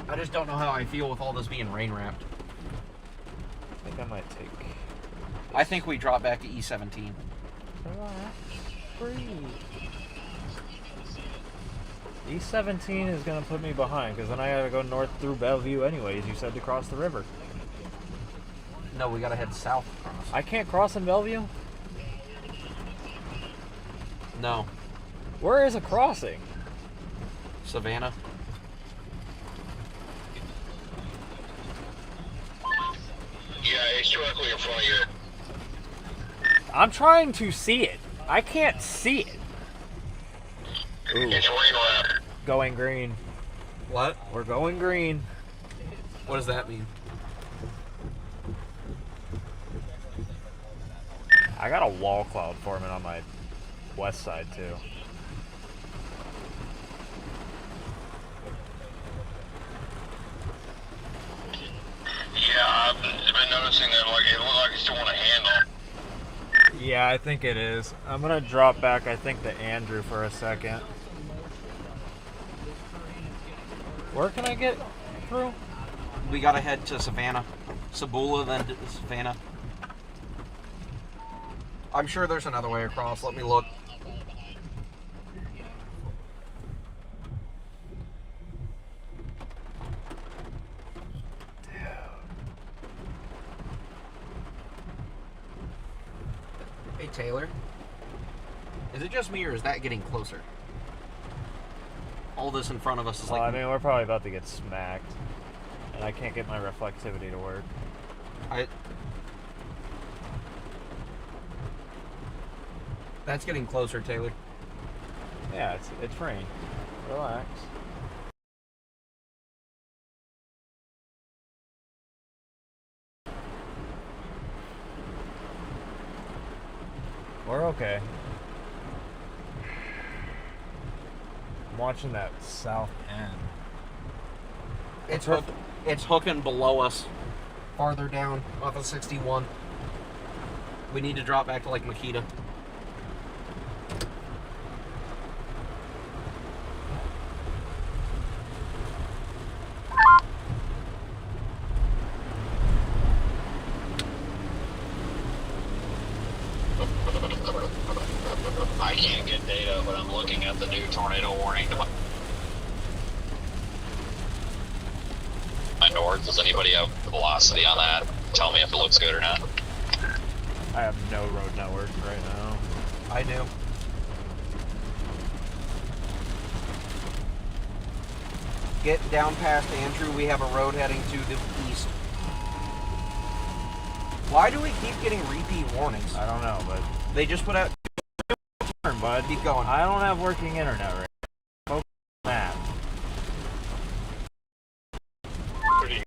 I just don't know how I feel with all this being rain wrapped. I think I might take. I think we drop back to E17. Relax, breathe. E17 is gonna put me behind because then I gotta go north through Bellevue anyways. You said to cross the river. No, we gotta head south across. I can't cross in Bellevue? No. Where is a crossing? Savannah. Yeah, it's directly in front of you. I'm trying to see it. I can't see it. Ooh. It's rain wrapped. Going green. What? We're going green. What does that mean? I got a wall cloud forming on my west side too. Yeah, I've been noticing that like it looks like it's doing a handle. Yeah, I think it is. I'm gonna drop back, I think, to Andrew for a second. Where can I get through? We gotta head to Savannah. Sabula, then to Savannah. I'm sure there's another way across. Let me look. Hey, Taylor. Is it just me, or is that getting closer? All this in front of us is Well, like... I mean, we're probably about to get smacked. And I can't get my reflectivity to work. That's getting closer, Taylor. Yeah, it's rain. Relax. We're okay. I'm watching that south end. It's hooking below us. Farther down off of 61. We need to drop back to like Makita. I can't get data, but I'm looking at the new tornado warning. My north, does anybody have velocity on that? Tell me if it looks good or not. I have no road network right now. I do. Get down past Andrew. We have a road heading to the east. Why do we keep getting repeat warnings? I don't know, but They just put out... turn, bud. Keep going. I don't have working internet right now. Focus on that. Pretty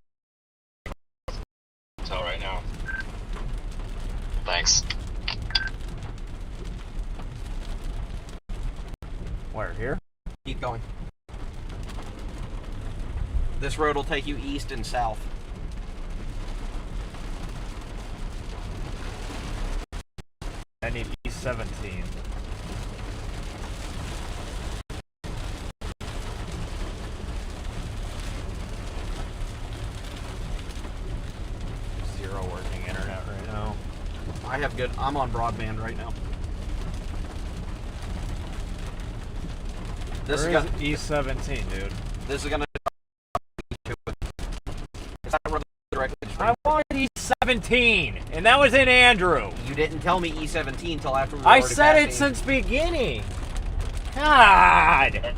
tell right now. Thanks. Where, here? Keep going. This road will take you east and south. I need E17. Zero working internet right now. I have good... I'm on broadband right now. This Where is is E17, dude? This is gonna... It's not running directly to I wanted E17, and that was in Andrew. You didn't tell me E17 till after we were I already said it past since beginning. God.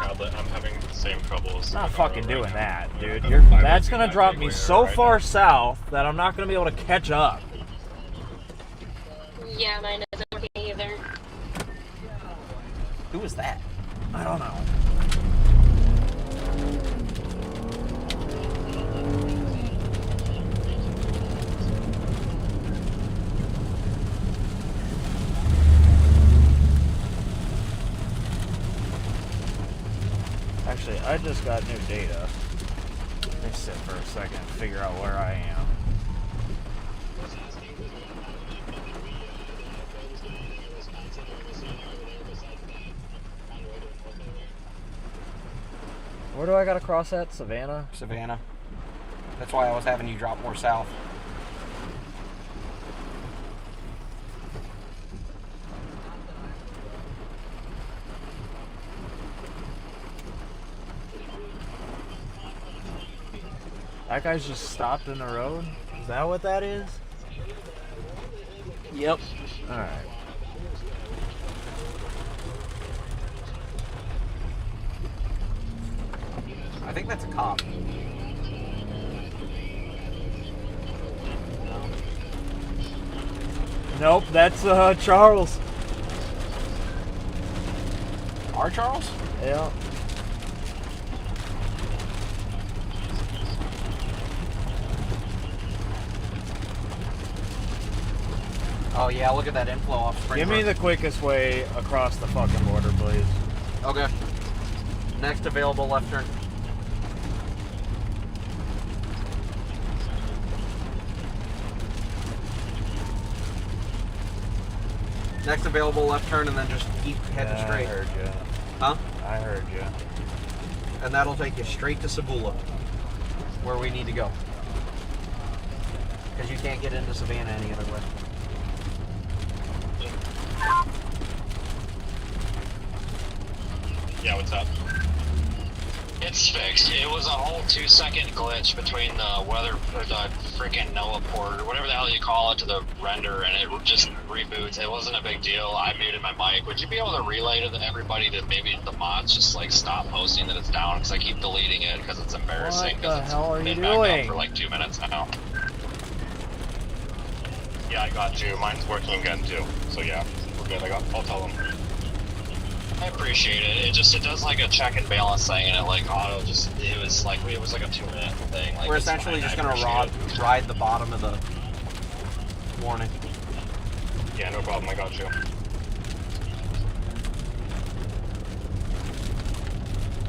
Tablet, I'm having the same troubles. I'm not on fucking the road doing right that, now. dude. I'm That's looking gonna at drop me Gateway so right far now. south that I'm not gonna be able to catch up. Yeah, mine isn't working either. Who was that? I don't know. Actually, I just got new data. sit for a second and figure out where I am. Where do I gotta cross at? Savannah? Savannah. That's why I was having you drop more south. That guy's just stopped in the road? Is that what that is? Yep. Alright. I think that's a cop. Nope, that's Charles. Our Charles? Yeah. Oh yeah, look at that inflow off Spring Give me Brook. the quickest way across the fucking border, please. Okay. Next available left turn. Next available left turn, and then just keep heading straight. I heard you. Huh? I heard you. And that'll take you straight to Sabula, where we need to go. Because you can't get into Savannah any other way. Yeah, what's up? It's fixed. It was a whole 2-second glitch between the weather, or the freaking NOAA port, or whatever the hell you call it, to the render, and it just reboots. It wasn't a big deal. I muted my mic. Would you be able to relay to everybody that maybe the mods just like stop posting that it's down? Because I keep deleting it because it's embarrassing. What the hell are you been back up doing? for like 2 minutes now. Yeah, I got you. Mine's working again too. So yeah, we're good. I'll tell them. I appreciate it. It does like a check and balance thing, and it like auto it was like a 2-minute thing. Like, We're it's essentially fine. just I going to appreciate it. ride the bottom of the warning. Yeah, no problem. I got you.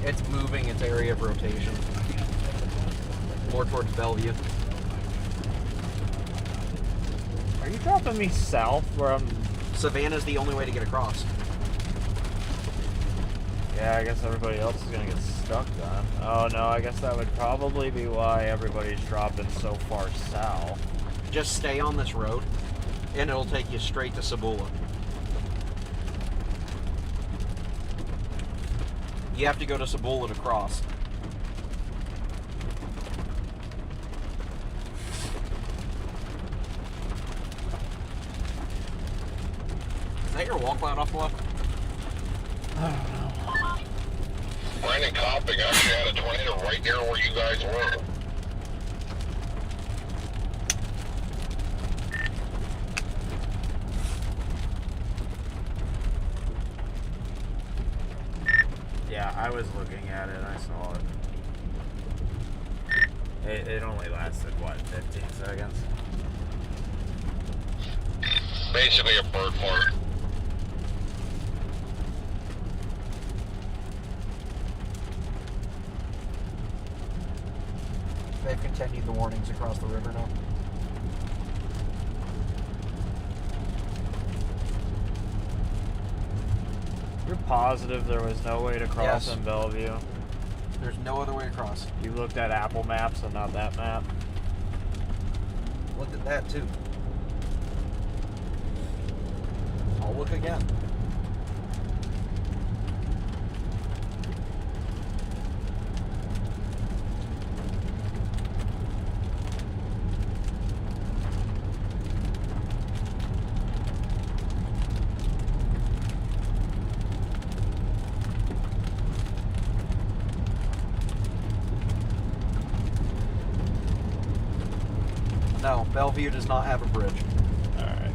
It's moving its area of rotation. More towards Bellevue. Are you dropping me south where I'm... Savannah's the only way to get across. Yeah, I guess everybody else is gonna get stuck then. Oh no, I guess that would probably be why everybody's dropping so far south. Just stay on this road, and it'll take you straight to Sabula. You have to go to Sabula to cross. Is that your wall cloud off the left? I don't know. Brandon Copping actually had a tornado right near where you guys were. Yeah, I was looking at it. I saw it. It only lasted, what, 15 seconds? Basically a bird fart. They've continued the warnings across the river now. You're positive there was no way to cross Yes. in Bellevue? There's no other way across. You looked at Apple Maps and not that map? Looked at that too. I'll look again. No, Bellevue does not have a bridge. Alright.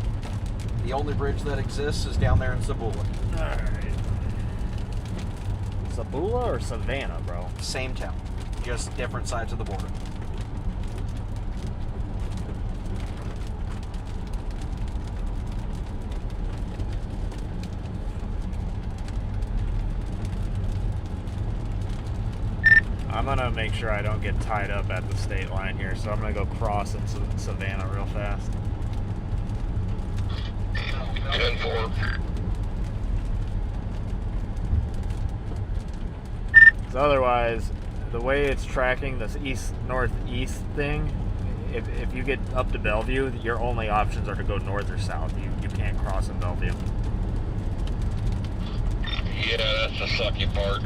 The only bridge that exists is down there in Sabula. Alright. Sabula or Savannah, bro? Same town, just different sides of the border. I'm want to make sure I don't get tied up at the state line here, so I'm going to go cross into Savannah real fast. 10-4. So otherwise, the way it's tracking this east-northeast thing, if you get up to Bellevue, your only options are to go north or south. You can't cross in Bellevue. Yeah, that's the sucky part.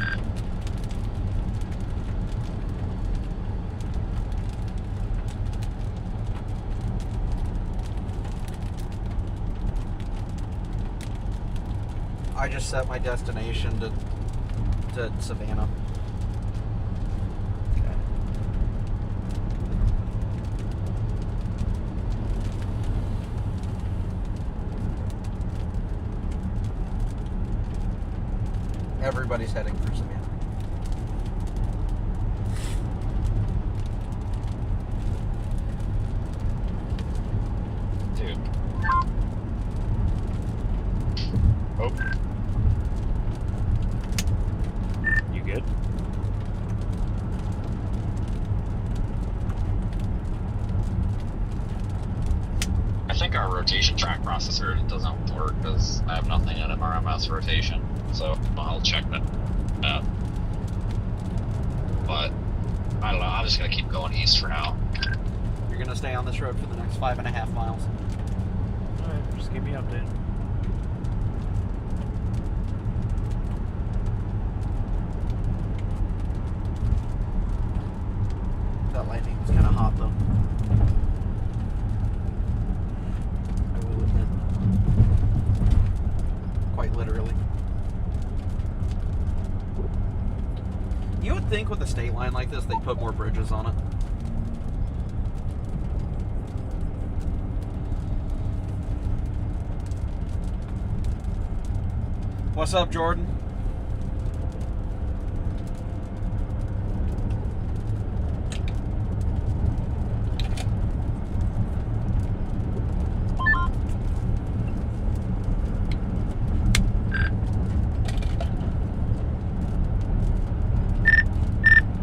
I just set my destination to Savannah. Okay. Everybody's heading for Savannah. Dude. Oh, You good? I think our rotation track processor doesn't work because I have nothing in MRMS rotation. So I'll check that. But I don't know. I'm just gonna keep going east for now. You're gonna stay on this road for the next 5.5 miles. Alright, just keep me updated. That lightning was kind of hot though. I will admit. Quite literally. You would think with a state line like this, they'd put more bridges on it. What's up, Jordan?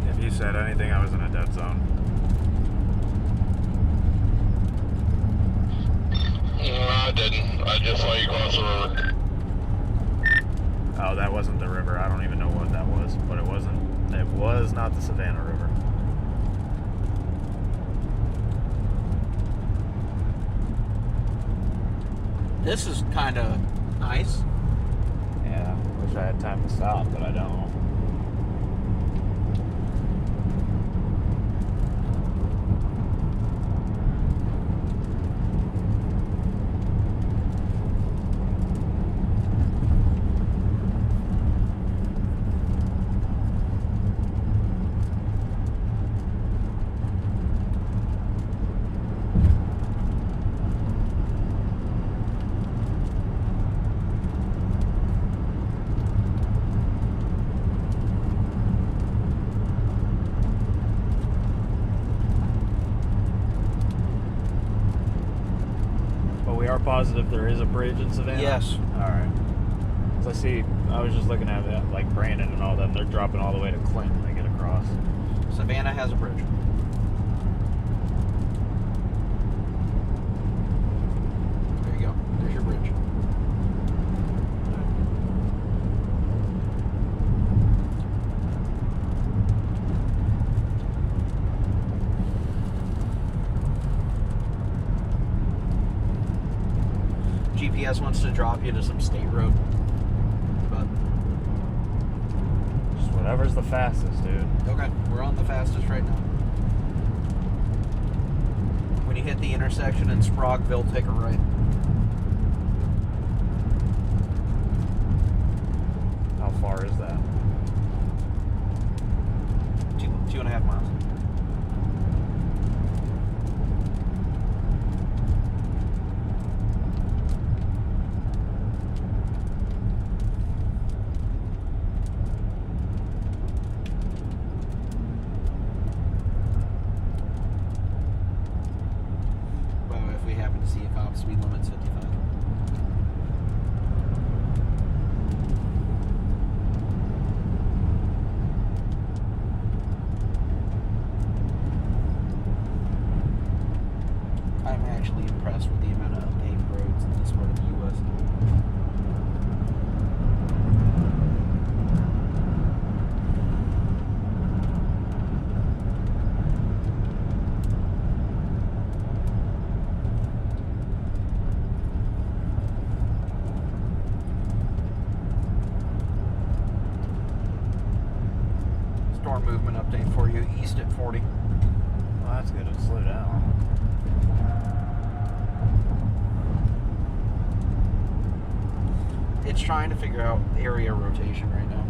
If you said anything, I was in a dead zone. No, I didn't. I just saw you cross the river. Oh, that wasn't the river. I don't even know what that was, but it wasn't. It was not the Savannah River. This is kind of nice. Yeah, wish I had time to stop, but I don't. We are positive there is a bridge in Savannah? Yes. Alright. So I was just looking at it, like Brandon and all them, they're dropping all the way to Clinton to get across. Savannah has a bridge. There you go. There's your bridge. GPS wants to drop you to some state road, but Just whatever's the fastest, dude. okay, we're on the fastest right now. When you hit the intersection in Spragueville, take a right. How far is that? 2.5 miles. By the way, if we happen to see a cop, speed limit's 55. actually impressed with the amount of paved roads in this part of the U.S. Storm movement update for you. East at 40. Well, that's good. It slowed down. It's trying to figure out area rotation right now.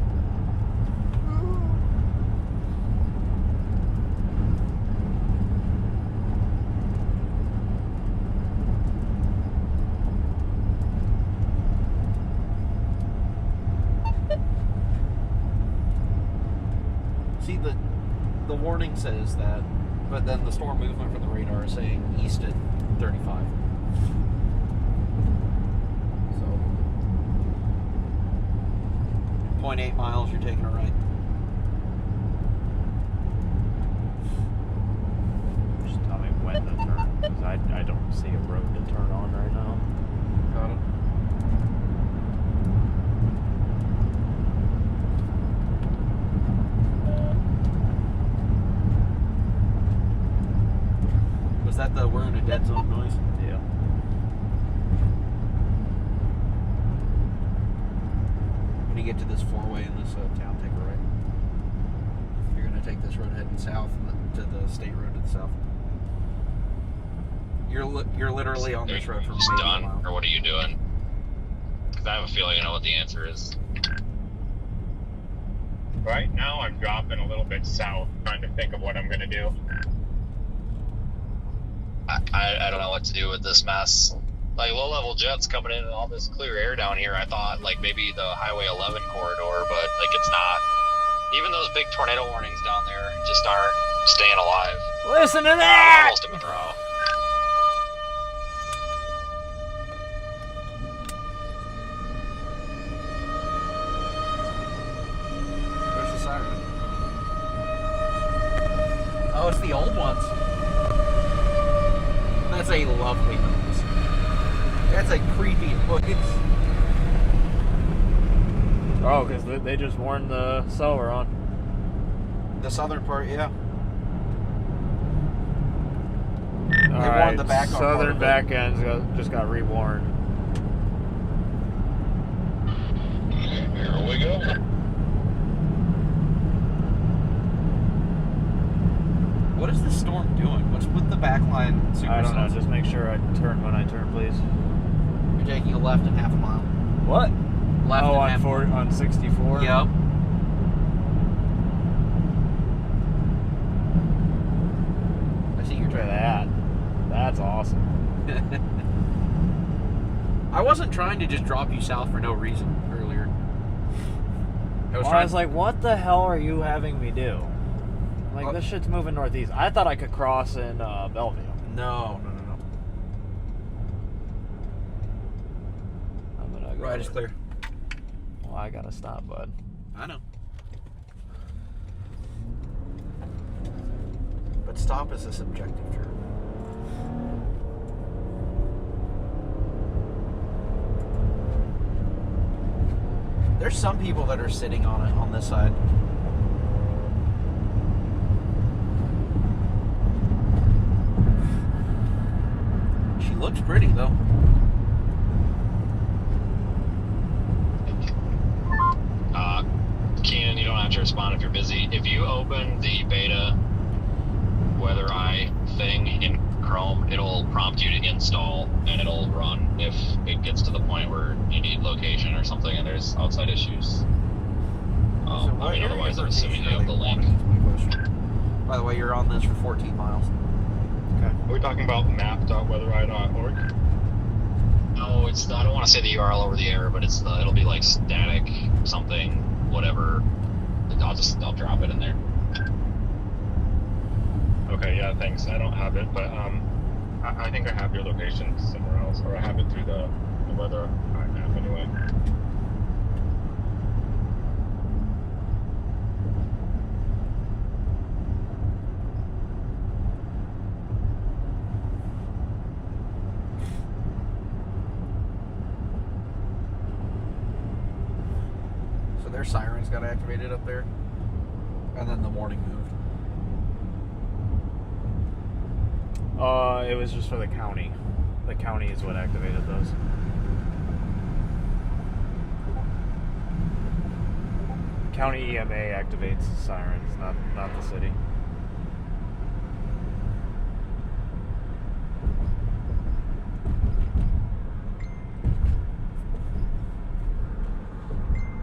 See, the warning says that, but then the storm movement from the radar is saying east at 35. So, 0.8 miles, you're taking a right. Just tell me when to turn, because I don't see a road to turn on right now. Got it. Was that the we're in a dead zone noise? Yeah. When you get to this four-way in this town, take a right. You're going to take this road heading south to the state road to the south. You're literally on this road for Just maybe done, a mile. or what are you doing? Because I have a feeling I know what the answer is. Right now, I'm dropping a little bit south, trying to think of what I'm going to do. I don't know what to do with this mess. Like low-level jets coming in and all this clear air down here. I thought like maybe the Highway 11 corridor, but like it's not. Even those big tornado warnings down there just aren't staying alive. Listen to that! Almost a Monroe. Where's the siren? Oh, it's the old ones. That's a lovely noise. That's a creepy noise. Oh, because they just warned the cell we're on. The southern part, yeah. All They warned the back on part southern of it. back ends just got rewarned. Here we go. What is this storm doing? What's with the backline super I don't know. cells? Just make sure I turn when I turn, please. You're taking a left in half a mile. What? Left oh, in on half a mile. on 64. Yep. I see you're Look at trying. that. That's awesome. I wasn't trying to just drop you south for no reason earlier. I was like, what the hell are you having me do? Like, this shit's moving northeast. I thought I could cross in Bellevue. No. I'm gonna go. Right is clear. Well, I gotta stop, bud. I know. But stop is a subjective term. There's some people that are sitting on it on this side. She looks pretty though. Keenan, you don't have to respond if you're busy. If you open the beta weather eye thing in Chrome, it'll prompt you to install and it'll run if it gets to the point where you need location or something and there's outside issues. I mean, otherwise, I'm assuming you have the link. By the way, you're on this for 14 miles. Okay. Are we talking about map.weathereye.org? No, it's. I don't want to say the URL over the air, but it's the. It'll be like static something, whatever. I'll drop it in there. Okay, yeah, thanks. I don't have it, but I think I have your location somewhere else, or I have it through the weather app anyway. their sirens got activated up there. And then the morning moved. It was just for the county. The county is what activated those. County EMA activates sirens, not the city.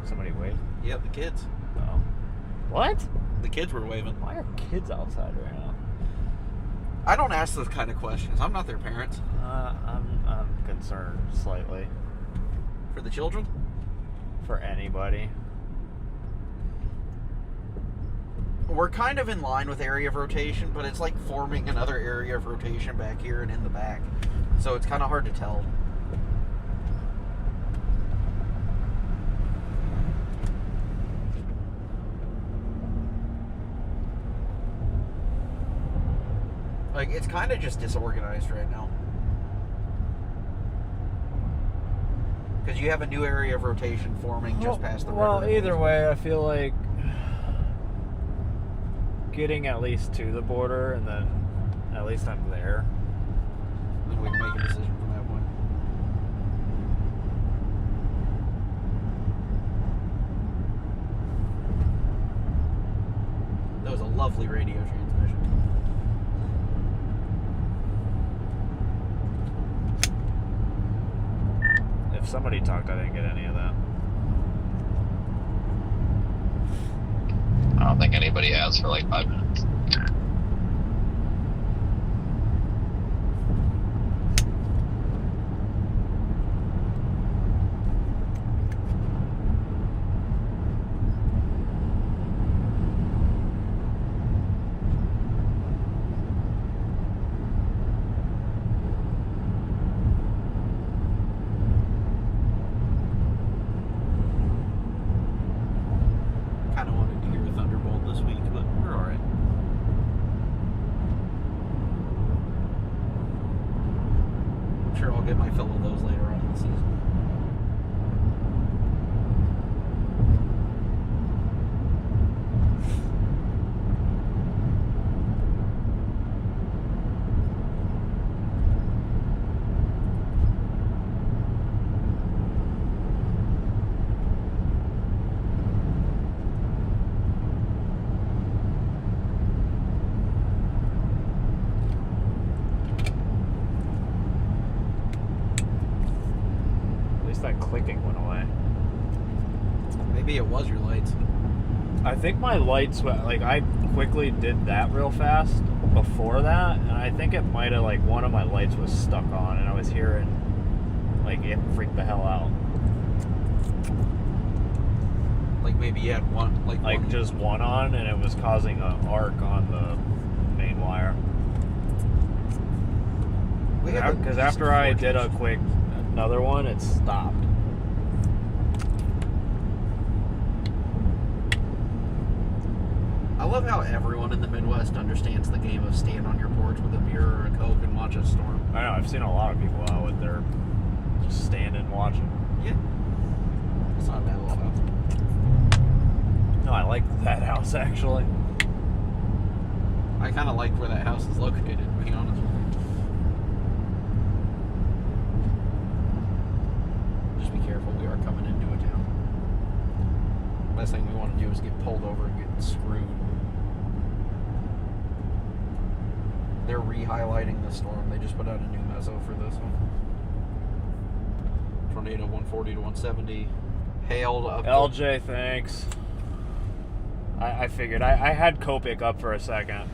Somebody wave? Yep, the kids. Oh. What? The kids were waving. Why are kids outside right now? I don't ask those kind of questions. I'm not their parents. I'm concerned slightly. For the children? For anybody. We're kind of in line with area of rotation, but it's like forming another area of rotation back here and in the back. So it's kind of hard to tell. Like, it's kind of just disorganized right now. Because you have a new area of rotation forming just past the river. Well, either way, I feel like getting at least to the border, and then at least I'm there. Then we can make a decision from that point. That was a lovely radio transmission. If somebody talked, I didn't get any of that. I don't think anybody has for like 5 minutes. Kind of wanted to hear a Thunderbolt this week, but we're alright. I'm sure I'll get my fill of those later on in the season. At least that clicking went away. Maybe it was your lights. I think my lights, like, I quickly did that real fast before that, and I think it might have, like, one of my lights was stuck on, and I was hearing, like, it freaked the hell out. Like maybe you had one, like one. Just one on, and it was causing an arc on the main wire. Because after I did another one, it stopped. I love how everyone in the Midwest understands the game of stand on your porch with a beer or a Coke and watch a storm. I know, I've seen a lot of people out with their just standing watching. Yeah. It's not a bad little house. No, I like that house actually. I kind of like where that house is located, to be honest with you. Just be careful, we are coming into a town. Last thing we want to do is get pulled over and get screwed. They're re-highlighting the storm. They just put out a new mezzo for this one. Tornado 140 to 170. Hail to up to... LJ, thanks. I figured. I had Copic up for a second.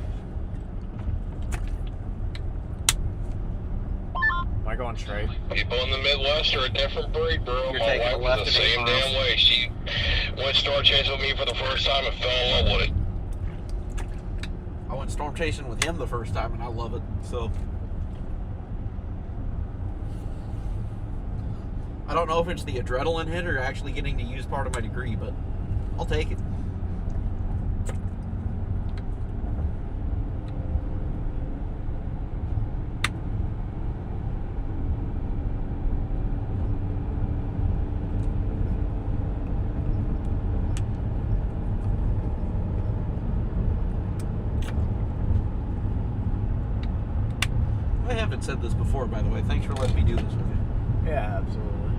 Am I going straight? People in the Midwest are a different breed, bro. You're My taking a wife left was the at 8 same miles. damn way. She went star chasing with me for the first time and fell in love with it. I went storm chasing with him the first time, and I love it. So I don't know if it's the adrenaline hit or actually getting to use part of my degree, but I'll take it. haven't said this before, by the way. Thanks for letting me do this with you. Yeah, absolutely.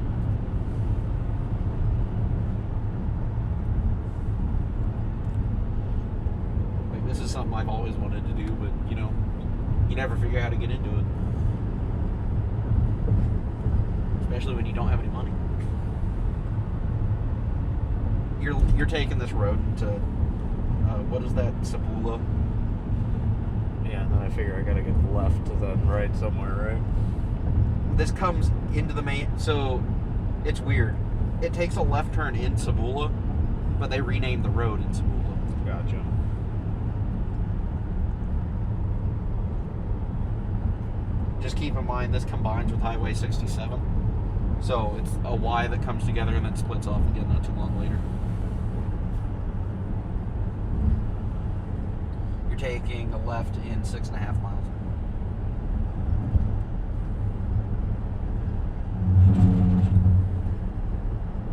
Like, this is something I've always wanted to do, but, you know, you never figure out how to get into it. Especially when you don't have any money. You're taking this road to, what is that, Sabula? Yeah, and then I figure I gotta get left to then right somewhere, right? This comes into the main, so it's weird. It takes a left turn in Sabula, but they renamed the road in Sabula. Gotcha. Just keep in mind this combines with Highway 67. So it's a Y that comes together and then splits off again not too long later. You're taking a left in 6.5 miles.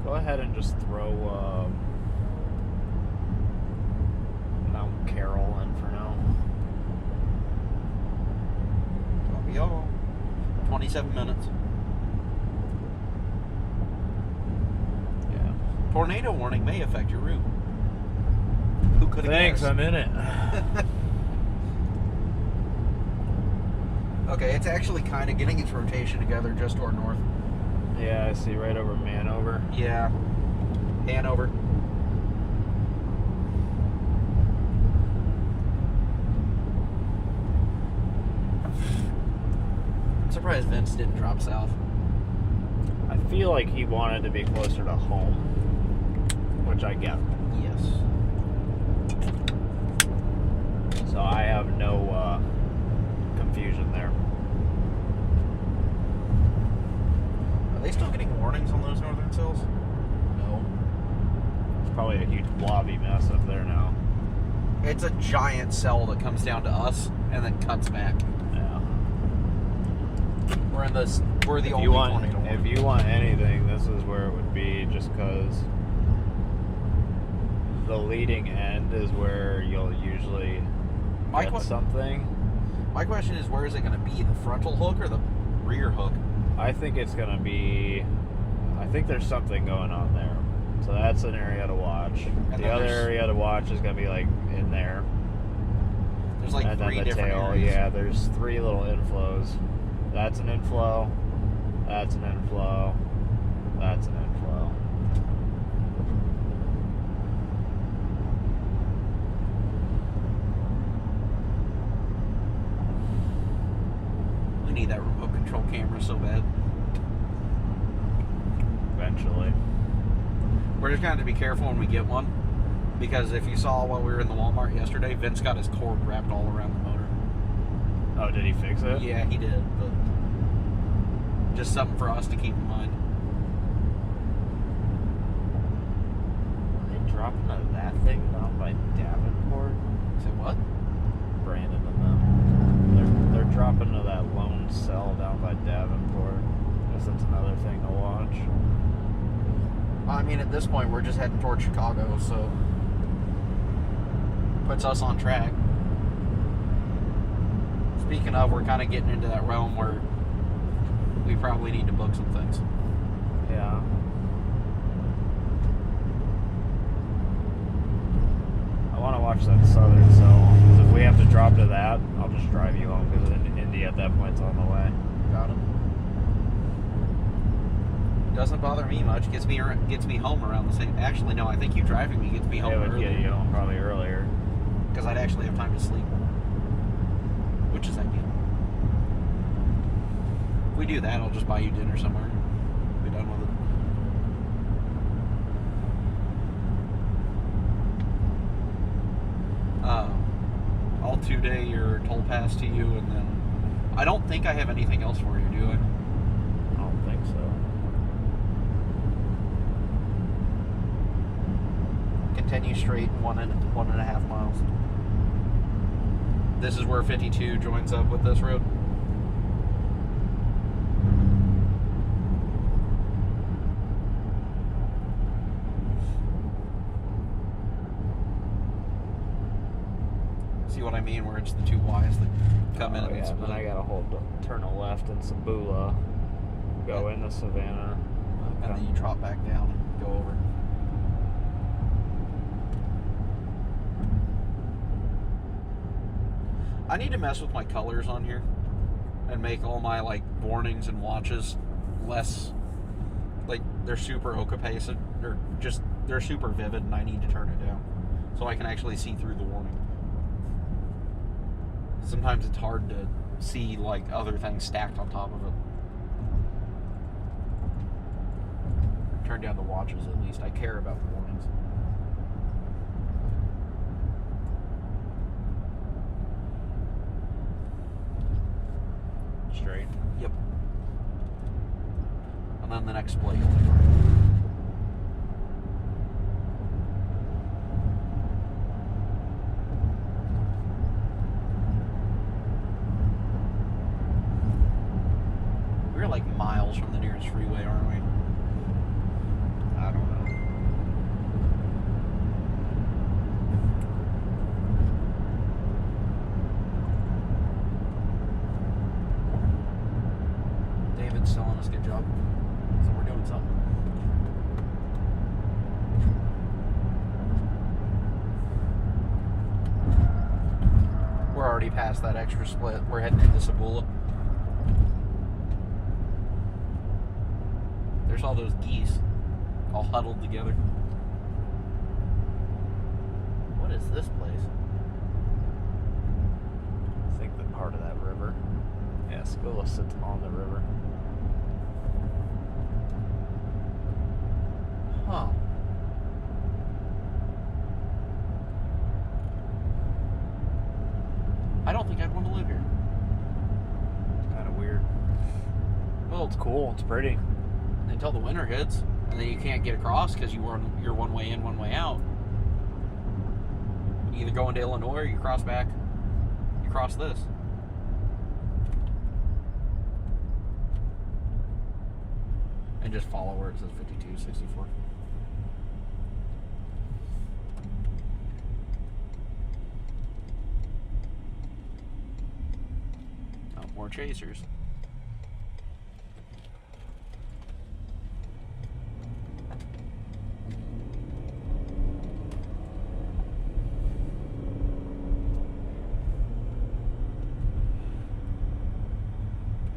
Go ahead and just throw Mount Carroll in for now. Copy all. 27 minutes. Yeah. Tornado warning may affect your route. Who could have Thanks, guessed? I'm in it. Okay, it's actually kind of getting its rotation together just to our north. Yeah, I see right over Manover. Yeah. Hanover. I'm surprised Vince didn't drop south. I feel like he wanted to be closer to home, which I get. Yes. So I have no confusion there. Are they still getting warnings on those northern cells? No. It's probably a huge blobby mess up there now. It's a giant cell that comes down to us and then cuts back. Yeah. We're the If only you want, tornado warning. if you want anything, this is where it would be, just because the leading end is where you'll usually get something. My question is, where is it going to be? The frontal hook or the rear hook? I think it's going to be, I think there's something going on there. So that's an area to watch. And The other there's- area to watch is going to be like in there. There's like And then 3 the different tail, areas. yeah, there's 3 little inflows. That's an inflow. That's an inflow. That's an inflow. We need that remote control camera so bad. Eventually. We're just going to have to be careful when we get one. Because if you saw while we were in the Walmart yesterday, Vince got his cord wrapped all around the motor. Oh, did he fix it? Yeah, he did. But just something for us to keep in mind. Are they dropping that thing down by Davenport? Say what? Brandon and them. They're dropping to that lone cell down by Davenport. Guess that's another thing to watch. I mean, at this point, we're just heading towards Chicago, so puts us on track. Speaking of, we're kind of getting into that realm where we probably need to book some things. Yeah. I want to watch that southern cell, because if we have to drop to that, I'll just drive you home, because Indy at that point's on the way. Got it. Doesn't bother me much. Gets me home around the same. Actually, no. I think you driving me gets me home It would early. get you home probably earlier. Because I'd actually have time to sleep, which is ideal. If we do that, I'll just buy you dinner somewhere. Be done with it. I'll 2-day your toll pass to you, and then I don't think I have anything else for you, do I? I don't think so. Continue straight 1.5 miles. This is where 52 joins up with this road. See what I mean, where it's the two Ys that come in. Oh, yeah, and then I gotta turn a left in Sabula, go into Savannah, and then you drop back down and go over. I need to mess with my colors on here and make all my like warnings and watches less like they're super okapace or just they're super vivid, and I need to turn it down so I can actually see through the warning. Sometimes it's hard to see like other things stacked on top of it. Turn down the watches at least. I care about the warnings. straight. Yep. And then the next split you'll take right. We're like miles from the nearest freeway, aren't we? I don't know. David's telling us good job. So we're doing something. We're already past that extra split. We're heading into Sabula. There's all those geese all huddled together. What is this place? I think that part of that river. Yeah, Sabula sits on the river. Huh. I don't think I'd want to live here. It's kind of weird. Well, It's cool. It's pretty. until the winter hits, and then you can't get across because you're one way in, one way out. You either go into Illinois or you cross back. You cross this. And just follow where it says 5264. Oh, more chasers.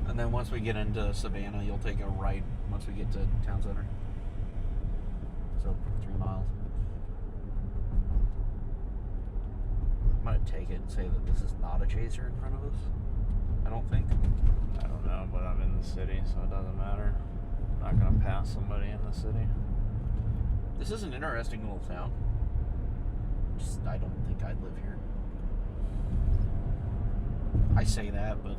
And then once we get into Savannah, you'll take a right once we get to town center. So 3 miles. I'm gonna take it and say that this is not a chaser in front of us. I don't think. I don't know, but I'm in the city, so it doesn't matter. I'm not gonna pass somebody in the city. This is an interesting little town. Just, I don't think I'd live here. I say that, but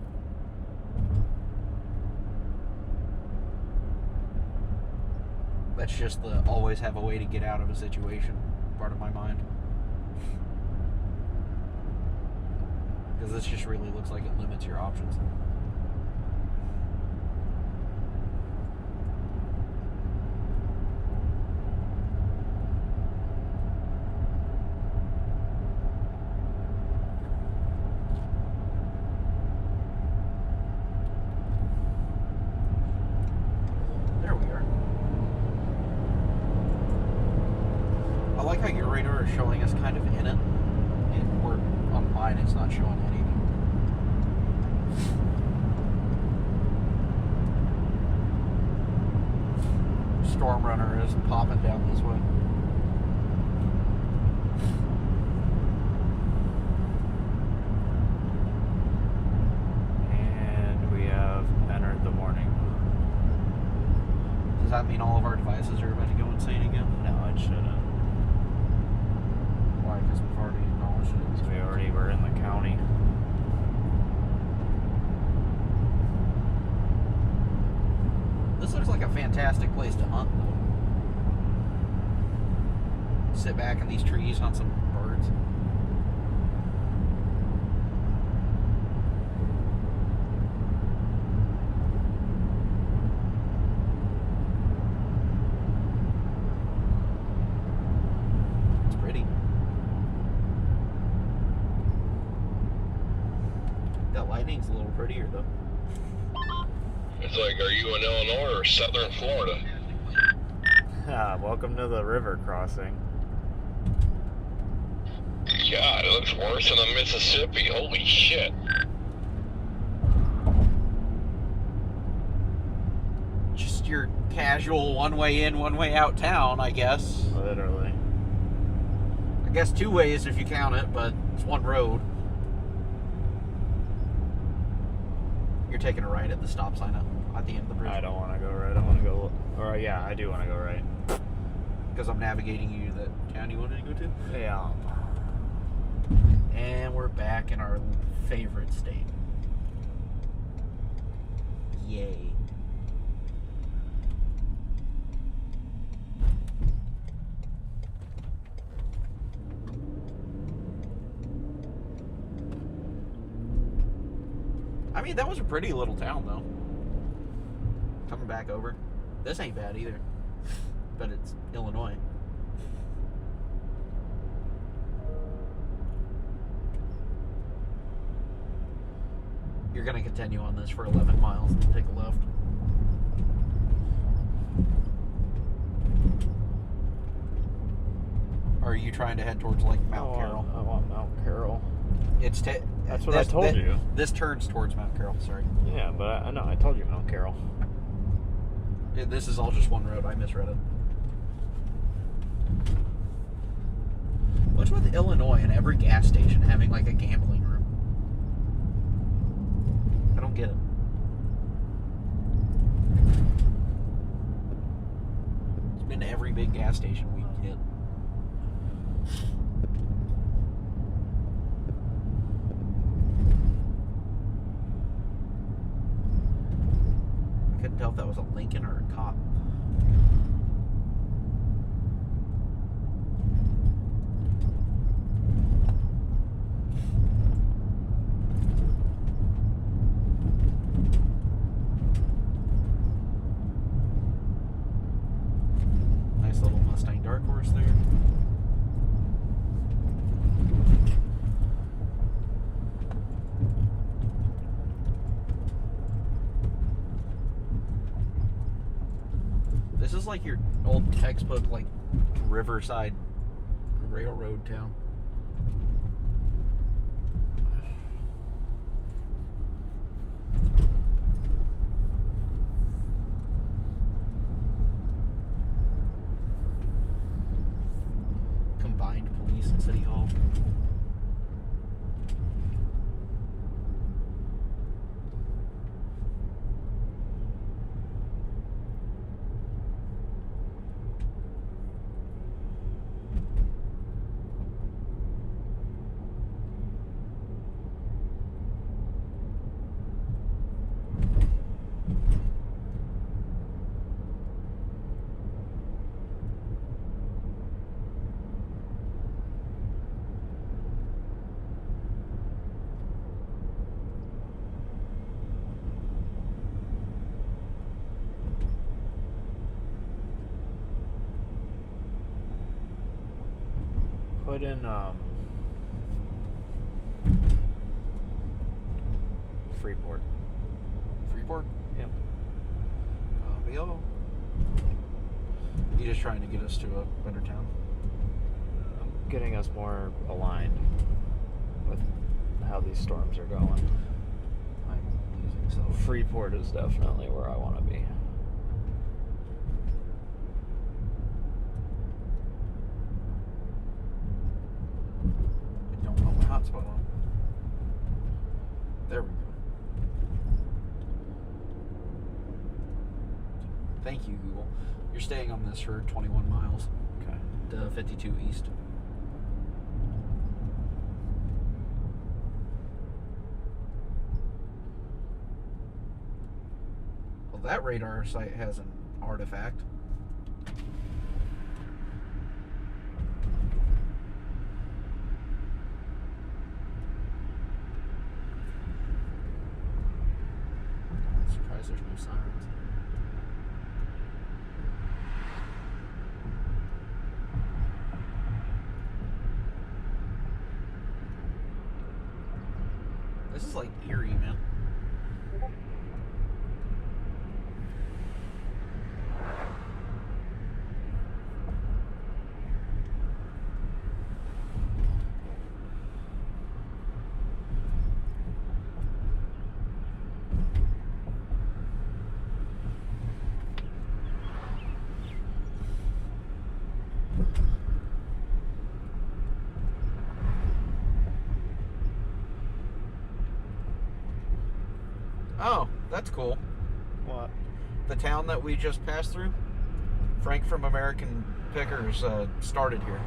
that's just the always have a way to get out of a situation part of my mind. Because this just really looks like it limits your options. There we are. I like how your radar is showing us kind of in it, and we're on mine, it's not showing anything. Storm Runner is popping down this way. And we have entered the warning. Does that mean all of our devices are about to go insane again? No, it shouldn't. Why? Because we've already acknowledged it. Because we already were in the county. This looks like a fantastic place to hunt, though. Sit back in these trees, hunt some birds. It's pretty. prettier though. It's like, are you in Illinois or Southern Florida? Welcome to the river crossing. God, it looks worse than the Mississippi. Holy shit. Just your casual one way in, one way out town, I guess. Literally. I guess 2 ways if you count it, but it's one road. You're taking a right at the stop sign at the end of the bridge. I don't want to go right. I want to go. Or yeah, I do want to go right. Because I'm navigating you to the town you wanted to go to. Yeah. And we're back in our favorite state. Yay. I mean, that was a pretty little town, though. Coming back over. This ain't bad either. But it's Illinois. You're going to continue on this for 11 miles and then take a left. Or are you trying to head towards like Mount Carroll? I want Mount Carroll. That's what I told you. This turns towards Mount Carroll, sorry. Yeah, but I know, I told you Mount Carroll. This is all just one road. I misread it. What's with Illinois and every gas station having like a gambling room? I don't get it. It's been to every big gas station we hit. I couldn't tell if that was a Lincoln or a cop. Nice little Mustang Dark Horse there. This is like your old textbook, like, Riverside Railroad town. Combined police and city hall. Put in Freeport. Freeport? Yep. You just trying to get us to a better town? Getting us more aligned with how these storms are going. I'm losing so. Freeport is definitely where I want to be. I don't know my hotspot on. There we go. Thank you, Google. You're staying on this for 21 miles. Okay. To 52 east. Well, that radar site has an artifact. I'm surprised there's no sirens. This is like eerie, man. That's cool. What? The town that we just passed through, Frank from American Pickers started here.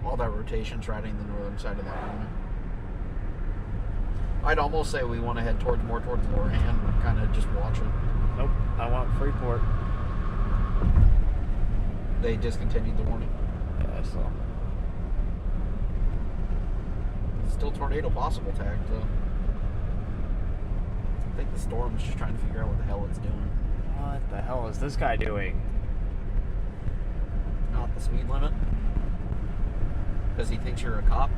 All that rotation's riding the northern side of that mountain. I'd almost say we want to head more towards Lorahan and kind of just watch it. Nope. I want Freeport. They discontinued the warning. Yeah, so. Still tornado possible tag, though. I think the storm's just trying to figure out what the hell it's doing. What the hell is this guy doing? Not the speed limit. Because he thinks you're a cop.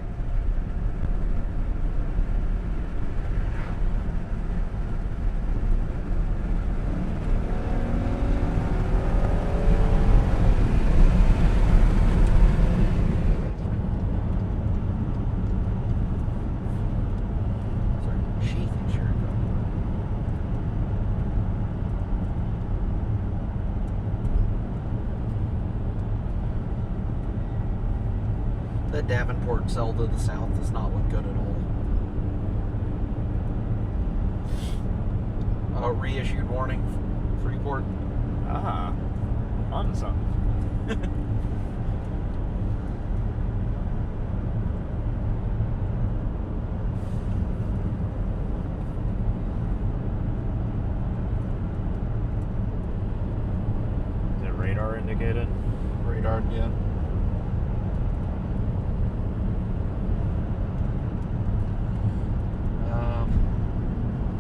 That Davenport cell to the south does not look good at all. Reissued warning, Freeport. Ah, on something. Is it radar indicated? Radar, yeah.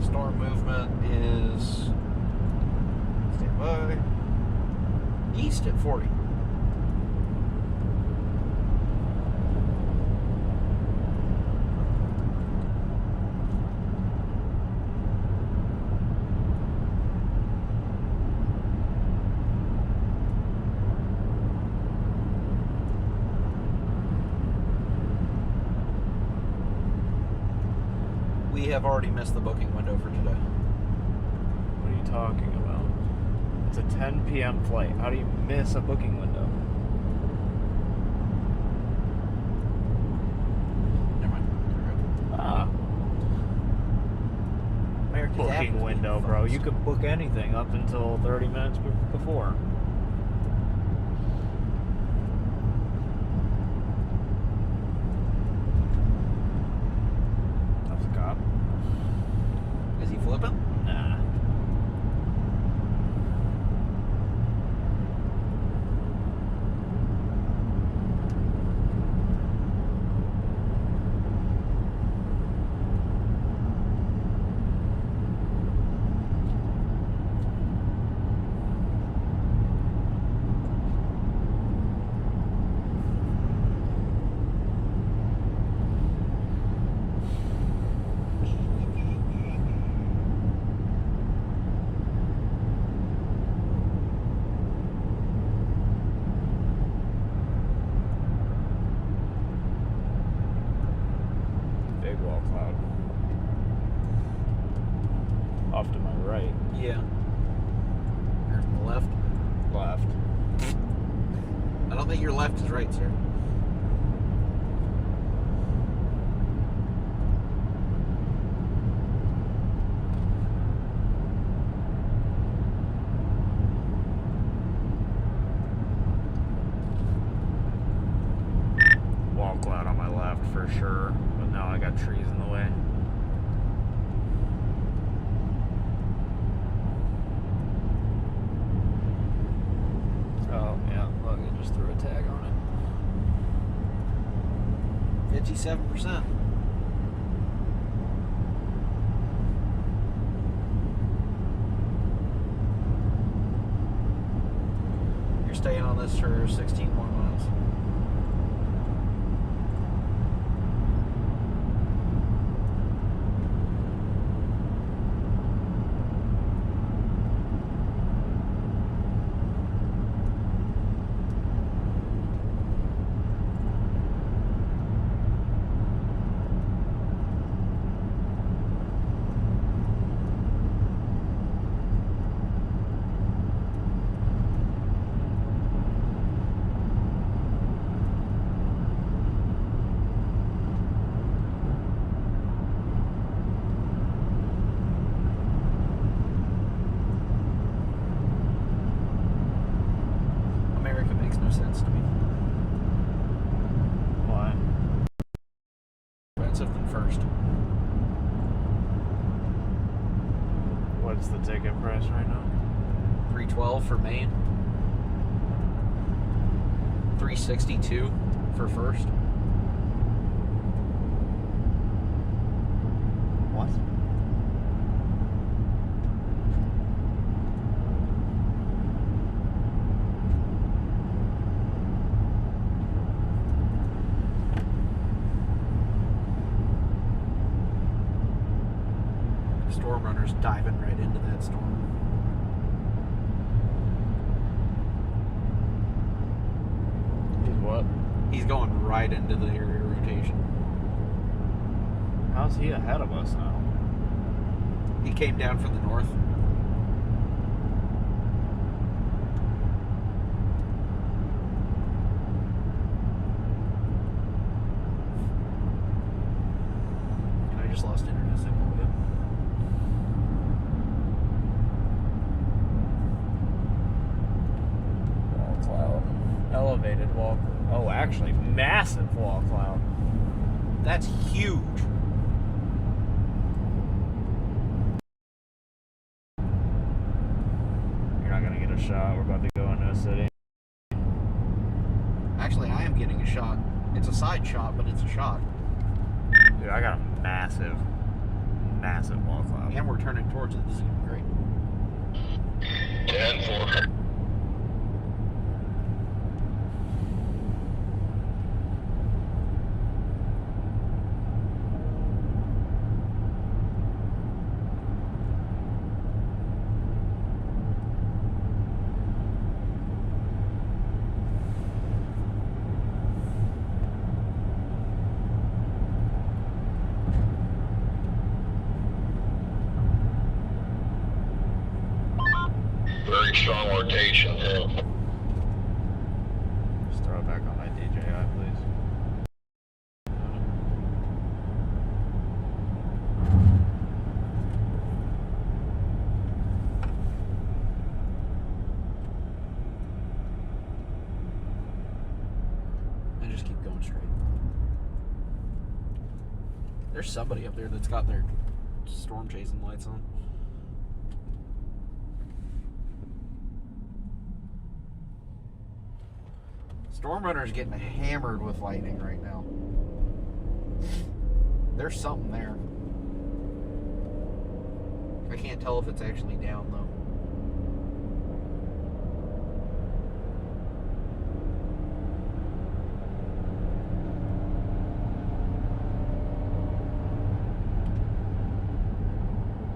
Storm movement is, stand by, east at 40. We have already missed the booking window for today. What are you talking about? It's a 10 p.m. flight. How do you miss a booking window? Never mind. Ah. America's Booking Avenue window, bro. phones. You could book anything up until 30 minutes before. That's a cop. Is he flipping? Nah. Big wall cloud. Off to my right. Yeah. Or to the left? Left. I don't think your left is right, sir. Wall cloud on my left for sure, but now I got trees in the way. Oh, yeah, look, I just threw a tag on it. 57%. You're staying on this for 16 more miles. 1st. What's the ticket price right now? $312 for Maine. $362 for 1st. What? Storm runner's diving right into that storm. He's what? He's going right into the area rotation. How's he ahead of us now? He came down from the north. I just lost internet signal again. Wall cloud. Elevated wall cloud. Oh, actually, massive wall cloud. That's huge. You're not gonna get a shot. We're about to go into a city. Actually, I am getting a shot. It's a side shot, but it's a shot. Dude, I got a massive wall cloud. And we're turning towards it. This is gonna be great. 10-4. Very strong rotation too. Just throw it back on that DJI, please. And just keep going straight. There's somebody up there that's got their storm chasing lights on. Storm runner's getting hammered with lightning right now. There's something there. I can't tell if it's actually down though.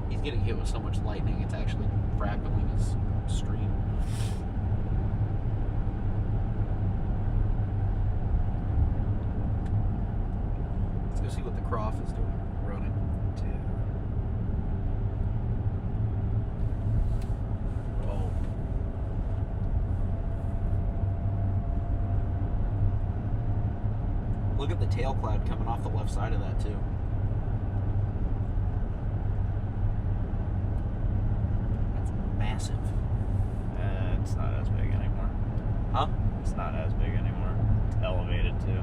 He's getting hit with so much lightning, it's actually fractaling his stream. Let's go see what the Croft is doing, running. Oh. Look at the tail cloud coming off the left side of that too. That's massive. It's not as big anymore. Huh? It's not as big anymore. It's elevated too.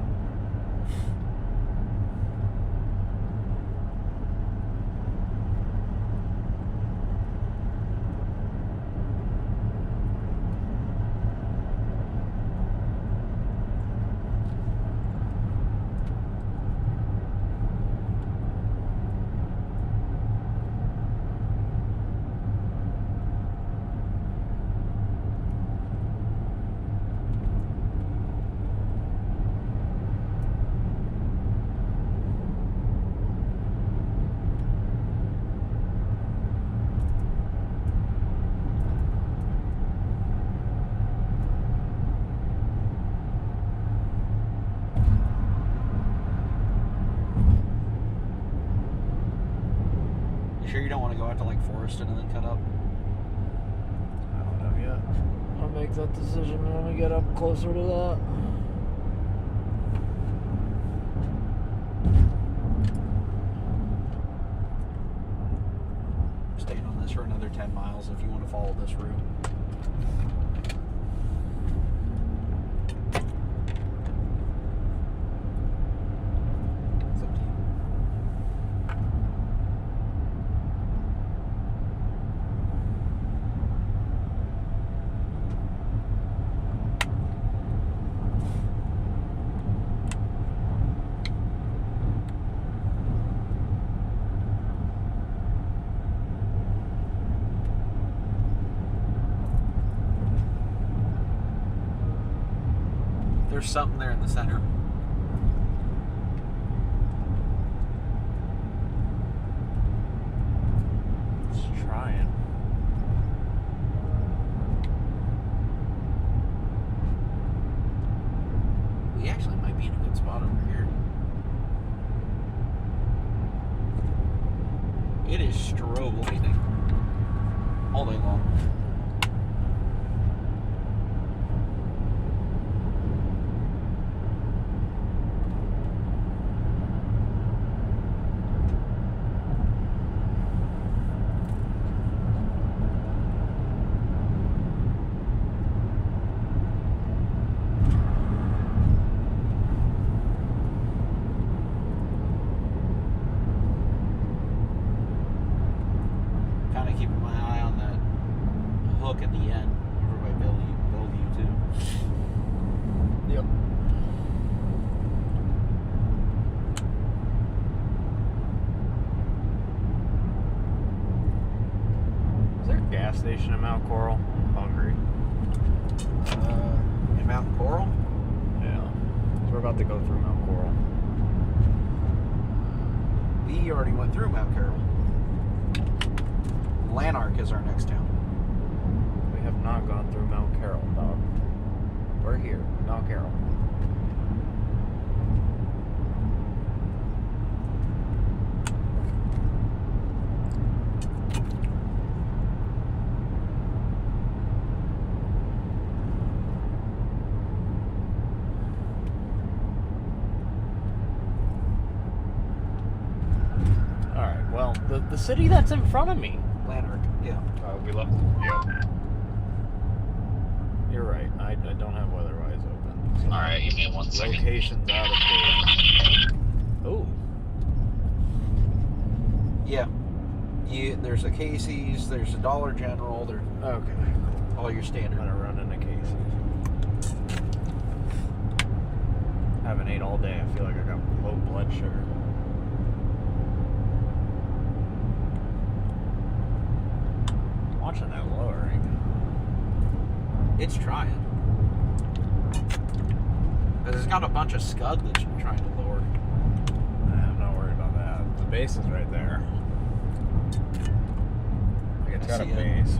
Sure you don't want to go out to like Forreston and then cut up? I don't know yet. I'll make that decision when we get up closer to that. Staying on this for another 10 miles if you want to follow this route. It's up to you. There's something there in the center. Just trying. We actually might be in a good spot over here. It is strobe lighting all day long. Kind of keeping my eye on that hook at the end over by Bellevue too. Yep. Is there a gas station in Mount Coral? I'm hungry. In Mountain Coral? Yeah. So we're about to go through Mount Coral. We already went through Mount Carroll. Lanark is our next town. We have not gone through Mount Carroll, dog. We're here, Mount Carroll. Alright, well, the city that's in front of me. Lanark, yeah. We left. Yep. You're right. I don't have Weatherwise open. So Alright, give me 1 second. locations out of date. Oh, Yeah. There's a Casey's, there's a Dollar General, there's okay. all your I'm standard. gonna run into Casey's. Haven't ate all day. I feel like I got low blood sugar. Watching that lowering. It's trying. But it's got a bunch of scud that's trying to lower. I'm not worried about that. The base is right there. Like it's I got a see it. base.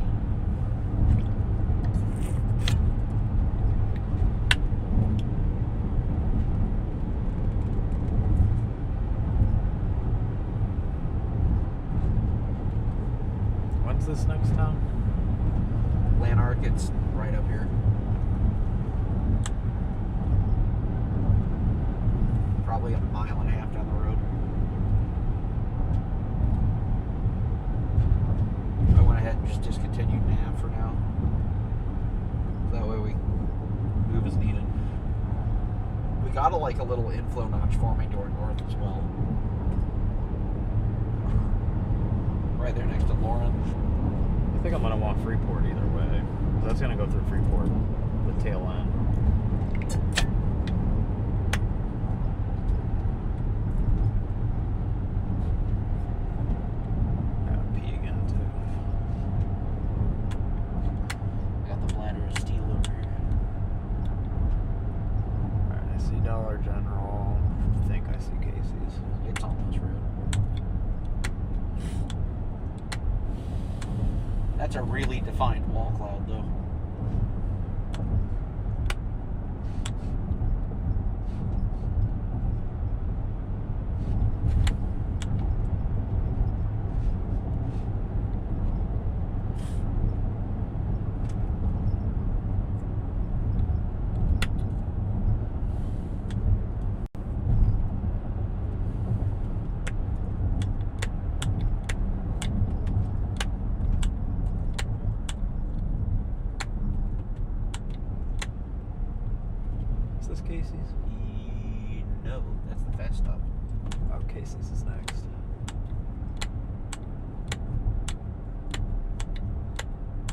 When's this next town? Lanark, it's right up here. Probably a mile and a half down the road. I went ahead and just discontinued nav for now. That way we move as needed. We got a little inflow notch forming to our north as well. Right there next to Lauren. I think I'm gonna want Freeport either way. That's gonna go through Freeport, the tail end. Gotta pee again too. Got the bladder of steel over here. Alright, I see Dollar General. I think I see Casey's. It's on this road. That's a really defined wall cloud, though. Is this Casey's? No, that's the fast stop. Oh, Casey's is next.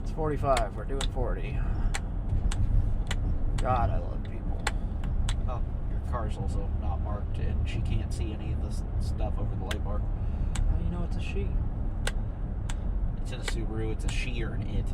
It's 45. We're doing 40. God, I love people. Oh, your car's also not marked, and she can't see any of this stuff over the light bar. How do you know it's a she? It's in a Subaru. It's a she or an it.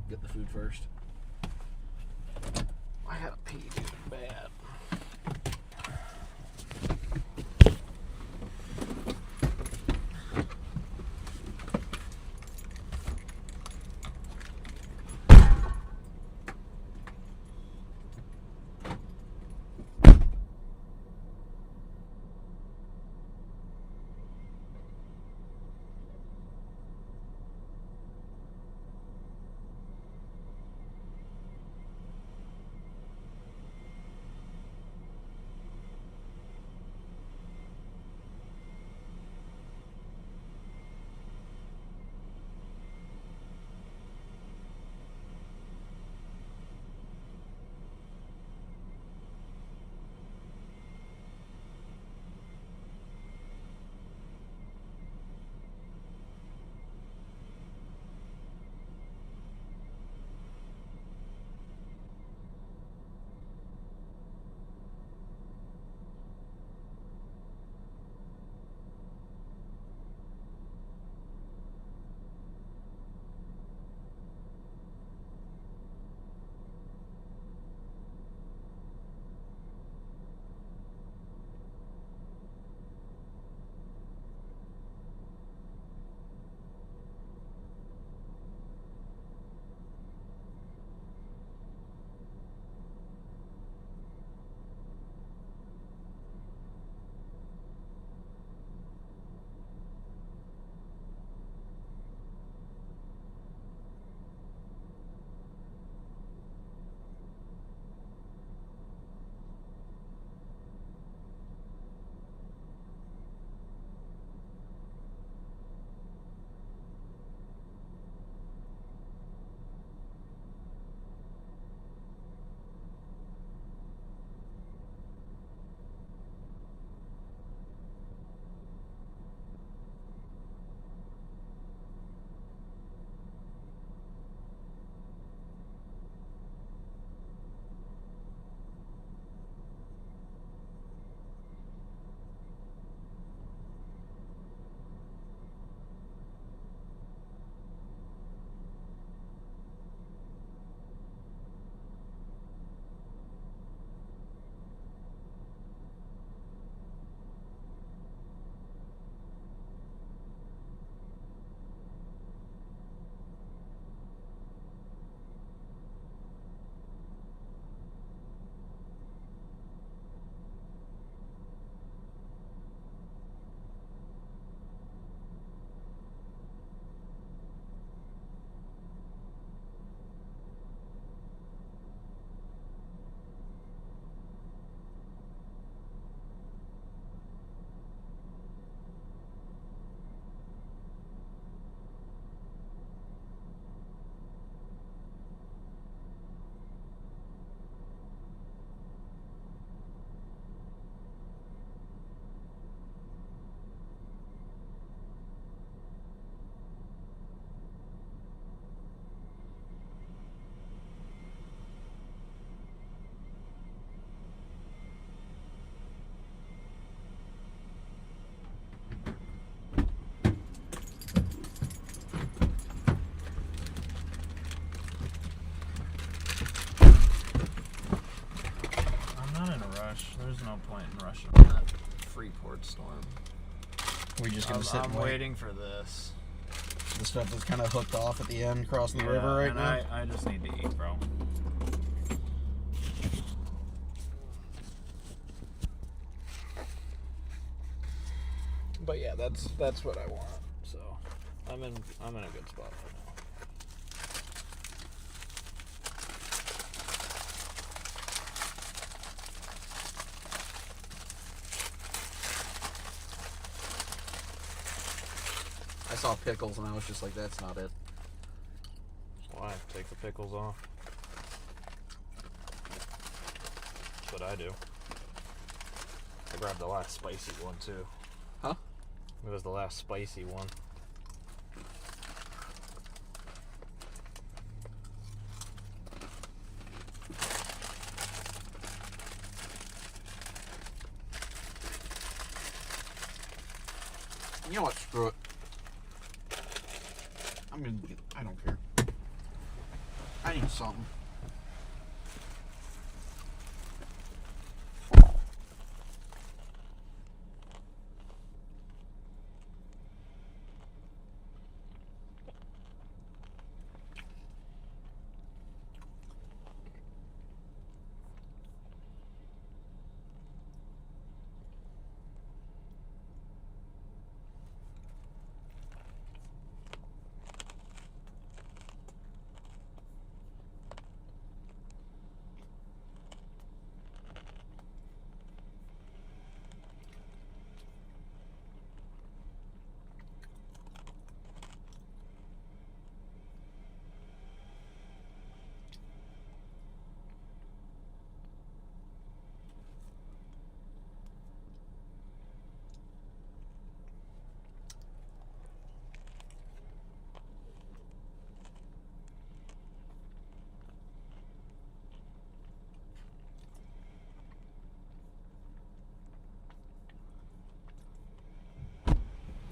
get the food first. I gotta pee, dude, bad. There's no point in rushing that Freeport storm. We're just gonna sit and I'm wait. waiting for this. The stuff that's kind of hooked off at the end, crossing the river right now. I just need to eat, bro. But yeah, that's what I want. So I'm in a good spot for now. I saw pickles and I was just like, that's not it. Why? Take the pickles off. That's what I do. I grabbed the last spicy one too. Huh? It was the last spicy one. You know what? Screw it. I don't care. I need something.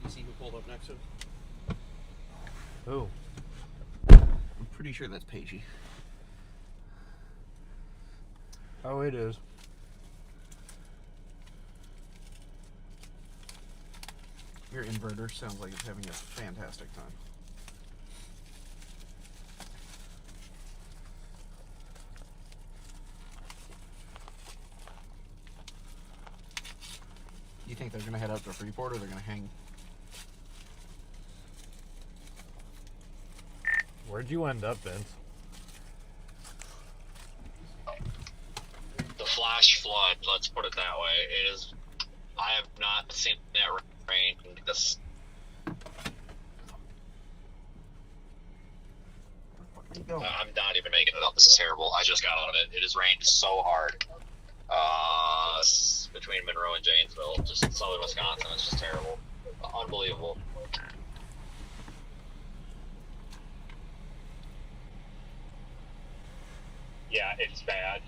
You see who pulled up next to him? Who? I'm pretty sure that's Paigey. Oh, it is. Your inverter sounds like it's having a fantastic time. You think they're going to head up to Freeport or they're going to hang? Where'd you end up, Vince? The flash flood, let's put it that way. It is. I have not seen that rain this. I'm not even making it up. This is terrible. I just got out of it. It has rained so hard. Between Monroe and Janesville, just southern Wisconsin, it's just terrible. Unbelievable. Yeah, it's bad.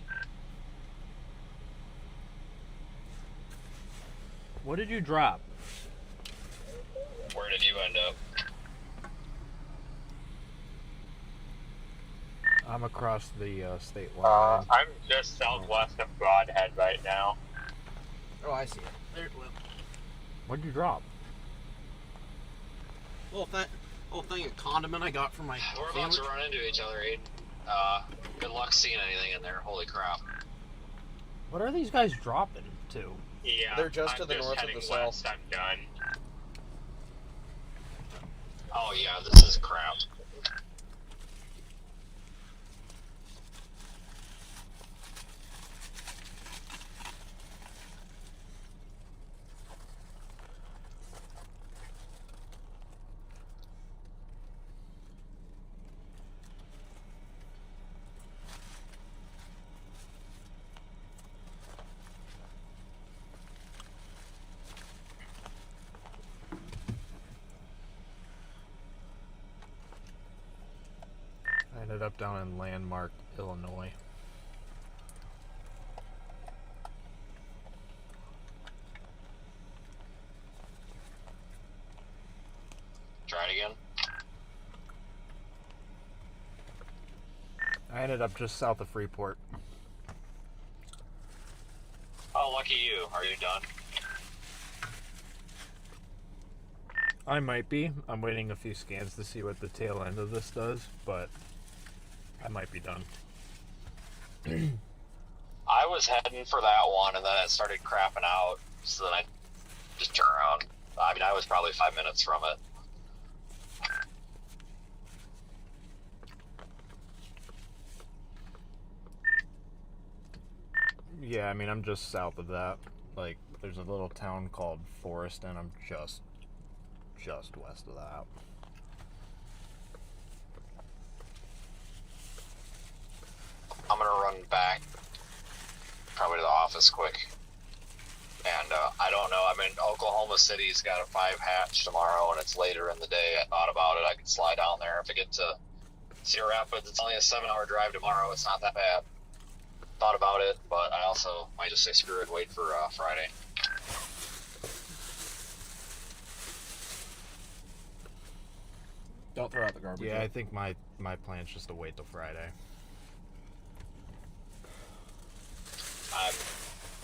What did you drop? Where did you end up? I'm across the state line. I'm just southwest of Broadhead right now. Oh, I see it. There it went. What'd you drop? Little thing of condiment I got from my We're sandwich. about to run into each other, Aiden. Good luck seeing anything in there. Holy crap. What are these guys dropping to? Yeah, They're just to I'm the north of heading the south. west. I'm done. Oh yeah, this is crap. I ended up down in Landmark, Illinois. Try it again. I ended up just south of Freeport. Oh, lucky you. Are you done? I might be. I'm waiting a few scans to see what the tail end of this does, but I might be done. I was heading for that one, and then it started crapping out, so then I just turned around. I mean, I was probably 5 minutes from it. Yeah, I mean, I'm just south of that. Like, there's a little town called Forest, and I'm just west of that. I'm gonna run back, probably to the office quick. And I don't know. I mean, Oklahoma City's got a 5 hatch tomorrow, and it's later in the day. I thought about it. I could slide down there. If I get to Cedar Rapids, it's only a 7-hour drive tomorrow. It's not that bad. Thought about it, but I also might just say screw it, wait for Friday. Don't throw out the garbage. Yeah, I think my plan's just to wait till Friday.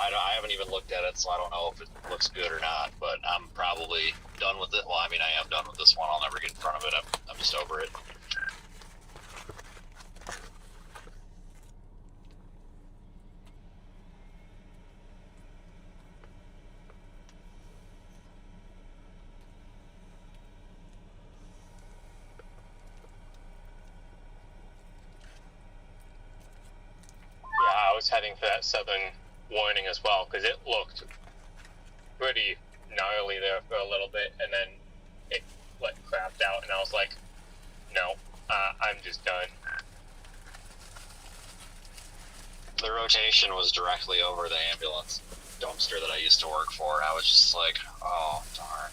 I haven't even looked at it, so I don't know if it looks good or not, but I'm probably done with it. Well, I mean, I am done with this one. I'll never get in front of it. I'm just over it. Yeah, I was heading for that southern warning as well, because it looked pretty gnarly there for a little bit, and then it like crapped out, and I was like, no, I'm just done. The rotation was directly over the ambulance dumpster that I used to work for, and I was just like, oh, darn.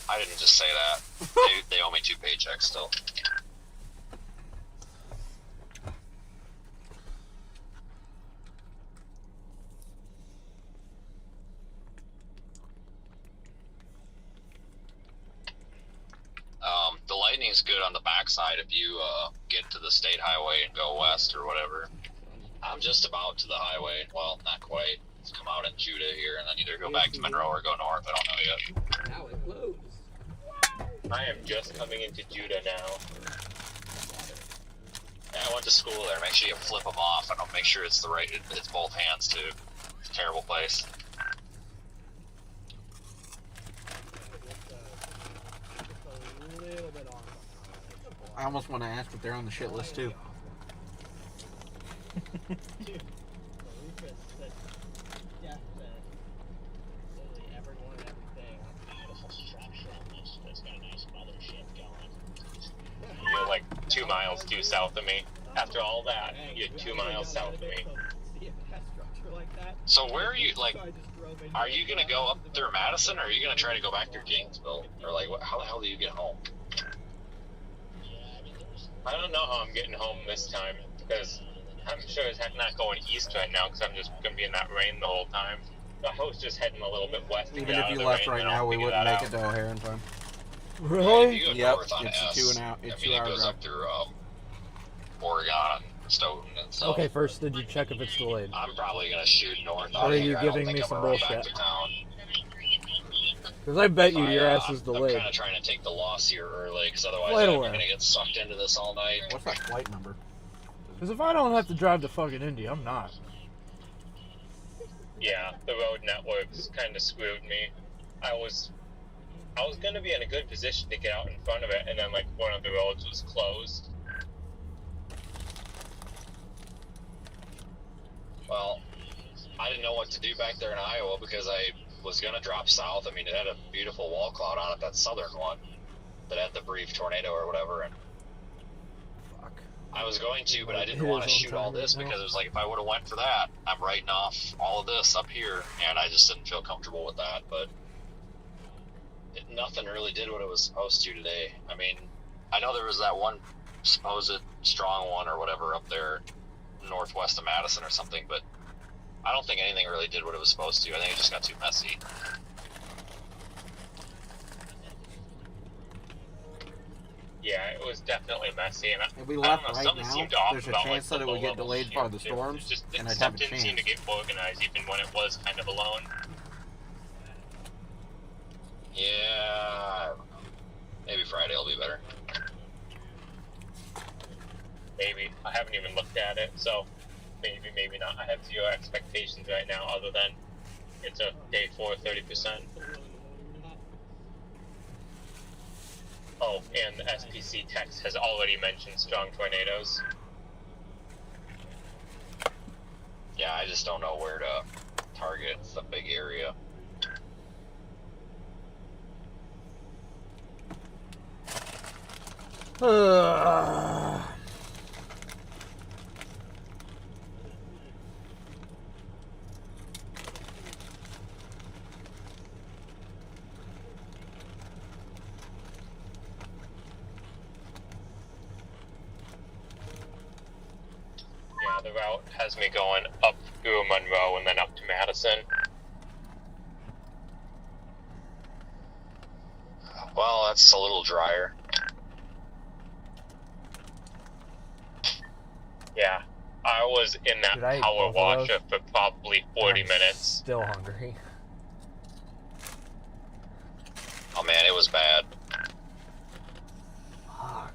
I didn't just say that. They owe me 2 paychecks still. The lightning's good on the backside if you get to the state highway and go west or whatever. I'm just about to the highway. Well, not quite. Let's come out in Judah here and then either go back to Monroe or go north. I don't know yet. Now it loads. I am just coming into Judah now. Yeah, I went to school there. Make sure you flip them off. I don't make sure it's the right. It's both hands too. It's a terrible place. I almost want to ask if they're on the shit list too. You're like 2 miles due south of me. After all that, you're 2 miles south of me. So where are you? Like, are you gonna go up through Madison, or are you gonna try to go back through Gainesville, or like, how the hell do you get home? I don't know how I'm getting home this time, because I'm sure as heck not going east right now, because I'm just going to be in that rain the whole time. So I was just heading a little bit west. Even if you left right now, we wouldn't make it to O'Hare in time. Really? If you go Yep, north on it's S, a 2 hour it goes drive. up through Oregon and Stoughton and stuff. Okay, first, did you check if it's delayed? I'm probably going to shoot north. Or are you giving me some bullshit? Because I bet you your ass is I'm delayed. kind of trying to take the loss here early, because otherwise Flight I'm away. going to get sucked into this all night. What's that flight number? Because if I don't have to drive to fucking Indy, I'm not. Yeah, the road networks kind of screwed me. I was going to be in a good position to get out in front of it, and then like one of the roads was closed. Well, I didn't know what to do back there in Iowa because I was going to drop south. I mean, it had a beautiful wall cloud on it, that southern one, that had the brief tornado or whatever. And Fuck. I was going to, but I didn't It want to is on shoot all time this right now. because it was like, if I would have went for that, I'm writing off all of this up here, and I just didn't feel comfortable with that. But nothing really did what it was supposed to today. I mean, I know there was that one supposed strong one or whatever up there northwest of Madison or something, but I don't think anything really did what it was supposed to. I think it just got too messy. Yeah, it was definitely messy, and If we I left don't know, right something now, seemed off there's a about, chance like, that it the would get low-level delayed by the shit. storms, Just, and I'd stuff have a didn't seem to chance. get organized, even when it was kind of alone. Yeah, I don't know. Maybe Friday will be better. Maybe. I haven't even looked at it, so maybe, maybe not. I have zero expectations right now, other than it's a day 4, 30%. Oh, and the SPC text has already mentioned strong tornadoes. Yeah, I just don't know where to target. It's a big area. Yeah, the route has me going up through Monroe and then up to Madison. Well, that's a little drier. Yeah. I was in that Did I eat power both of washer those? for probably 40 I'm minutes. Still hungry. Oh man, it was bad. Fuck.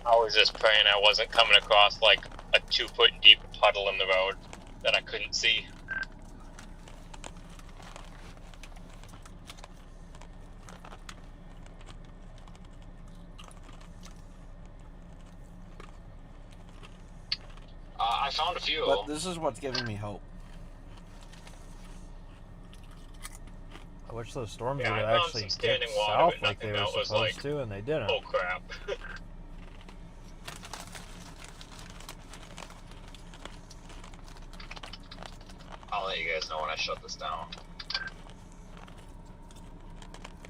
I was just praying I wasn't coming across like a 2-foot deep puddle in the road that I couldn't see. I found a few. But this is what's giving me hope. I wish those storms Yeah, would I have found actually some hit standing water, south but like they nothing were that was supposed like, to, and they didn't. oh crap. I'll let you guys know when I shut this down.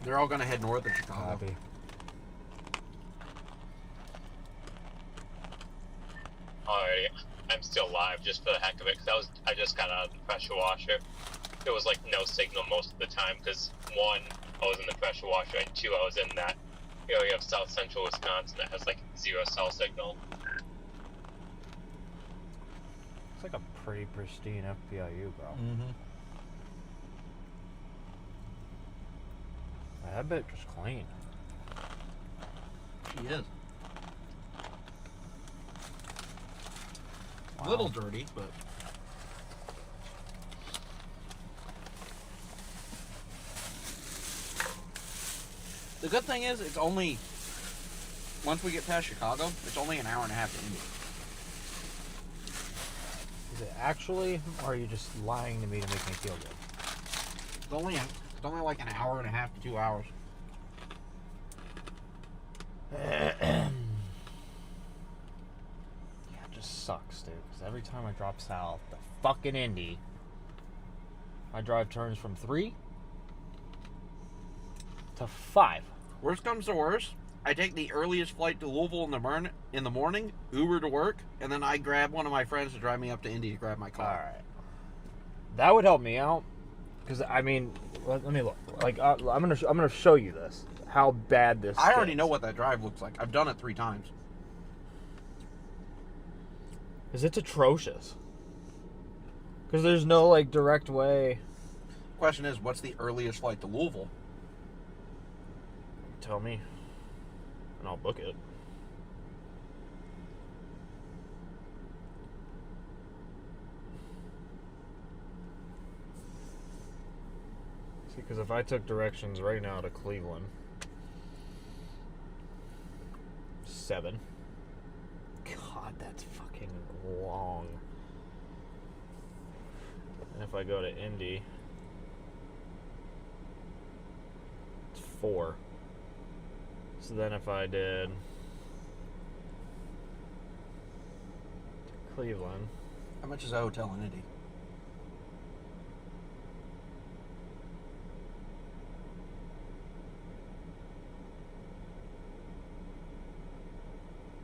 They're all gonna head north of Chicago. Copy. Alrighty, I'm still live just for the heck of it, because I just got out of the pressure washer. There was like no signal most of the time, because 1, I was in the pressure washer, and 2, I was in that area of south central Wisconsin that has like 0 cell signal. It's like a pretty pristine FPIU, bro. Mm-hmm. That bit just clean. She is. Wow. A little dirty, but... The good thing is, it's only... Once we get past Chicago, it's only an hour and a half to Indy. Is it actually, or are you just lying to me to make me feel good? It's only like an hour and a half to 2 hours. Yeah, it just sucks, dude. Because every time I drop south, the fucking Indy, my drive turns from 3 to 5. Worst comes to worst, I take the earliest flight to Louisville in the morning, Uber to work, and then I grab one of my friends to drive me up to Indy to grab my car. All right, that would help me out. Because I mean, let me look. Like I'm gonna show you this. How bad this. I already gets. know what that drive looks like. I've done it 3 times. Because it's atrocious. Because there's no like direct way. Question is, what's the earliest flight to Louisville? Tell me, and I'll book it. See, because if I took directions right now to Cleveland, 7. God, that's fucking long. And if I go to Indy, it's 4. So then if I did Cleveland, How much is a hotel in Indy?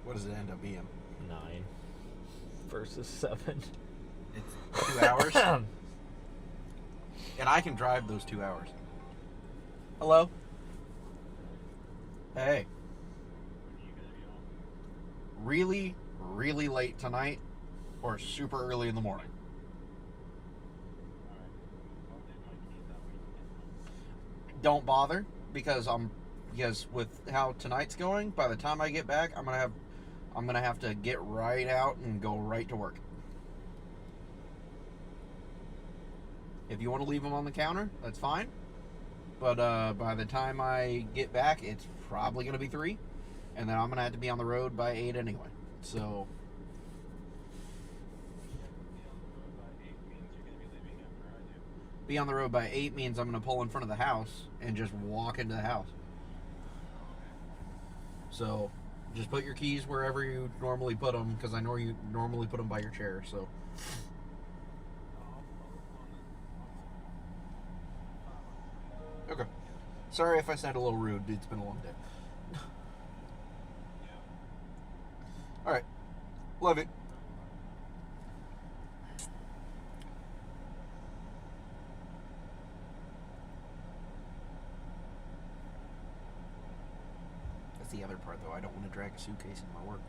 What does it end up being? 9 versus 7. It's 2 hours. And I can drive those 2 hours. Hello? Hey. Really, really late tonight or super early in the morning? Don't bother because with how tonight's going, by the time I get back, I'm gonna have to get right out and go right to work. If you want to leave them on the counter, that's fine. But by the time I get back, it's probably going to be 3. And then I'm going to have to be on the road by 8 anyway. So... Be on the road by 8 means I'm going to pull in front of the house and just walk into the house. So, just put your keys wherever you normally put them, because I know you normally put them by your chair, so... Okay. Sorry if I sound a little rude. It's been a long day. Alright. Love it. That's the other part, though. I don't want to drag a suitcase in my work.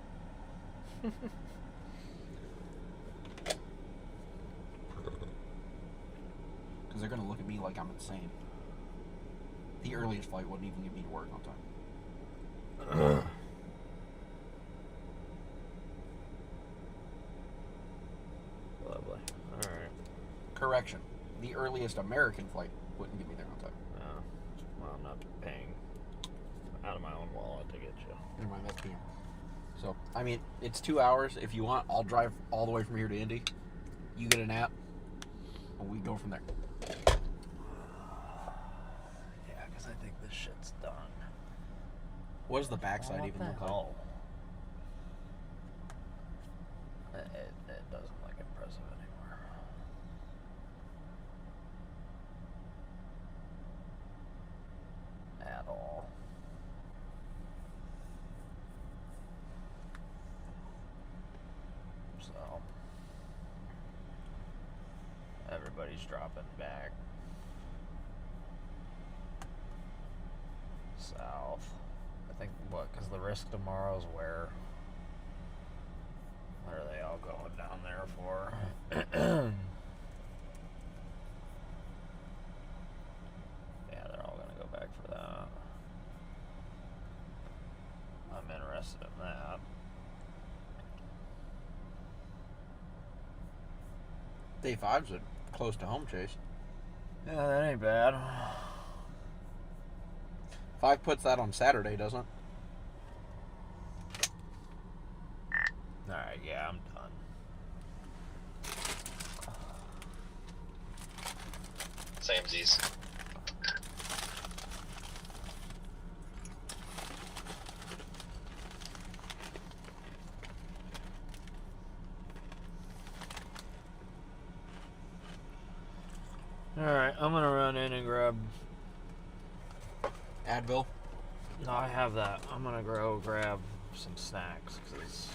Because they're going to look at me like I'm insane. The earliest flight wouldn't even get me to work on time. Lovely. Alright. Correction. The earliest American flight wouldn't get me there on time. Oh. Well, I'm not paying out of my own wallet to get you. Never mind, that's PM. So, I mean, it's 2 hours. If you want, I'll drive all the way from here to Indy. You get a nap, and we go from there. Yeah, because I think this shit's done. What does the backside even look like? Oh. It doesn't look impressive anymore. At all. So, everybody's dropping back south. I think, what, because the risk tomorrow's where? What are they all going down there for? Yeah, they're all going to go back for that. I'm interested in that. Day 5's close to home, Chase. Yeah, that ain't bad. 5 puts that on Saturday, doesn't it? Alright, yeah, I'm done. Samesies. Alright, I'm gonna run in and grab... Advil. No, I have that. I'm gonna go grab some snacks, because